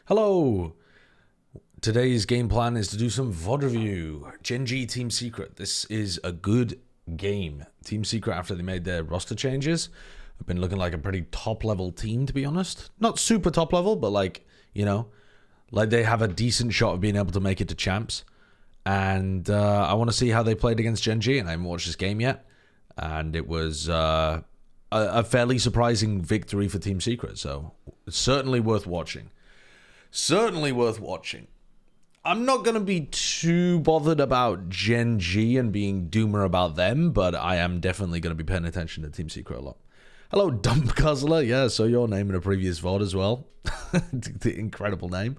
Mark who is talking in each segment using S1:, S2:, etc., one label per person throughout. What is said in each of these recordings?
S1: Hello! Today's game plan is to do some VOD review. GenG Team Secret. This is a good game. Team Secret, after they made their roster changes, have been looking like a pretty top-level team, to be honest. Not super top-level, but like, you know, like they have a decent shot of being able to make it to champs. And I want to see how they played against GenG, and I haven't watched this game yet. And it was a fairly surprising victory for Team Secret, so it's certainly worth watching. Certainly worth watching. I'm not going to be too bothered about GenG and being doomer about them, but I am definitely going to be paying attention to Team Secret a lot. Hello, Dump Guzzler. Yeah, so your name in a previous VOD as well. The incredible name.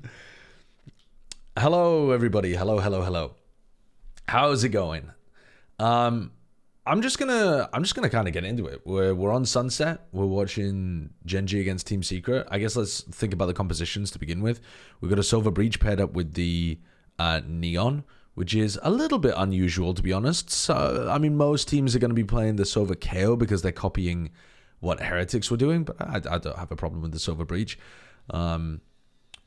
S1: Hello, everybody. Hello, hello, hello. How's it going? I'm just gonna kind of get into it. We're on Sunset. We're watching GenG against Team Secret. I guess let's think about the compositions to begin with. We've got a Silver Breach paired up with the Neon, which is a little bit unusual, to be honest. So, I mean, most teams are going to be playing the Silver KO because they're copying what Heretics were doing, but I don't have a problem with the Silver Breach.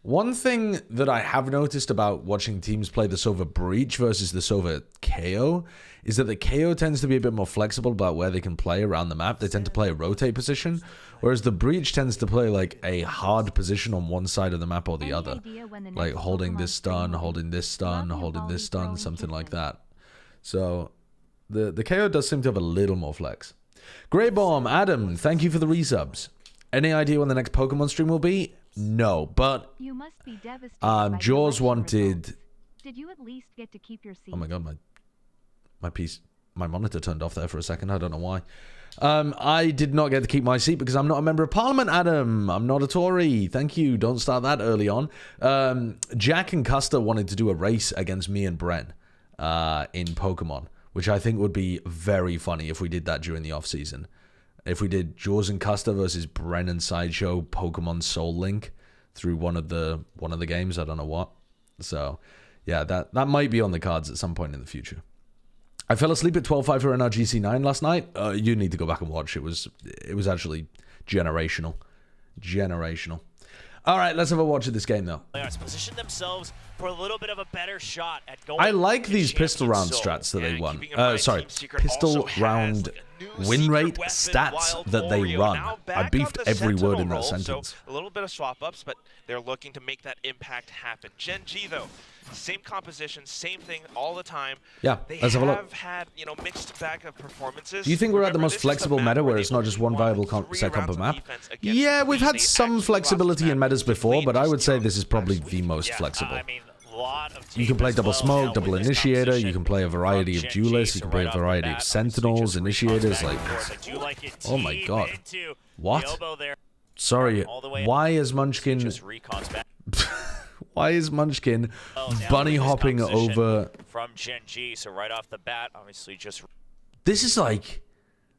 S1: One thing that I have noticed about watching teams play the Silver Breach versus the Silver KO is that the KO tends to be a bit more flexible about where they can play around the map. They tend to play a rotate position, whereas the Breach tends to play like a hard position on one side of the map or the other. Like holding this stun, holding this stun, holding this stun, something like that. So the KO does seem to have a little more flex. Grey Bomb, Adam, thank you for the resubs. Any idea when the next Pokemon stream will be? No, but
S2: you must be devastated
S1: Jaws wanted.
S2: Did you at least get to keep your seat?
S1: Oh my god, my monitor turned off there for a second. I don't know why. I did not get to keep my seat because I'm not a member of Parliament, Adam. I'm not a Tory. Thank you. Don't start that early on. Jack and Custer wanted to do a race against me and Bren in Pokemon, which I think would be very funny if we did that during the off season. If we did Jaws and Custer versus Bren and Sideshow Pokemon Soul Link through one of the games, I don't know what. So, yeah, that might be on the cards at some point in the future. I fell asleep at 12.5 for NRGC 9 last night. You need to go back and watch. It was actually generational. Generational. All right, let's have a watch of this game, though.
S3: Players position themselves for a little bit of a better shot at going.
S1: I like these pistol round strats that they won. Sorry, pistol round win rate stats that they run. I beefed every word in that sentence.
S4: So a little bit of swap ups, but they're looking to make that impact happen. GenG though, same composition, same thing all the time.
S1: Yeah, let's have a look.
S4: Had, you know, mixed bag of performances.
S1: Do you think we're at the most flexible meta where it's not just one viable set comp map? Yeah, we've had some flexibility in metas before, but I would say this is probably the most flexible. You can play double smoke, double initiator, you can play a variety of duelists, you can play a variety of sentinels, initiators, like, oh my god. What? Sorry, why is Munchkin... Why is Munchkin bunny hopping over...
S3: From GenG, so right off the bat, obviously just...
S1: This is like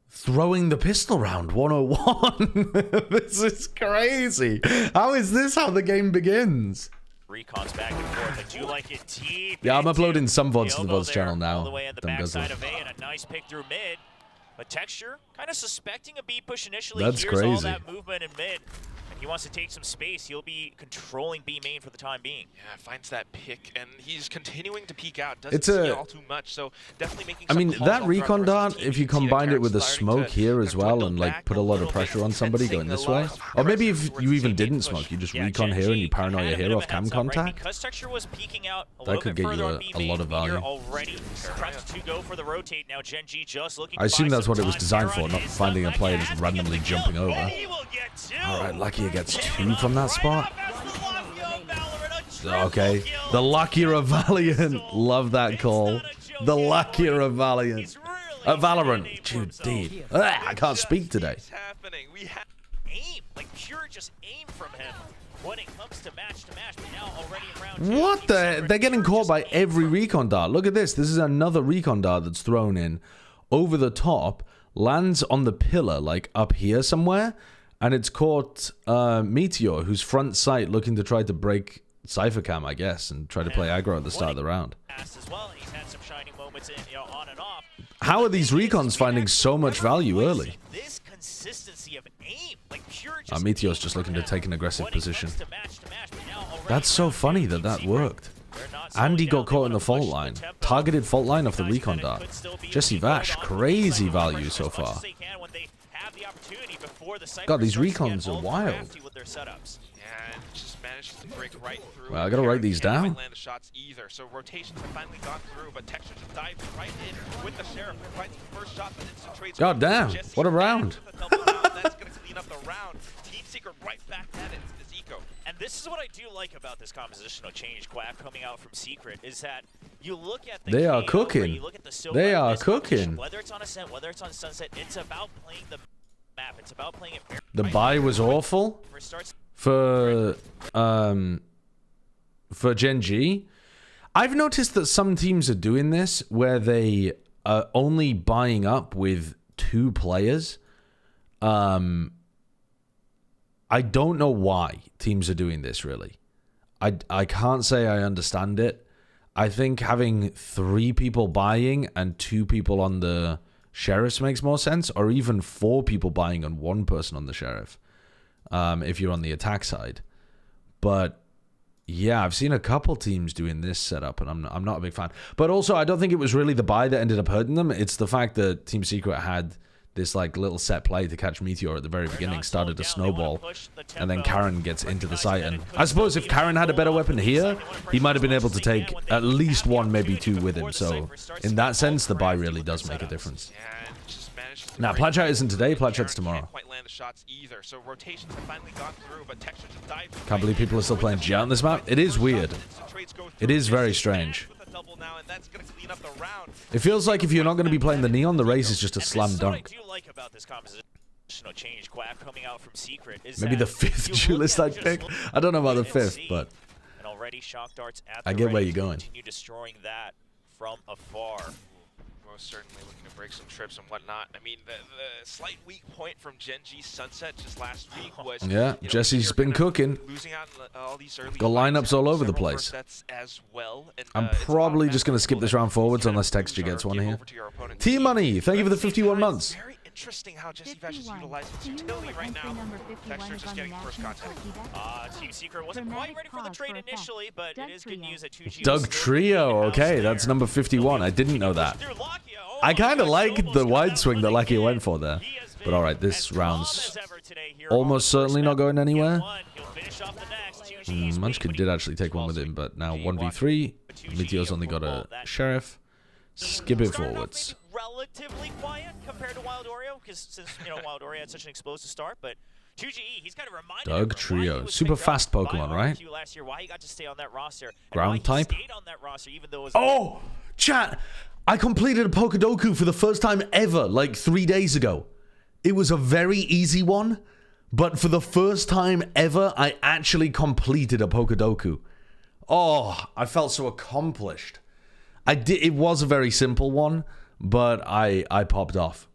S1: throwing the pistol round 101. This is crazy. How is this how the game begins?
S3: Recons back and forth. I do like it deep.
S1: Yeah, I'm uploading some VODs to the VODs channel now.
S3: All the way at the backside of A, and a nice pick through mid. But Texture kind of suspecting a B push initially.
S1: That's
S3: Here's
S1: crazy.
S3: All that movement in mid. And he wants to take some space. He'll be controlling B main for the time being.
S4: Yeah, finds that pick, and he's continuing to peek out. Doesn't see all too much, so definitely making.
S1: I mean, that recon dart, if you combined it with the smoke here as well and like put a lot of pressure on somebody going this way, or maybe if you even didn't smoke, you just recon here and you paranoia your hero off cam contact.
S3: Because Texture was peeking out
S1: That could get you a lot of value.
S3: Already prepped to go for the rotate. Now GenG just looking.
S1: I assume that's what it was designed for, not finding a player just randomly jumping over. Alright, Luckier gets 2 from that spot. Okay, the Luckier of Valiant. Love that call. The Luckier of Valiant. Valorant. Dude, I can't speak today.
S3: We have aim, like pure just aim from him when it comes to match, but now already around.
S1: What the? They're getting caught by every recon dart. Look at this. This is another recon dart that's thrown in over the top, lands on the pillar, like up here somewhere, and it's caught Meteor, who's front sight looking to try to break Cypher Cam, I guess, and try to play aggro at the start of the round. How are these recons finding so much value early?
S3: Meteor's
S1: Meteor's just looking to take an aggressive position. That's so funny that that worked. And he got caught in the fault line. Targeted fault line off the recon dart. Jesse Vash, crazy value so far. God, these recons are wild.
S4: And just managed to break right through.
S1: Well, I gotta write these down.
S4: Land the shots either. So rotations have finally gone through, but Texture just dived right in with the Sheriff. Finds the first shot, but instant trades.
S1: God damn, what a round.
S4: That's gonna clean up the round. Team Secret right back at it. It's Eco.
S3: And this is what I do like about this compositional change, Quack, coming out from Secret, is that you look at the
S1: They are
S3: KO,
S1: cooking.
S3: you look at the silver
S1: They
S3: in
S1: are
S3: this composition,
S1: cooking.
S3: Whether it's on Ascent, whether it's on Sunset, it's about playing the map. It's about playing it fair.
S1: The buy was awful
S3: For starts,
S1: for GenG. I've noticed that some teams are doing this where they are only buying up with 2 players. I don't know why teams are doing this, really. I can't say I understand it. I think having 3 people buying and 2 people on the Sheriffs makes more sense, or even 4 people buying and 1 person on the Sheriff, if you're on the attack side. But yeah, I've seen a couple teams doing this setup, and I'm not a big fan. But also, I don't think it was really the buy that ended up hurting them. It's the fact that Team Secret had this like little set play to catch Meteor at the very beginning, started to snowball, and then Karen gets into the site. And I suppose if Karen had a better weapon here, he might have been able to take at least 1, maybe 2 with him. So in that sense, the buy really does make a difference. Now, Plat isn't today, Plat's tomorrow. Can't believe people are still playing G on this map. It is weird. It is very strange. It feels like if you're not going to be playing the Neon, the race is just a slam dunk. Maybe the 5th duelist I'd pick. I don't know about the 5th, but I get where you're going.
S3: destroying that from afar.
S4: Most certainly looking to break some trips and whatnot. I mean, the slight weak point from GenG Sunset just last week was...
S1: Yeah, Jesse's been cooking.
S4: Losing out all these early
S1: Got lineups all over the place.
S4: As well. And,
S1: I'm probably just going to skip this round forwards unless Texture gets one here. T-Money, thank you for the 51 months.
S4: Interesting how Jesse Vash is utilizing his utility right now. Texture's just getting first contact.
S3: Team Secret wasn't quite ready for the trade initially, but it is good news that 2G
S1: Doug Trio, okay, that's number 51. I didn't know that. I kind of like the wide swing that Lakia went for there. But alright, this round's almost certainly not going anywhere. Munchkin did actually take one with him, but now 1v3. Meteor's only got a Sheriff. Skip it forwards.
S3: Relatively quiet compared to Wild Oreo, because since Wild Oreo had such an explosive start, but 2GE, he's kind of reminded
S1: Doug Trio, super fast Pokemon, right?
S3: Last year, why he got to stay on that roster,
S1: ground type.
S3: On that roster, even though
S1: oh, chat! I completed a Pokedoku for the first time ever, like 3 days ago. It was a very easy one, but for the first time ever, I actually completed a Pokedoku. Oh, I felt so accomplished. It was a very simple one, but I popped off.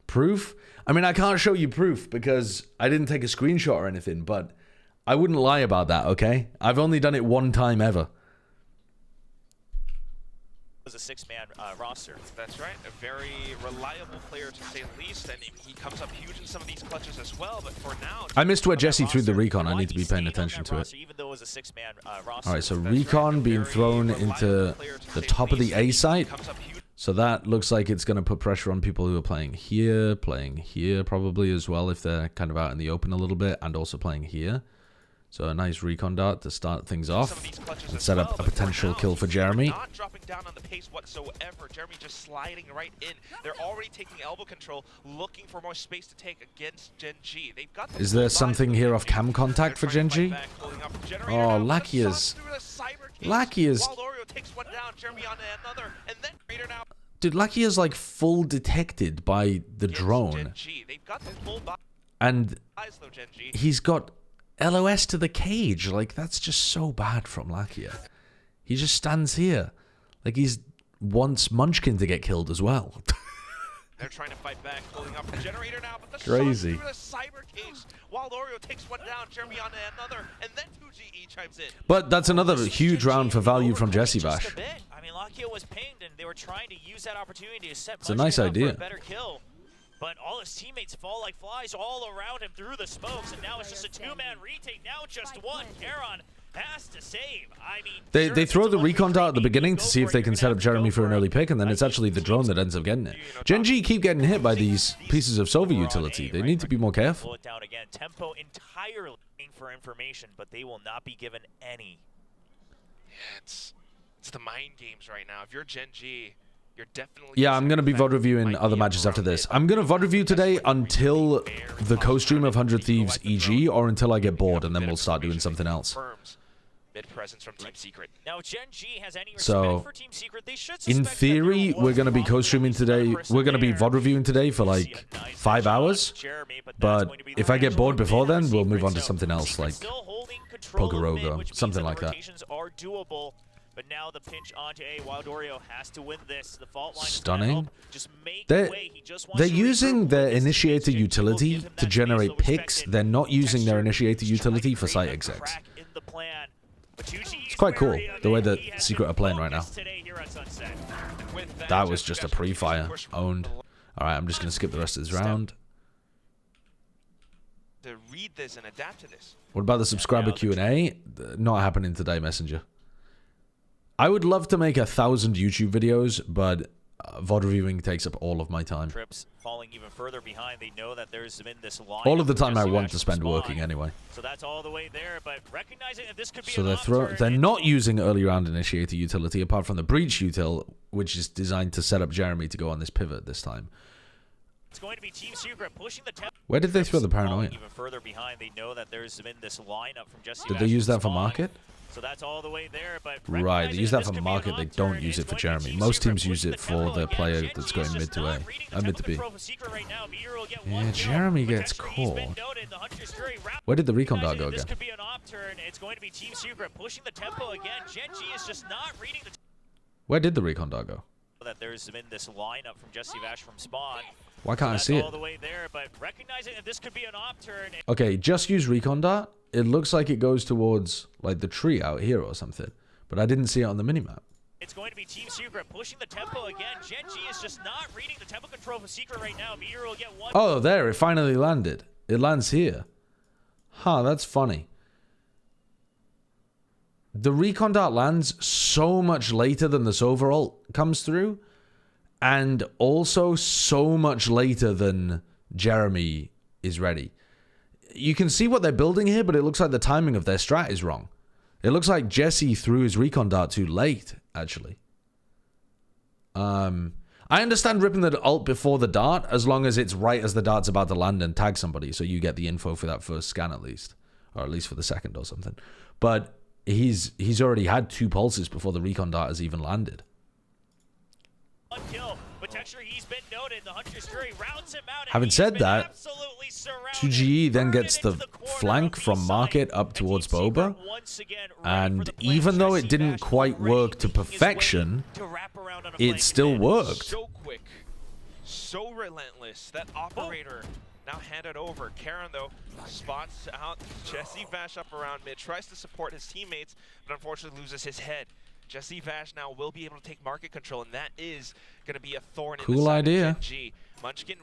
S1: Proof? I mean, I can't show you proof because I didn't take a screenshot or anything, but I wouldn't lie about that, okay? I've only done it 1 time ever.
S3: Was a 6-man roster.
S4: That's right. A very reliable player to say the least, and he comes up huge in some of these clutches as well. But for now,
S1: I missed where Jesse threw the recon. I need to be paying attention to it. All right, so recon being thrown into the top of the A site. So that looks like it's going to put pressure on people who are playing here probably as well if they're kind of out in the open a little bit, and also playing here. So a nice recon dart to start things off and set up a potential kill for Jeremy.
S4: Not dropping down on the pace whatsoever. Jeremy just sliding right in. They're already taking elbow control, looking for more space to take against GenG. They've got.
S1: Is there something here off cam contact for GenG? Oh, Lakia's. Dude, Lakia's like full detected by the drone. And he's got LOS to the cage. Like, that's just so bad from Lakia. He just stands here. Like, he's wants Munchkin to get killed as well.
S4: They're trying to fight back, pulling up the generator now, but the
S1: crazy.
S4: shot through the cyber cage. Wild Oreo takes one down, Jeremy on another, and then 2GE chimes in.
S1: But that's another huge round for value from Jesse Vash.
S3: I mean, Lakia was pinged, and they were trying to use that opportunity to set
S1: it's a nice idea.
S3: For a better kill. But all his teammates fall like flies all around him through the smokes, and now it's just a 2-man retake. Now just one. Charon Has to save. I mean,
S1: They
S3: sure,
S1: throw
S3: it's a
S1: the
S3: lucky
S1: recon dart at the
S3: trade,
S1: beginning
S3: you
S1: to
S3: go
S1: see if
S3: for
S1: they
S3: it,
S1: can
S3: you're
S1: set
S3: gonna
S1: up
S3: have to
S1: Jeremy
S3: go
S1: for an early pick, and then it's actually the drone that ends up getting it. GenG keep getting hit by these pieces of Sova utility. They need to be more careful.
S3: Pull it down again. Tempo entirely looking for information, but they will not be given any.
S4: Yeah, it's the mind games right now. If you're GenG, you're definitely.
S1: Yeah, I'm going to be VOD reviewing other matches after this. I'm going to VOD review today until the co-stream of 100 Thieves EG, or until I get bored, and then we'll start doing something else.
S4: Mid presence from Team Secret.
S3: Now, GenG has any respect
S1: So,
S3: for Team Secret. They should
S1: in
S3: suspect that
S1: theory,
S3: there
S1: we're
S3: was
S1: going to be
S3: wrong
S1: co-streaming today. We're going to be VOD reviewing today for like 5 hours.
S3: Jeremy, but that's
S1: But
S3: going to be
S1: if
S3: the
S1: I get
S3: range
S1: bored
S3: of
S1: before
S3: mid
S1: then, we'll
S3: for
S1: move on to
S3: Secret.
S1: something else,
S3: Secret
S1: like
S3: still holding control of
S1: Pokorogo,
S3: mid, which means
S1: something
S3: that
S1: like
S3: the
S1: that.
S3: rotations are doable. But now the pinch onto A. Wildorio has to win this. The fault line
S1: Stunning.
S3: just make
S1: They're,
S3: way. He just wants
S1: they're
S3: to
S1: using
S3: regroup
S1: their
S3: with his
S1: initiator
S3: teammates. GenG will
S1: utility
S3: give him
S1: to
S3: that
S1: generate
S3: space, so
S1: picks.
S3: respected.
S1: They're not using their
S3: Texture,
S1: initiator
S3: trying
S1: utility
S3: to
S1: for
S3: create
S1: site
S3: a
S1: execs.
S3: crack in the plan. But
S1: It's quite cool, the way that Secret are playing right now. That was just a pre-fire. Owned. Alright, I'm just going to skip the rest of this round.
S4: To read this and adapt to this.
S1: What about the subscriber Q&A? Not happening today, Messenger. I would love to make 1,000 YouTube videos, but VOD reviewing takes up all of my time.
S3: Trips falling even further behind. They know that there's been this line.
S1: All of the time I want to spend working anyway.
S3: So that's all the way there, but recognizing that this could be
S1: So
S3: an
S1: they're not using early round initiator utility apart from the breach util, which is designed to set up Jeremy to go on this pivot this time.
S3: It's going to be Team Secret pushing the tempo.
S1: Where did they throw the
S3: Falling
S1: paranoia?
S3: even further behind. They know that there's been this lineup from Jesse.
S1: Did they use that for market?
S3: So that's all the way there, but
S1: Right, they use that for market, they don't use it for Jeremy. Most teams use it for the player that's going mid to A, mid to B. Yeah, Jeremy gets caught. Where did the recon dart go again?
S3: This could be an upturn. It's going to be Team Secret pushing the tempo again. GenG is just not reading the
S1: Where did the recon dart go?
S3: that there's been this lineup from Jesse Vash from spawn.
S1: Why can't I see
S3: all
S1: it?
S3: the way there, but recognizing that this could be an upturn.
S1: Okay, just use recon dart. It looks like it goes towards like the tree out here or something, but I didn't see it on the minimap.
S3: It's going to be Team Secret pushing the tempo again. GenG is just not reading the tempo control for Secret right now. Meteor will get one.
S1: Oh, there, it finally landed. It lands here. Huh, that's funny. The recon dart lands so much later than this overall comes through, and also so much later than Jeremy is ready. You can see what they're building here, but it looks like the timing of their strat is wrong. It looks like Jesse threw his recon dart too late, actually. I understand ripping the ult before the dart, as long as it's right as the dart's about to land and tag somebody, so you get the info for that first scan at least. Or at least for the second or something. But he's already had 2 pulses before the recon dart has even landed.
S3: One kill, but Texture, he's been noted. The Hunter's Fury rounds him out.
S1: Having said that, 2GE then gets the flank from market up towards Boba, and even though it didn't quite work to perfection, it still worked.
S4: So quick, so relentless. That operator now handed over. Karen, though, spots out Jesse Vash up around mid, tries to support his teammates, but unfortunately loses his head. Jesse Vash now will be able to take market control, and that is going to be a thorn in the
S1: Cool
S4: side
S1: idea.
S4: of GenG. Munchkin,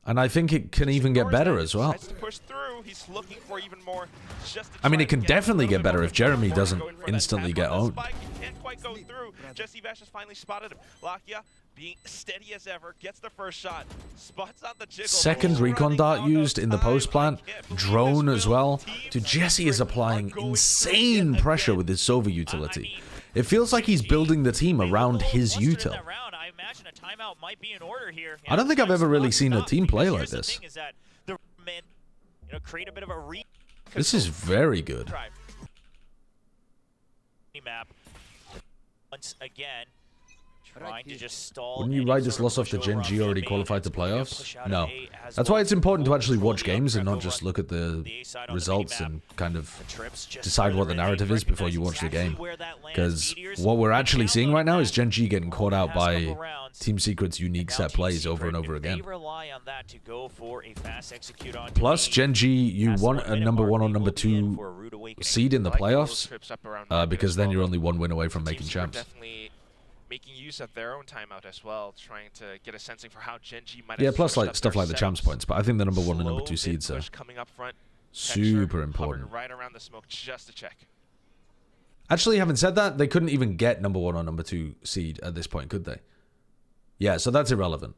S1: And I think it can even get better as well.
S4: decides to push through. He's looking for even more. Just to
S1: I mean,
S4: try
S1: it can
S4: to
S1: definitely
S4: a
S1: get
S4: little
S1: better
S4: bit
S1: if Jeremy
S4: more
S1: doesn't
S4: going for that
S1: instantly
S4: tap
S1: get
S4: on the
S1: owned.
S4: spike. He can't quite go through. Jesse Vash has finally spotted him. Lakia being steady as ever, gets the first shot, spots out the jiggle.
S1: Second
S4: He's
S1: recon
S4: running
S1: dart
S4: out of
S1: used in the
S4: time.
S1: post plant,
S4: I can't believe
S1: drone
S4: this,
S1: as
S4: Will.
S1: well.
S4: Team
S1: Dude, Jesse is
S4: Secret
S1: applying
S4: are going through
S1: insane
S4: it
S1: pressure
S4: again.
S1: with his Sova utility. It feels like he's building the team around his util.
S3: I imagine a timeout might be in order here.
S1: I don't think I've ever really seen a team play like this.
S3: Create a bit of a
S1: This is very good.
S3: map once again. Trying to just stall.
S1: Wouldn't you
S3: any
S1: write this
S3: sort of
S1: loss off to
S3: push over
S1: GenG
S3: on
S1: already
S3: mid.
S1: qualified to
S3: It's going to
S1: playoffs?
S3: push out of
S1: No.
S3: A as
S1: That's
S3: well.
S1: why it's important to actually
S3: Control
S1: watch
S3: the
S1: games and
S3: upgrade
S1: not just
S3: over
S1: look at the
S3: the A side on the
S1: results
S3: minimap.
S1: and kind of
S3: The trips just
S1: decide what the
S3: further in,
S1: narrative is before you watch the
S3: recognize
S1: game.
S3: exactly where that lands.
S1: Because
S3: Meteors,
S1: what we're
S3: they
S1: actually seeing right now is
S3: download
S1: GenG getting caught out
S3: past couple
S1: by
S3: rounds.
S1: Team Secret's unique
S3: Now
S1: set
S3: Team
S1: plays over and
S3: Secret,
S1: over
S3: if
S1: again.
S3: They rely on that to go for a fast execute on
S1: Plus,
S3: Queen.
S1: GenG, you
S3: Past the
S1: want a
S3: 1 minute
S1: number
S3: mark,
S1: 1 or
S3: they
S1: number
S3: will be in
S1: 2
S3: for a rude awakening.
S1: seed in the
S4: I like those
S1: playoffs,
S4: trips up around market
S1: because
S4: as
S1: then
S4: well,
S1: you're
S4: though.
S1: only 1 win away from
S4: Team
S1: making
S4: Secret
S1: champs.
S4: definitely making use of their own timeout as well, trying to get a sensing for how GenG might have
S1: Yeah, plus
S4: switched
S1: like
S4: up
S1: stuff
S4: their
S1: like the champs
S4: setups.
S1: points, but I think the number 1 and number 2
S4: Slow
S1: seeds are
S4: mid-push coming up front.
S1: super
S4: Texture
S1: important.
S4: hovered right around the smoke just to check.
S1: Actually, having said that, they couldn't even get number 1 or number 2 seed at this point, could they? Yeah, so that's irrelevant.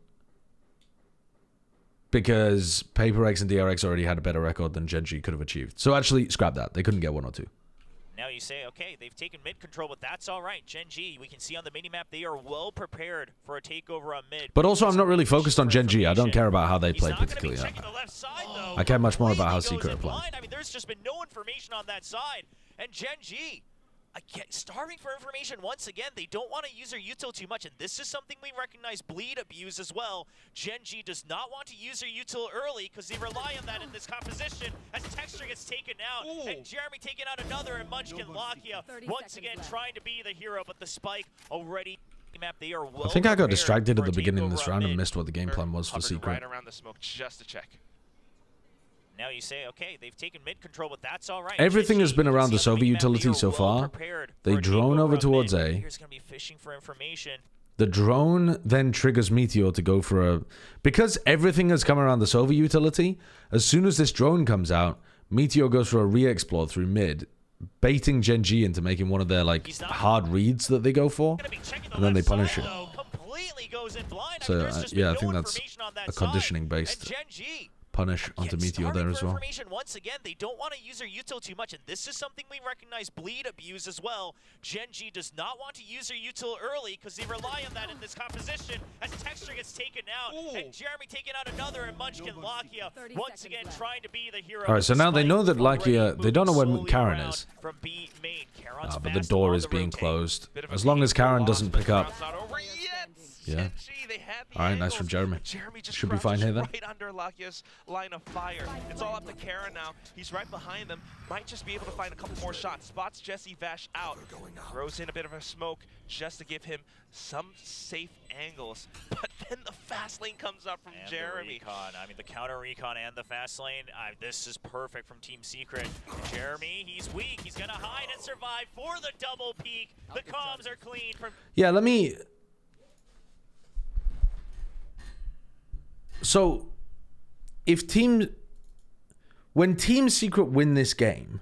S1: Because PaperX and DRX already had a better record than GenG could have achieved. So actually, scrap that. They couldn't get 1 or 2.
S3: Now you say, okay, they've taken mid control, but that's all right. GenG, we can see on the minimap, they are well prepared for a takeover on mid.
S1: But also, I'm not really focused on GenG. I don't care about how they play
S3: He's not
S1: particularly.
S3: gonna be checking the left side, though.
S1: I care much more about how
S3: Completely
S1: Secret are
S3: goes in
S1: playing.
S3: blind. I mean, there's just been no information on that side. And GenG, starving for information once again. They don't want to use their util too much, and this is something we recognize bleed abuse as well. GenG does not want to use their util early because they rely on that in this composition as Texture gets taken out.
S4: Ooh.
S3: And Jeremy taking out another, and Munchkin Lakia once again trying to be the hero, but the spike already map. They are well
S1: I think I got
S3: prepared
S1: distracted
S3: for
S1: at the
S3: a
S1: beginning of
S3: takeover
S1: this
S3: on
S1: round and
S3: mid.
S1: missed what the game plan was for
S4: Hovered
S1: Secret.
S4: right around the smoke just to check.
S3: Now you say, okay, they've taken mid control, but that's all right.
S1: Everything has been around the
S3: See on
S1: Soviet
S3: minimap, they
S1: utility
S3: are
S1: so
S3: well
S1: far.
S3: prepared
S1: They
S3: for a
S1: drone
S3: takeover
S1: over
S3: on
S1: towards
S3: mid.
S1: A.
S3: Here's gonna be fishing for information.
S1: The drone then triggers Meteor to go for a... Because everything has come around the Soviet utility, as soon as this drone comes out, Meteor goes for a re-explore through mid, baiting GenG into making one of their like hard reads that they go for,
S3: Gonna be checking the
S1: and then they
S3: left
S1: punish
S3: side,
S1: it.
S3: though. Completely goes in blind. I
S1: So,
S3: mean, there's just
S1: yeah,
S3: been
S1: I think
S3: no
S1: that's
S3: information on that
S1: a
S3: side.
S1: conditioning-based
S3: And GenG,
S1: punish onto Meteor there as well.
S3: Information once again, they don't want to use their util too much, and this is something we recognize bleed abuse as well. GenG does not want to use their util early because they rely on that in this composition as Texture gets taken out.
S4: Ooh.
S3: And Jeremy taking out another, and Munchkin Lakia once again trying to be the hero.
S1: Alright, so now they know that
S3: Spike
S1: Lakia...
S3: already
S1: They don't know where
S3: moving
S1: Karen
S3: slowly
S1: is.
S3: around from B main. Karon's
S1: But the
S3: fast
S1: door
S3: on
S1: is
S3: the
S1: being
S3: rotate.
S1: closed.
S4: Bit of a
S1: As long as
S4: painful
S1: Karen
S4: loss,
S1: doesn't
S4: but
S1: pick up...
S4: Karen's not over yet.
S1: Yeah.
S4: GenG, they had the
S1: Alright, nice
S4: angles.
S1: from Jeremy.
S4: Jeremy just
S1: Should be
S4: crouches
S1: fine here then.
S4: right under Lakia's line of fire. It's all up to Karen now. He's right behind them. Might just be able to find a couple more shots. Spots Jesse Vash out. Throws in a bit of a smoke just to give him some safe angles. But then the fast lane comes up from
S3: And
S4: Jeremy.
S3: the recon. I mean, the counter recon and the fast lane. This is perfect from Team Secret. Jeremy, he's weak. He's going to hide and survive for the double peak. The comms are clean from...
S1: Yeah, let me... So, if Team... When Team Secret win this game,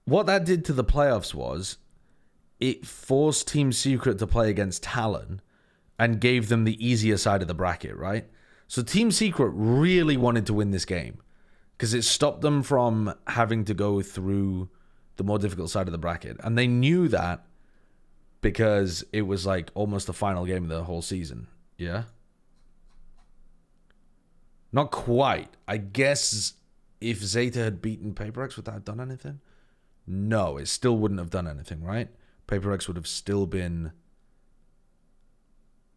S1: what that did to the playoffs was it forced Team Secret to play against Talon and gave them the easier side of the bracket, right? So Team Secret really wanted to win this game because it stopped them from having to go through the more difficult side of the bracket. And they knew that because it was like almost the final game of the whole season. Yeah? Not quite. I guess if Zeta had beaten PaperX, would that have done anything? No, it still wouldn't have done anything, right? PaperX would have still been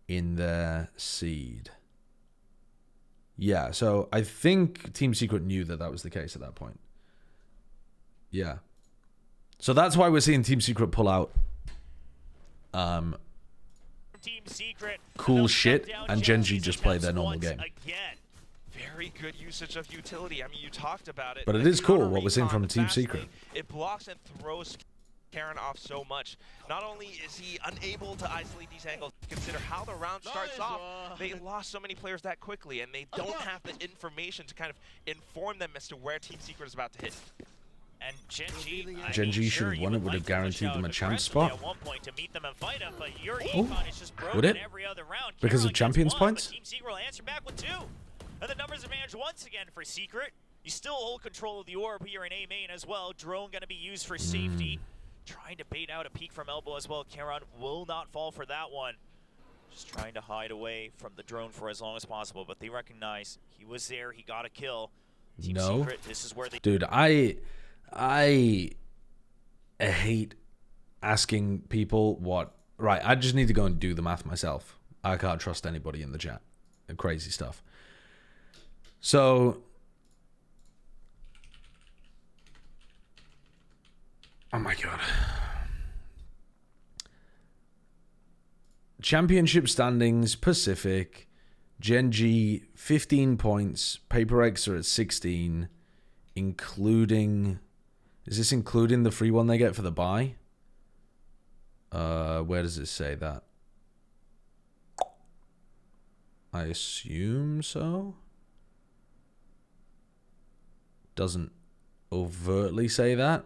S1: in their seed. Yeah, so I think Team Secret knew that that was the case at that point. Yeah. So that's why we're seeing Team Secret pull out
S3: Team Secret.
S1: cool shit, and GenG just play their normal game.
S3: Again.
S4: Very good usage of utility. I mean, you talked about it.
S1: But it
S4: The
S1: is cool
S4: counter
S1: what we're seeing
S4: recon,
S1: from
S4: the
S1: Team
S4: fast
S1: Secret.
S4: lane, it blocks and throws Karen off so much. Not only is he unable to isolate these angles, consider how the round starts off. They lost so many players that quickly, and they don't have the information to kind of inform them as to where Team Secret is about to hit.
S3: And GenG,
S1: GenG should have won it, would have guaranteed them a champ spot.
S3: At one point to meet them and fight them, but your
S1: Oh,
S3: econ is just broken
S1: would it?
S3: every other round.
S1: Because of
S3: Caroline gets
S1: champions
S3: one,
S1: points?
S3: But Team Secret will answer back with 2. And the numbers advantage once again for Secret. You still hold control of the orb here in A main as well. Drone going to be used for safety. Trying to bait out a peek from elbow as well. Karon will not fall for that one. Just trying to hide away from the drone for as long as possible. But they recognize he was there. He got a kill. Team
S1: No.
S3: Secret, this is where they...
S1: Dude, I hate asking people what... Right, I just need to go and do the math myself. I can't trust anybody in the chat. Crazy stuff. So... Oh my god. Championship standings, Pacific. GenG, 15 points. PaperX are at 16. Including... Is this including the free one they get for the buy? Where does it say that? I assume so. Doesn't overtly say that.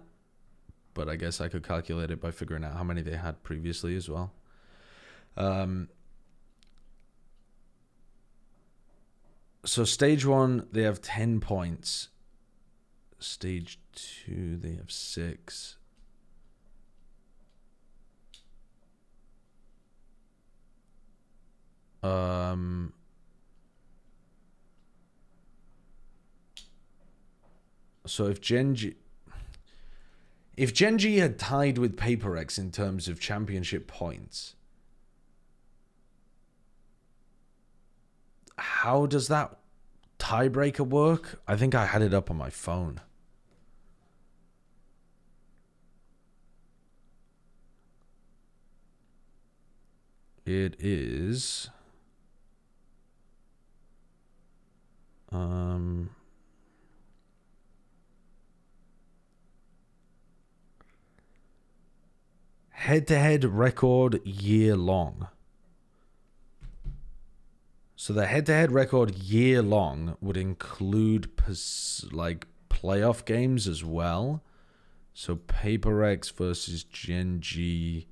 S1: but I guess I could calculate it by figuring out how many they had previously as well. So stage 1, they have 10 points. Stage 2, they have 6. So if GenG had tied with PaperX in terms of championship points, how does that tiebreaker work? I think I had it up on my phone. It is head-to-head record year long. So the head-to-head record year long would include like playoff games as well. So PaperX versus GenG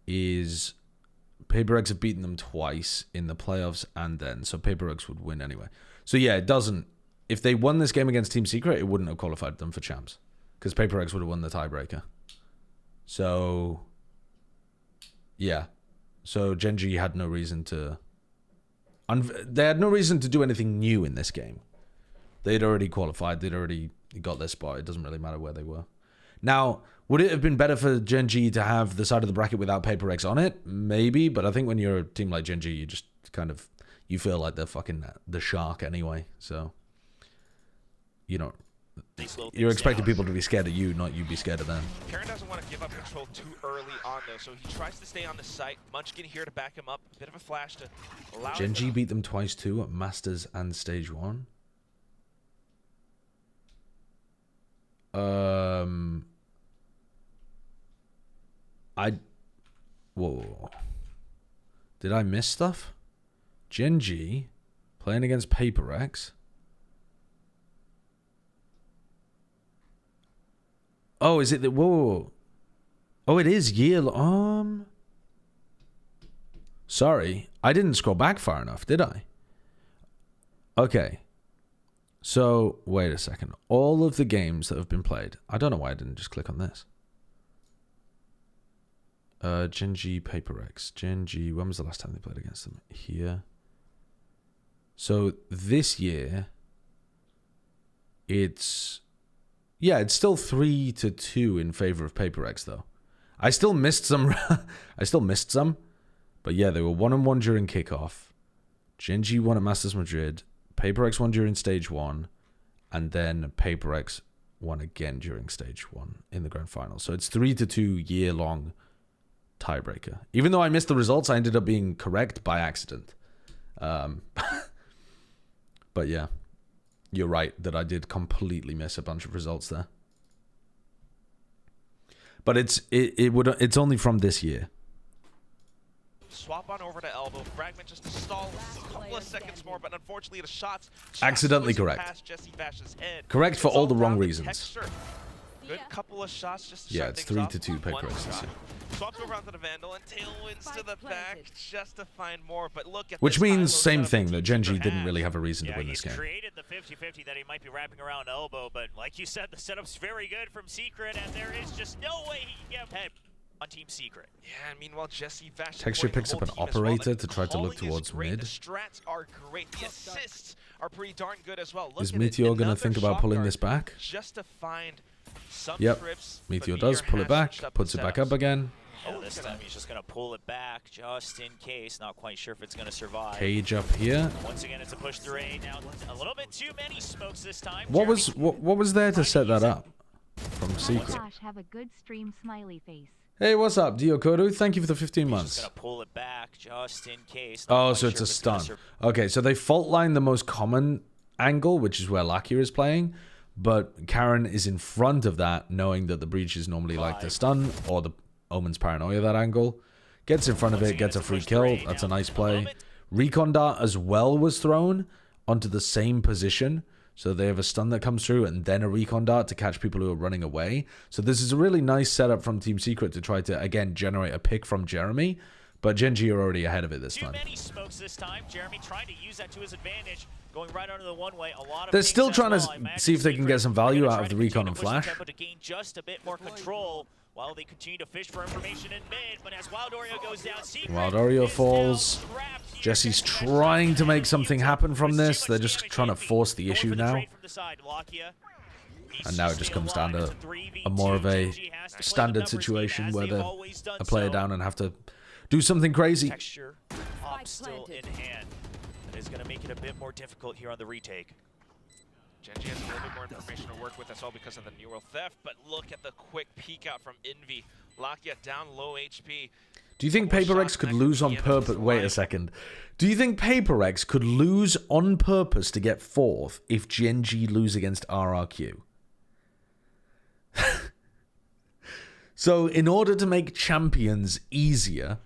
S1: is PaperX have beaten them twice in the playoffs and then, so PaperX would win anyway. So yeah, it doesn't. If they won this game against Team Secret, it wouldn't have qualified them for champs because PaperX would have won the tiebreaker. So yeah, so GenG had no reason to. They had no reason to do anything new in this game. They'd already qualified. They'd already got their spot. It doesn't really matter where they were. Now, would it have been better for GenG to have the side of the bracket without PaperX on it? Maybe, but I think when you're a team like GenG, you just kind of, you feel like they're fucking the shark anyway. So, you know, you're expecting people to be scared of you, not you be scared of them.
S4: Karen doesn't want to give up control too early on, though, so he tries to stay on the site. Munchkin here to back him up. A bit of a flash to allow
S1: GenG beat them twice too at Masters and Stage 1. Whoa. Did I miss stuff? GenG playing against PaperX. Oh, is it the whoa? Oh, it is year. Sorry, I didn't scroll back far enough, did I? Okay. So wait a second. All of the games that have been played. I don't know why I didn't just click on this. GenG, PaperX. GenG, when was the last time they played against them? Here. So this year, it's still 3-2 in favor of PaperX though. I still missed some. But yeah, they were 1-1 during kickoff. GenG won at Masters Madrid. PaperX won during stage 1, and then PaperX won again during stage 1 in the grand final. So it's 3-2 year-long tiebreaker. Even though I missed the results, I ended up being correct by accident. But yeah, you're right that I did completely miss a bunch of results there. But it's only from this year.
S4: Swap on over to elbow. Fragment just to stall a couple of seconds more, but unfortunately the shots
S1: accidentally correct.
S4: Past Jesse Bash's head.
S1: Correct for all the wrong reasons.
S4: Texture. Good couple of shots just to
S1: yeah, it's 3-2 PaperX this year.
S4: Swaps over onto the Vandal and tailwinds to the back just to find more. But look at
S1: which means same thing that GenG didn't really have a reason to win this game.
S3: He's created the 50-50 that he might be wrapping around elbow, but like you said, the setup's very good from Secret, and there is just no way he can get ahead on Team Secret.
S4: Yeah, and meanwhile, Jesse Vash
S1: Texture picks up an operator to try to look towards mid.
S4: The strats are great. The assists are pretty darn good as well. Look
S1: is Meteor going to think about pulling this back?
S4: Just to find some trips,
S1: Meteor does pull it back, puts it back up again.
S3: Oh, this time he's just going to pull it back just in case. Not quite sure if it's going to survive.
S1: Cage up here.
S3: Once again, it's a push through A. Now a little bit too many smokes this time.
S1: What was there to set that up from Secret?
S2: Gosh, have a good stream smiley face.
S1: Hey, what's up, Diokodu? Thank you for the 15 months.
S3: Just gonna pull it back just in case.
S1: Oh, so it's a stun. Okay, so they fault line the most common angle, which is where Lakia is playing, but Karen is in front of that, knowing that the breach is normally like the stun or the Omen's Paranoia that angle. Gets in front of it, gets a free kill. That's a nice play. Recon Dart as well was thrown onto the same position. So they have a stun that comes through and then a recon dart to catch people who are running away. So this is a really nice setup from Team Secret to try to, again, generate a pick from Jeremy. But GenG are already ahead of it this time.
S3: Too many smokes this time. Jeremy trying to use that to his advantage, going right under the one-way. A lot of
S1: They're still trying to see if they can get some value out of the recon and flash.
S3: To gain just a bit more control while they continue to fish for information in mid. But as Wild Oreo goes down,
S1: Wild Oreo falls. Jesse's trying to make something happen from this. They're just trying to force the issue now. And now it just comes down to a more of a standard situation where they're a player down and have to do something crazy.
S3: Texture op still in hand. That is going to make it a bit more difficult here on the retake.
S4: GenG has a little bit more information to work with. That's all because of the New World theft. But look at the quick peek out from Envy. Lakia down low HP.
S1: Do you think Paper X could lose on purpose? Wait a second. Do you think Paper X could lose on purpose to get 4th if GenG lose against RRQ? So in order to make champions easier,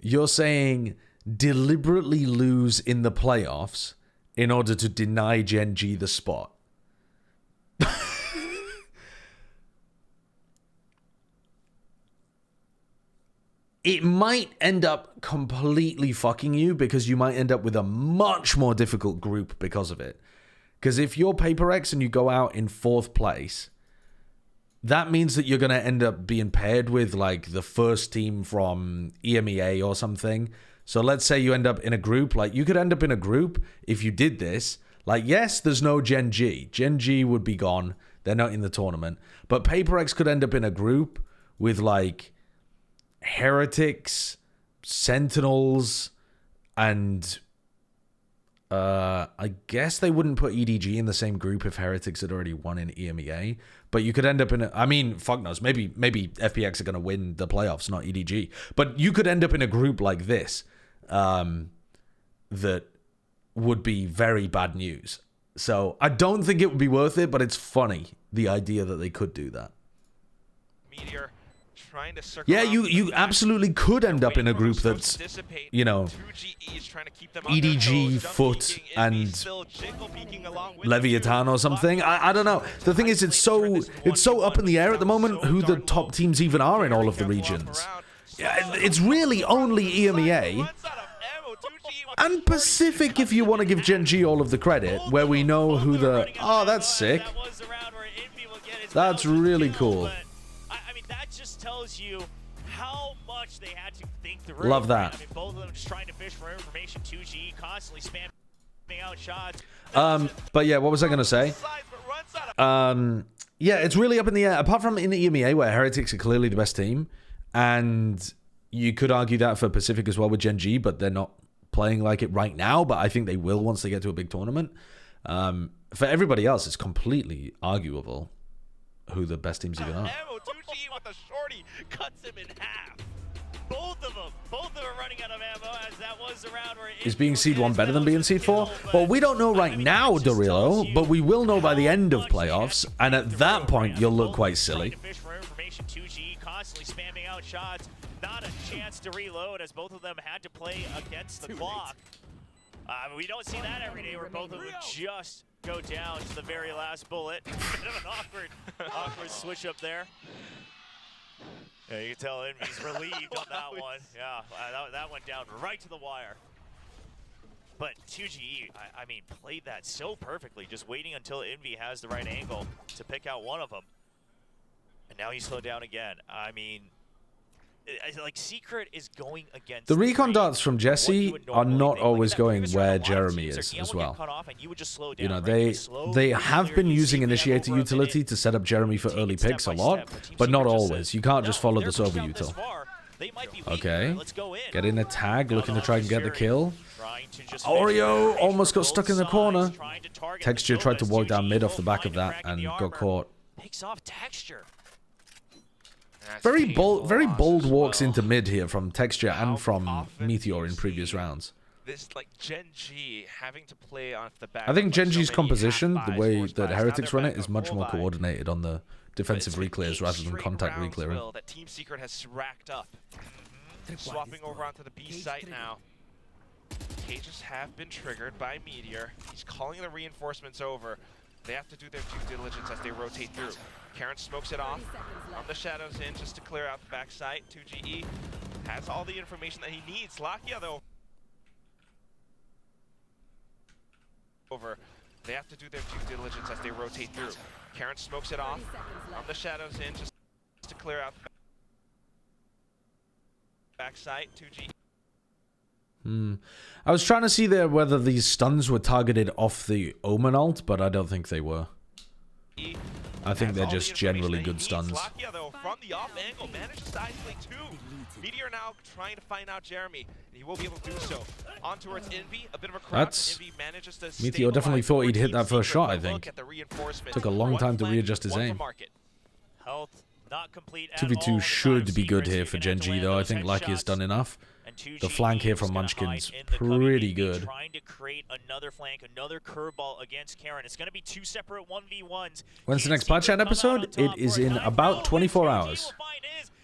S1: you're saying deliberately lose in the playoffs in order to deny GenG the spot. It might end up completely fucking you because you might end up with a much more difficult group because of it. Because if you're Paper X and you go out in 4th place, that means that you're going to end up being paired with like the first team from EMEA or something. So let's say you end up in a group, like you could end up in a group if you did this. Like, yes, there's no GenG. GenG would be gone. They're not in the tournament. But Paper X could end up in a group with like Heretics, Sentinels, and I guess they wouldn't put EDG in the same group if Heretics had already won in EMEA. But you could end up in I mean, fuck knows. Maybe FPX are going to win the playoffs, not EDG. But you could end up in a group like this that would be very bad news. So I don't think it would be worth it, but it's funny, the idea that they could do that.
S4: Meteor trying to circle.
S1: Yeah, you absolutely could end up in a group that's, you know, EDG, Foot, and Leviathan or something. I don't know. The thing is, it's so up in the air at the moment who the top teams even are in all of the regions. Yeah, it's really only EMEA and Pacific, if you want to give GenG all of the credit, where we know who the... Oh, that's sick. That's really cool.
S3: I mean, that just tells you how much they had to think through.
S1: Love that.
S3: I mean, both of them just trying to fish for information. 2G constantly spamming out shots.
S1: But yeah, what was I going to say? Yeah, it's really up in the air. Apart from in the EMEA, where Heretics are clearly the best team, and you could argue that for Pacific as well with GenG, but they're not playing like it right now, but I think they will once they get to a big tournament. For everybody else, it's completely arguable who the best teams even are.
S3: 2G with a shorty cuts him in half. Both of them are running out of ammo, as that was the round where...
S1: Is being Seed 1 better than being Seed 4? Well, we don't know right now, Darillo, but we will know by the end of playoffs, and at that point, you'll look quite silly.
S3: 2G constantly spamming out shots. Not a chance to reload, as both of them had to play against the clock. We don't see that every day, where both of them just go down to the very last bullet. Bit of an awkward switch up there. Yeah, you can tell Envy's relieved on that one. Yeah, that went down right to the wire. But 2G, I mean, played that so perfectly, just waiting until Envy has the right angle to pick out one of them. And now he slowed down again. I mean, like, Secret is going against
S1: the recon darts from Jesse are not always going where Jeremy is as well. You know, they have been using Initiator utility to set up Jeremy for early picks a lot, but not always. You can't just follow this over util. Okay, get in a tag, looking to try and get the kill. Oreo almost got stuck in the corner. Texture tried to walk down mid off the back of that and got caught.
S3: Picks off Texture.
S1: Very bold walks into mid here from Texture and from Meteor in previous rounds.
S4: This, like, GenG having to play off the back.
S1: I think GenG's composition, the way that Heretics run it, is much more coordinated on the defensive reclears rather than contact reclearing.
S4: That Team Secret has racked up. Swapping over onto the B site now. Cages have been triggered by Meteor. He's calling the reinforcements over. They have to do their due diligence as they rotate through. Karen smokes it off from the shadows in just to clear out the backside. 2GE has all the information that he needs. Lakia, though, over. They have to do their due diligence as they rotate through. Karen smokes it off from the shadows in just to clear out the backside. 2G.
S1: I was trying to see there whether these stuns were targeted off the Omen ult, but I don't think they were. I think they're just generally good stuns.
S4: Lakia, though, from the off angle, manages to isolate two. Meteor now trying to find out Jeremy, and he will be able to do so. On towards Envy, a bit of a crouch. Envy manages to
S1: Meteor definitely thought he'd hit that first shot, I think. Took a long time to readjust his aim.
S3: Health not complete at
S1: 2v2
S3: all.
S1: should be good here for GenG, though. I think Lakia's done enough. The flank here from Munchkin's pretty good.
S3: Trying to create another flank, another curveball against Karen. It's going to be two separate 1v1s.
S1: When's the next Plat Chat episode? It is in about 24 hours.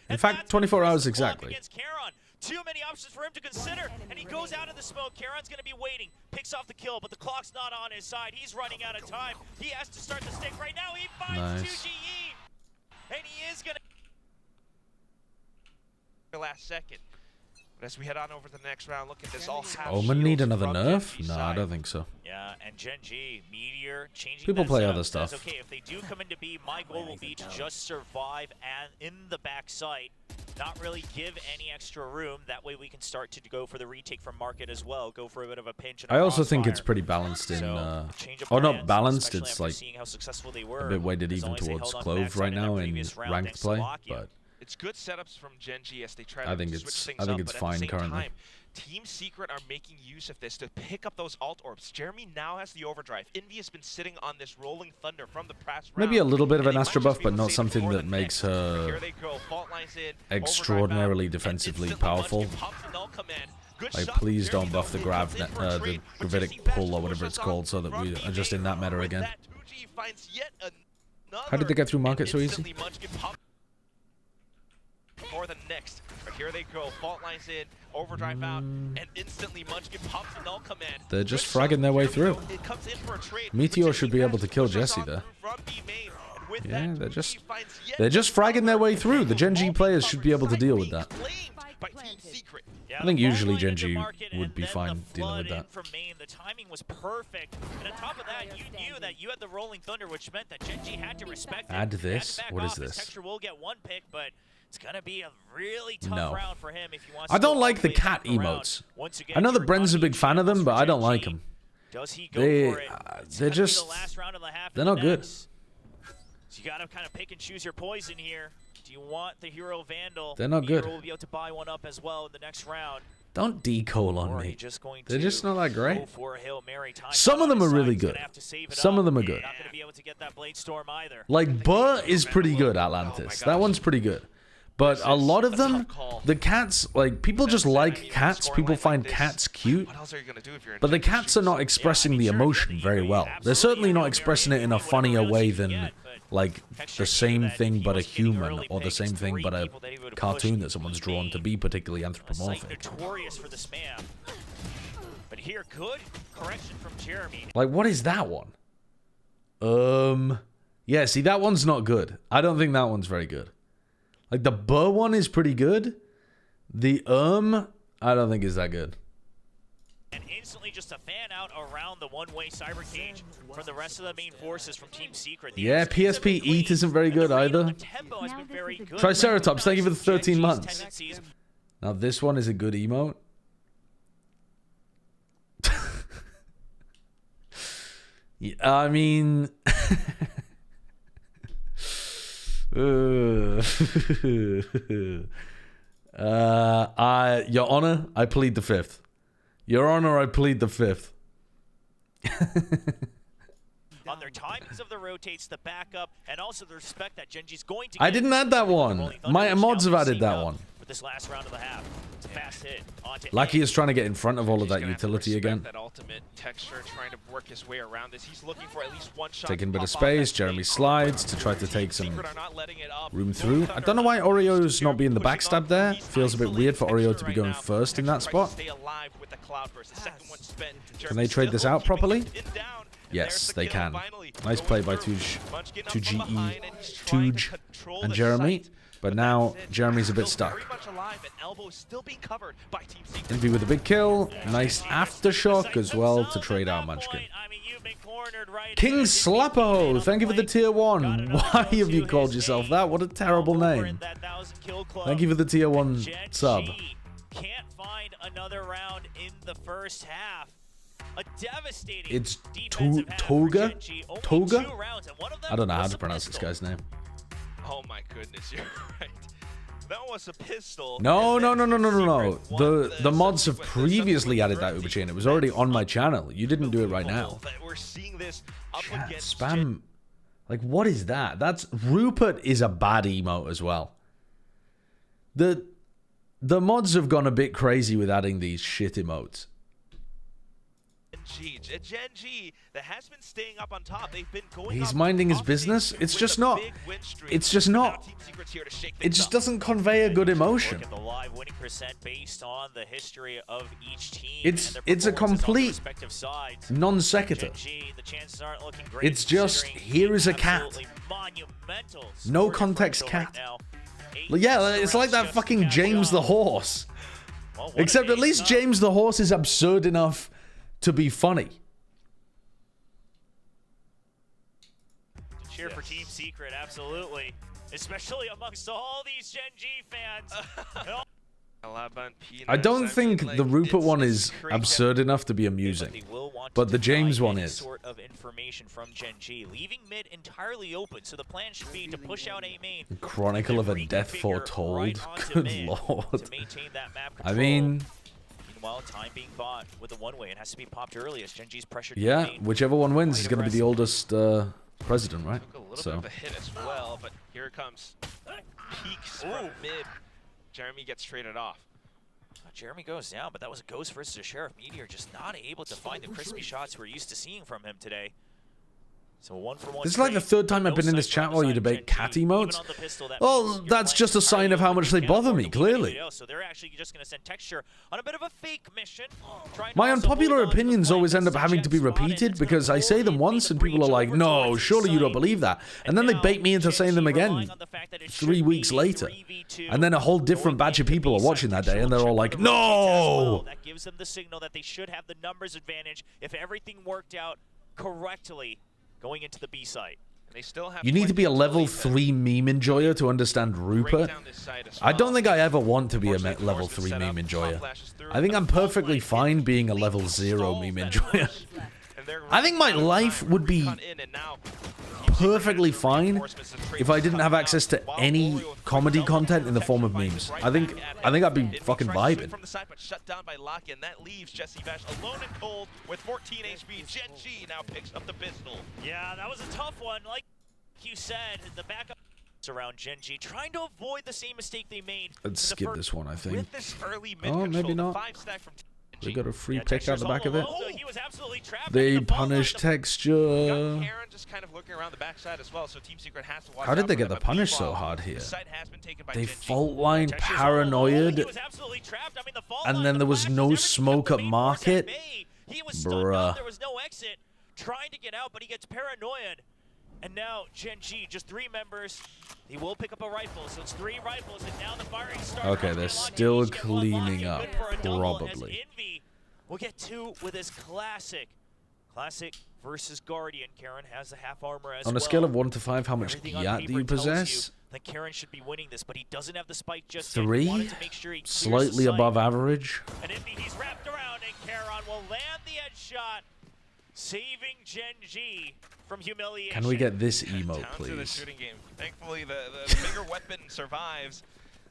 S1: In fact, 24 hours exactly.
S3: Too many options for him to consider, and he goes out of the smoke. Karen's going to be waiting, picks off the kill, but the clock's not on his side. He's running out of time. He has to start the stick right now. He finds 2GE, and he is going to...
S4: last second. But as we head on over to the next round, look at this. All half
S1: Omen need another
S4: from
S1: nerf?
S4: GenG
S1: No, I
S4: side.
S1: don't think so.
S3: Yeah, and GenG, Meteor, changing
S1: People
S3: that
S1: play
S3: setup,
S1: other
S3: says,
S1: stuff.
S3: okay, if they do come into B, my goal will be to just survive and in the back site, not really give any extra room. That way we can start to go for the retake from market as well, go for a bit of a pinch. And
S1: I also think it's
S3: crossfire.
S1: pretty balanced in,
S3: So, change of
S1: or not
S3: plans,
S1: balanced,
S3: especially
S1: it's
S3: after
S1: like
S3: seeing how successful they were,
S1: a bit weighted
S3: as
S1: even
S3: long as they
S1: towards
S3: held on
S1: Clove
S3: backside
S1: right
S3: in that
S1: now in
S3: previous round,
S1: ranked
S3: thanks to
S1: play,
S3: Lakia.
S1: but
S4: It's good setups from GenG as they try
S1: I
S4: to
S1: think
S4: switch
S1: it's-
S4: things
S1: I think
S4: up,
S1: it's
S4: but
S1: fine
S4: at the same
S1: currently.
S4: time, Team Secret are making use of this to pick up those alt orbs. Jeremy now has the overdrive. Envy has been sitting on this rolling thunder from the past round.
S1: maybe a little bit of
S4: and
S1: an
S4: they might
S1: Astro
S4: just
S1: buff,
S4: be
S1: but
S4: able to
S1: not
S4: save it
S1: something
S4: for
S1: that
S4: the
S1: makes
S4: next.
S1: her
S4: Here they go. Fault lines in,
S1: extraordinarily
S4: overdrive out,
S1: defensively
S4: and instantly
S1: powerful.
S4: Munchkin pops the null command. Good
S1: Like,
S4: shot.
S1: please don't
S4: Jeremy,
S1: buff the
S4: though,
S1: grav,
S4: comes in for a
S1: the
S4: trade, but
S1: gravitic
S4: Jesse
S1: pull or
S4: Bash
S1: whatever it's
S4: pushes
S1: called,
S4: off
S1: so that
S4: from
S1: we
S4: the
S1: are just in
S4: main.
S1: that meta
S4: With
S1: again.
S4: that, 2G finds yet another,
S1: How did they get through market
S4: and
S1: so easy?
S4: instantly Munchkin pops for the next. But here they go. Fault lines in, overdrive out, and instantly Munchkin pops the null command.
S1: They're just
S4: Good shot
S1: fragging their way
S4: Jeremy,
S1: through.
S4: though. It comes in for a trade,
S1: Meteor
S4: but
S1: should
S4: Jesse
S1: be able
S4: Bash
S1: to kill
S4: pushes
S1: Jesse
S4: on
S1: there.
S4: through from B main, and with
S1: Yeah,
S4: that,
S1: they're
S4: 2G
S1: just
S4: finds yet
S1: they're just fragging their way through. The
S4: another
S1: GenG players should be able to deal with that.
S4: claimed by Team Secret.
S3: Yeah,
S1: I think
S3: the ball
S1: usually
S3: line into
S1: GenG
S3: market,
S1: would
S3: and
S1: be
S3: then
S1: fine
S3: the
S1: dealing with
S3: flood in
S1: that.
S3: from main. The timing was perfect, and on top of that, you knew that you had the rolling thunder, which meant that GenG had to respect it.
S1: Add
S3: They had to
S1: this?
S3: back
S1: What is
S3: off. His
S1: this?
S3: Texture will get one pick, but it's gonna be a really tough
S1: No.
S3: round for him if he wants.
S1: I
S3: to go
S1: don't
S3: all
S1: like the
S3: way
S1: cat
S3: back around.
S1: emotes.
S3: Once again,
S1: I know that
S3: you're
S1: Bren's a
S3: not
S1: big fan of them,
S3: easy
S1: but I don't
S3: for
S1: like
S3: GenG.
S1: them.
S3: Does he go
S1: They,
S3: for it? It's
S1: they're
S3: gonna be
S1: just-
S3: the last round of the half
S1: they're
S3: and
S1: not good.
S3: next. So you gotta kind of pick and choose your poison here. Do you want the hero Vandal?
S1: They're not
S3: Meteor
S1: good.
S3: will be able to buy one up as well in the next round.
S1: Don't decol
S3: Or
S1: on
S3: are you
S1: me.
S3: just going
S1: They're
S3: to
S1: just not that
S3: go
S1: great.
S3: for a Hail Mary? Time
S1: Some
S3: out
S1: of them
S3: on
S1: are
S3: his side.
S1: really
S3: He's gonna
S1: good.
S3: have to save it
S1: Some
S3: up.
S1: of them are good.
S3: Not going to be able to get that Blade Storm either.
S1: Like, Burr is pretty good, Atlantis. That one's pretty good. But a lot of them, the cats, like, people just like cats. People find cats cute.
S4: What else are you gonna do if you're in
S1: But the
S4: GenG
S1: cats are
S4: shoes?
S1: not expressing the emotion very well. They're certainly not expressing it in a funnier way than, like, the same thing but a human, or the same thing but a cartoon that someone's drawn to be particularly
S3: Site
S1: anthropomorphic.
S3: notorious for the spam. But here, good correction from Jeremy.
S1: Like, what is that one? Yeah, see, that one's not good. I don't think that one's very good. Like, the Burr one is pretty good. The I don't think is that good.
S3: And instantly just a fan out around the one-way cyber cage from the rest of the main forces from Team Secret. The
S1: Yeah,
S3: XPs have
S1: PSP
S3: been
S1: Eat
S3: clean,
S1: isn't very
S3: and the
S1: good
S3: rate on
S1: either.
S3: the tempo has
S2: Now
S3: been
S2: this
S3: very
S2: is a
S3: good.
S1: Triceratops, thank you for the 13
S3: GenG's
S1: months.
S3: tendencies.
S1: Now, this one is a good emote. Yeah, I mean... Your Honor, I plead the fifth. Your Honor, I plead the fifth.
S3: On their timings of the rotates, the backup, and also the respect that GenG's going to
S1: I
S3: get
S1: didn't add that
S3: from the
S1: one.
S3: Rolling Thunder,
S1: My
S3: which
S1: mods
S3: now
S1: have
S3: is
S1: added
S3: synced
S1: that
S3: up
S1: one.
S3: with this last round of the half. It's a fast hit onto
S1: Lucky
S3: A.
S1: is trying to get in front of all of
S4: He's
S1: that
S4: gonna have to
S1: utility
S4: respect
S1: again.
S4: That ultimate texture, trying to work his way around this. He's looking for at least one shot.
S1: Taking a
S4: to
S1: bit of
S4: pop off
S1: space.
S4: that
S1: Jeremy
S4: fake.
S1: slides to try to take some
S4: Secret are not letting it up.
S1: room through. I don't know why Oreo's not being the backstab there. Feels a bit weird for Oreo to be going first in that spot. Can they trade this out properly? Yes, they can. Nice play by Tuj, Tuj and Jeremy. But now Jeremy's a bit stuck. Envy with a big kill. Nice aftershock as well to trade out Munchkin. King Slappo, thank you for the tier 1. Why have you called yourself that? What a terrible name. Thank you for the tier 1 sub.
S3: Can't find another round in the first half. A devastating
S1: It's
S3: defensive half for
S1: Toga?
S3: GenG. Only
S1: Toga?
S3: 2 rounds, and one of them
S1: I don't know how
S3: was
S1: to
S3: a
S1: pronounce this
S3: pistol.
S1: guy's name.
S4: Oh my goodness, you're right. That was a pistol.
S1: No.
S4: And then Secret won
S1: The mods have
S4: with
S1: previously added that
S4: Rookie.
S1: uber chain. It was already on my channel. You didn't do it right now.
S4: That we're seeing this up
S1: Chat,
S4: against
S1: spam. Like, what is that? That's Rupert is a bad emote as well. The mods have gone a bit crazy with adding these shit emotes.
S4: GenG that has been staying up on top. They've been going
S1: He's
S4: up
S1: minding his
S4: off
S1: business.
S4: season
S1: It's
S4: with
S1: just
S4: a
S1: not.
S4: big win streak.
S1: It's just
S4: Now
S1: not.
S4: Team Secret's here to shake
S1: It
S4: things
S1: just
S4: up.
S1: doesn't convey a good emotion.
S3: Look at the live winning percent based on the history of each team.
S1: It's-
S3: and their
S1: it's a
S3: performances on their
S1: complete
S3: respective sides.
S1: Non sequitur.
S3: GenG, the chances aren't looking great.
S1: It's just,
S3: considering
S1: here is a cat.
S3: absolutely monumental
S1: No
S3: score
S1: context
S3: differential
S1: cat.
S3: right now. 8
S1: Like, yeah, it's like
S3: rounds
S1: that
S3: just
S1: fucking
S3: catch
S1: James the
S3: up.
S1: Horse.
S3: Well, what a
S1: Except at
S3: day
S1: least
S3: it's
S1: James the Horse is absurd enough to be funny.
S3: Cheer for Team Secret, absolutely. Especially amongst all these GenG fans.
S1: I don't think the Rupert one is absurd enough to be amusing.
S3: They will want
S1: But
S3: to
S1: the James
S3: define
S1: one
S3: any
S1: is.
S3: sort of information from GenG, leaving mid entirely open. So the plan should be to push out A main.
S1: Chronicle of a
S3: then
S1: Death
S3: reconfigure
S1: Foretold.
S3: right onto
S1: Good
S3: mid
S1: lord.
S3: To maintain that map
S1: I
S3: control.
S1: mean,
S3: Meanwhile, time being bought with the one-way. It has to be popped early as GenG's pressured.
S1: yeah,
S3: main.
S1: whichever one wins
S3: Quite
S1: is going to be the oldest president, right?
S4: Took a little bit
S1: So
S4: of a hit as well, but here it comes. Peaks from mid. Jeremy gets traded off.
S3: Jeremy goes down, but that was a ghost versus a Sheriff Meteor, just not able to find the crispy shots we're used to seeing from him today. So 1-for-1.
S1: this is like the third time I've been in this chat while you debate cat emotes. Well, that's just a sign of how much they bother me, clearly.
S3: So they're actually just going to send texture on a bit of a fake mission.
S1: My unpopular opinions always end up having to be repeated because I say them once and people are like, no, surely you don't believe that. And then they bait me into saying them again 3 weeks later. And then a whole different batch of people are watching that day and they're all like, no!
S3: That gives them the signal that they should have the numbers advantage if everything worked out correctly going into the B site.
S4: And they still have
S1: You need to be a level
S4: flexibility
S1: 3 meme enjoyer to understand
S4: to
S1: Rupert.
S4: break down this side as
S1: I don't
S4: well.
S1: think I ever want to be a
S4: Unfortunately,
S1: level
S4: Force
S1: 3
S4: set
S1: meme
S4: up,
S1: enjoyer.
S4: top flashes through,
S1: I think
S4: the
S1: I'm
S4: full
S1: perfectly
S4: lane
S1: fine being a
S4: completely
S1: level 0
S4: stalls
S1: meme
S4: that
S1: enjoyer.
S4: push. And they're
S1: I think my
S4: running out of
S1: life
S4: time.
S1: would be
S4: Cut in, and now
S1: perfectly fine
S4: reinforcements and
S1: if I didn't
S4: trades
S1: have
S4: coming
S1: access
S4: out
S1: to
S4: while
S1: any
S4: Oreo and
S1: comedy
S4: Double
S1: content in the form of
S4: protection
S1: memes.
S4: finds
S1: I think
S4: right back
S1: I'd
S4: at
S1: be
S4: it.
S1: fucking
S4: Tries to swing
S1: vibing.
S4: from the side, but shut down by Locky, and that leaves Jesse Bash alone and cold with 14 HP. GenG now picks up the pistol.
S3: Yeah, that was a tough one. Like you said, the backup around GenG, trying to avoid the same mistake they made.
S1: Let's
S3: in the
S1: skip
S3: first-
S1: this one, I think.
S4: With this early mid
S1: Oh,
S4: control,
S1: maybe
S4: the
S1: not.
S4: 5-stack from
S1: They
S4: GenG.
S1: got a free
S3: Yeah,
S1: pick out
S3: Texture's
S1: the back
S3: all
S1: of it.
S3: alone, so he was absolutely trapped
S1: They
S3: at the ball
S1: punish
S3: line.
S4: Got
S1: texture.
S4: Karen just kind of looking around the backside as well, so Team Secret has to watch
S1: How did
S4: out
S1: they
S4: for
S1: get
S4: them.
S1: the
S4: But
S1: punish so
S4: meanwhile,
S1: hard here?
S4: the site has been taken by
S1: They
S4: GenG.
S1: fault line
S3: Texture's all alone.
S1: paranoid.
S3: He was absolutely trapped. I mean, the fault
S1: And
S3: line,
S1: then
S3: the
S1: there was
S3: flashes,
S1: no
S3: everything
S1: smoke
S3: kept
S1: at
S3: the main force
S1: market.
S3: bay. He was stunned
S1: Bruh.
S3: up. There was no exit. Trying to get out, but he gets paranoid. And now GenG, just 3 members. He will pick up a rifle, so it's 3 rifles, and now the firing starts.
S1: Okay, they're still cleaning up, probably.
S3: Envy will get 2 with his classic versus Guardian. Karen has the half armor as well.
S1: On a scale of 1 to 5, how much
S3: Everything on
S1: Gyat do
S3: paper
S1: you
S3: tells
S1: possess?
S3: that Karen should be winning this, but he doesn't have the spike just yet. He
S1: 3?
S3: wanted to make sure he clears the
S1: Slightly
S3: site.
S1: above average.
S3: And Envy, he's wrapped around, and Karen will land the edge shot, saving GenG from humiliation.
S1: Can we get this emote,
S4: Down to the
S1: please?
S4: shooting game. Thankfully, the bigger weapon survives.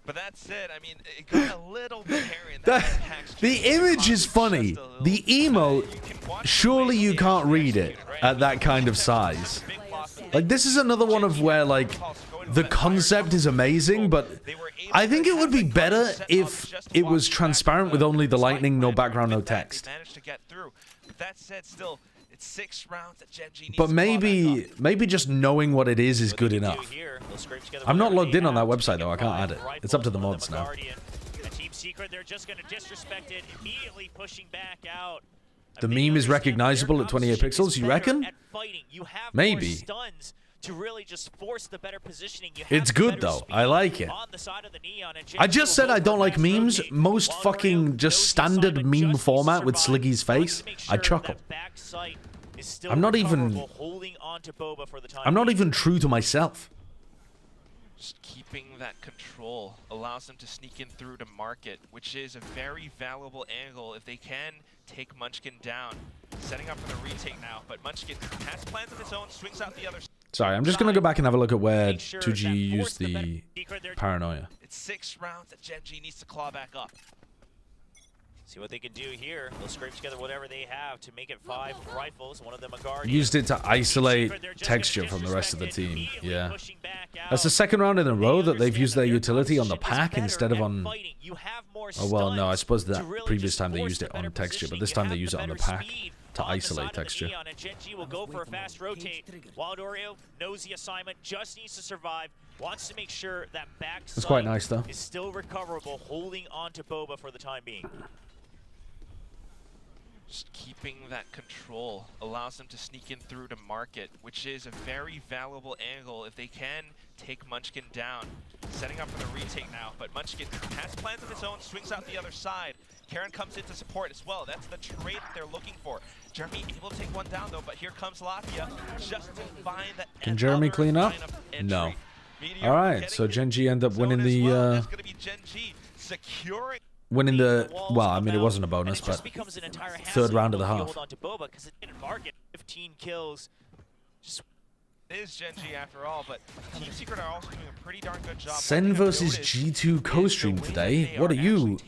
S4: But that said, I mean, it got a little bit hairy. And that impacts
S1: The
S4: GenG
S1: image is
S4: just
S1: funny.
S4: a little.
S1: The emote,
S4: You can watch
S1: surely
S4: the
S1: you
S4: way
S1: can't
S4: it's
S1: read it
S4: executed, right?
S1: at that kind of size. Like, this is another one of where, like, the concept is amazing, but I think it would be better if it was transparent with only the lightning, no background, no text.
S4: Managed to get through. But that said, still, it's 6 rounds that GenG needs
S1: But
S4: to claw back up.
S1: maybe just knowing what it is good enough. I'm not logged in on that website though. I can't add it. It's up to the mods now.
S3: Team Secret, they're just going to disrespect it, immediately pushing back out.
S1: The meme is recognizable at 28 pixels, you reckon? Maybe.
S3: Stuns to really just force the better positioning.
S1: It's good though. I like it. I just said I don't like memes. Most fucking just standard meme format with Sliggy's face. I chuckle. I'm not even true to myself.
S4: Just keeping that control allows them to sneak in through to market, which is a very valuable angle if they can take Munchkin down. Setting up for the retake now, but Munchkin has plans of his own, swings out the other side.
S1: Sorry, I'm just going to go back and have a look at where 2G used the paranoia.
S4: It's 6 rounds that GenG needs to claw back up.
S3: See what they can do here. They'll scrape together whatever they have to make it 5 rifles. One of them a guardian.
S1: Used it to isolate texture from the rest of the team. Yeah. That's the second round in a row that they've used their utility on the pack instead of on... Oh, well, no, I suppose that previous time they used it on texture, but this time they use it on the pack to isolate texture.
S3: GenG will go for a fast rotate. Wild Oreo knows the assignment, just needs to survive. Wants to make sure that backside
S1: That's quite nice, though.
S3: is still recoverable, holding on to Boba for the time being.
S4: Just keeping that control allows them to sneak in through to market, which is a very valuable angle if they can take Munchkin down. Setting up for the retake now, but Munchkin has plans of his own, swings out the other side. Karen comes in to support as well. That's the trade that they're looking for. Jeremy able to take one down though, but here comes Latvia just to find that.
S1: Can Jeremy clean up? No. All right, so GenG end up winning the.
S4: That's going to be GenG securing.
S1: Winning the, well, I mean, it wasn't a bonus, but third round of the half.
S3: 15 kills. Just
S4: it is GenG after all, but Team Secret are also doing a pretty darn good job.
S1: Sen versus G2 co-stream today. What are you?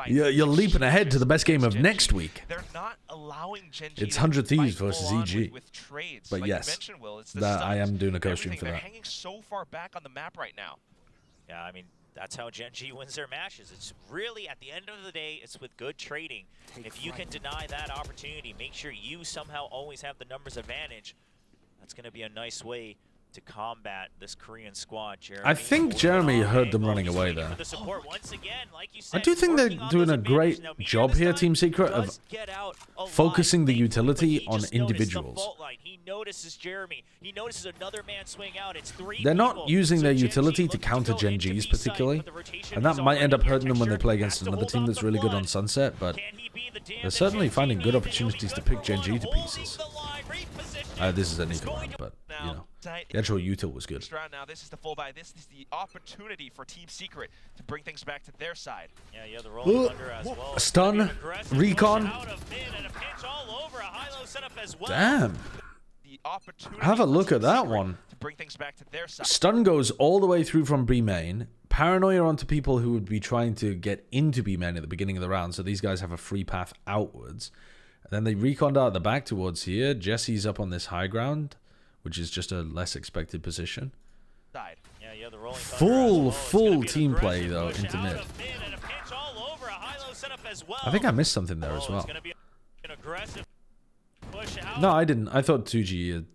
S1: You're leaping ahead to the best game of next week.
S4: They're not allowing GenG.
S1: It's 100 Thieves versus EG.
S4: With trades.
S1: But
S4: like
S1: yes,
S4: it's
S1: that I am doing a co-stream for
S4: They're
S1: that.
S4: hanging so far back on the map right now.
S3: Yeah, I mean, that's how GenG wins their matches. It's really, at the end of the day, it's with good trading. If you can deny that opportunity, make sure you somehow always have the numbers advantage. That's going to be a nice way to combat this Korean squad. Jeremy,
S1: I think Jeremy heard them running away there. I do think they're doing a great job here, Team Secret, of focusing the utility on individuals.
S3: He notices Jeremy. He notices another man swing out. It's 3
S1: They're not
S3: people.
S1: using
S3: So
S1: their
S3: GenG
S1: utility to
S3: looking
S1: counter
S3: go into
S1: GenG's
S3: B side,
S1: particularly,
S3: but the rotation
S1: and that
S3: is
S1: might end up
S3: already
S1: hurting them when they play
S3: textured.
S1: against
S3: Has to
S1: another
S3: hold
S1: team
S3: on
S1: that's
S3: for
S1: really good
S3: blood.
S1: on Sunset, but
S3: Can he be the damn
S1: they're
S3: that
S1: certainly
S3: GenG
S1: finding good
S3: needed?
S1: opportunities to
S3: He'll be
S1: pick
S3: good for
S1: GenG to
S3: one.
S1: pieces.
S3: Holding the line, repositioning.
S1: This is an eco round, but, you know, the actual util was good.
S4: First round now, this is the full buy. This is the opportunity for Team Secret to bring things back to their side.
S3: Yeah, the rolling thunder as well.
S1: Stun, recon. Damn.
S4: The opportunity
S1: Have a
S4: for
S1: look
S4: Team
S1: at that
S4: Secret
S1: one.
S4: to bring things back to their side.
S1: Stun goes all the way through from B main. Paranoia onto people who would be trying to get into B main at the beginning of the round, so these guys have a free path outwards. And then they reconned out the back towards here. Jesse's up on this high ground, which is just a less expected position.
S3: Yeah, the rolling
S1: Full team play though into mid. I think I missed something there as well. No, I didn't. I thought 2G had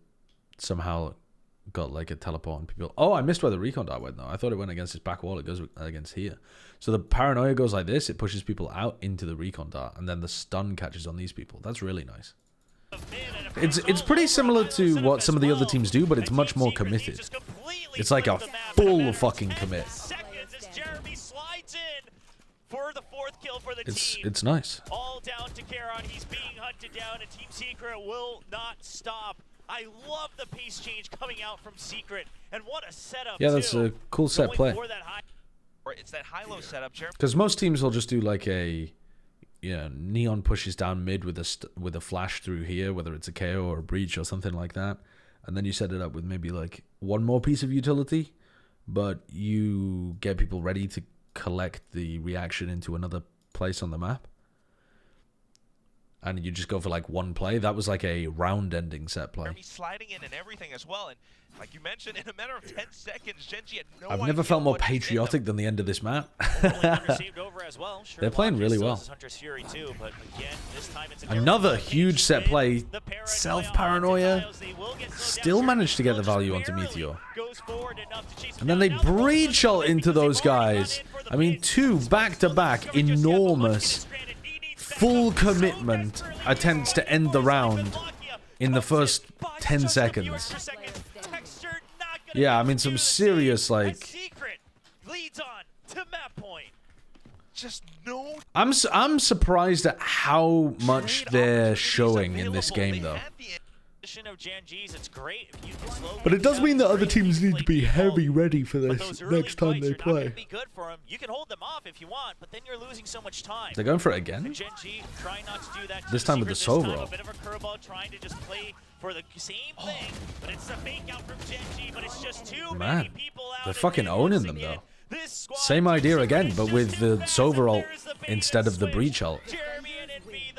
S1: somehow got like a teleport on people. Oh, I missed where the recon dart went though. I thought it went against his back wall. It goes against here. So the paranoia goes like this. It pushes people out into the recon dart, and then the stun catches on these people. That's really nice. It's pretty similar to what some of the other teams do, but it's much more committed. It's like a full fucking commit.
S3: For the 4th kill for the team.
S1: It's nice.
S3: All down to Karon. He's being hunted down, and Team Secret will not stop. I love the pace change coming out from Secret, and what a setup.
S1: Yeah, that's a cool set play.
S4: It's that high-low setup,
S1: because most teams will just do like a, neon pushes down mid with a flash through here, whether it's a KO or a breach or something like that, and then you set it up with maybe like one more piece of utility, but you get people ready to collect the reaction into another place on the map. and you just go for like one play. That was like a round-ending set play.
S4: Jeremy sliding in and everything as well, and like you mentioned, in a matter of 10 seconds, GenG had no
S1: I've
S4: idea
S1: never felt more
S4: what hit them.
S1: patriotic than the end of this map. They're playing really well. Another huge set play. Self-paranoia. Still managed to get the value onto Meteor. And then they breach shot into those guys. I mean, two back-to-back enormous full commitment attempts to end the round in the first 10 seconds. Yeah, I mean, some serious, like...
S4: Just no.
S1: I'm surprised at how much they're showing in this game, though. But it does mean that other teams need to be heavy ready for this next time they play.
S3: You can hold them off if you want, but then you're losing so much time.
S1: They're going for it again? This time with the Sova roll.
S3: A bit of a curveball, trying to just play for the same thing, but it's a fake out from GenG, but it's just too many people out.
S1: They're fucking owning them, though. Same idea again, but with the Sova ult instead of the breach ult.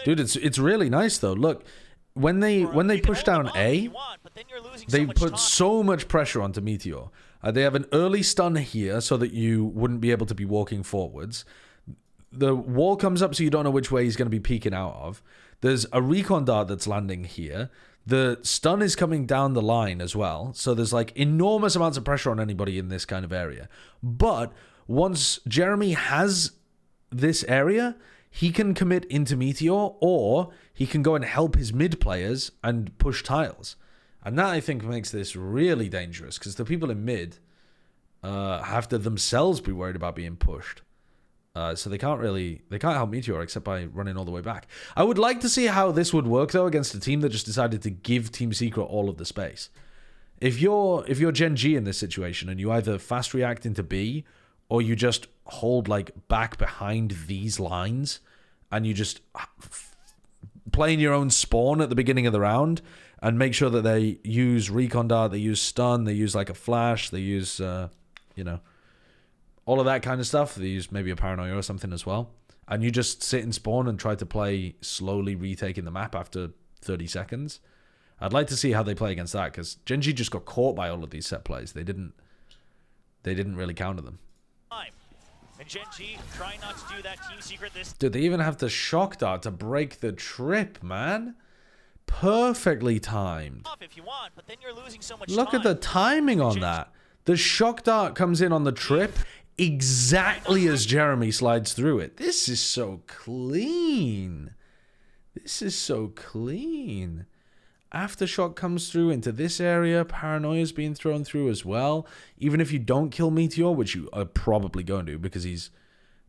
S1: Dude, it's really nice though. Look, when they push down A, they put so much pressure onto Meteor. They have an early stun here so that you wouldn't be able to be walking forwards. The wall comes up so you don't know which way he's going to be peeking out of. There's a recon dart that's landing here. The stun is coming down the line as well. So there's like enormous amounts of pressure on anybody in this kind of area. But once Jeremy has this area, he can commit into Meteor, or he can go and help his mid players and push tiles. And that, I think, makes this really dangerous, because the people in mid have to themselves be worried about being pushed. So they can't help Meteor except by running all the way back. I would like to see how this would work, though, against a team that just decided to give Team Secret all of the space. If you're GenG in this situation and you either fast react into B, or you just hold like back behind these lines and you just play in your own spawn at the beginning of the round and make sure that they use recon dart, they use stun, they use like a flash, they use you know, all of that kind of stuff. They use maybe a paranoia or something as well. And you just sit in spawn and try to play slowly retaking the map after 30 seconds. I'd like to see how they play against that, because GenG just got caught by all of these set plays. They didn't really counter them.
S3: And GenG trying not to do that. Team Secret this.
S1: Dude, they even have the shock dart to break the trip, man. Perfectly timed.
S3: If you want, but then you're losing so much
S1: Look
S3: time.
S1: at the timing on that. The shock dart comes in on the trip exactly as Jeremy slides through it. This is so clean. This is so clean. Aftershock comes through into this area. Paranoia is being thrown through as well. Even if you don't kill Meteor, which you are probably going to, because he's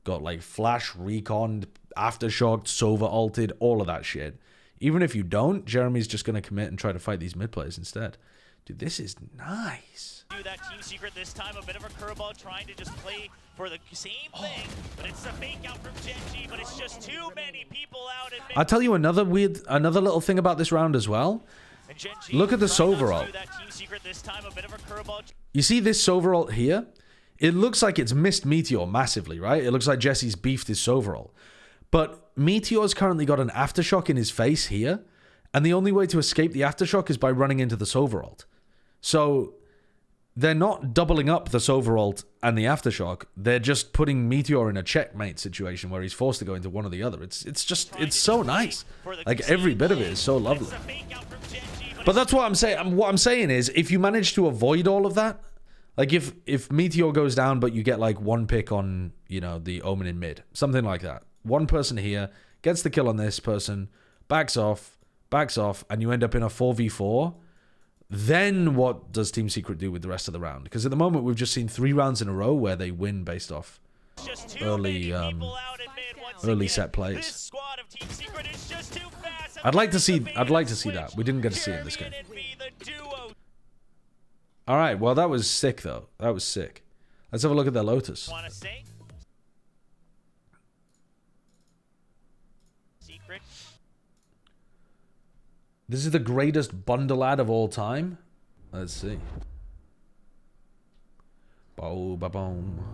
S1: got like flash, recon, aftershock, Sova ulted, all of that shit. Even if you don't, Jeremy's just going to commit and try to fight these mid players instead. Dude, this is nice.
S3: Do that Team Secret this time. A bit of a curveball, trying to just play for the same thing, but it's a fake out from GenG, but it's just too many people out.
S1: I'll tell you another little thing about this round as well. Look at the Sova ult. You see this Sova ult here? It looks like it's missed Meteor massively, right? It looks like Jesse's beefed his Sova ult. But Meteor's currently got an aftershock in his face here, and the only way to escape the aftershock is by running into the Sova ult. So they're not doubling up the Sova ult and the aftershock. They're just putting Meteor in a checkmate situation where he's forced to go into one or the other. It's so nice. Like, every bit of it is so lovely. But that's what I'm saying. What I'm saying is, if you manage to avoid all of that, like if Meteor goes down but you get like one pick on, you know, the Omen in mid, something like that. One person here gets the kill on this person, backs off, and you end up in a 4v4. Then what does Team Secret do with the rest of the round? Because at the moment we've just seen 3 rounds in a row where they win based off early set plays. I'd like to see that. We didn't get to see it in this game. All right, well that was sick though. That was sick. Let's have a look at their Lotus. This is the greatest bundle ad of all time. Let's see. Boom, ba boom.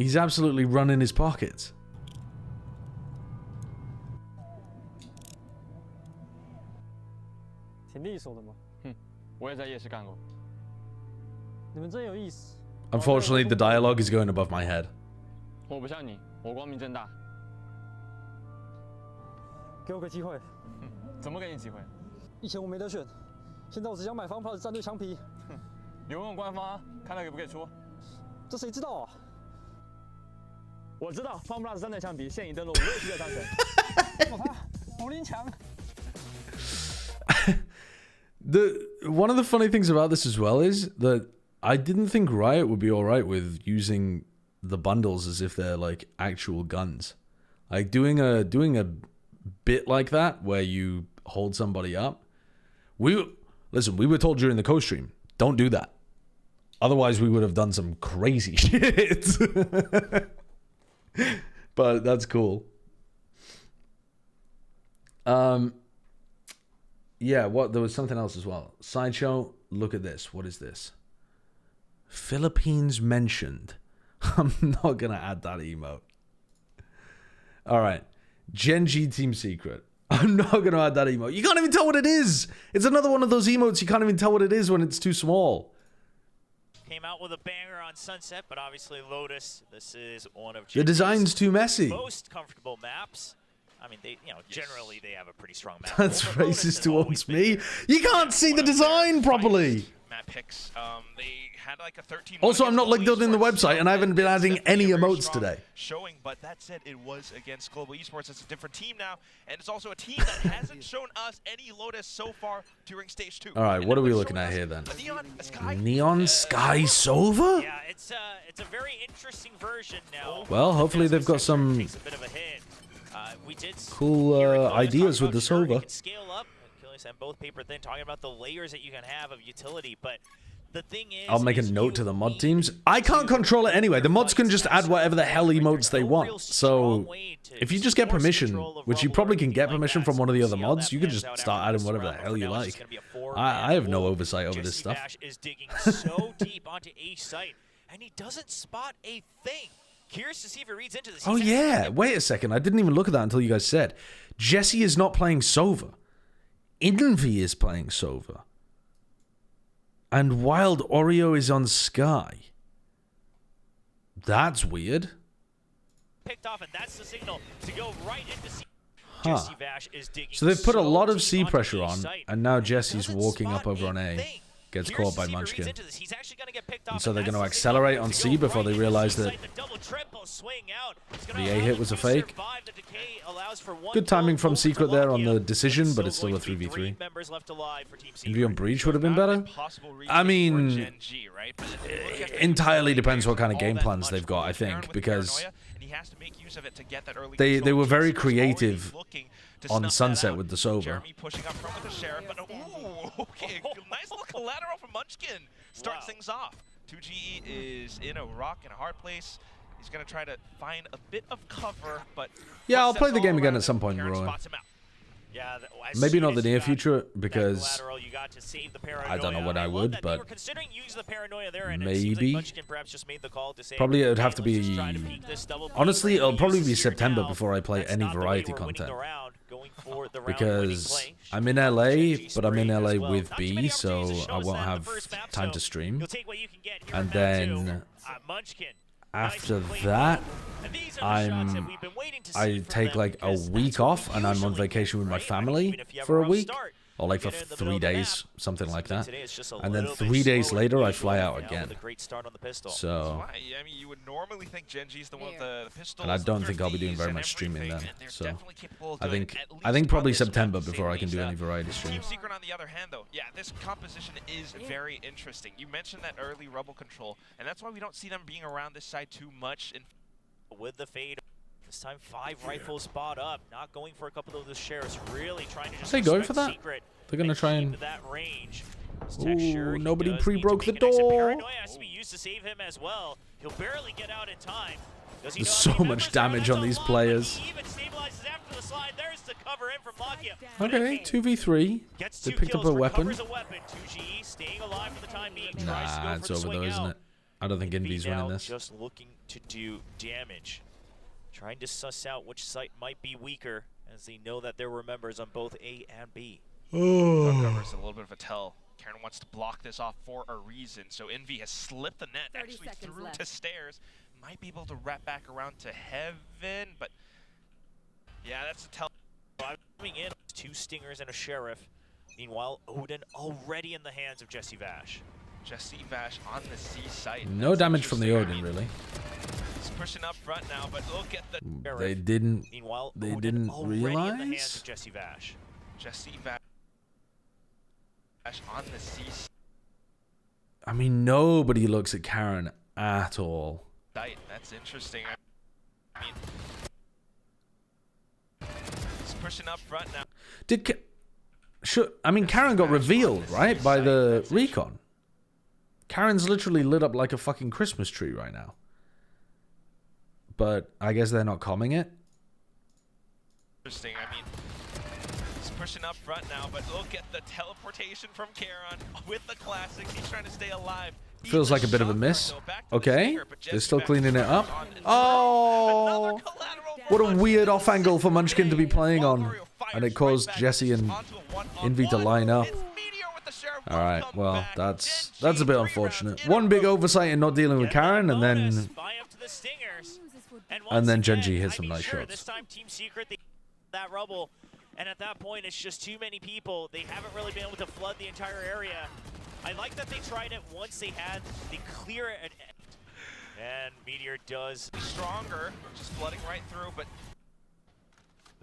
S1: He's absolutely running his pockets.
S5: 挺利索的嘛。
S6: 我也在夜市干过。
S5: 你们真有意思。
S1: Unfortunately, the dialogue is going above my head.
S6: 我不像你，我光明正大。
S5: 给我个机会。
S6: 怎么给你机会？
S5: 以前我没得选，现在我只想买方 Plus 战队枪皮。
S6: 你问问官方啊，看他给不给出。
S5: 这谁知道啊？
S6: 我知道方 Plus 战队枪皮现已登录5月7日商城。
S5: 我他武林强。
S1: One of the funny things about this as well is that I didn't think Riot would be alright with using the bundles as if they're like actual guns. Like doing a bit like that where you hold somebody up. We were told during the co-stream, don't do that. Otherwise we would have done some crazy shit. But that's cool. Yeah, there was something else as well. Sideshow, look at this. What is this? Philippines mentioned. I'm not going to add that emote. All right. GenG Team Secret. I'm not going to add that emote. You can't even tell what it is. It's another one of those emotes. You can't even tell what it is when it's too small.
S3: Came out with a banger on Sunset, but obviously Lotus, this is one of
S1: The design's too messy.
S3: most comfortable maps. I mean, they, generally they have a pretty strong map.
S1: That's racist towards me. You can't see the design properly.
S4: Map picks. They had like a 13.
S1: Also, I'm not logged in the website, and I haven't been adding any emotes today.
S4: Showing, but that said, it was against Global Esports. It's a different team now, and it's also a team that hasn't shown us any Lotus so far during stage 2.
S1: All right, what are we looking at here then? Neon Sky Sova?
S3: Yeah, it's a very interesting version now.
S1: Well, hopefully they've got some
S3: Takes a bit of a hit. We did
S1: cool
S3: hear Lotus
S1: ideas
S3: talk
S1: with the
S3: about, sure, you
S1: Sova.
S3: can scale up. Achilles and both paper thin, talking about the layers that you can have of utility, but the thing is,
S1: I'll make a note to the mod teams. I can't control it anyway. The mods can just add whatever the hell emotes they want. So if you just get permission, which you probably can get permission from one of the other mods, you can just start adding whatever the hell you like. I have no oversight over this stuff.
S3: Jesse Bash is digging so deep onto A site, and he doesn't spot a thing. Curious to see if he reads into this.
S1: Oh yeah, wait a second. I didn't even look at that until you guys said. Jesse is not playing Sova. Envy is playing Sova. And Wild Oreo is on Sky. That's weird.
S3: Picked off, and that's the signal to go right into C.
S1: Huh.
S3: Jesse Bash is digging
S1: So they've put a lot of
S3: deep
S1: C
S3: onto
S1: pressure
S3: A
S1: on,
S3: site,
S1: and now
S3: he
S1: Jesse's
S3: doesn't
S1: walking
S3: spot
S1: up over on
S3: a
S1: A.
S3: thing.
S1: Gets
S3: Curious
S1: caught by
S3: to see if he reads
S1: Munchkin.
S3: into this. He's actually gonna get picked off,
S1: And so they're
S3: that's
S1: going to
S3: the signal
S1: accelerate on
S3: to
S1: C
S3: go
S1: before
S3: right
S1: they
S3: into
S1: realize
S3: C
S1: that
S3: site. The double triple swing out. It's
S1: the
S3: gonna
S1: A
S3: allow
S1: hit
S3: him
S1: was a
S3: to
S1: fake.
S3: survive. The decay allows for one
S1: Good timing
S3: kill
S1: from
S3: over
S1: Secret there on
S3: Colombia.
S1: the decision, but it's still a
S3: going to be
S1: 3v3.
S3: members left alive for Team
S1: Envy on
S3: Secret.
S1: Breach would have been better. I mean, entirely depends what kind of game plans they've got, I think, because they were very creative on Sunset with the Sova.
S4: Jeremy pushing up front with the Sheriff, but okay, nice little collateral from Munchkin. Starts things off. 2GE is in a rock and a hard place. He's going to try to find a bit of cover, but
S1: Yeah, I'll play the game again at some point, Rowan.
S3: Yeah,
S1: Maybe not the near future, because I don't know when I would, but maybe. Probably it would have to be... Honestly, it'll probably be September before I play any variety content. Because I'm in LA, but I'm in LA with B, so I won't have time to stream. And then after that, I take like a week off and I'm on vacation with my family for a week, or like for 3 days, something like that. And then 3 days later, I fly out again. So,
S4: I mean, you would normally think GenG's the one with the pistols,
S1: and I don't think I'll be doing very much streaming then. So, I think probably September before I can do any variety stream.
S4: Team Secret, on the other hand, though, yeah, this composition is very interesting. You mentioned that early Rebel control, and that's why we don't see them being around this side too much.
S3: With the fade, this time 5 rifles spot up, not going for a couple of those shares, really trying to just
S1: Are they going for that?
S3: Secret.
S1: They're gonna try and...
S3: That range.
S1: Ooh, nobody pre-broke the door.
S3: Paranoia has to be used to save him as well. He'll barely get out in time.
S1: There's so much damage on these players.
S3: He even stabilizes after the slide. There's the cover in from Lakia.
S1: Okay, 2v3. They picked up a weapon.
S3: 2GE staying alive for the time being.
S1: Nah, it's over though, isn't it? I don't think Envy's winning
S3: now
S1: this.
S3: just looking to do damage. Trying to suss out which site might be weaker, as they know that there were members on both A and B.
S4: Cover's a little bit of a tell. Karen wants to block this off for a reason, so Envy has slipped the net,
S7: 30
S4: actually
S7: seconds
S4: through
S7: left.
S4: to stairs. Might be able to wrap back around to heaven, but yeah, that's a tell.
S3: Coming in, 2 Stingers and a Sheriff. Meanwhile, Odin already in the hands of Jesse Vash.
S4: Jesse Vash on the C site.
S1: No
S4: That's
S1: damage from the
S4: interesting.
S1: Odin, really.
S4: He's pushing up front now, but look at the
S1: They didn't.
S3: Meanwhile,
S1: They
S3: Odin
S1: didn't
S3: already in the hands
S1: realize.
S3: of Jesse Vash.
S4: Jesse Vash on the C
S1: I mean, nobody looks at Karen at all.
S4: site. That's interesting. I mean, he's pushing up front now.
S1: Did I mean, Karen got revealed, right, by the recon. Karen's literally lit up like a fucking Christmas tree right now. But I guess they're not calming it.
S4: Interesting. I mean, he's pushing up front now, but look at the teleportation from Karen with the classics. He's trying to stay alive.
S1: Feels like a bit of a miss. Okay, they're still cleaning it up. Oh, what a weird off angle for Munchkin to be playing on. And it caused Jesse and Envy to line up. Alright, well, that's a bit unfortunate. One big oversight in not dealing with Karen, and then
S3: Spy up to the Stingers.
S1: And
S3: once
S1: then
S3: again,
S1: GenG hits
S3: I
S1: some
S3: mean,
S1: nice
S3: sure,
S1: shots.
S3: This time, Team Secret, they that rubble, and at that point, it's just too many people. They haven't really been able to flood the entire area. I like that they tried it once they had the clear. And Meteor does
S4: Stronger, just flooding right through, but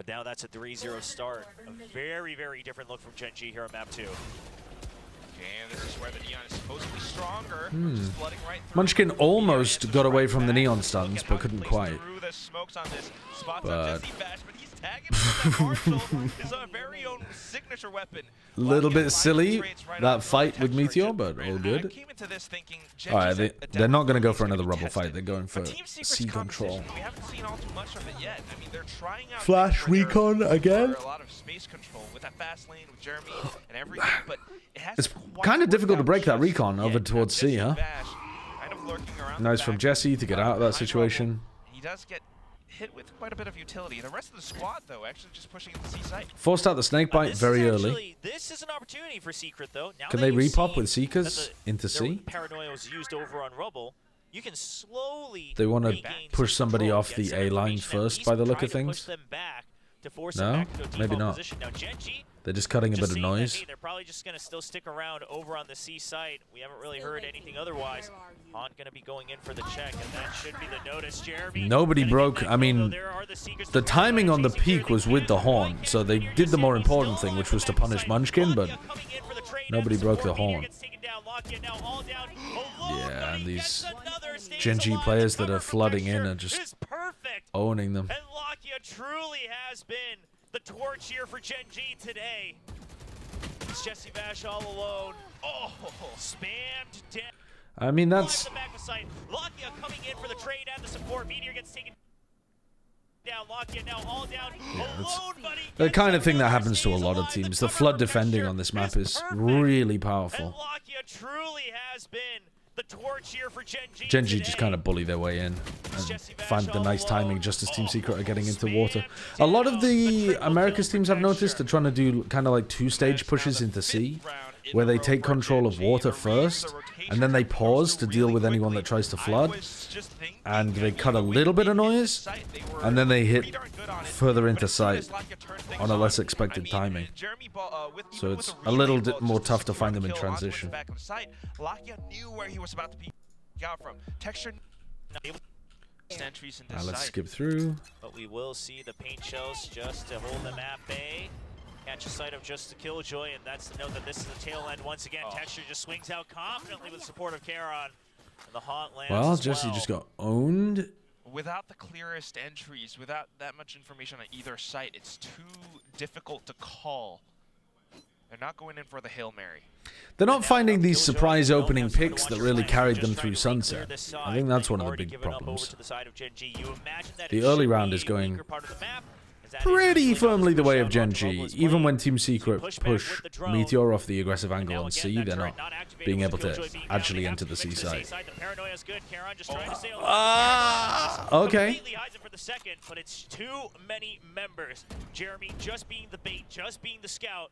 S3: now that's a 3-0 start. A very, very different look from GenG here on map 2.
S4: and this is where the Neon is supposed to be stronger. Just flooding right through.
S1: Munchkin almost got away from the Neon
S4: Look
S1: stuns,
S4: at how
S1: but
S4: he
S1: couldn't
S4: plays
S1: quite.
S4: through the smokes on this. Spots
S1: But-
S4: up Jesse Bash, but he's tagging with that Marshall, his very own signature weapon.
S1: Little
S4: Locky
S1: bit
S4: applies
S1: silly,
S4: the trades right
S1: that
S4: off
S1: fight
S4: the
S1: with
S4: texture.
S1: Meteor, but all
S4: I
S1: good.
S4: came into this thinking
S1: Alright,
S4: GenG's
S1: they're not going to go for
S4: gonna
S1: another
S4: be
S1: rubble
S4: tested.
S1: fight. They're going for
S4: But Team Secret's
S1: C control.
S4: competition, we haven't seen all too much of it yet. I mean, they're trying out
S1: Flash
S4: things where they're
S1: recon
S4: looking
S1: again?
S4: for a lot of space control with that fast lane with Jeremy and everything, but it hasn't
S1: It's
S4: quite
S1: kind of
S4: worked
S1: difficult to
S4: out
S1: break that
S4: just
S1: recon over
S4: yet.
S1: towards C,
S4: Jesse
S1: huh?
S4: Bash kind of lurking around
S1: Nice
S4: the
S1: from
S4: back,
S1: Jesse to get out of that
S4: behind
S1: situation.
S4: rubble. He does get hit with quite a bit of utility. The rest of the squad, though, actually just pushing at the C site.
S1: Forced out the snake bite very early.
S3: This is an opportunity for Secret, though. Now
S1: Can
S3: that
S1: they
S3: you've
S1: repop
S3: seen
S1: with
S3: that
S1: Seekers into
S3: their
S1: C?
S3: Paranoia was used over on Rubble. You can slowly
S1: They want to
S3: regain
S1: push
S3: some
S1: somebody
S3: control,
S1: off
S3: get
S1: the
S3: some
S1: A line
S3: information, at
S1: first
S3: least
S1: by the look
S3: try
S1: of
S3: to push
S1: things.
S3: them back to force
S1: No?
S3: them back to a
S1: Maybe
S3: default
S1: not.
S3: position. Now, GenG,
S1: They're just cutting a bit
S3: just
S1: of
S3: seeing that,
S1: noise.
S3: hey, they're probably just going to still stick around over on the C site. We haven't really heard anything otherwise. Han going to be going in for the check, and that should be the notice. Jeremy.
S1: Nobody
S3: gonna get
S1: broke.
S3: that
S1: I mean,
S3: kill, though. There are the Seekers
S1: the
S3: to front
S1: timing
S3: line
S1: on the
S3: chasing here.
S1: peak
S3: They
S1: was with
S3: can
S1: the
S3: really
S1: horn,
S3: get
S1: so
S3: it.
S1: they
S3: Meteor
S1: did the more
S3: Sammy still
S1: important thing,
S3: on
S1: which
S3: the
S1: was to
S3: back
S1: punish
S3: side.
S1: Munchkin, but
S3: Lakia coming in for the trade
S1: nobody
S3: and
S1: broke the
S3: support. Meteor
S1: horn.
S3: gets taken down. Lakia now all down. Alone,
S1: Yeah,
S3: but
S1: and
S3: he
S1: these
S3: gets another. Stays
S1: GenG
S3: alive.
S1: players
S3: The
S1: that are
S3: cover from
S1: flooding in
S3: Texture
S1: are just
S3: is perfect.
S1: owning them.
S3: And Lakia truly has been the torch here for GenG today. It's Jesse Bash all alone. Oh, spammed down.
S1: I mean, that's
S3: The back of sight. Lakia coming in for the trade and the support. Meteor gets taken down. Lakia now all down. Alone, buddy.
S1: the kind of thing that happens to a lot of teams. The flood defending on this map is really
S3: And
S1: powerful.
S3: Lakia truly has been the torch here for GenG.
S1: GenG
S3: today.
S1: just kind of bully their way in and find the nice timing just as Team Secret are getting into water. A lot of the Americas teams I've noticed are trying to do kind of like two-stage pushes into C, where they take control of water first, and then they pause to deal with anyone that tries to flood, and they cut a little bit of noise, and then they hit further into sight on a less expected timing. So it's a little bit more tough to find them in transition.
S4: Lakia knew where he was about to peek out from. Texture not able to entries in this
S1: Let's
S4: site.
S1: skip through.
S3: But we will see the paint shells just to hold them at bay. Catch a sight of just the Killjoy, and that's the note that this is the tail end once again. Texture just swings out confidently with support of Charon. And the haunt lands
S1: Well,
S3: as
S1: Jesse
S3: well.
S1: just got owned.
S4: Without the clearest entries, without that much information on either site, it's too difficult to call. They're not going in for the Hail Mary.
S1: They're not finding these surprise opening picks that really carried them through Sunset. I think that's one of the big problems. The early round is going pretty firmly the way of GenG. Even when Team Secret push Meteor off the aggressive angle on C, they're not being able to actually enter the C side. Okay.
S3: For the second, but it's too many members. Jeremy just being the bait, just being the scout.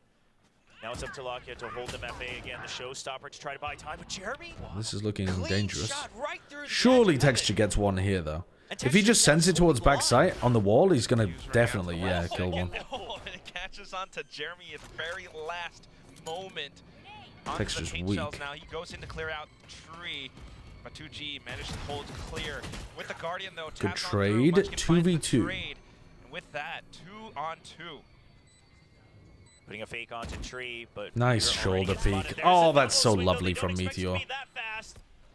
S3: Now it's up to Lockheed to hold them at bay again. The showstopper to try to buy time, but Jeremy.
S1: This is looking dangerous.
S3: Right
S1: Surely Texture gets one here though. If he just sends it towards backside on the wall, he's gonna definitely kill one.
S4: It catches on to Jeremy at the very last moment.
S1: Texture's
S4: paint
S1: weak.
S4: shells now. He goes in to clear out tree. But 2G managed to hold clear. With the Guardian though,
S1: good trade. 2v2.
S4: And with that, 2-on-2.
S3: Putting a fake onto tree, but
S1: nice shoulder peek. Oh, that's so lovely from Meteor.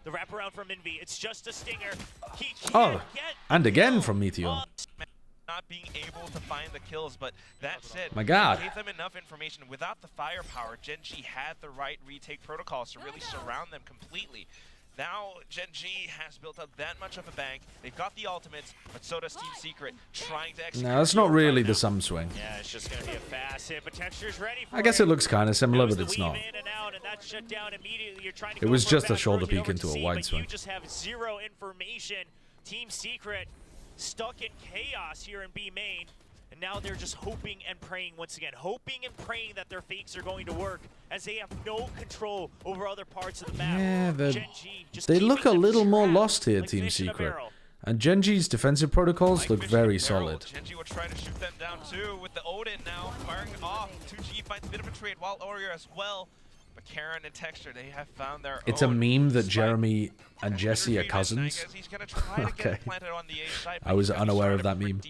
S3: The wraparound from Envy, it's just a stinger.
S1: And again from Meteor.
S4: Not being able to find the kills, but that said,
S1: my God,
S4: gave them enough information. Without the firepower, GenG had the right retake protocols to really surround them completely. Now GenG has built up that much of a bank. They've got the ultimates, but so does Team Secret, trying to execute.
S1: No, that's not really the sum swing.
S3: Yeah, it's just gonna be a fast hit, but Texture's ready for
S1: I guess it looks kind of similar, but it's not. It was just a shoulder peek into a wide swing.
S3: You just have zero information. Team Secret stuck in chaos here in B main. And now they're just hoping and praying once again. Hoping and praying that their fakes are going to work as they have no control over other parts of the map.
S1: Yeah, they look a little more lost here, Team Secret. And GenG's defensive protocols look very solid.
S4: GenG will try to shoot them down too with the Odin now firing off. 2G finds a bit of a trade while Warrior as well. But Karen and Texture, they have found their
S1: It's a meme that Jeremy and Jesse are cousins. Okay. I was unaware of that meme.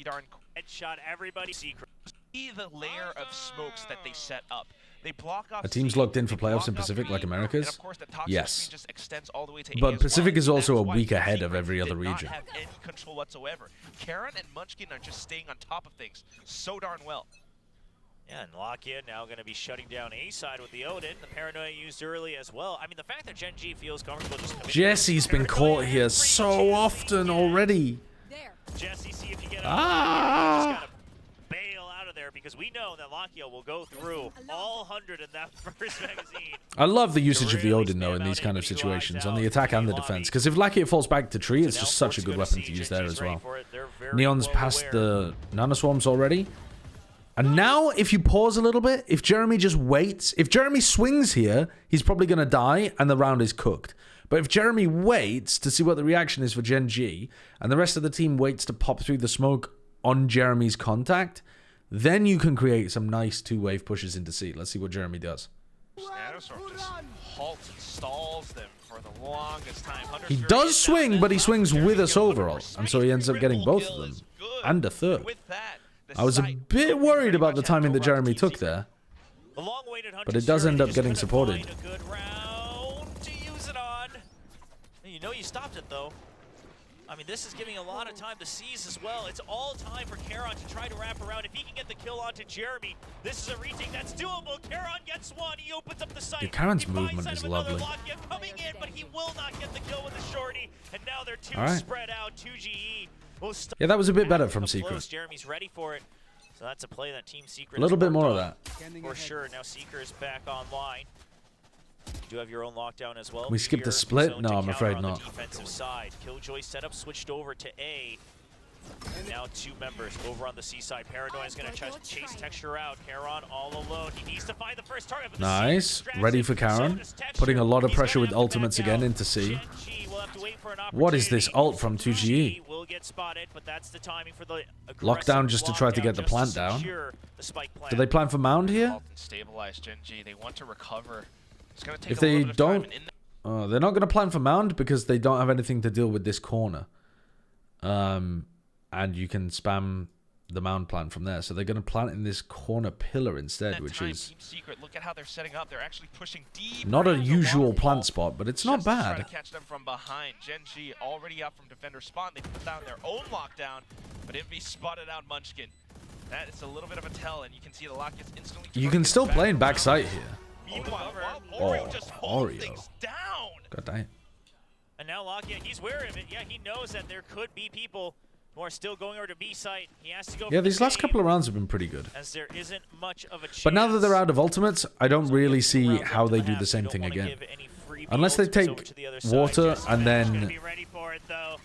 S3: Headshot everybody secret.
S4: See the layer of smokes that they set up. They block off.
S1: A team's locked in for playoffs in Pacific like America's?
S4: Of course, the
S1: yes.
S4: just extends all the way to
S1: but Pacific is also a
S4: week
S1: week ahead of every other region.
S4: Not have any control whatsoever. Karen and Munchkin are just staying on top of things so darn well.
S3: Yeah, and Lockheed now going to be shutting down A side with the Odin. The Paranoia used early as well. I mean, the fact that GenG feels comfortable just coming.
S1: Jesse's been caught here so often already.
S3: Jesse, see if you get just gotta bail out of there because we know that Lockheed will go through all 100 in that first magazine.
S1: I love the usage of the Odin though in these kind of situations, on the attack and the defense, because if Lockheed falls back to tree, it's just such a good weapon to use there as well. Neon's past the nanoswarms already. And now, if you pause a little bit, if Jeremy just waits, if Jeremy swings here, he's probably going to die and the round is cooked. But if Jeremy waits to see what the reaction is for GenG, and the rest of the team waits to pop through the smoke on Jeremy's contact, then you can create some nice two-wave pushes into C. Let's see what Jeremy does.
S4: Nanoswarm just halts and stalls them for the longest time.
S1: He does swing, but he swings with us overall, and so he ends up getting both of them, and a third. I was a bit worried about the timing that Jeremy took there, but it does end up getting supported.
S3: You know you stopped it though. I mean, this is giving a lot of time to seize as well. It's all time for Karon to try to wrap around. If he can get the kill onto Jeremy, this is a retake that's doable. Karon gets one. He opens up the sight.
S1: Yeah, Karon's movement is lovely.
S3: Coming in, but he will not get the kill with the shorty. And now they're two spread out. 2GE.
S1: Yeah, that was a bit better from Secret.
S3: Jeremy's ready for it. So that's a play that Team Secret.
S1: A little bit more of that.
S3: For sure. Now Seeker is back online. You do have your own lockdown as well.
S1: We skipped the split? No, I'm afraid not.
S3: Defensive side. Killjoy setup switched over to A. And now two members over on the C side. Paranoia is going to chase Texture out. Karon all alone. He needs to find the first target.
S1: Nice. Ready for Karon. Putting a lot of pressure with ultimates again into C. What is this ult from 2GE? Lockdown just to try to get the plant down. Do they plan for Mound here?
S4: Stabilize GenG. They want to recover.
S1: If they don't, they're not going to plan for Mound because they don't have anything to deal with this corner. And you can spam the Mound plant from there. So they're going to plant in this corner pillar instead, which is
S4: look at how they're setting up. They're actually pushing deep.
S1: Not a usual plant spot, but it's not bad.
S4: To catch them from behind. GenG already out from defender spawn. They put down their own lockdown, but Envy spotted out Munchkin. That is a little bit of a tell, and you can see the lock gets instantly.
S1: You can still play in backside here.
S4: Meanwhile,
S1: Oreo.
S4: Down.
S1: God damn.
S3: And now Lockheed, he's wary of it. Yeah, he knows that there could be people Moore still going over to B site. He has to go.
S1: Yeah,
S3: for the
S1: these last
S3: save,
S1: couple of rounds have been pretty good.
S3: as there isn't much of a chance.
S1: But now that they're out of ultimates, I don't
S3: So
S1: really
S3: with 2
S1: see
S3: rounds
S1: how
S3: left
S1: they
S3: in
S1: do
S3: half,
S1: the
S3: you
S1: same
S3: don't
S1: thing
S3: wanna
S1: again.
S3: give any freebie
S1: Unless they
S3: ultimates over
S1: take
S3: to the other side.
S1: water
S3: Jesse
S1: and
S3: Vash gonna
S1: then,
S3: be ready for it, though.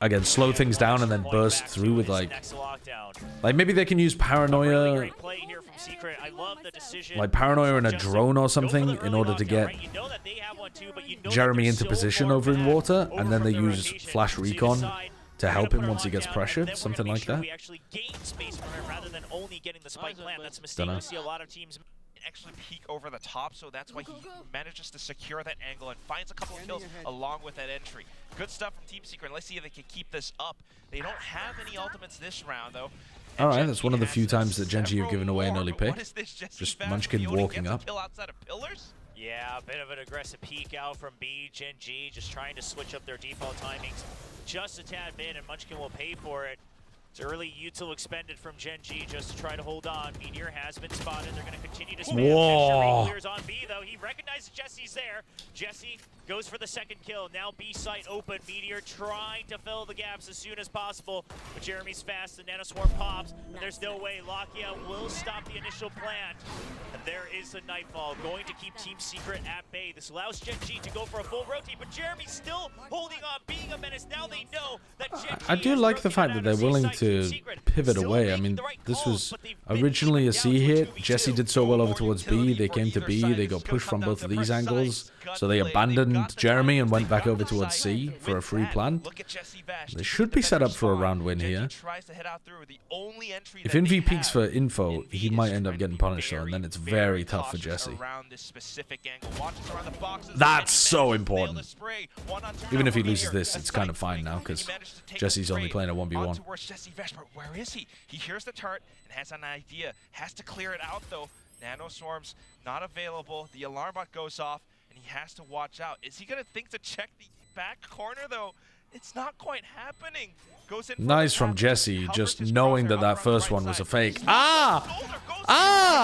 S1: again, slow things down and then
S3: Going
S1: burst
S3: back
S1: through
S3: to
S1: with,
S3: his
S1: like
S3: next lockdown.
S1: maybe they can use
S3: Really
S1: paranoia,
S3: great play here from Secret. I love the decision.
S1: like paranoia and a
S3: Just to
S1: drone
S3: go
S1: or
S3: for
S1: something
S3: the
S1: in
S3: early
S1: order to
S3: lockdown,
S1: get
S3: right? You know that they have one too, but you know that
S1: Jeremy
S3: they're
S1: into
S3: so
S1: position
S3: far
S1: over in
S3: back
S1: water,
S3: over
S1: and then they
S3: from their
S1: use
S3: rotation.
S1: flash
S3: So you
S1: recon
S3: decide,
S1: to
S3: we're
S1: help
S3: gonna
S1: him
S3: put
S1: once he
S3: our
S1: gets
S3: lockdown, and
S1: pressured,
S3: then we're
S1: something
S3: gonna
S1: like
S3: make sure
S1: that.
S3: we actually gain space from him rather than only getting the spike plant. That's a mistake
S1: Dunno.
S3: we see a lot of teams.
S4: Actually peek over the top, so that's why he manages to secure that angle and finds a couple of kills along with that entry. Good stuff from Team Secret. Let's see if they can keep this up. They don't have any ultimates this round, though.
S1: All right, that's one of the few times that GenG have given away an
S4: more,
S1: early
S4: but
S1: pick.
S4: what is this, Jesse
S1: Just
S4: Vash
S1: Munchkin
S4: Field? He
S1: walking
S4: gets a
S1: up.
S4: kill outside of pillars?
S3: Yeah, a bit of an aggressive peek out from B. GenG just trying to switch up their default timings just a tad bit, and Munchkin will pay for it. It's early util expended from GenG just to try to hold on. Meteor has been spotted. They're going to continue to spam.
S1: Whoa.
S3: Clears on B, though. He recognizes Jesse's there. Jesse goes for the second kill. Now B site open. Meteor trying to fill the gaps as soon as possible. But Jeremy's fast. The nanoswarm pops. And there's no way Lakia will stop the initial plant. And there is the Nightfall going to keep Team Secret at bay. This allows GenG to go for a full rotate, but Jeremy's still holding on, being a menace. Now they know that GenG
S1: I do
S3: is
S1: like the
S3: rotated
S1: fact
S3: out
S1: that
S3: of
S1: they're
S3: C
S1: willing
S3: site.
S1: to
S3: Team Secret
S1: pivot
S3: still
S1: away. I
S3: making
S1: mean,
S3: the right
S1: this
S3: calls,
S1: was
S3: but they've been
S1: originally a
S3: down
S1: C
S3: to
S1: hit.
S3: 2v2.
S1: Jesse did so well over towards B. They came to B. They got pushed from both of these angles. So they abandoned Jeremy and went back over towards C for a free plant. They should be set up for a round win here. If Envy peaks for info, he might end up getting punished though, and then it's very tough for Jesse. That's so important. Even if he loses this, it's kind of fine now, because Jesse's only playing a 1v1.
S4: Where is he? He hears the turret and has an idea. Has to clear it out though. Nanoswarm's not available. The alarm bot goes off, and he has to watch out. Is he gonna think to check the back corner though? It's not quite happening. Goes in
S1: Nice from Jesse, just knowing that that first one was a fake.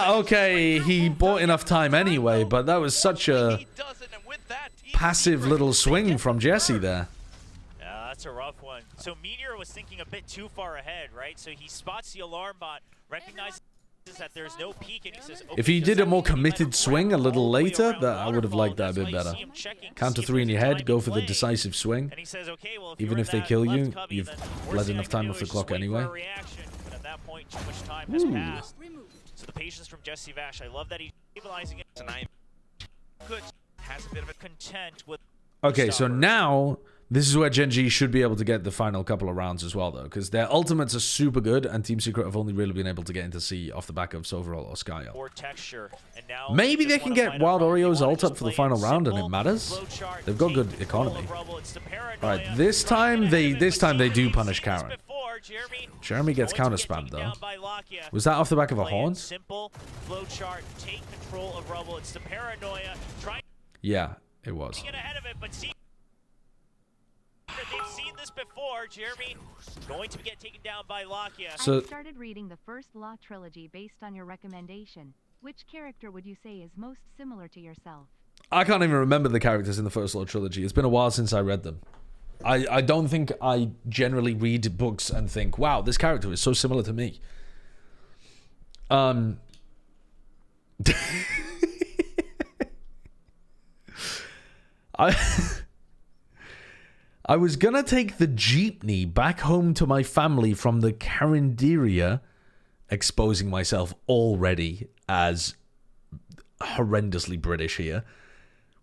S1: Okay, he bought enough time anyway, but that was such a passive little swing from Jesse there.
S3: Yeah, that's a rough one. So Meteor was thinking a bit too far ahead, right? So he spots the alarm bot, recognizes that there's no peek, and he says, okay,
S1: If he did a more committed swing a little later, that I would have liked that a bit better. Counter 3 in your head, go for the decisive swing.
S3: And he says, okay, well,
S1: Even if they kill you, you've bled enough time off the clock anyway.
S3: But at that point, too much time has passed. So the patience from Jesse Vash, I love that he's stabilizing it.
S4: Tonight, good. Has a bit of a
S3: Content with.
S1: Okay, so now this is where GenG should be able to get the final couple of rounds as well, though, because their ultimates are super good, and Team Secret have only really been able to get into C off the back of Sovereign or Skyle.
S3: More texture. And now
S1: Maybe
S3: just
S1: they can
S3: wanna
S1: get
S3: find
S1: Wild
S3: out if
S1: Oreo's
S3: they wanna
S1: ult up
S3: just
S1: for the
S3: play
S1: final
S3: it
S1: round, and it
S3: simple,
S1: matters.
S3: flowchart,
S1: They've got
S3: take
S1: good
S3: control of
S1: economy.
S3: Rubble, it's the paranoia.
S1: Alright, this time they do punish
S3: Karen.
S1: Karen. Jeremy gets counter spammed though. Was that off the back of a horn?
S3: Simple flowchart, take control of Rubble. It's the paranoia. Try
S1: Yeah, it was.
S3: to get ahead of it, but see, they've seen this before. Jeremy going to get taken down by Lakia.
S1: So-
S2: I started reading the first Law trilogy based on your recommendation. Which character would you say is most similar to yourself?
S1: I can't even remember the characters in the First Law trilogy. It's been a while since I read them. I don't think I generally read books and think, wow, this character is so similar to me. I was gonna take the jeepney back home to my family from the Carinderia, exposing myself already as horrendously British here,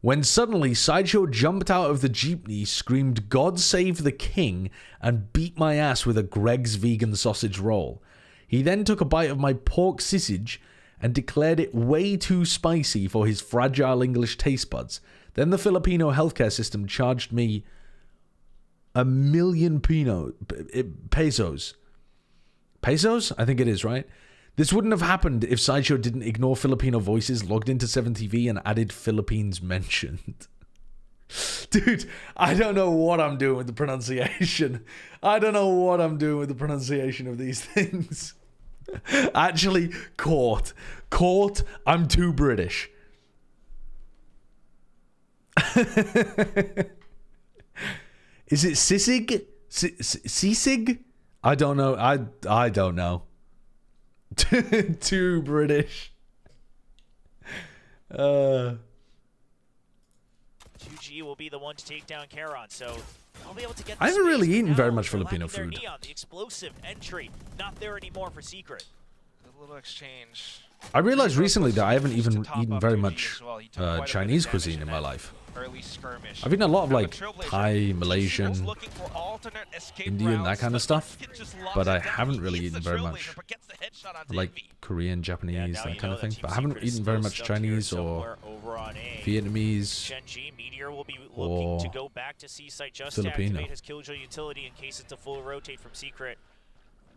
S1: when suddenly Sideshow jumped out of the jeepney, screamed "God save the king," and beat my ass with a Greg's vegan sausage roll. He then took a bite of my pork sausage and declared it way too spicy for his fragile English taste buds. Then the Filipino healthcare system charged me $1,000,000 pesos. Pesos? I think it is, right? This wouldn't have happened if Sideshow didn't ignore Filipino voices, logged into 7TV, and added Philippines mentioned. Dude, I don't know what I'm doing with the pronunciation. I don't know what I'm doing with the pronunciation of these things. Actually, court. Court, I'm too British. Is it Sisig? Sisig? I don't know. I don't know. Too British.
S3: 2G will be the one to take down Charon, so I'll be able to get
S1: I
S3: the
S1: haven't really
S3: space, but
S1: eaten very
S3: now
S1: much
S3: they're
S1: Filipino
S3: lacking their
S1: food.
S3: neon, the explosive entry, not there anymore for Secret.
S4: A little exchange.
S1: I realized recently that I haven't
S4: Used to
S1: even
S4: top
S1: eaten
S4: up
S1: very
S4: 2G
S1: much
S4: as well. He took quite a bit of
S1: Chinese
S4: damage
S1: cuisine in my
S4: that
S1: life.
S4: Early skirmish.
S1: I've eaten a lot of
S4: Now the
S1: like
S4: Trailblazer,
S1: Thai,
S4: TC
S1: Malaysian,
S4: was looking for alternate escape
S1: Indian, that
S4: routes,
S1: kind of
S4: but
S1: stuff,
S4: Munchkin just locks
S1: but
S4: it
S1: I
S4: down.
S1: haven't
S4: He
S1: really
S4: hits the
S1: eaten very
S4: Trailblazer,
S1: much.
S4: but gets the headshot on
S1: Like
S4: Envy.
S1: Korean, Japanese,
S3: Yeah, now
S1: that
S3: you
S1: kind
S3: know
S1: of
S3: that
S1: thing.
S3: Team
S1: But I haven't
S3: Secret is
S1: eaten very
S3: still
S1: much
S3: stuck here
S1: Chinese or
S3: somewhere over on A.
S1: Vietnamese.
S3: GenG, Meteor will be
S1: or
S3: looking to go back to C-Site just to
S1: Filipino.
S3: activate his Killjoy utility in case it's a full rotate from Secret.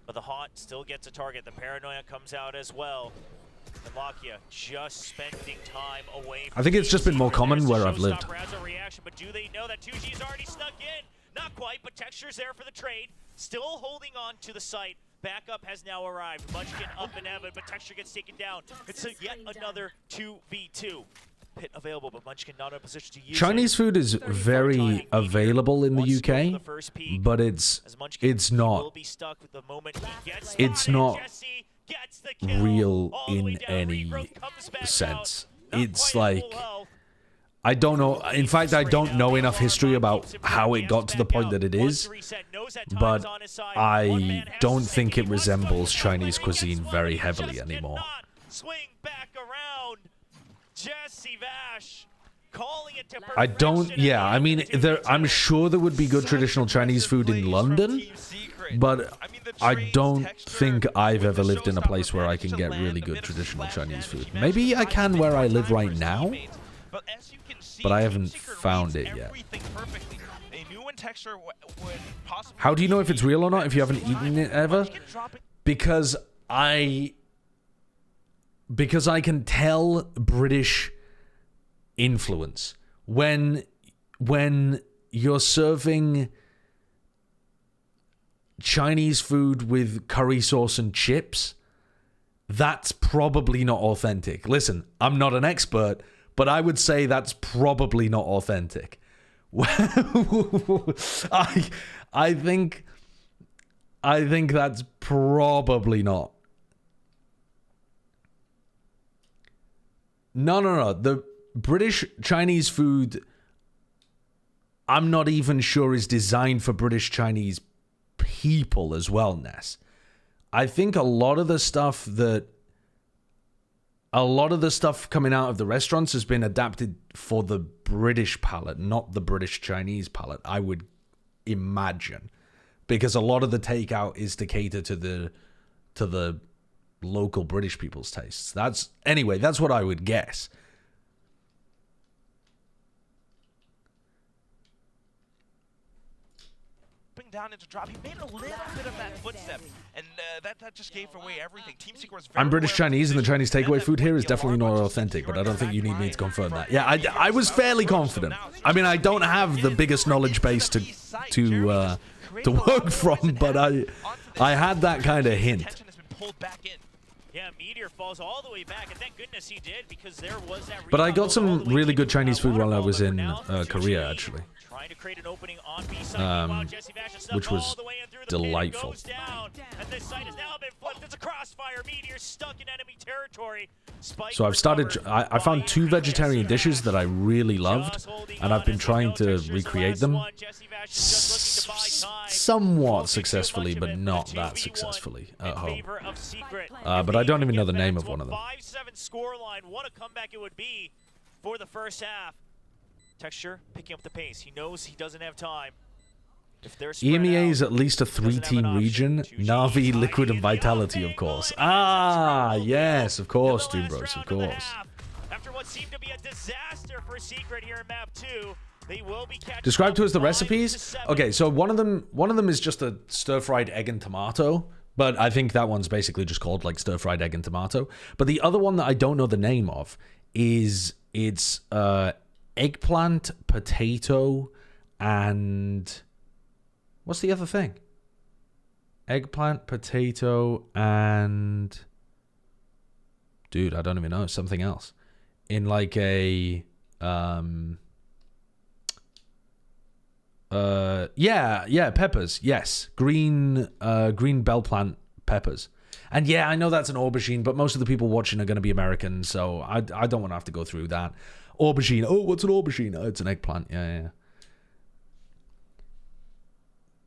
S3: But the Haunt still gets a target. The Paranoia comes out as well. And Lakia just spending time away from
S1: I think it's just been more
S3: Secret.
S1: common
S3: There's the
S1: where I've lived.
S3: showstopper as a reaction, but do they know that 2G's already snuck in? Not quite, but Texture's there for the trade. Still holding on to the site. Backup has now arrived. Munchkin up and Evan, but Texture gets taken down. It's a yet another 2v2. Pit available, but Munchkin not in a position to use
S1: Chinese
S3: it.
S1: food is very available in the UK, but it's not real in any sense. It's like, I don't know. In fact, I don't know enough history about how it got to the point that it is, but I don't think it resembles Chinese cuisine very heavily anymore.
S3: Swing back around. Jesse Vash calling it to
S1: I don't, yeah, I mean, I'm sure there would be good traditional Chinese food in London, but I don't think I've ever lived in a place where I can get really good traditional Chinese food. Maybe I can where I live right now, but I haven't found it yet. How do you know if it's real or not if you haven't eaten it ever? Because I can tell British influence when you're serving Chinese food with curry sauce and chips. That's probably not authentic. Listen, I'm not an expert, but I would say that's probably not authentic. I think that's probably not. No. The British Chinese food, I'm not even sure is designed for British Chinese people as well, Ness. I think a lot of the stuff coming out of the restaurants has been adapted for the British palate, not the British Chinese palate, I would imagine. Because a lot of the takeout is to cater to the local British people's tastes. That's what I would guess.
S4: Down into drop. He made a little bit of that footstep, and that just gave away everything. Team Secret was very
S1: I'm British
S4: aware of
S1: Chinese, and the Chinese takeaway food here is
S4: the
S1: definitely
S4: alarm
S1: not
S4: button
S1: authentic,
S4: seems
S1: but I don't think you need me to
S4: right
S1: confirm that. Yeah, I was fairly confident. I mean, I don't have the biggest knowledge base to work from, but I had that kind of hint.
S3: Yeah, Meteor falls all the way back, and thank goodness he did, because there was that.
S1: But I got some really good Chinese food while I was in Korea, actually.
S3: Trying to create an opening on B side,
S1: which was delightful.
S3: And this site has now been flipped. It's a crossfire. Meteor stuck in enemy territory.
S1: So I've started. I found 2 vegetarian dishes that I really loved, and I've been trying to recreate them somewhat successfully, but not that successfully at home. But I don't even know the name of one of them.
S3: 5-7 scoreline. What a comeback it would be for the first half. Texture picking up the pace. He knows he doesn't have time. If they're
S1: EMEA is at least a 3-team region. Na'Vi, Liquid, and Vitality, of course. Ah, yes, of course, Doom Bros, of course.
S3: After what seemed to be a disaster for Secret here in map 2, they will be catching
S1: Describe
S3: up
S1: to us the
S3: 5-7.
S1: recipes. Okay, so one of them is just a stir-fried egg and tomato, but I think that one's basically just called like stir-fried egg and tomato. But the other one that I don't know the name of is it's eggplant, potato, and what's the other thing? Eggplant, potato, and dude, I don't even know. Something else in like a Yeah, peppers. Yes, green bell plant peppers. And yeah, I know that's an aubergine, but most of the people watching are going to be American, so I don't want to have to go through that. Aubergine. Oh, what's an aubergine? Oh, it's an eggplant. Yeah.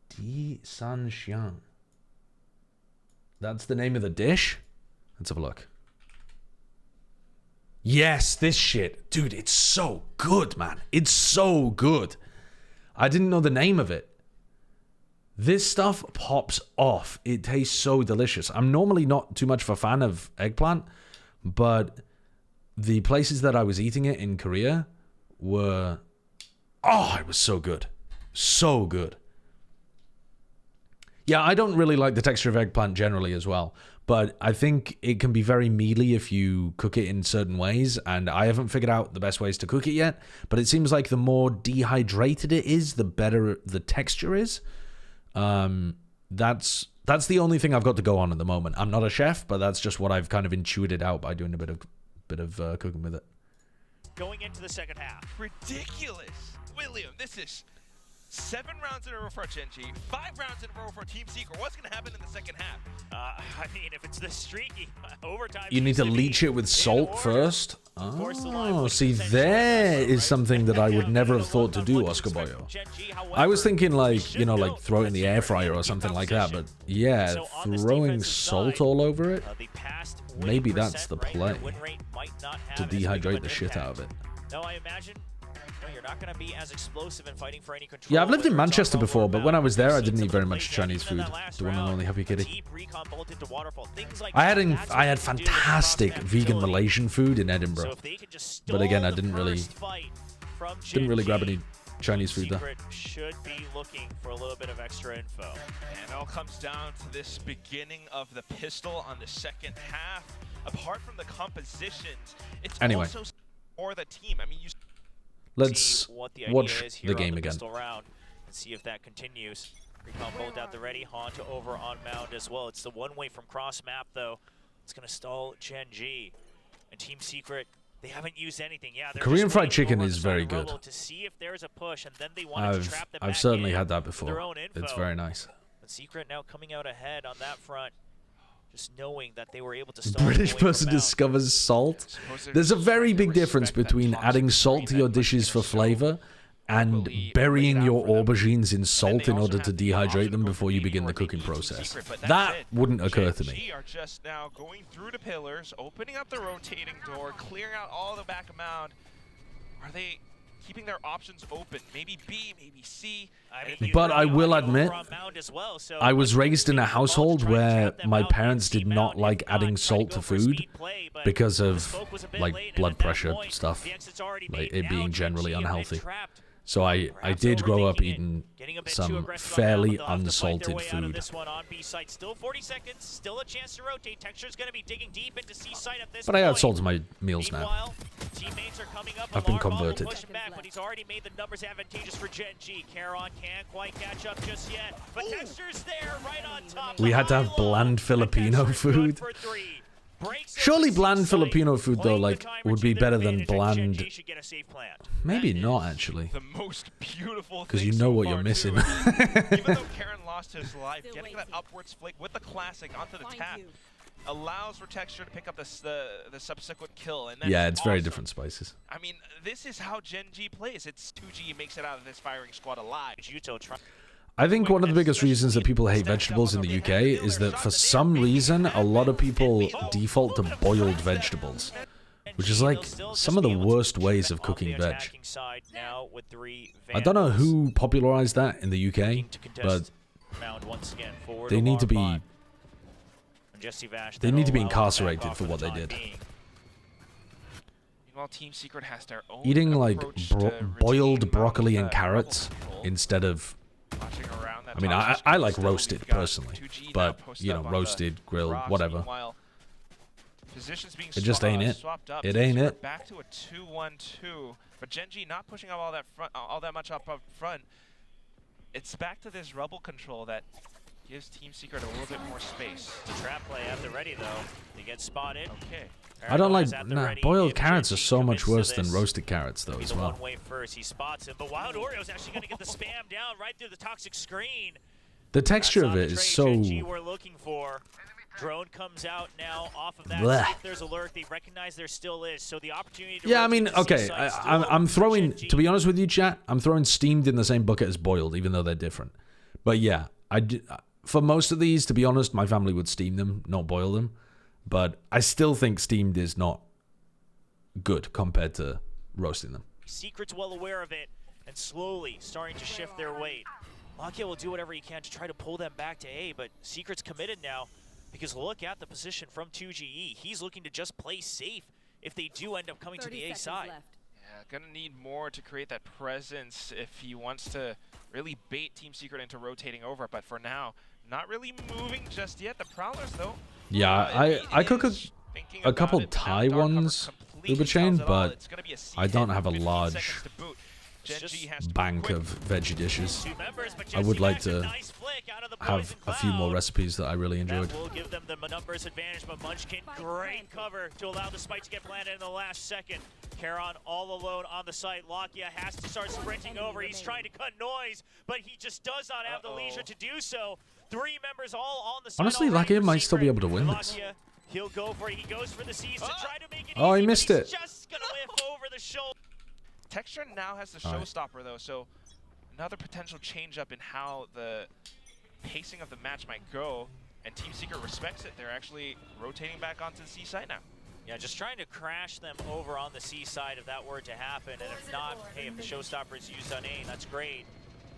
S1: Di San Xiang. That's the name of the dish? Let's have a look. Yes, this shit. Dude, it's so good, man. It's so good. I didn't know the name of it. This stuff pops off. It tastes so delicious. I'm normally not too much of a fan of eggplant, but the places that I was eating it in Korea were... Oh, it was so good. So good. Yeah, I don't really like the texture of eggplant generally as well, but I think it can be very mealy if you cook it in certain ways, and I haven't figured out the best ways to cook it yet, but it seems like the more dehydrated it is, the better the texture is. That's the only thing I've got to go on at the moment. I'm not a chef, but that's just what I've kind of intuited out by doing a bit of cooking with it.
S3: Going into the second half.
S4: Ridiculous. William, this is 7 rounds in a row for GenG, 5 rounds in a row for Team Secret. What's going to happen in the second half?
S3: I mean, if it's this streaky, overtime...
S1: You need to leach it with salt first? Oh, see, there is something that I would never have thought to do, Oscar Boyo. I was thinking, like, you know, like throw it in the air fryer or something like that, but yeah, throwing salt all over it, maybe that's the play, to dehydrate the shit out of it.
S3: No, I imagine... You're not going to be as explosive in fighting for any control.
S1: Yeah, I've lived in Manchester before, but when I was there, I didn't eat very much Chinese food. The one and only Happy Kitty. I had fantastic vegan Malaysian food in Edinburgh, but again, I didn't really grab any Chinese food there.
S3: Should be looking for a little bit of extra info.
S4: And it all comes down to this beginning of the pistol on the second half. Apart from the compositions, it's also for the team. I mean, you.
S1: Let's watch the game again.
S3: And see if that continues. Recon bolt out the ready. Honda over on mound as well. It's the one way from cross map though. It's gonna stall GenG. And Team Secret, they haven't used anything. Yeah,
S1: Korean fried chicken is very good.
S3: To see if there's a push, and then they wanted to trap them
S1: I've certainly had that before. It's very nice.
S3: And Secret now coming out ahead on that front. Just knowing that they were able to stall.
S1: British person discovers salt. There's a very big difference between adding salt to your dishes for flavor and burying your aubergines in salt in order to dehydrate them before you begin the cooking process. That wouldn't occur to me.
S4: Are just now going through the pillars, opening up the rotating door, clearing out all the back mound. Are they keeping their options open? Maybe B, maybe C.
S1: But I will admit, I was raised in a household where my parents did not like adding salt to food because of like blood pressure stuff, like it being generally unhealthy. So I did grow up eating some fairly unsalted food.
S3: Still 40 seconds, still a chance to rotate. Texture's going to be digging deep into C site at this
S1: But I add salt to my meals now.
S3: Teammates are coming up.
S1: I've been converted.
S3: Back, but he's already made the numbers advantageous for GenG. Caron can't quite catch up just yet, but Texture's there right on top.
S1: We had to have bland Filipino food. Surely bland Filipino food though, like, would be better than bland. Maybe not actually.
S4: The most beautiful.
S1: Because you know what you're missing.
S4: Even though Caron lost his life, getting that upwards flick with the classic onto the tap allows for Texture to pick up the subsequent kill. And
S1: yeah, it's very different spices.
S4: I mean, this is how GenG plays. It's 2G makes it out of this firing squad alive.
S1: I think one of the biggest reasons that people hate vegetables in the UK is that for some reason, a lot of people default to boiled vegetables, which is like some of the worst ways of cooking veg. I don't know who popularized that in the UK, but they need to be incarcerated for what they did.
S4: Team Secret has their own
S1: eating like boiled broccoli and carrots instead of, I mean, I like roasted personally, but you know, roasted, grilled, whatever. It just ain't it. It ain't it.
S4: Back to a 2-1-2, but GenG not pushing up all that much up front. It's back to this rebel control that gives Team Secret a little bit more space.
S3: It's a trap play at the ready, though. They get spotted.
S4: Okay.
S1: I don't like...
S3: At the
S1: Nah,
S3: ready.
S1: boiled
S3: If
S1: carrots are
S3: GenG
S1: so much
S3: commits to
S1: worse than
S3: this,
S1: roasted carrots, though,
S3: be
S1: as
S3: the
S1: well.
S3: one way first. He spots him, but Wild Oreo's actually going to get the spam down right through the toxic screen.
S1: The texture
S3: That's
S1: of
S3: not
S1: it
S3: the
S1: is
S3: trade
S1: so...
S3: GenG we're looking for. Drone comes out now off of that.
S1: Blech.
S3: See if there's a lurk. They recognize there still is. So the opportunity to
S1: Yeah, I
S3: rotate
S1: mean,
S3: the
S1: okay,
S3: C-side still
S1: I'm throwing...
S3: GenG.
S1: To be honest with you, chat, I'm throwing steamed in the same bucket as boiled, even though they're different. But yeah, for most of these, to be honest, my family would steam them, not boil them. But I still think steamed is not good compared to roasting them.
S3: Secret's well aware of it and slowly starting to shift their weight. Lakia will do whatever he can to try to pull them back to A, but Secret's committed now because look at the position from 2GE. He's looking to just play safe if they do end up coming to the A side.
S4: Yeah, gonna need more to create that presence if he wants to really bait Team Secret into rotating over. But for now, not really moving just yet. The Prowlers, though.
S1: Yeah, I cook a couple Thai ones, Uber Chain, but I don't have a large bank of veggie dishes. I would like to have a few more recipes that I really enjoyed.
S3: That will give them the numbers advantage, but Munchkin, great cover to allow the spike to get planted in the last second. Karon all alone on the site. Lakia has to start sprinting over. He's trying to cut noise, but he just does not have the leisure to do so. 3 members all on the site.
S1: Honestly,
S3: already
S1: Lakia
S3: for
S1: might still be
S3: Secret.
S1: able to win this.
S3: Lakia, he'll go for it. He goes for the C's to try to make it
S1: Oh,
S3: easy,
S1: he missed
S3: but
S1: it.
S3: he's just gonna whiff over the shoulder.
S4: Texture now has the showstopper, though, so another potential change-up in how the pacing of the match might go, and Team Secret respects it. They're actually rotating back onto the C side now.
S3: Yeah, just trying to crash them over on the C side if that were to happen, and if not, hey, if the showstopper is used on A, that's great.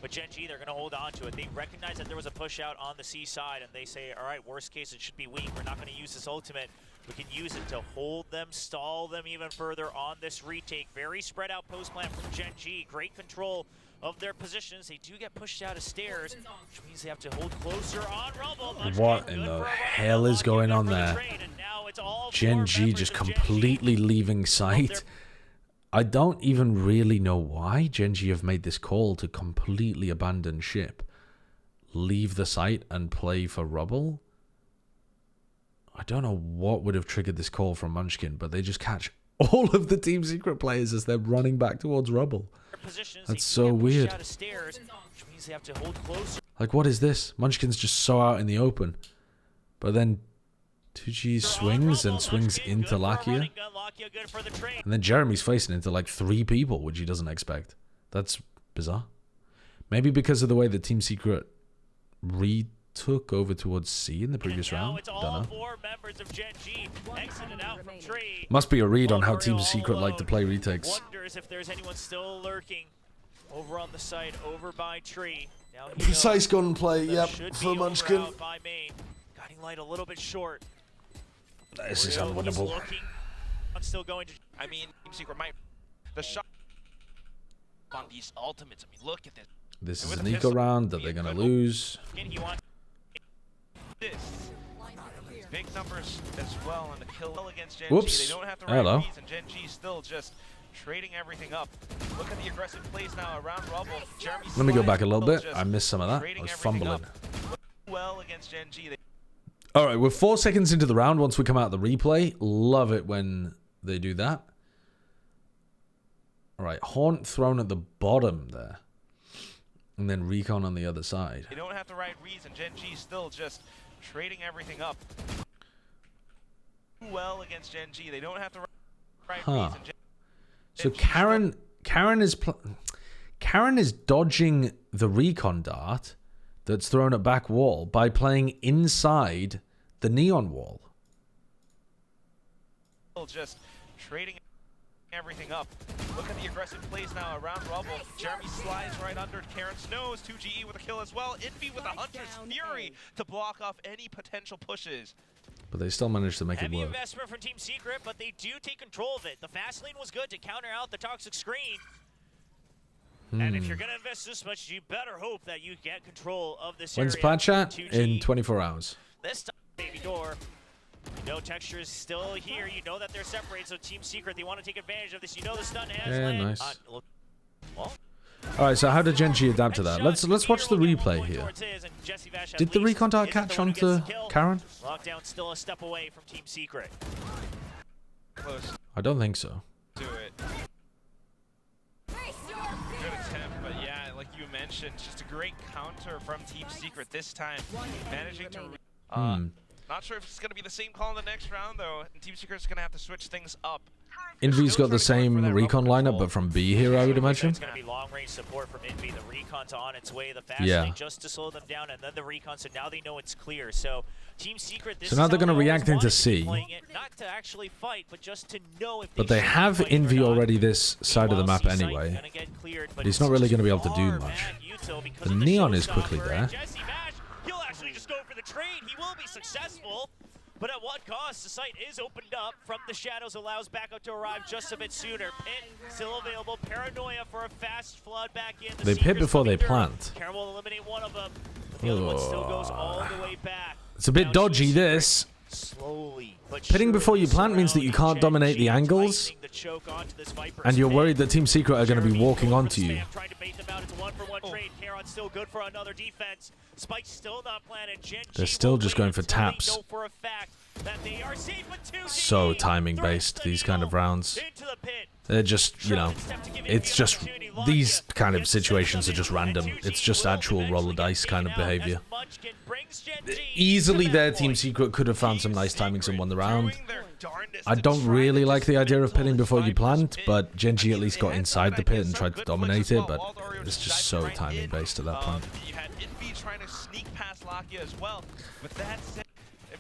S3: But GenG, they're going to hold on to it. They recognize that there was a push out on the C side, and they say, all right, worst case, it should be weak. We're not going to use this ultimate. We can use it to hold them, stall them even further on this retake. Very spread out post plant from GenG. Great control of their positions. They do get pushed out of stairs, which means they have to hold closer on Rubble.
S1: What in the hell is going on there? GenG just completely leaving sight. I don't even really know why GenG have made this call to completely abandon ship, leave the site and play for Rubble. I don't know what would have triggered this call from Munchkin, but they just catch all of the Team Secret players as they're running back towards Rubble. That's so weird. Like, what is this? Munchkin's just so out in the open. But then 2G swings and swings into Lakia. And then Jeremy's facing into like 3 people, which he doesn't expect. That's bizarre. Maybe because of the way the Team Secret retook over towards C in the previous round. Don't know. Must be a read on how Team Secret like to play retakes.
S3: Wonders if there's anyone still lurking over on the site, over by Tree. Now
S1: Precise gunplay, yep, for Munchkin.
S3: Guiding light a little bit short.
S1: This is unwinnable.
S3: I'm still going to.
S4: I mean, Team Secret might. The shot on these ultimates. I mean, look at this.
S1: This is an eco round that they're gonna lose.
S4: This. Big numbers as well on the kill against GenG.
S1: Whoops.
S4: They don't have the
S1: Hello.
S4: right and GenG still just trading everything up. Look at the aggressive plays now around Rubble. Jeremy
S1: Let me go back a little bit.
S4: just
S1: I missed some of that. I was fumbling.
S4: Well against GenG.
S1: All right, we're 4 seconds into the round. Once we come out of the replay, love it when they do that. All right, Haunt thrown at the bottom there. And then Recon on the other side.
S4: They don't have the right reads, and GenG still just trading everything up. Well against GenG. They don't have the right reads. And
S1: so Karen is dodging the Recon dart that's thrown at back wall by playing inside the neon wall.
S4: Just trading everything up. Look at the aggressive plays now around Rubble. Jeremy slides right under Karen's nose. 2GE with a kill as well. Envy with a Hunter's Fury to block off any potential pushes.
S1: But they still managed to make it
S3: Heavy
S1: work.
S3: investment from Team Secret, but they do take control of it. The fast lane was good to counter out the toxic screen. And if you're going to invest this much, you better hope that you get control of this
S1: When's
S3: area.
S1: Plat chat?
S3: 2G.
S1: In 24 hours.
S3: This time, baby door. You know Texture is still here. You know that they're separated, so Team Secret, they want to take advantage of this. You know the stun has
S1: Yeah,
S3: landed.
S1: nice.
S3: Well,
S1: All right, so how did GenG adapt to that? Let's watch the replay here. Did the recon dart catch onto Karen?
S3: Lockdown still a step away from Team Secret.
S4: Close
S1: I don't think so.
S4: to it. Good attempt, but yeah, like you mentioned, just a great counter from Team Secret this time. Managing to... Not sure if it's going to be the same call in the next round, though. And Team Secret's going to have to switch things up.
S1: Envy's got the same recon lineup, but from B here, I would imagine.
S3: It's going to be long-range support from Envy. The recon's on its way. The fast lane just to slow them down, and then the recon. So now they know it's clear. So Team Secret. This
S1: So now they're going to react into C.
S3: Not to actually fight, but just to know if.
S1: But they have Envy already this side of the map anyway. But he's not really going to be able to do much. The Neon is quickly there.
S3: He'll actually just go for the trade. He will be successful. But at what cost? The site is opened up from the shadows, allows backup to arrive just a bit sooner. Pit still available. Paranoia for a fast flood back in.
S1: They pit before they plant.
S3: Karen will eliminate one of them. But the other one still goes all the way back.
S1: It's a bit dodgy, this.
S3: Slowly, but
S1: Pitting before you plant means that you can't dominate the angles. And you're worried that Team Secret are going to be walking onto you.
S3: Trying to bait them out. It's a one-for-one trade. Karon's still good for another defense. Spike's still not planted.
S1: They're still just going for taps. So timing based, these kind of rounds. They're just, you know, it's just, these kind of situations are just random. It's just actual roll of dice kind of behavior. Easily their Team Secret could have found some nice timings and won the round. I don't really like the idea of pitting before you plant, but GenG at least got inside the pit and tried to dominate it, but it's just so timing based at that point.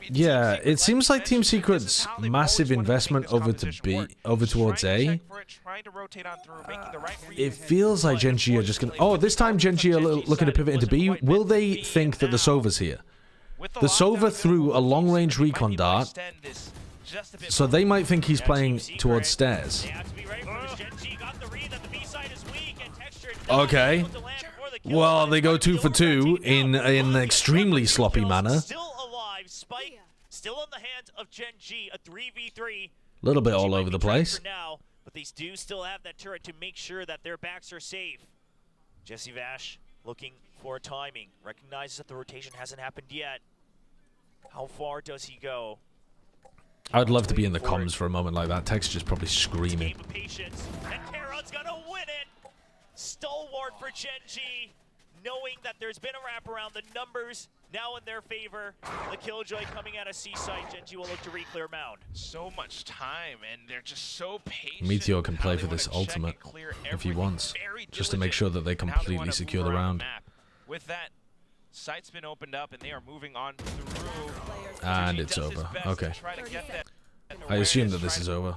S1: Yeah, it seems like Team Secret's massive investment over towards A. It feels like GenG are just gonna. Oh, this time GenG are looking to pivot into B. Will they think that the Sova's here? The Sova threw a long-range recon dart, so they might think he's playing towards stairs. Okay. Well, they go 2 for 2 in an extremely sloppy manner.
S3: Still in the hands of GenG, a 3v3.
S1: A little bit all over the place.
S3: Now, but they do still have that turret to make sure that their backs are safe. Jesse Vash looking for timing. Recognizes that the rotation hasn't happened yet. How far does he go?
S1: I'd love to be in the comms for a moment like that. Texture's probably screaming.
S3: And Karon's gonna win it. Stalwart for GenG, knowing that there's been a wraparound. The numbers now in their favor. The Killjoy coming out of C-side. GenG will look to re-clear Mound.
S4: So much time, and they're just so patient.
S1: Meteor can play for this ultimate if he wants, just to make sure that they completely secure the round.
S4: With that, site's been opened up, and they are moving on through.
S1: And it's over. Okay. I assume that this is over.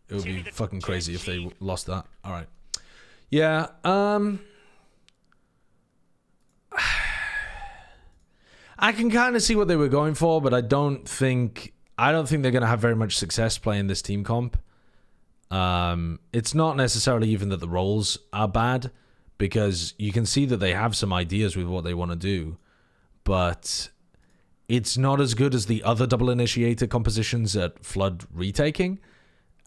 S1: It would be fucking crazy if they lost that. All right. Yeah. I can kind of see what they were going for, but I don't think they're going to have very much success playing this team comp. It's not necessarily even that the roles are bad, because you can see that they have some ideas with what they want to do, but it's not as good as the other double initiator compositions at Flood retaking,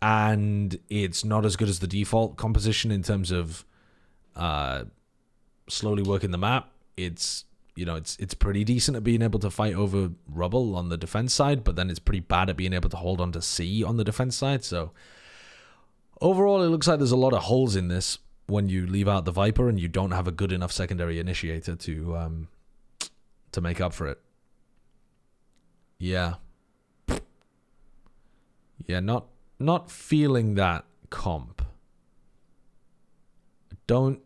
S1: and it's not as good as the default composition in terms of slowly working the map. It's, you know, it's pretty decent at being able to fight over rubble on the defense side, but then it's pretty bad at being able to hold on to C on the defense side. So overall, it looks like there's a lot of holes in this when you leave out the Viper and you don't have a good enough secondary initiator to make up for it. Yeah. Yeah, not feeling that comp. I don't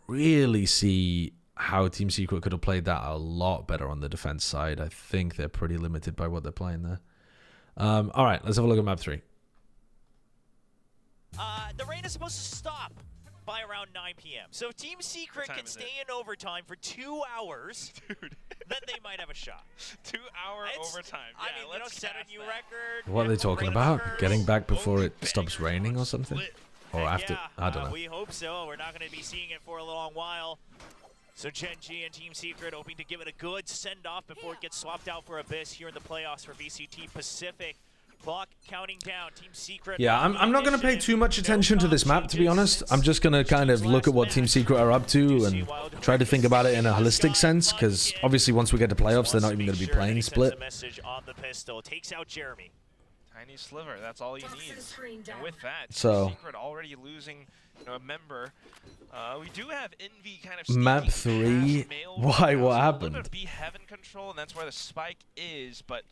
S1: really see how Team Secret could have played that a lot better on the defense side. I think they're pretty limited by what they're playing there. All right, let's have a look at map 3.
S3: The rain is supposed to stop by around 9 p.m. So if Team Secret can stay in overtime for 2 hours, dude, then they might have a shot.
S4: 2-hour overtime. Yeah,
S3: I mean, let's set a new record.
S1: What are they talking about? Getting back before it stops raining or something? Or after? I don't know.
S3: We hope so. We're not going to be seeing it for a long while. So GenG and Team Secret hoping to give it a good send-off before it gets swapped out for Abyss here in the playoffs for VCT Pacific. Clock counting down. Team Secret.
S1: Yeah, I'm not going to pay too much attention to this map, to be honest. I'm just going to kind of look at what Team Secret are up to and try to think about it in a holistic sense, because obviously once we get to playoffs, they're not even going to be playing Split.
S3: Takes out Jeremy.
S4: Tiny sliver, that's all he needs. And with that,
S1: So,
S4: Team Secret already losing a member. We do have Envy kind of
S1: map
S4: sneaking
S1: 3.
S4: past Male
S1: Why?
S4: right now,
S1: What
S4: so
S1: happened?
S4: A little bit of B heaven control, and that's where the spike is, but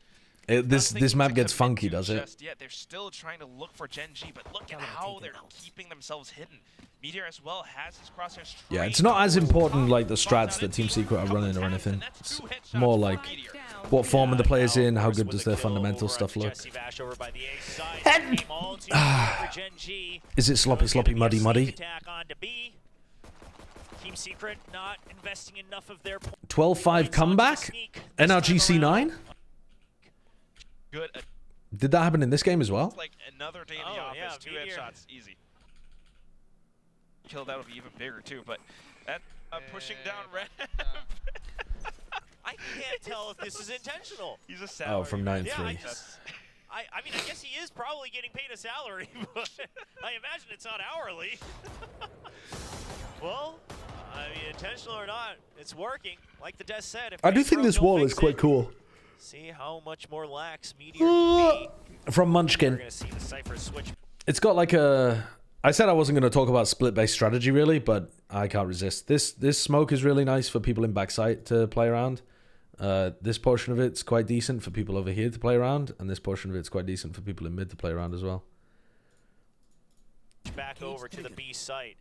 S1: This map gets funky, does it?
S4: Just yet. They're still trying to look for GenG, but look at how they're keeping themselves hidden. Meteor as well has his crosshairs.
S1: Yeah, it's not as important like the strats that Team Secret are running or anything. It's more like what form are the players in, how good does their fundamental stuff look. Is it sloppy, muddy?
S3: Team Secret not investing enough of their
S1: 12-5 comeback? NRGC 9?
S4: Good.
S1: Did that happen in this game as well?
S4: Like another day in the office, 2 headshots, easy. Kill, that'll be even bigger too, but that pushing down red.
S3: I can't tell if this is intentional.
S4: He's a salary.
S1: Oh, from 9-3.
S3: Yeah, I mean, I guess he is probably getting paid a salary, but I imagine it's not hourly. Well, I mean, intentional or not, it's working. Like the desk said, if
S1: I do think this wall is quite cool.
S3: See how much more lax Meteor can be.
S1: From
S3: We're
S1: Munchkin.
S3: gonna see the Cypher switch.
S1: It's got like a... I said I wasn't going to talk about split-based strategy, really, but I can't resist. This smoke is really nice for people in backside to play around. This portion of it's quite decent for people over here to play around, and this portion of it's quite decent for people in mid to play around as well.
S3: Back over to the B site.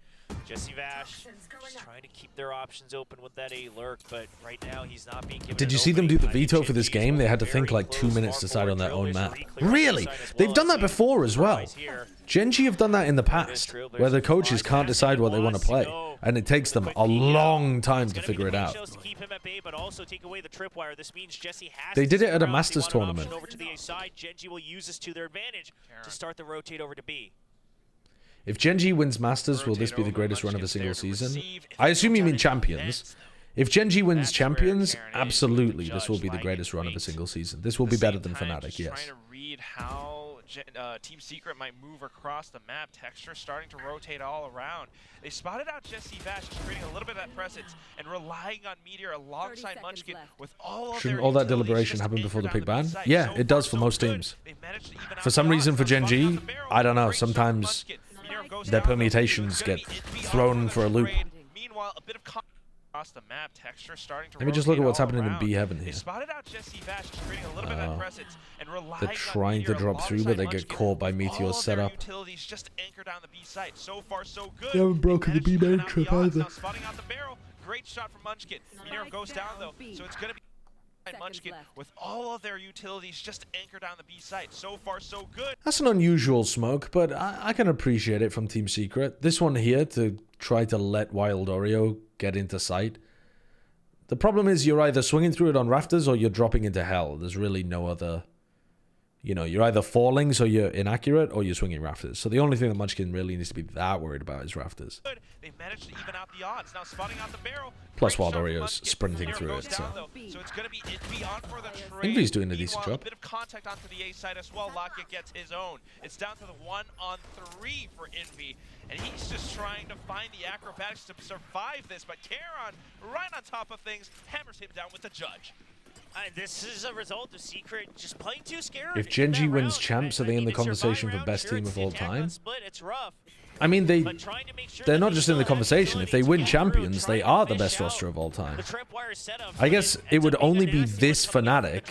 S3: Jesse Vash just trying to keep their options open with that A lurk, but right now he's not being given.
S1: Did you see them do the veto for this game? They had to think like 2 minutes to decide on their own map. Really? They've done that before as well. GenG have done that in the past, where the coaches can't decide what they want to play, and it takes them a long time to figure it out. They did it at a Masters tournament.
S3: Over to the A side, GenG will use this to their advantage to start the rotate over to B.
S1: If GenG wins Masters, will this be the greatest run of a single season? I assume you mean Champions. If GenG wins Champions, absolutely, this will be the greatest run of a single season. This will be better than Fnatic, yes.
S4: Trying to read how Team Secret might move across the map. Texture starting to rotate all around. They spotted out Jesse Vash, just creating a little bit of that presence and relying on Meteor alongside Munchkin with all of
S1: Shouldn't all that deliberation happen before the pick ban? Yeah, it does for most teams. For some reason, for GenG, I don't know, sometimes their permutations get thrown for a loop.
S4: Meanwhile, a bit of across the map, Texture starting to
S1: Let me just look at what's
S4: all
S1: happening in
S4: around.
S1: B heaven
S4: They
S1: here.
S4: spotted out Jesse Vash, just creating a little bit of that presence and relying
S1: They're
S4: on
S1: trying to
S4: Meteor
S1: drop through, but they
S4: alongside
S1: get
S4: Munchkin
S1: caught by
S4: with
S1: Meteor's
S4: all of their
S1: setup.
S4: utilities just anchored down the B site. So far, so good.
S1: They haven't broken the B main trip either.
S4: Now spotting out the barrel. Great shot from Munchkin. Meteor goes down though, so it's going to be Munchkin with all of their utilities just anchored down the B site. So far, so good.
S1: That's an unusual smoke, but I can appreciate it from Team Secret. This one here to try to let Wild Oreo get into sight. The problem is you're either swinging through it on rafters or you're dropping into hell. There's really no other... You know, you're either falling so you're inaccurate or you're swinging rafters. So the only thing that Munchkin really needs to be that worried about is rafters.
S4: They managed to even out the odds. Now spotting out the barrel.
S1: Plus Wild Oreo's sprinting through it, so...
S4: So it's going to be Envy on for the trade.
S1: Envy's doing a decent job.
S4: A bit of contact onto the A side as well. Lockett gets his own. It's down to the 1-on-3 for Envy. And he's just trying to find the acrobatics to survive this. But Karon, right on top of things, hammers him down with the judge.
S3: This is a result of Secret just playing too scared.
S1: If GenG wins champs, are they in the conversation for best team of all time?
S3: It's rough.
S1: I mean, they're not just in the conversation. If they win champions, they are the best roster of all time. I guess it would only be this Fnatic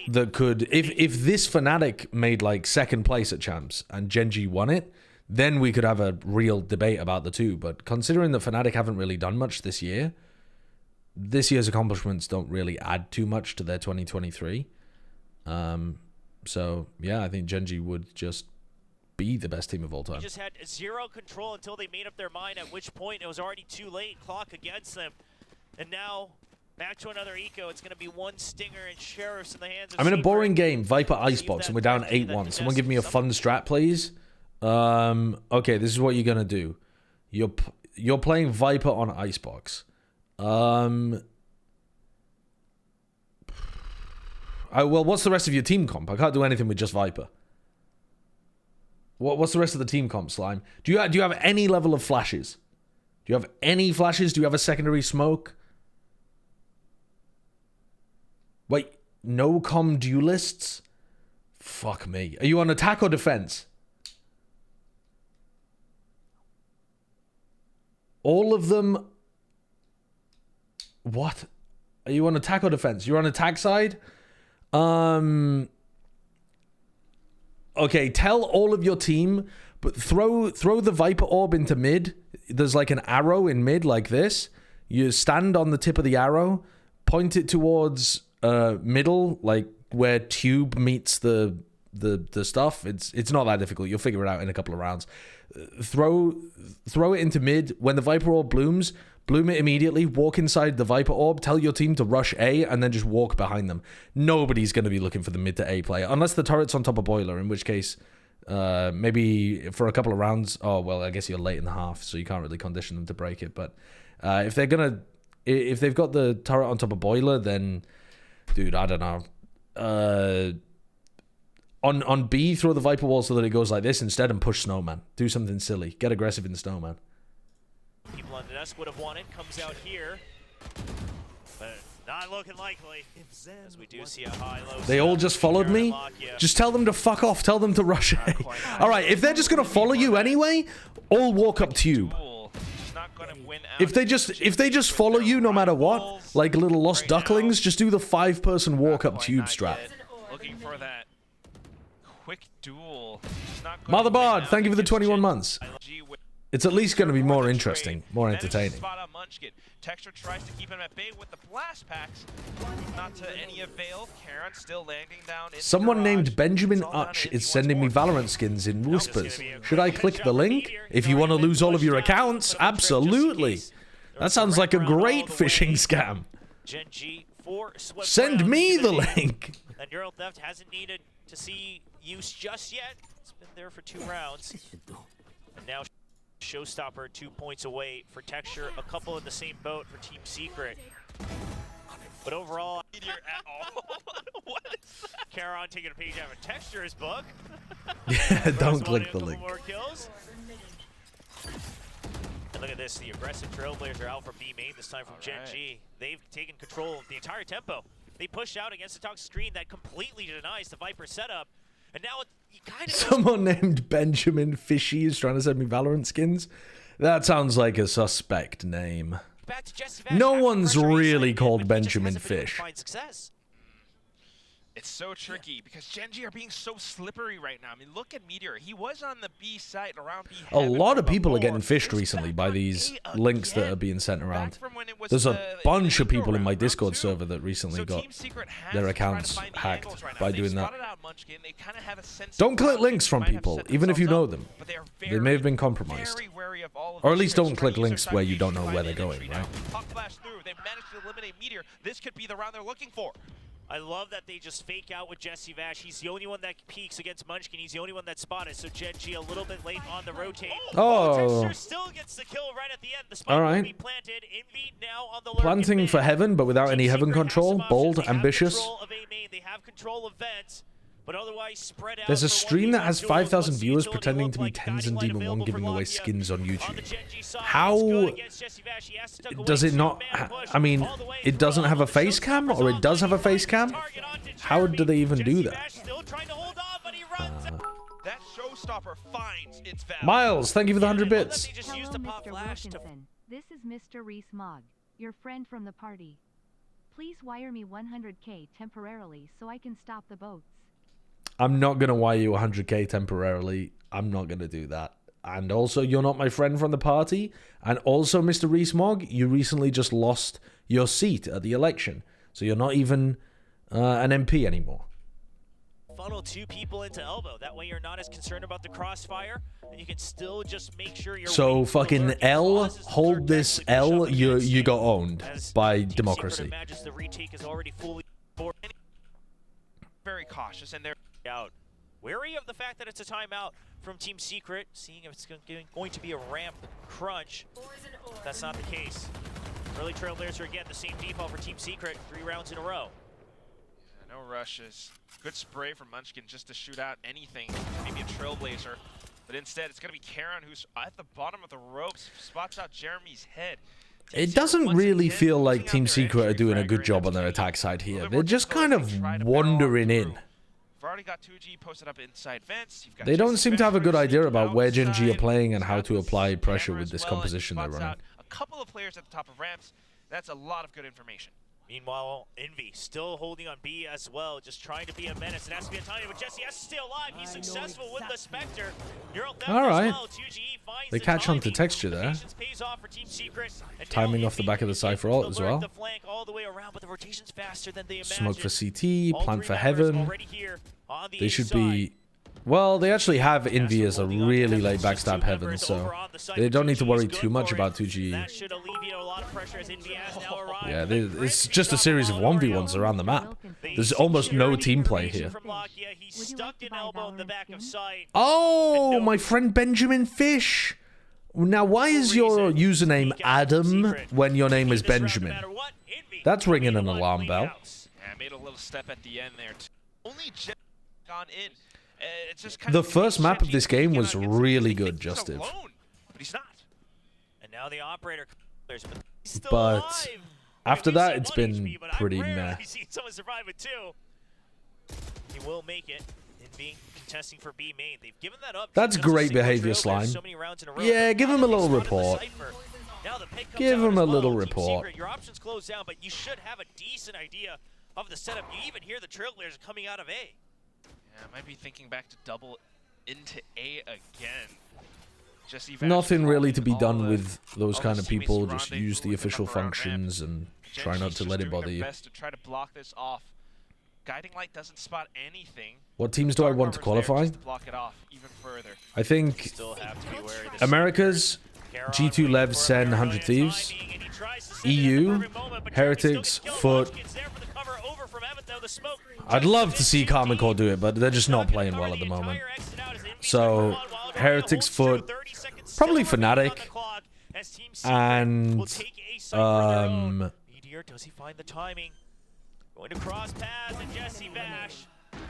S1: that could... If this Fnatic made like second place at champs and GenG won it, then we could have a real debate about the two. But considering that Fnatic haven't really done much this year, this year's accomplishments don't really add too much to their 2023. So, yeah, I think GenG would just be the best team of all time.
S3: They just had zero control until they made up their mind, at which point it was already too late. Clock against them. And now, back to another eco. It's going to be one Stinger and Sheriffs in the hands of
S1: I'm in a
S3: Secret.
S1: boring game, Viper Icebox, and we're down 8-1. Someone give me a fun strat, please. Okay, this is what you're going to do. You're playing Viper on Icebox. Well, what's the rest of your team comp? I can't do anything with just Viper. What's the rest of the team comp, Slime? Do you have any level of flashes? Do you have any flashes? Do you have a secondary smoke? Wait, no comm duelists? Fuck me. Are you on attack or defense? All of them... What? Are you on attack or defense? You're on attack side? Okay, tell all of your team, but throw the Viper Orb into mid. There's like an arrow in mid like this. You stand on the tip of the arrow, point it towards middle, like where tube meets the stuff. It's not that difficult. You'll figure it out in a couple of rounds. Throw it into mid. When the Viper Orb blooms, bloom it immediately, walk inside the Viper Orb, tell your team to rush A, and then just walk behind them. Nobody's going to be looking for the mid to A player, unless the turret's on top of Boiler, in which case, maybe for a couple of rounds, oh, well, I guess you're late in the half, so you can't really condition them to break it, but if they've got the turret on top of Boiler, then, dude, I don't know. On B, throw the Viper Wall so that it goes like this instead and push Snowman. Do something silly. Get aggressive in the Snowman.
S3: People on the desk would have won it. Comes out here. But not looking likely. As we do see a high-low.
S1: They all just followed me? Just tell them to fuck off. Tell them to rush A. Alright, if they're just going to follow you anyway, all walk up tube. If they just follow you no matter what, like little lost ducklings, just do the 5-person walk up tube strat.
S4: Looking for that quick duel.
S1: Motherboard, thank you for the 21 months. It's at least going to be more interesting, more entertaining.
S4: Texture tries to keep him at bay with the blast packs. Not to any avail. Karen still landing down.
S1: Someone named Benjamin Utch is sending me Valorant skins in whispers. Should I click the link? If you want to lose all of your accounts, absolutely. That sounds like a great phishing scam. Send me the link.
S3: And Neural Theft hasn't needed to see use just yet. It's been there for 2 rounds. And now Showstopper 2 points away for Texture, a couple in the same boat for Team Secret. But overall,
S4: Meteor at all. What is that?
S3: Caron taking a page out of Texture's book.
S1: Yeah, don't click the link.
S3: More kills. And look at this, the aggressive Trailblazers are out from B main, this time from GenG. They've taken control of the entire tempo. They pushed out against a toxic screen that completely denies the Viper setup. And now it kind of
S1: Someone named Benjamin Fishy is trying to send me Valorant skins. That sounds like a suspect name.
S3: back to Jesse
S1: No one's really called Benjamin Fish.
S4: It's so tricky because GenG are being so slippery right now. I mean, look at Meteor. He was on the B site around B.
S1: A lot of people are getting fished recently by these links that are being sent around. There's a bunch of people in my Discord server that recently got their accounts hacked by doing that. Don't click links from people, even if you know them. They may have been compromised. Or at least don't click links where you don't know where they're going, right?
S4: They've managed to eliminate Meteor. This could be the round they're looking for.
S3: I love that they just fake out with Jesse Vash. He's the only one that peeks against Munchkin. He's the only one that spotted. So GenG a little bit late on the rotate.
S1: Oh.
S3: Texture still gets the kill right at the end. The spike
S1: all right.
S3: will be planted. Envy now on the lurk.
S1: Planting for heaven, but without any heaven control. Bold, ambitious.
S3: They have control of vents, but otherwise spread out.
S1: There's a stream that has 5,000
S3: What's the
S1: viewers
S3: utility
S1: pretending
S3: look
S1: to be
S3: like?
S1: Tens and
S3: Guiding
S1: Demon
S3: light
S1: 1 giving
S3: available
S1: away
S3: for
S1: skins on
S3: On the
S1: YouTube.
S3: GenG side,
S1: How
S3: it's good against Jesse Vash. He has to tuck away
S1: does it
S3: two
S1: not?
S3: man push
S1: I mean,
S3: all the way
S1: it doesn't
S3: through.
S1: have a face cam, or it does have a face cam?
S3: Target onto
S1: How
S3: Jeremy.
S1: do they even do
S3: Jesse
S1: that?
S3: Vash still trying to hold on, but he runs.
S4: That showstopper finds its value.
S1: Miles, thank you for the 100 bits.
S3: They just
S2: Hello,
S3: used the pop
S2: Mr.
S3: flash to
S2: Wilkinson. This is Mr. Rees-Mogg, your friend from the party. Please wire me 100K temporarily so I can stop the boats.
S1: I'm not going to wire you 100k temporarily. I'm not going to do that. And also, you're not my friend from the party. And also, Mr. Rees-Mogg, you recently just lost your seat at the election. So you're not even an MP anymore.
S3: funnel 2 people into elbow. That way you're not as concerned about the crossfire, and you can still just make sure you're
S1: So fucking L, hold this L, you got owned by democracy.
S3: Imagines the retake is already fully
S4: Very cautious, and they're
S3: out. Wary of the fact that it's a timeout from Team Secret, seeing if it's going to be a ramp crunch. That's not the case. Early Trailblazer again, the same default for Team Secret, 3 rounds in a row.
S4: No rushes. Good spray from Munchkin just to shoot out anything, maybe a Trailblazer. But instead, it's going to be Karen who's at the bottom of the ropes, spots out Jeremy's head.
S1: It doesn't really feel like Team Secret are doing a good job on their attack side here. They're just kind of wandering in.
S4: We've already got 2G posted up inside vents. You've got
S1: They don't
S4: Jesse
S1: seem to have a good
S4: Ventura
S1: idea about where GenG are
S4: outside.
S1: playing and how
S4: He's
S1: to
S4: got
S1: apply
S4: this
S1: pressure
S4: hammer
S1: with
S4: as
S1: this
S4: well, and
S1: composition they're
S4: spots
S1: running.
S4: out a couple of players at the top of ramps. That's a lot of good information.
S3: Meanwhile, Envy still holding on B as well, just trying to be a menace. It has to be a timing, but Jesse has to stay alive. He's successful with the Spectre. Neural down
S1: All right.
S3: as well. 2G finds
S1: They
S3: the
S1: catch on to
S3: timing.
S1: texture
S3: The
S1: there.
S3: patience pays off for Team Secret. And
S1: Timing
S3: now
S1: off the
S3: Envy
S1: back of the
S3: can
S1: Cypher ult
S3: alert
S1: as well.
S3: The flank all the way around, but the rotation's faster than they imagined.
S1: Smoke for CT,
S3: All
S1: plant
S3: three
S1: for
S3: members
S1: Heaven.
S3: already here on the
S1: They
S3: A
S1: should
S3: side.
S1: be... Well, they actually have Envy as a
S3: Holding on to
S1: really
S3: Heaven.
S1: late
S3: It's just
S1: backstab
S3: two
S1: Heaven,
S3: members
S1: so
S3: over on the side.
S1: they don't need to
S3: 2G is
S1: worry
S3: good
S1: too much
S3: for it.
S1: about 2G.
S3: That should alleviate a lot of pressure as Envy has now arrived.
S1: Yeah,
S3: But
S1: it's
S3: Grim's
S1: just a
S3: got
S1: series of
S3: the ball
S1: 1v1s
S3: already.
S1: around the map.
S3: They
S1: There's almost no
S3: secure
S1: team play
S3: information
S1: here.
S3: from Lakia. He's
S2: Would you
S3: stuck
S2: like to
S3: in
S2: buy
S3: elbow in the
S2: Valorant
S3: back of
S2: skin?
S3: sight.
S1: Oh,
S3: And no-
S1: my friend Benjamin Fish. Now, why is your username Adam when your name is
S3: Keep this round no
S1: Benjamin?
S3: matter what. Envy
S1: That's ringing an
S3: coming to
S1: alarm
S3: clean
S1: bell.
S3: house.
S4: Yeah, made a little step at the end there. Only just gone in. It's just kind
S1: The
S4: of
S1: first map of this game was really good,
S4: Just
S1: Justif.
S4: alone, but he's not.
S3: And now the operator clears, but he's still
S1: But
S3: alive.
S1: after
S3: At least
S1: that,
S3: at
S1: it's
S3: 1
S1: been
S3: HP, but I've
S1: pretty
S3: rarely
S1: meh.
S3: seen someone survive it too. He will make it. Envy contesting for B main. They've given that up.
S1: That's
S3: Just a
S1: great
S3: single
S1: behavior,
S3: trailblazer
S1: Slime.
S3: so many rounds in a row.
S1: Yeah,
S3: But
S1: give
S3: now
S1: him
S3: that
S1: a little
S3: they've spotted the
S1: report.
S3: Cypher, now the pick comes
S1: Give
S3: out
S1: him
S3: as
S1: a
S3: well.
S1: little
S3: Team
S1: report.
S3: Secret, your options close down, but you should have a decent idea of the setup. You even hear the Trailblazers coming out of A.
S4: Yeah, I might be thinking back to double into A again. Just
S1: Nothing really to be done
S4: all
S1: with those
S4: all
S1: kind
S4: the
S1: of people.
S4: teammates
S1: Just
S4: rendezvous
S1: use the
S4: with them
S1: official
S4: up around ramp.
S1: functions and try not
S4: GenG's
S1: to
S4: just
S1: let it
S4: doing
S1: bother
S4: their
S1: you.
S4: best to try to block this off. Guiding Light doesn't spot anything.
S1: What teams do I want to
S4: Dark Armor's there
S1: qualify?
S4: just to block it off even further.
S1: I think
S3: Still have to be wary. This
S1: America's,
S3: Caron
S1: G2
S3: waiting
S1: Lev,
S3: for a
S1: Sen,
S3: paranoia
S1: 100 Thieves,
S3: timing, and he tries to send it at the
S1: EU,
S3: perfect moment, but Jeremy
S1: Heretics,
S3: still gets
S1: Foot.
S3: killed. Munchkin's there for the cover over from Evan, though, the smoke
S1: I'd
S3: just
S1: love to
S3: hits
S1: see
S3: 2G.
S1: Carmen Core do it, but they're just not
S3: Not gonna
S1: playing
S3: cover
S1: well at the
S3: entire
S1: moment.
S3: exit out as Envy
S1: So,
S3: tries to run while
S1: Heretics,
S3: holds true.
S1: Foot,
S3: 30 seconds
S1: probably
S3: still remaining on
S1: Fnatic,
S3: the clock as Team Secret
S1: and
S3: will take a site for their own. Meteor, does he find the timing? Going to cross paths and Jesse Bash.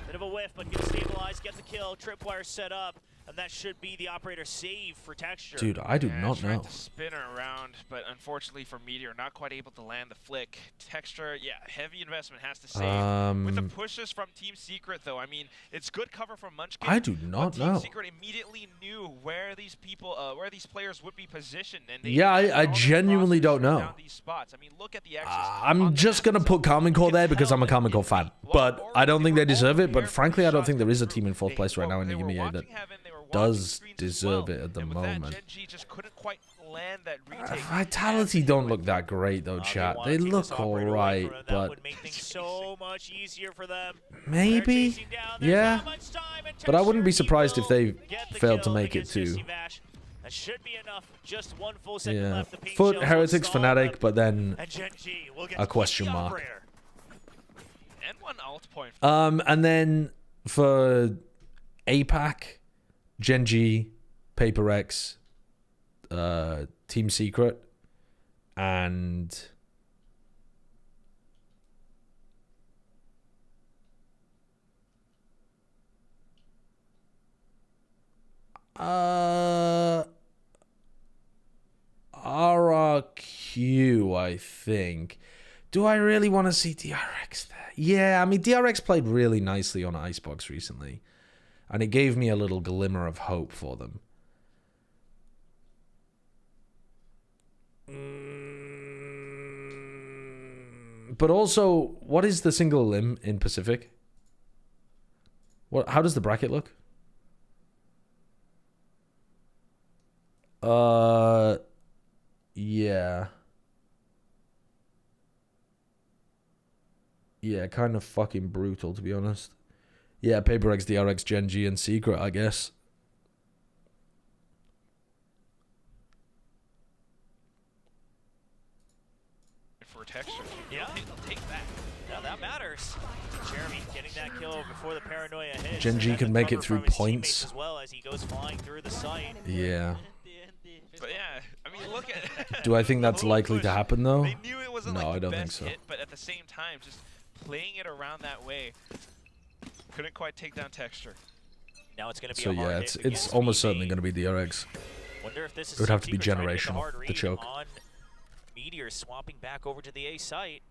S3: Bit of a whiff, but gets stabilized, get the kill, tripwire set up, and that should be the operator save for Texture.
S1: Dude, I do
S4: Yeah,
S1: not
S4: tried
S1: know.
S4: to spin her around, but unfortunately for Meteor, not quite able to land the flick. Texture, yeah, heavy investment has to save. With the pushes from Team Secret, though, I mean, it's good cover from Munchkin.
S1: I do
S4: but
S1: not
S4: Team
S1: know.
S4: Secret immediately knew where these people, where these players would be positioned, and they
S1: Yeah, I
S4: all the
S1: genuinely
S4: crosses
S1: don't know.
S4: down these spots. I mean, look at the X's on
S1: I'm
S4: the
S1: just
S4: map
S1: going to put
S4: itself.
S1: Carmen Core
S4: You
S1: there
S4: can
S1: because
S4: tell
S1: I'm a
S4: that
S1: Carmen Core
S4: Envy,
S1: fan.
S4: well,
S1: But I don't think they deserve it. But
S4: prepared for
S1: frankly, I don't
S4: shots
S1: think there is a
S4: that
S1: team in fourth
S4: they-
S1: place right
S4: well,
S1: now in
S4: they
S1: the
S4: were
S1: EMEA that
S4: watching Heaven, they were watching
S1: does
S4: screens as
S1: deserve
S4: well.
S1: it at the
S4: And with that,
S1: moment.
S4: GenG just couldn't quite land that retake.
S1: Vitality don't look that great though, chat. They look alright,
S3: That
S1: but
S3: would make things so much easier for them.
S1: maybe,
S3: They're chasing down, there's
S1: yeah.
S3: not much time, and
S1: But I wouldn't be
S3: Texture, he
S1: surprised if
S3: will
S1: they
S3: get the
S1: failed to
S3: kill
S1: make it
S3: against
S1: too.
S3: Jesse Bash. That should be enough. Just one full second
S1: Yeah,
S3: left. The paint
S1: Foot,
S3: shells will
S1: Heretics,
S3: stall
S1: Fnatic,
S3: them,
S1: but then
S3: and GenG will get
S1: a
S3: to
S1: question
S3: keep the
S1: mark.
S3: operator.
S4: And one alt point.
S1: And then for APAC, GenG, Paper X, Team Secret, and RRQ, I think. Do I really want to see DRX there? Yeah, I mean, DRX played really nicely on Icebox recently, and it gave me a little glimmer of hope for them. But also, what is the single limb in Pacific? What? How does the bracket look? Yeah. Yeah, kind of fucking brutal, to be honest. Yeah, Paper X, DRX, GenG, and Secret, I guess.
S4: For Texture.
S3: Yeah.
S4: They'll take that.
S3: Now that matters. Jeremy getting that kill before the paranoia hits.
S1: GenG
S3: and
S1: can
S3: the
S1: make
S3: cover
S1: it through
S3: from his
S1: points.
S3: teammates as well as he goes flying through the site.
S1: Yeah.
S4: But yeah, I mean, look at.
S1: Do I think that's
S4: the
S1: likely
S4: push.
S1: to happen, though?
S4: They knew it wasn't
S1: No,
S4: like
S1: I
S4: the
S1: don't think
S4: best
S1: so.
S4: hit, but at the same time, just playing it around that way. Couldn't quite take down Texture.
S3: Now it's going to be
S1: So
S3: a hard
S1: yeah,
S3: hit
S1: it's
S3: against
S1: almost
S3: VV.
S1: certainly going to be the RX.
S3: Wonder if this is
S1: It would have to be
S3: Secret trying to get the
S1: generational,
S3: hard
S1: the
S3: read
S1: choke.
S3: on Meteor swapping back over to the A site.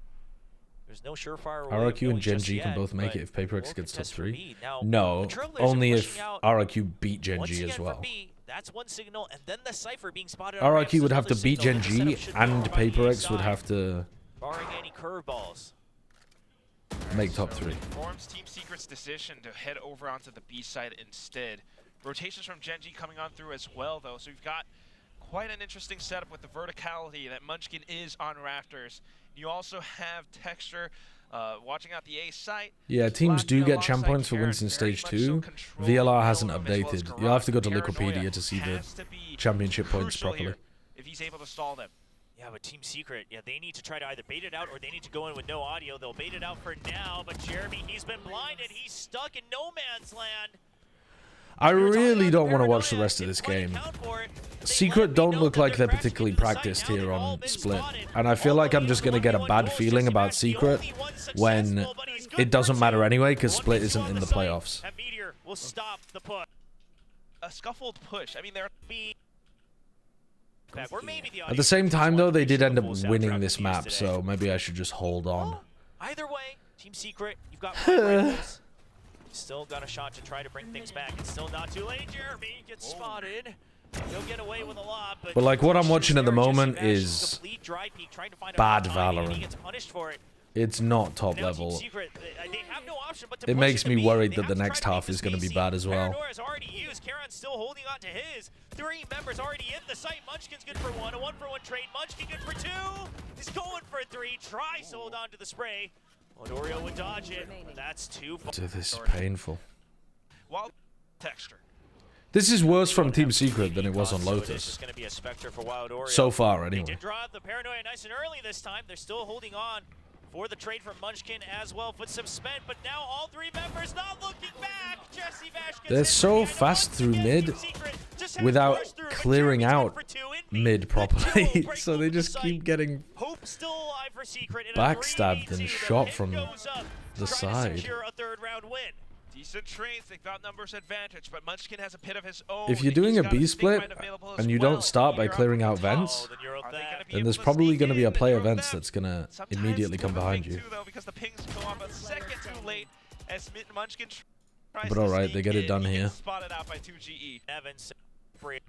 S3: There's no surefire way of
S1: RRQ and
S3: knowing just
S1: GenG can
S3: yet,
S1: both make
S3: but
S1: it if Paper X
S3: we'll
S1: gets top
S3: contest for
S1: 3.
S3: B. Now,
S1: No,
S3: the Trailblazers
S1: only if
S3: pushing out
S1: RRQ beat
S3: once
S1: GenG
S3: again
S1: as
S3: for
S1: well.
S3: B. That's one signal, and then the Cypher being spotted on ramps
S1: RRQ
S3: is
S1: would have to
S3: another
S1: beat
S3: signal that the
S1: GenG,
S3: setup should be
S1: and
S3: over by the
S1: Paper
S3: A
S1: X would
S3: side,
S1: have to
S3: barring any curveballs.
S1: make top 3.
S4: Informs Team Secret's decision to head over onto the B side instead. Rotations from GenG coming on through as well, though, so we've got quite an interesting setup with the verticality that Munchkin is on Rafters. You also have Texture watching out the A site.
S1: Yeah, teams
S4: Plat
S1: do get
S4: alongside
S1: champ points for
S4: Karen,
S1: wins in
S4: very
S1: stage
S4: much
S1: 2.
S4: so controlling
S1: VLR
S4: the
S1: hasn't
S4: element as well as
S1: updated. You'll have to go to
S4: Garage.
S1: Liquipedia
S4: Paranoia
S1: to see the
S4: has to be
S1: championship points
S4: crucial
S1: properly.
S4: here if he's able to stall them.
S3: Yeah, but Team Secret, yeah, they need to try to either bait it out or they need to go in with no audio. They'll bait it out for now, but Jeremy, he's been blinded. He's stuck in no man's land.
S1: I
S3: We were talking
S1: really
S3: about
S1: don't want to
S3: Paranoia,
S1: watch the rest of
S3: didn't
S1: this
S3: quite
S1: game.
S3: account for it. They
S1: Secret
S3: let me
S1: don't
S3: know
S1: look
S3: that
S1: like they're
S3: crashing
S1: particularly
S3: into the site.
S1: practiced
S3: Now
S1: here
S3: they've all
S1: on
S3: been
S1: Split.
S3: spotted.
S1: And I feel
S3: All
S1: like
S3: the
S1: I'm
S3: way
S1: just
S3: to
S1: going to get a
S3: 1v1
S1: bad
S3: duels,
S1: feeling
S3: Jesse
S1: about
S3: Bash, the
S1: Secret
S3: only one
S1: when
S3: successful, but he's good
S1: it doesn't
S3: for
S1: matter
S3: two.
S1: anyway because
S3: One
S1: Split
S3: v2
S1: isn't
S3: on
S1: in
S3: the
S1: the
S3: site,
S1: playoffs.
S3: and Meteor will stop the push.
S4: A scuffled push. I mean, they're
S3: Back. Or maybe the
S1: At the same time, though, they did end up
S3: full soundtrack
S1: winning
S3: that
S1: this
S3: they used
S1: map,
S3: today.
S1: so maybe I should just hold on.
S3: Well, either way, Team Secret, you've got five rifles. Still got a shot to try to bring things back. It's still not too late. Jeremy gets spotted. He'll get away with a lot,
S1: But, like, what I'm watching at the
S3: Jesse
S1: moment
S3: Bash,
S1: is
S3: complete dry peek, trying to find a
S1: bad
S3: timing, and he
S1: Valorant.
S3: gets punished for it.
S1: It's not top
S3: Now Team
S1: level.
S3: Secret, they have no option but to
S1: It
S3: push
S1: makes
S3: to
S1: me
S3: B.
S1: worried
S3: They
S1: that
S3: have
S1: the
S3: to try
S1: next
S3: to make
S1: half
S3: this
S1: is gonna be
S3: easy.
S1: bad as well.
S3: Paranoia's already used. Karon's still holding on to his. 3 members already in the site. Munchkin's good for 1. A 1-for-1 trade. Munchkin good for 2. He's going for 3. Tries to hold on to the spray. Odorio would dodge it. But that's too far.
S1: Dude, this is painful.
S4: Wild Texture.
S1: This is worse from Team Secret than it was on
S3: So it is
S1: Lotus.
S3: just going to be a Spectre for Wild Oreo.
S1: So far,
S3: They
S1: anyway.
S3: did draw up the Paranoia nice and early this time. They're still holding on for the trade from Munchkin as well. Footsteps spent, but now all 3 members not looking back. Jesse Bash gets
S1: They're
S3: in
S1: so
S3: for the
S1: fast
S3: once
S1: through
S3: again.
S1: mid
S3: Team Secret just had to
S1: without
S3: push through, but
S1: clearing
S3: Jeremy's
S1: out
S3: good for 2 in B.
S1: mid
S3: The
S1: properly,
S3: duo break
S1: so they
S3: open the
S1: just keep
S3: site.
S1: getting
S3: Hope still alive for Secret in a
S1: backstabbed
S3: 3v2.
S1: and
S3: The
S1: shot
S3: pin
S1: from
S3: goes up,
S1: the
S3: trying to
S1: side.
S3: secure a 3rd round win.
S4: Decent trades. They've got numbers advantage, but Munchkin has a pit of his own.
S1: If you're doing
S4: He's
S1: a
S4: got
S1: B
S4: Sting
S1: split
S4: Right available as
S1: and you
S4: well.
S1: don't start by
S4: Meteor
S1: clearing
S4: up
S1: out
S4: on top.
S1: vents,
S3: Oh, then you're
S4: Are they
S3: there.
S4: gonna be
S1: then
S4: able
S1: there's
S4: to
S1: probably
S4: sneak
S1: going to be
S4: in?
S1: a player
S4: They're
S1: events
S4: them.
S1: that's going to
S4: Sometimes
S1: immediately come
S4: with the
S1: behind
S4: thing
S1: you.
S4: Too, though, because the pings come up a second too late as Munchkin tries
S1: But
S4: to
S1: alright,
S4: sneak
S1: they get it
S4: in.
S1: done
S4: He
S1: here.
S4: gets spotted out by 2GE.
S3: Evans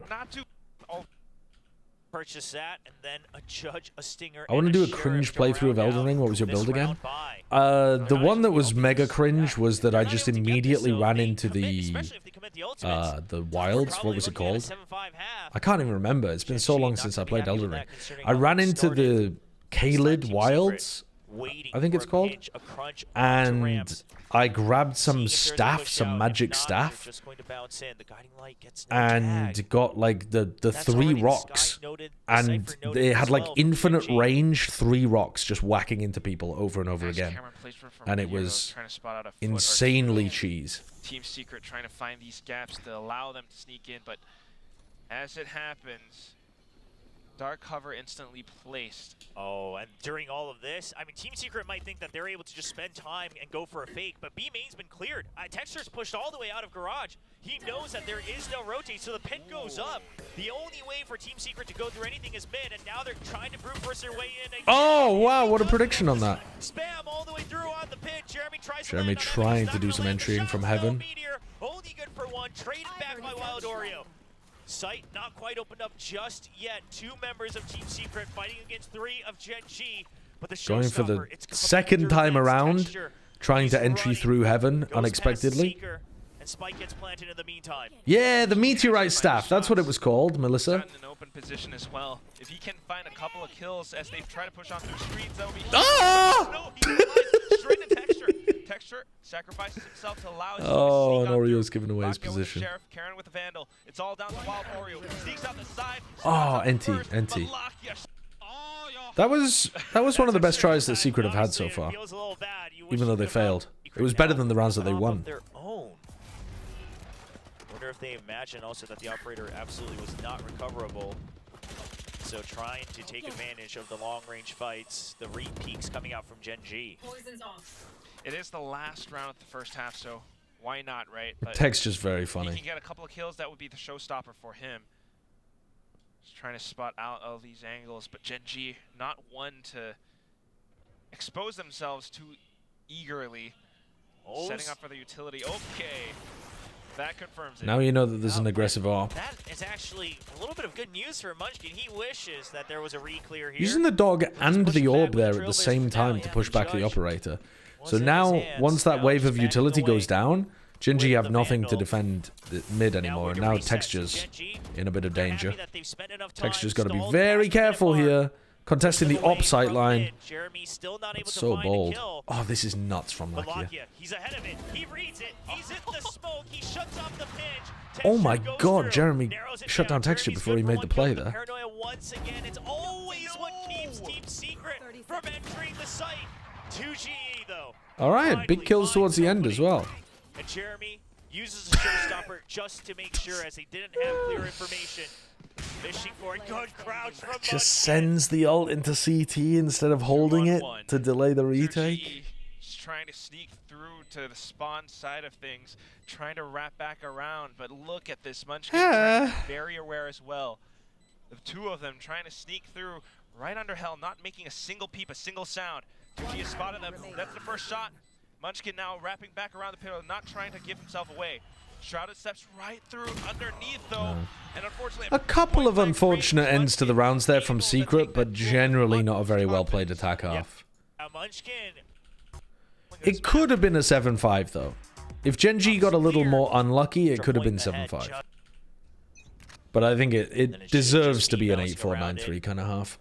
S4: Not too. Oh,
S3: purchase that and then a judge, a stinger.
S1: I want to
S3: and
S1: do a
S3: sheriff
S1: cringe
S3: to
S1: playthrough of
S3: round
S1: Elden
S3: out
S1: Ring. What was your
S3: this
S1: build again?
S3: round by.
S1: The one that was mega cringe was that I just
S3: They're not able to get
S1: immediately
S3: this, so
S1: ran
S3: they
S1: into
S3: commit,
S1: the
S3: especially if they commit the ultimates.
S1: the
S3: We're
S1: wilds.
S3: probably
S1: What was it
S3: looking at a
S1: called?
S3: 7-5 half.
S1: I can't even remember. It's been so
S3: GenG
S1: long
S3: not
S1: since
S3: gonna
S1: I
S3: be
S1: played
S3: happy
S1: Elden
S3: with
S1: Ring.
S3: that, considering
S1: I
S3: how
S1: ran
S3: it
S1: into
S3: started.
S1: the Kaled
S3: Team
S1: Wilds,
S3: Secret waiting
S1: I think
S3: for
S1: it's
S3: a
S1: called,
S3: pinch, a crunch onto
S1: and
S3: ramps.
S1: I grabbed some
S3: Seeing if there's a
S1: staff,
S3: push
S1: some
S3: out. If
S1: magic
S3: not, they're
S1: staff,
S3: just going to bounce in. The guiding light gets no
S1: and
S3: tag.
S1: got like the
S3: That's
S1: 3
S3: already the
S1: rocks,
S3: Sky noted, the
S1: and
S3: Cypher noted
S1: they
S3: as
S1: had like
S3: well from
S1: infinite
S3: GenG.
S1: range 3 rocks just whacking into people over and over
S4: nice
S1: again.
S4: camera placement from
S1: And it
S4: Meteor, though,
S1: was
S4: trying to spot out a foot or
S1: insanely
S4: two.
S1: cheese.
S4: Team Secret trying to find these gaps to allow them to sneak in, but as it happens, dark cover instantly placed.
S3: Oh, and during all of this, I mean, Team Secret might think that they're able to just spend time and go for a fake, but B main's been cleared. Texture's pushed all the way out of Garage. He knows that there is no rotate, so the pin goes up. The only way for Team Secret to go through anything is mid, and now they're trying to brute force their way in again.
S1: Oh, wow, what a prediction on that.
S3: Spam all the way through on the pin. Jeremy tries
S1: Jeremy
S3: to land on
S1: trying
S3: Evans,
S1: to
S3: not
S1: do
S3: gonna
S1: some
S3: land the
S1: entrying
S3: shot,
S1: from
S3: though.
S1: heaven.
S3: Meteor, only good for 1, traded back by Wild Oreo. Sight not quite opened up just yet. 2 members of Team Secret fighting against 3 of GenG. But the
S1: Going for the
S3: showstopper, it's coming
S1: second
S3: through
S1: time
S3: Vance
S1: around,
S3: Texture.
S1: trying
S3: He's
S1: to entry
S3: running.
S1: through heaven
S3: Goes past
S1: unexpectedly.
S3: Seeker, and Spike gets planted in the meantime.
S1: Yeah, the meteorite staff. That's what it was called, Melissa.
S4: Got in an open position as well. If he can find a couple of kills as they try to push on through screens, that would be huge.
S1: Ah!
S4: No, he flies straight to Texture. Texture sacrifices himself to allow his team to
S1: Oh,
S4: sneak
S1: and
S4: on
S1: Oreo's
S4: through.
S1: giving away his
S4: Locked in with the
S1: position.
S4: Sheriff, Karen with the Vandal. It's all down to Wild Oreo. Sneaks out the side.
S1: Oh, NT. That was one of the best tries that Secret have had so far, even though they failed. It was better than the rounds that they won.
S3: Their own. Wonder if they imagine also that the operator absolutely was not recoverable. So trying to take advantage of the long-range fights, the repeats coming out from GenG.
S7: Poison's off.
S4: It is the last round of the first half, so why not, right? But
S1: Texture's very
S4: if he
S1: funny.
S4: can get a couple of kills, that would be the showstopper for him. Just trying to spot out all these angles, but GenG not one to expose themselves too eagerly. Setting up for the utility. Okay. That confirms it.
S1: Now you know that there's an aggressive ARP.
S3: That is actually a little bit of good news for Munchkin. He wishes that there was a re-clear here.
S1: Using the dog and the orb there at the same time to push back the operator. So now, once that wave of utility goes down, GenG have nothing to defend the mid anymore. And now Texture's in a bit of danger. Texture's got to be very careful here. Contesting the op sight line. It's so bold. Oh, this is nuts from Lakia.
S3: He's ahead of it. He reads it. He's in the smoke. He shuts off the pinch.
S1: Oh my god, Jeremy shut down Texture before he made the play there.
S3: Paranoia once again. It's always what keeps Team Secret from entering the site. 2GE though.
S1: Alright, big kills towards the end as well.
S3: And Jeremy uses a showstopper just to make sure, as he didn't have clear information. Fishing for a good crouch from
S1: Just sends the ult into CT instead of holding it to delay the retake.
S4: Just trying to sneak through to the spawn side of things, trying to wrap back around, but look at this. Munchkin very aware as well. The two of them trying to sneak through right under Hell, not making a single peep, a single sound. 2G has spotted them. That's the first shot. Munchkin now wrapping back around the pillar, not trying to give himself away. Shrouded steps right through underneath though, and unfortunately
S1: a couple of unfortunate ends to the rounds there from Secret, but generally not a very well played attack half. It could have been a 7-5 though. If GenG got a little more unlucky, it could have been 7-5. But I think it deserves to be an 8-4-9-3 kind of half.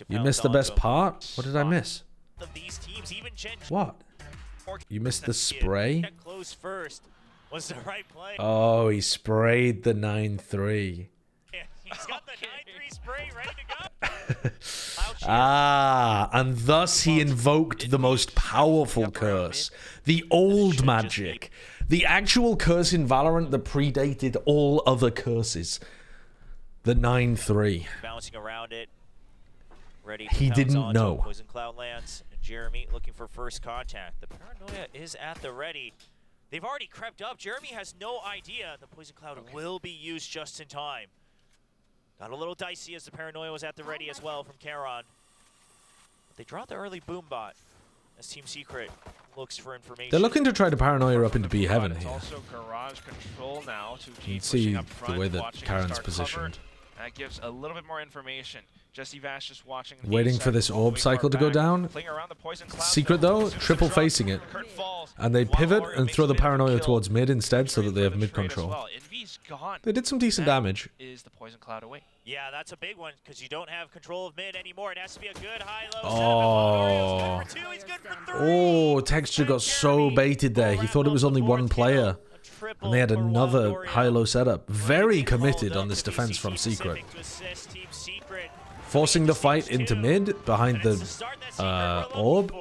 S1: You missed the best part? What did I miss? What? You missed the spray?
S3: Was the right play.
S1: Oh, he sprayed the 9-3.
S3: Yeah, he's got the 9-3 spray ready to go.
S1: And thus he invoked the most powerful curse. The old magic. The actual curse in Valorant that predated all other curses. The 9-3.
S3: Bouncing around it. Ready
S1: he didn't know.
S3: Poison Cloud lands. And Jeremy looking for first contact. The Paranoia is at the ready. They've already crept up. Jeremy has no idea the Poison Cloud will be used just in time. Got a little dicey as the Paranoia was at the ready as well from Charon. But they draw the early boom bot as Team Secret looks for information.
S1: They're looking to try to Paranoia up into B Heaven
S4: it's
S1: here.
S4: Also garage control now.
S1: You can see the way that Charon's positioned.
S4: That gives a little bit more information. Jesse Vash just watching.
S1: Waiting for this orb cycle to go down. Secret though, triple facing it. And they pivot and throw the Paranoia towards mid instead so that they have mid control. They did some decent damage.
S4: Is the Poison Cloud away?
S3: Yeah, that's a big one because you don't have control of mid anymore. It has to be a good high-low
S1: setup. Oh, Texture got so baited there. He thought it was only one player. And they had another high-low setup. Very committed on this defense from Secret. Forcing the fight into mid behind the orb.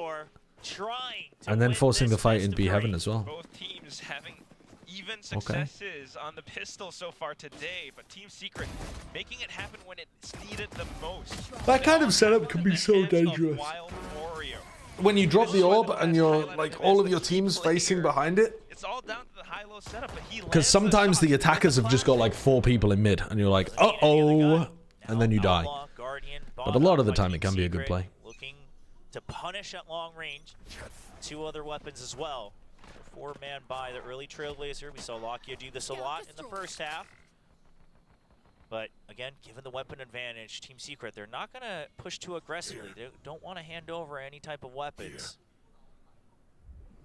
S1: And then forcing the fight in B Heaven as well.
S4: Both teams having even successes on the pistol so far today, but Team Secret making it happen when it's needed the most.
S1: That kind of setup can be so dangerous. When you drop the orb and you're like all of your teams facing behind it.
S4: It's all down to the high-low setup, but he
S1: because sometimes the attackers have just got like 4 people in mid and you're like, uh-oh, and then you die. But a lot of the time it can be a good play.
S3: Looking to punish at long range. 2 other weapons as well. 4-man by the early Trailblazer. We saw Lakia do this a lot in the first half. But again, given the weapon advantage, Team Secret, they're not going to push too aggressively. They don't want to hand over any type of weapons.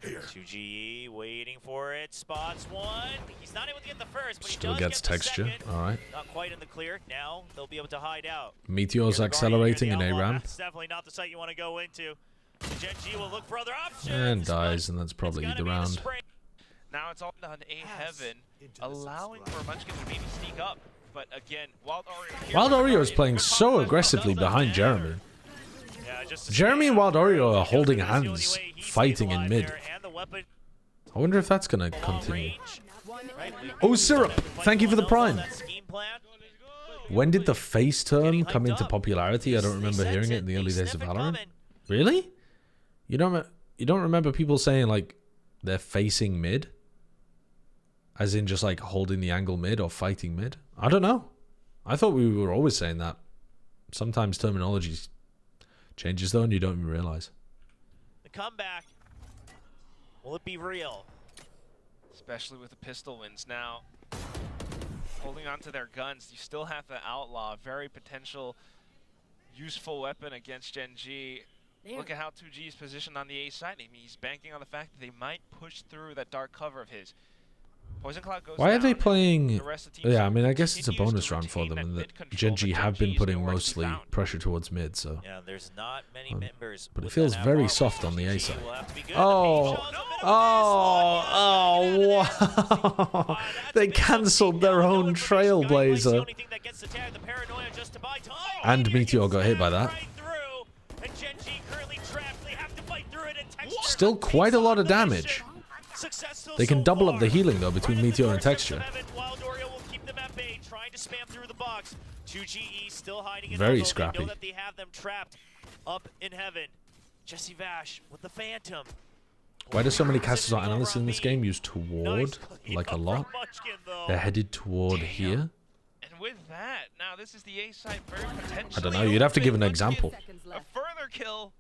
S3: 2GE waiting for it. Spots one. He's not able to get the first, but
S1: still
S3: he does
S1: gets
S3: get the
S1: Texture.
S3: second.
S1: All right.
S3: Not quite in the clear. Now they'll be able to hide out.
S1: Meteor's accelerating in A ramp.
S3: That's definitely not the site you want to go into. GenG will look for other options.
S1: And dies, and that's probably the round.
S4: Now it's all on A Heaven, allowing for Munchkin to maybe sneak up. But again, Wild
S1: Oreo is playing so aggressively behind Jeremy. Jeremy and Wild Oreo are holding hands, fighting in mid. I wonder if that's going to continue. Oh, Syrup! Thank you for the prime. When did the face term come into popularity? I don't remember hearing it in the early days of Valorant. Really? You you don't remember people saying like they're facing mid, as in just like holding the angle mid or fighting mid? I don't know. I thought we were always saying that. Sometimes terminology changes though, and you don't even realize.
S3: The comeback. Will it be real?
S4: Especially with the pistol wins now. Holding on to their guns, you still have the Outlaw, very potential useful weapon against GenG. Look at how 2G is positioned on the A side. I mean, he's banking on the fact that they might push through that dark cover of his. Poison Cloud goes
S1: Why are they
S4: down,
S1: playing?
S4: the rest of the team
S1: Yeah, I mean, I guess it's a
S4: continues
S1: bonus
S4: to
S1: round for
S4: retain
S1: them, and
S4: that
S1: that
S4: mid control,
S1: GenG
S4: but
S1: have been
S4: GenG is
S1: putting
S4: nowhere to be
S1: mostly
S4: found.
S1: pressure towards mid. So,
S3: Yeah, there's not many members.
S1: but it
S3: with
S1: feels
S3: that
S1: very
S3: FR.
S1: soft on the A
S3: GenG
S1: side.
S3: will have to be good.
S1: Oh,
S3: The base line.
S1: wow! They cancelled their own Trailblazer. And Meteor got hit by that. Still quite a lot of damage. They can double up the healing though between Meteor and Texture. Very scrappy.
S3: They have them trapped up in heaven. Jesse Vash with the Phantom.
S1: Why do so many casters or analysts in this game use toward like a lot? They're headed toward here.
S4: And with that, now this is the A side very potentially.
S1: I don't know. You'd have to give an example.
S4: A further kill,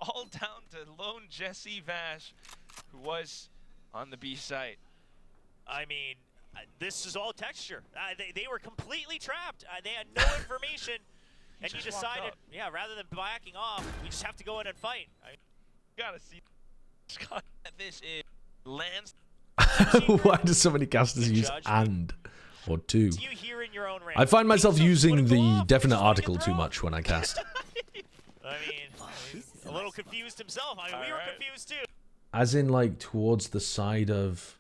S4: all down to lone Jesse Vash, who was on the B site.
S3: I mean, this is all texture. They were completely trapped. They had no information, and you decided, yeah, rather than backing off, we just have to go in and fight.
S4: Gotta see. This is lands.
S1: Why do so many casters use and or two?
S3: Do you hear in your own range?
S1: I find myself using the definite article too much when I cast.
S3: I mean, he's a little confused himself. I mean, we were confused too.
S1: As in, like, towards the side of...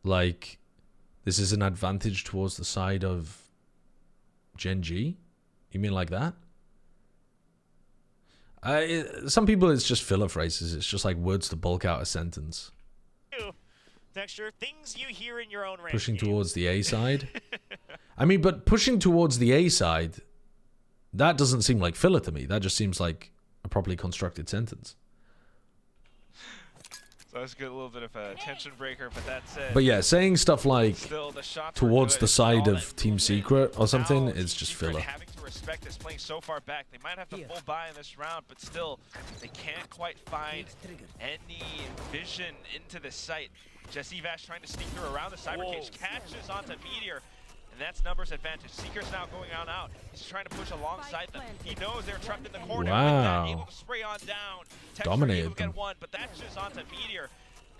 S1: Like, this is an advantage towards the side of GenG? You mean like that? Some people, it's just filler phrases. It's just like words to bulk out a sentence.
S3: Texture, things you hear in your own range.
S1: Pushing towards the A side? I mean, but pushing towards the A side, that doesn't seem like filler to me. That just seems like a properly constructed sentence.
S4: So that's a good little bit of a tension breaker, but that said.
S1: But yeah, saying stuff like
S4: still, the shots
S1: towards
S4: were
S1: the
S4: good.
S1: side
S4: All
S1: of
S4: that
S1: Team
S4: movement.
S1: Secret or something
S4: Now,
S1: is just
S4: Secret
S1: filler.
S4: having to respect this playing so far back. They might have to full buy in this round, but still, they can't quite find any vision into the site. Jesse Vash trying to sneak through around the cyber cage, catches onto Meteor. And that's numbers advantage. Seeker's now going on out. He's trying to push alongside them. He knows they're trapped in the corner.
S1: Wow.
S4: With that, able to spray on down. Texture
S1: Dominated
S4: able to
S1: them.
S4: get one, but that's just onto Meteor.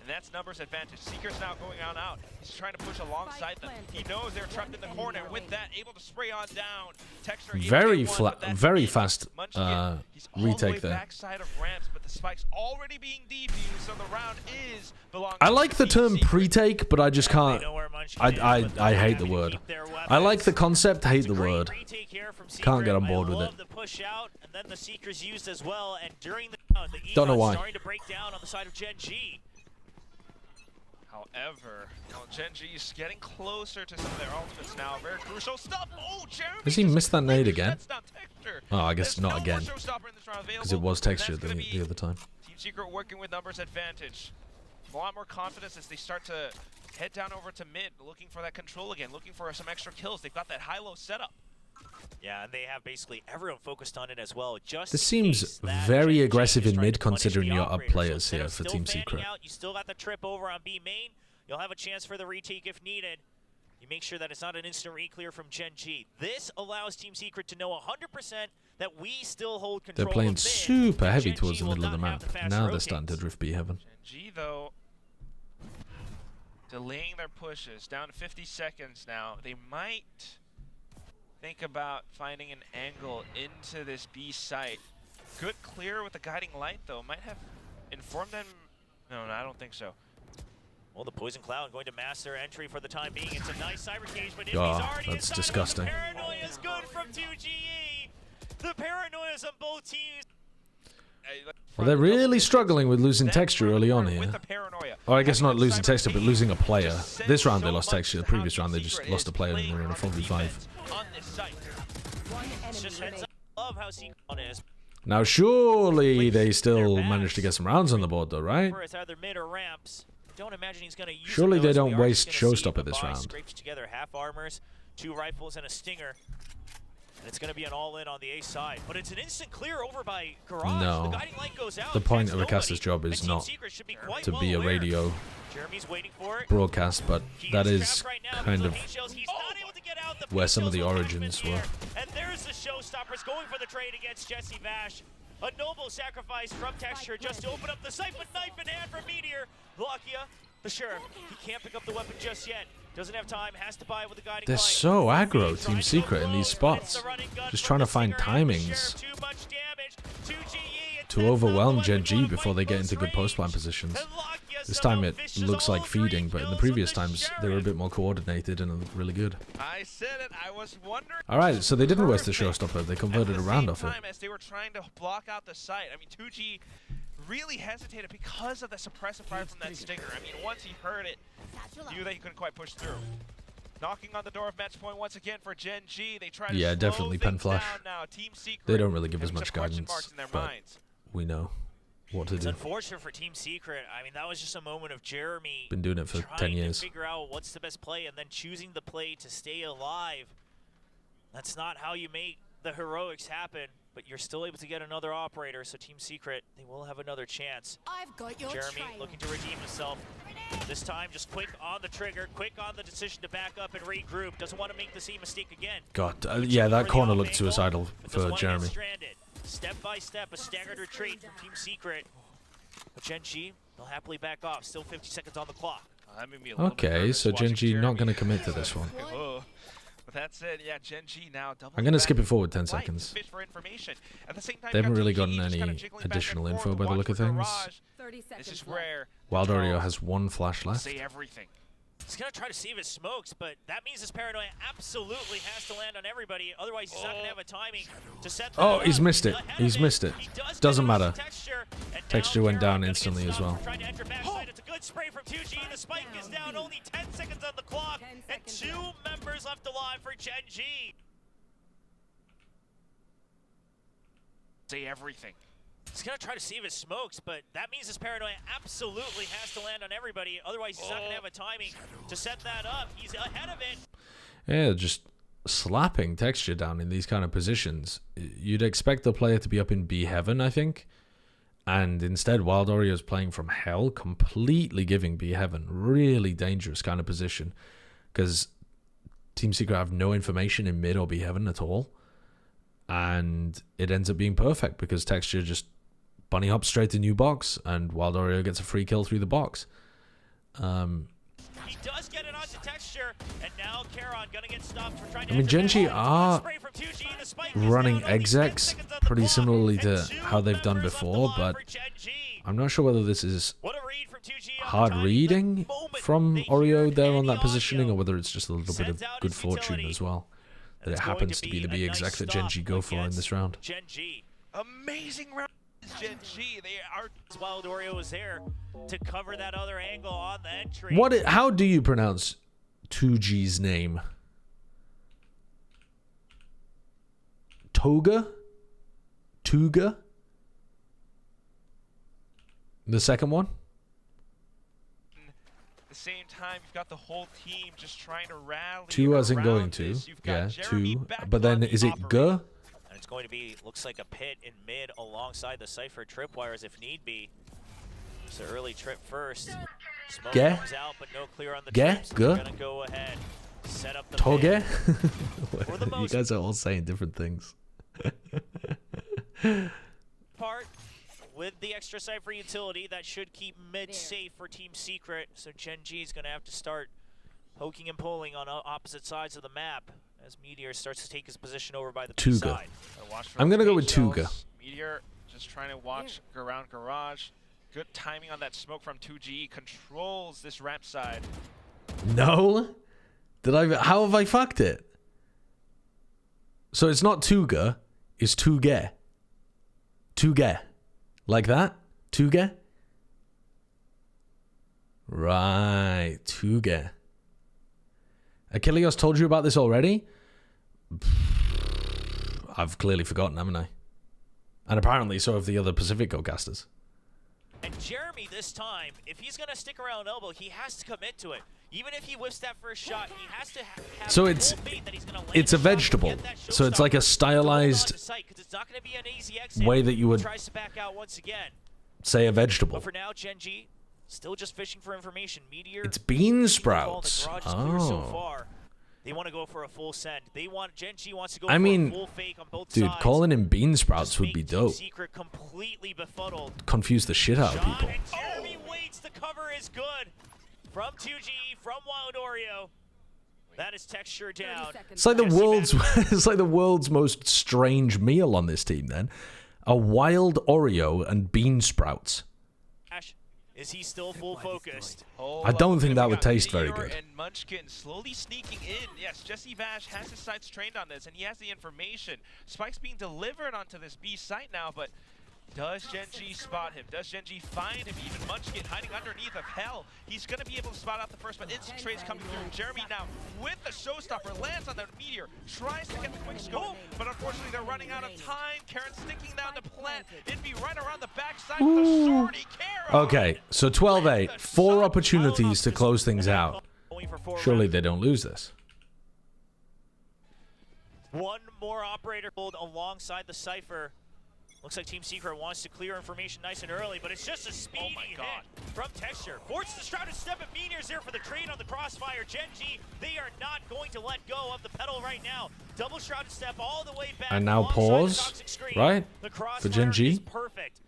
S4: And that's numbers advantage. Seeker's now going on out. He's trying to push alongside them. He knows they're trapped in the corner. With that, able to spray on down. Texture able to
S1: Very
S4: get one,
S1: flat,
S4: but that's
S1: very
S4: it.
S1: fast
S4: Munchkin, he's all the way
S1: retake there.
S4: backside of ramps, but the spike's already being defused, so the round is belongs
S1: I
S4: to
S1: like the
S4: Team
S1: term
S4: Secret.
S1: pre-take, but I just can't. I hate the word. I like the concept, hate the word. Can't get on board with it.
S3: The push out, and then the Seekers used as well, and during the
S1: Don't know why.
S3: starting to break down on the side of GenG.
S4: However, GenG is getting closer to some of their ultimates now. Very crucial stuff. Oh, Jeremy!
S1: Has he missed that nade again?
S4: That's not Texture.
S1: Oh, I guess
S4: There's
S1: not
S4: no
S1: again.
S4: more showstopper in this round
S1: Because it
S4: available,
S1: was
S4: and that's
S1: Texture
S4: gonna be
S1: the other time.
S4: Team Secret working with numbers advantage. A lot more confidence as they start to head down over to mid, looking for that control again, looking for some extra kills. They've got that high-low setup.
S3: Yeah, and they have basically everyone focused on it as well. Just
S1: This
S3: in
S1: seems
S3: case that
S1: very
S3: GenG
S1: aggressive
S3: is
S1: in
S3: trying
S1: mid
S3: to punish
S1: considering
S3: the
S1: you're up
S3: operator.
S1: players
S3: So
S1: here
S3: instead
S1: for
S3: of
S1: Team
S3: still
S1: Secret.
S3: fanning out, you still got the trip over on B main. You'll have a chance for the retake if needed. You make sure that it's not an instant re-clear from GenG. This allows Team Secret to know 100% that we still hold control.
S1: They're playing
S3: of mid,
S1: super
S3: and
S1: heavy
S3: GenG
S1: towards the
S3: will
S1: middle of the
S3: not
S1: map.
S3: have fast
S1: Now they're
S3: rotates.
S1: starting to drift B heaven.
S4: GenG, though, delaying their pushes. Down to 50 seconds now. They might think about finding an angle into this B site. Good clear with the guiding light, though. Might have informed them. No, I don't think so.
S3: Well, the Poison Cloud going to mask their entry for the time being. It's a nice cyber cage, but if
S1: Oh,
S3: he's already
S1: that's
S3: inside,
S1: disgusting.
S3: The paranoia is good from 2GE. The paranoia is on both teams.
S1: Well, they're really struggling with losing
S4: Then
S1: Texture early on
S4: with
S1: here.
S4: the paranoia.
S1: Or I guess not losing
S4: Cyber
S1: Texture, but
S4: Cage
S1: losing a player.
S4: just
S1: This
S4: says
S1: round they
S4: so
S1: lost
S4: much
S1: Texture. The
S4: to how
S1: previous round they
S4: Team
S1: just
S4: Secret
S1: lost a
S4: is
S1: player and
S4: playing
S1: they're in a
S4: on the
S1: 4v5.
S4: defense on this site.
S3: It's just heads up. Love how Secret is.
S1: Now, surely they still managed to get some rounds on the board, though, right?
S3: It's either mid or ramps. Don't imagine he's going to use
S1: Surely
S3: it,
S1: they
S3: though, so
S1: don't
S3: we are
S1: waste
S3: just gonna see
S1: showstopper this
S3: Babai
S1: round.
S3: Scrapes together half armors, 2 rifles, and a stinger. And it's going to be an all-in on the A side. But it's an instant clear over by Garage.
S1: No.
S3: The guiding light goes out.
S1: The point
S3: Catches
S1: of a caster's
S3: nobody.
S1: job is
S3: And Team
S1: not
S3: Secret should be quite
S1: to
S3: well
S1: be a
S3: aware.
S1: radio
S3: Jeremy's waiting for it.
S1: broadcast, but
S3: He
S1: that
S3: is
S1: is
S3: trapped right now
S1: kind
S3: because
S1: of
S3: the paint shells. He's not able to get out. The
S1: where
S3: paint
S1: some of the
S3: shells will
S1: origins
S3: knock him in
S1: were.
S3: the air. And there's the showstoppers going for the trade against Jesse Vash. A noble sacrifice from Texture just to open up the sight, but knife in hand from Meteor. Lakia, the Sheriff, he can't pick up the weapon just yet. Doesn't have time, has to buy it with the guiding
S1: they're
S3: light.
S1: so aggro,
S3: He's
S1: Team
S3: trying to
S1: Secret,
S3: go
S1: in these
S3: close, but it's
S1: spots.
S3: the running gun
S1: Just
S3: from
S1: trying to
S3: the
S1: find
S3: Stinger and the
S1: timings
S3: Sheriff. Too much damage to GE. It
S1: to
S3: sends
S1: overwhelm
S3: the weapon
S1: GenG
S3: to
S1: before they get
S3: close
S1: into good post-plant
S3: range.
S1: positions.
S3: And Lakia
S1: This
S3: somehow
S1: time it
S3: fishes
S1: looks
S3: all
S1: like
S3: 3
S1: feeding, but in the
S3: kills
S1: previous
S3: of the
S1: times they were a
S3: Sheriff.
S1: bit more coordinated and really good.
S4: I said it. I was wondering.
S1: Alright, so they didn't waste the
S4: Perfect.
S1: showstopper. They
S4: At
S1: converted
S4: the
S1: a round
S4: same
S1: off it.
S4: time as they were trying to block out the site. I mean, 2G really hesitated because of the suppressive fire from that stinger. I mean, once he heard it, he knew that he couldn't quite push through. Knocking on the door of match point once again for GenG. They try to
S1: Yeah,
S4: slow
S1: definitely pen
S4: things
S1: flash.
S4: down now. Team Secret
S1: They don't really give as
S4: having
S1: much
S4: some question
S1: guidance,
S4: marks in their
S1: but
S4: minds.
S1: we know what to
S3: It's
S1: do.
S3: unfortunate for Team Secret. I mean, that was just a moment of Jeremy
S1: Been doing it for 10
S3: trying
S1: years.
S3: to figure out what's the best play and then choosing the play to stay alive. That's not how you make the heroics happen, but you're still able to get another operator, so Team Secret, they will have another chance.
S7: I've got your
S3: Jeremy
S7: trail.
S3: looking to redeem himself. This time, just quick on the trigger, quick on the decision to back up and regroup. Doesn't want to make the same mistake again.
S1: God, yeah, that
S3: For the
S1: corner
S3: off
S1: looked
S3: angle,
S1: suicidal
S3: but
S1: for
S3: doesn't wanna get
S1: Jeremy.
S3: stranded. Step by step, a staggered retreat from Team Secret. But GenG, they'll happily back off. Still 50 seconds on the clock.
S4: That made me a little bit
S1: Okay,
S4: nervous
S1: so
S4: watching
S1: GenG not
S4: Jeremy.
S1: going to commit to this one.
S4: Oh. With that said, yeah, GenG now double.
S1: I'm going to skip it forward 10 seconds.
S4: Fish for information. At the same time,
S1: They haven't
S4: you have
S1: really
S4: GenG
S1: gotten
S4: just kinda
S1: any
S4: jiggling back
S1: additional
S4: and
S1: info
S4: forth
S1: by the
S4: to
S1: look of
S4: watch for
S1: things.
S4: Garage.
S7: 30 seconds
S4: This is
S7: left.
S4: where
S1: Wild Oreo
S4: Charles
S1: has 1 flash
S4: will
S1: left.
S4: say everything.
S3: He's going to try to save his smokes, but that means his paranoia absolutely has to land on everybody. Otherwise, he's not going to have a timing to set that
S1: Oh,
S3: up.
S1: he's missed it.
S3: Ahead of
S1: He's missed it.
S3: He does
S1: Doesn't
S3: get
S1: matter.
S3: Texture, and
S1: Texture
S3: now
S1: went down
S3: Caron gonna get
S1: instantly as
S3: stopped
S1: well.
S3: Trying to enter backside. It's a good spray from 2G. The spike is down. Only 10 seconds on the clock.
S7: 10
S3: And
S7: seconds
S3: 2 members left alive for GenG.
S4: Say everything.
S3: He's going to try to save his smokes, but that means his paranoia absolutely has to land on everybody. Otherwise, he's not going to have a timing to set that up. He's ahead of it.
S1: Yeah, just slapping Texture down in these kind of positions. You'd expect the player to be up in B heaven, I think. And instead, Wild Oreo's playing from hell, completely giving B heaven. Really dangerous kind of position. Because Team Secret have no information in mid or B heaven at all. And it ends up being perfect because Texture just bunny hops straight to new box and Wild Oreo gets a free kill through the box.
S3: He does get it onto Texture, and now Caron gonna get stopped for trying to
S1: I mean,
S3: enter
S1: GenG
S3: back.
S1: are
S3: Spray from 2G, the spike is
S1: running
S3: down, only 10
S1: execs
S3: seconds on the
S1: pretty
S3: clock,
S1: similarly
S3: and
S1: to
S3: 2
S1: how they've done
S3: members left
S1: before,
S3: alive
S1: but
S3: for GenG.
S1: I'm not sure whether this is
S3: What a read from 2G on
S1: hard
S3: the timing.
S1: reading
S3: The moment
S1: from
S3: they
S1: Oreo
S3: hear
S1: there on
S3: any
S1: that positioning,
S3: audio,
S1: or whether it's just a little bit of
S3: sends out
S1: good
S3: his
S1: fortune
S3: utility.
S1: as well. That it
S3: It's going
S1: happens to be the
S3: a
S1: B
S3: nice
S1: exec that
S3: stop
S1: GenG go for in
S3: against
S1: this round.
S3: GenG.
S4: Amazing round. GenG. They are.
S3: Wild Oreo was there to cover that other angle on the entry.
S1: How do you pronounce 2G's name? Toga? Tuga? The second one?
S4: At the same time, you've got the whole team just trying to rally.
S1: Two as in
S4: around
S1: going to.
S4: this. You've got
S1: Yeah,
S4: Jeremy
S1: 2.
S4: back
S1: But then
S4: on the
S1: is it G?
S4: operator.
S3: And it's going to be, looks like a pit in mid alongside the Cypher tripwires if need be. It's an early trip first. Smoke
S1: Ge?
S3: comes out, but no clear on the
S1: Ge?
S3: trips. They're
S1: Ge?
S3: going to go ahead, set up the
S1: Toge?
S3: pit. the
S1: You
S3: most-
S1: guys are all saying different things.
S3: Part with the extra Cypher utility that should keep mid safe for Team Secret. So GenG is going to have to start poking and pulling on opposite sides of the map as Meteor starts to take his position over by the B
S1: Tuga.
S3: side.
S4: Watch for
S1: I'm
S4: those
S1: gonna go with
S4: bait shells.
S1: Tuga.
S4: Meteor just trying to watch around Garage. Good timing on that smoke from 2G. Controls this ramp side.
S1: No? How have I fucked it? So it's not Tuga, it's Tuge. Tuge. Like that? Tuge? Right, Tuge. Achilles told you about this already? I've clearly forgotten, haven't I? And apparently so have the other Pacifico casters.
S3: And Jeremy this time, if he's going to stick around elbow, he has to commit to it. Even if he whiffs that first shot, he has to have
S1: So
S3: full
S1: it's
S3: faith that he's gonna land
S1: it's a
S3: shot and
S1: vegetable.
S3: get that
S1: So it's like a
S3: showstopper to hold on
S1: stylized
S3: to sight, 'cause it's not gonna be an easy exit.
S1: way that you would
S3: Tries to back out once again.
S1: say a vegetable.
S3: But for now, GenG still just fishing for information. Meteor.
S1: It's bean
S3: the
S1: sprouts.
S3: garage is clear so
S1: Oh.
S3: far. They want to go for a full send. GenG wants to go
S1: I
S3: for
S1: mean,
S3: a full fake on both
S1: Dude,
S3: sides.
S1: calling him bean sprouts
S3: Just
S1: would be
S3: make Team
S1: dope.
S3: Secret completely befuddled.
S1: Confuse the shit out of
S3: Shot,
S1: people.
S3: and Jeremy waits. The cover is good. From 2G, from Wild Oreo. That is texture down.
S1: It's like the
S3: Jesse
S1: world's
S3: Bash.
S1: it's like the world's most strange meal on this team then. A wild Oreo and bean sprouts.
S3: Is he still full focused?
S1: I don't think that would taste very good.
S4: And Munchkin slowly sneaking in. Yes, Jesse Bash has his sights trained on this, and he has the information. Spike's being delivered onto this B site now, but does GenG spot him? Does GenG find him? Even Munchkin hiding underneath of Hell. He's going to be able to spot out the first, but instant trades coming through. Jeremy now with the showstopper lands on the Meteor, tries to get the quick scope, but unfortunately they're running out of time. Karen sticking down the Plat. It'd be right around the backside with the shorty Karen.
S1: Okay, so 12-8. 4 opportunities to close things out. Surely they don't lose this.
S3: One more operator pulled alongside the Cypher. Looks like Team Secret wants to clear information nice and early, but it's just a speedy hit from Texture. Forces the Shrouded Step, and Meteor's there for the trade on the Crossfire. GenG, they are not going to let go of the pedal right now. Double Shrouded Step all the way back.
S1: And now
S3: alongside the
S1: pause,
S3: Toxic Screen.
S1: right?
S3: The
S1: For
S3: Crossfire
S1: GenG.
S3: is perfect.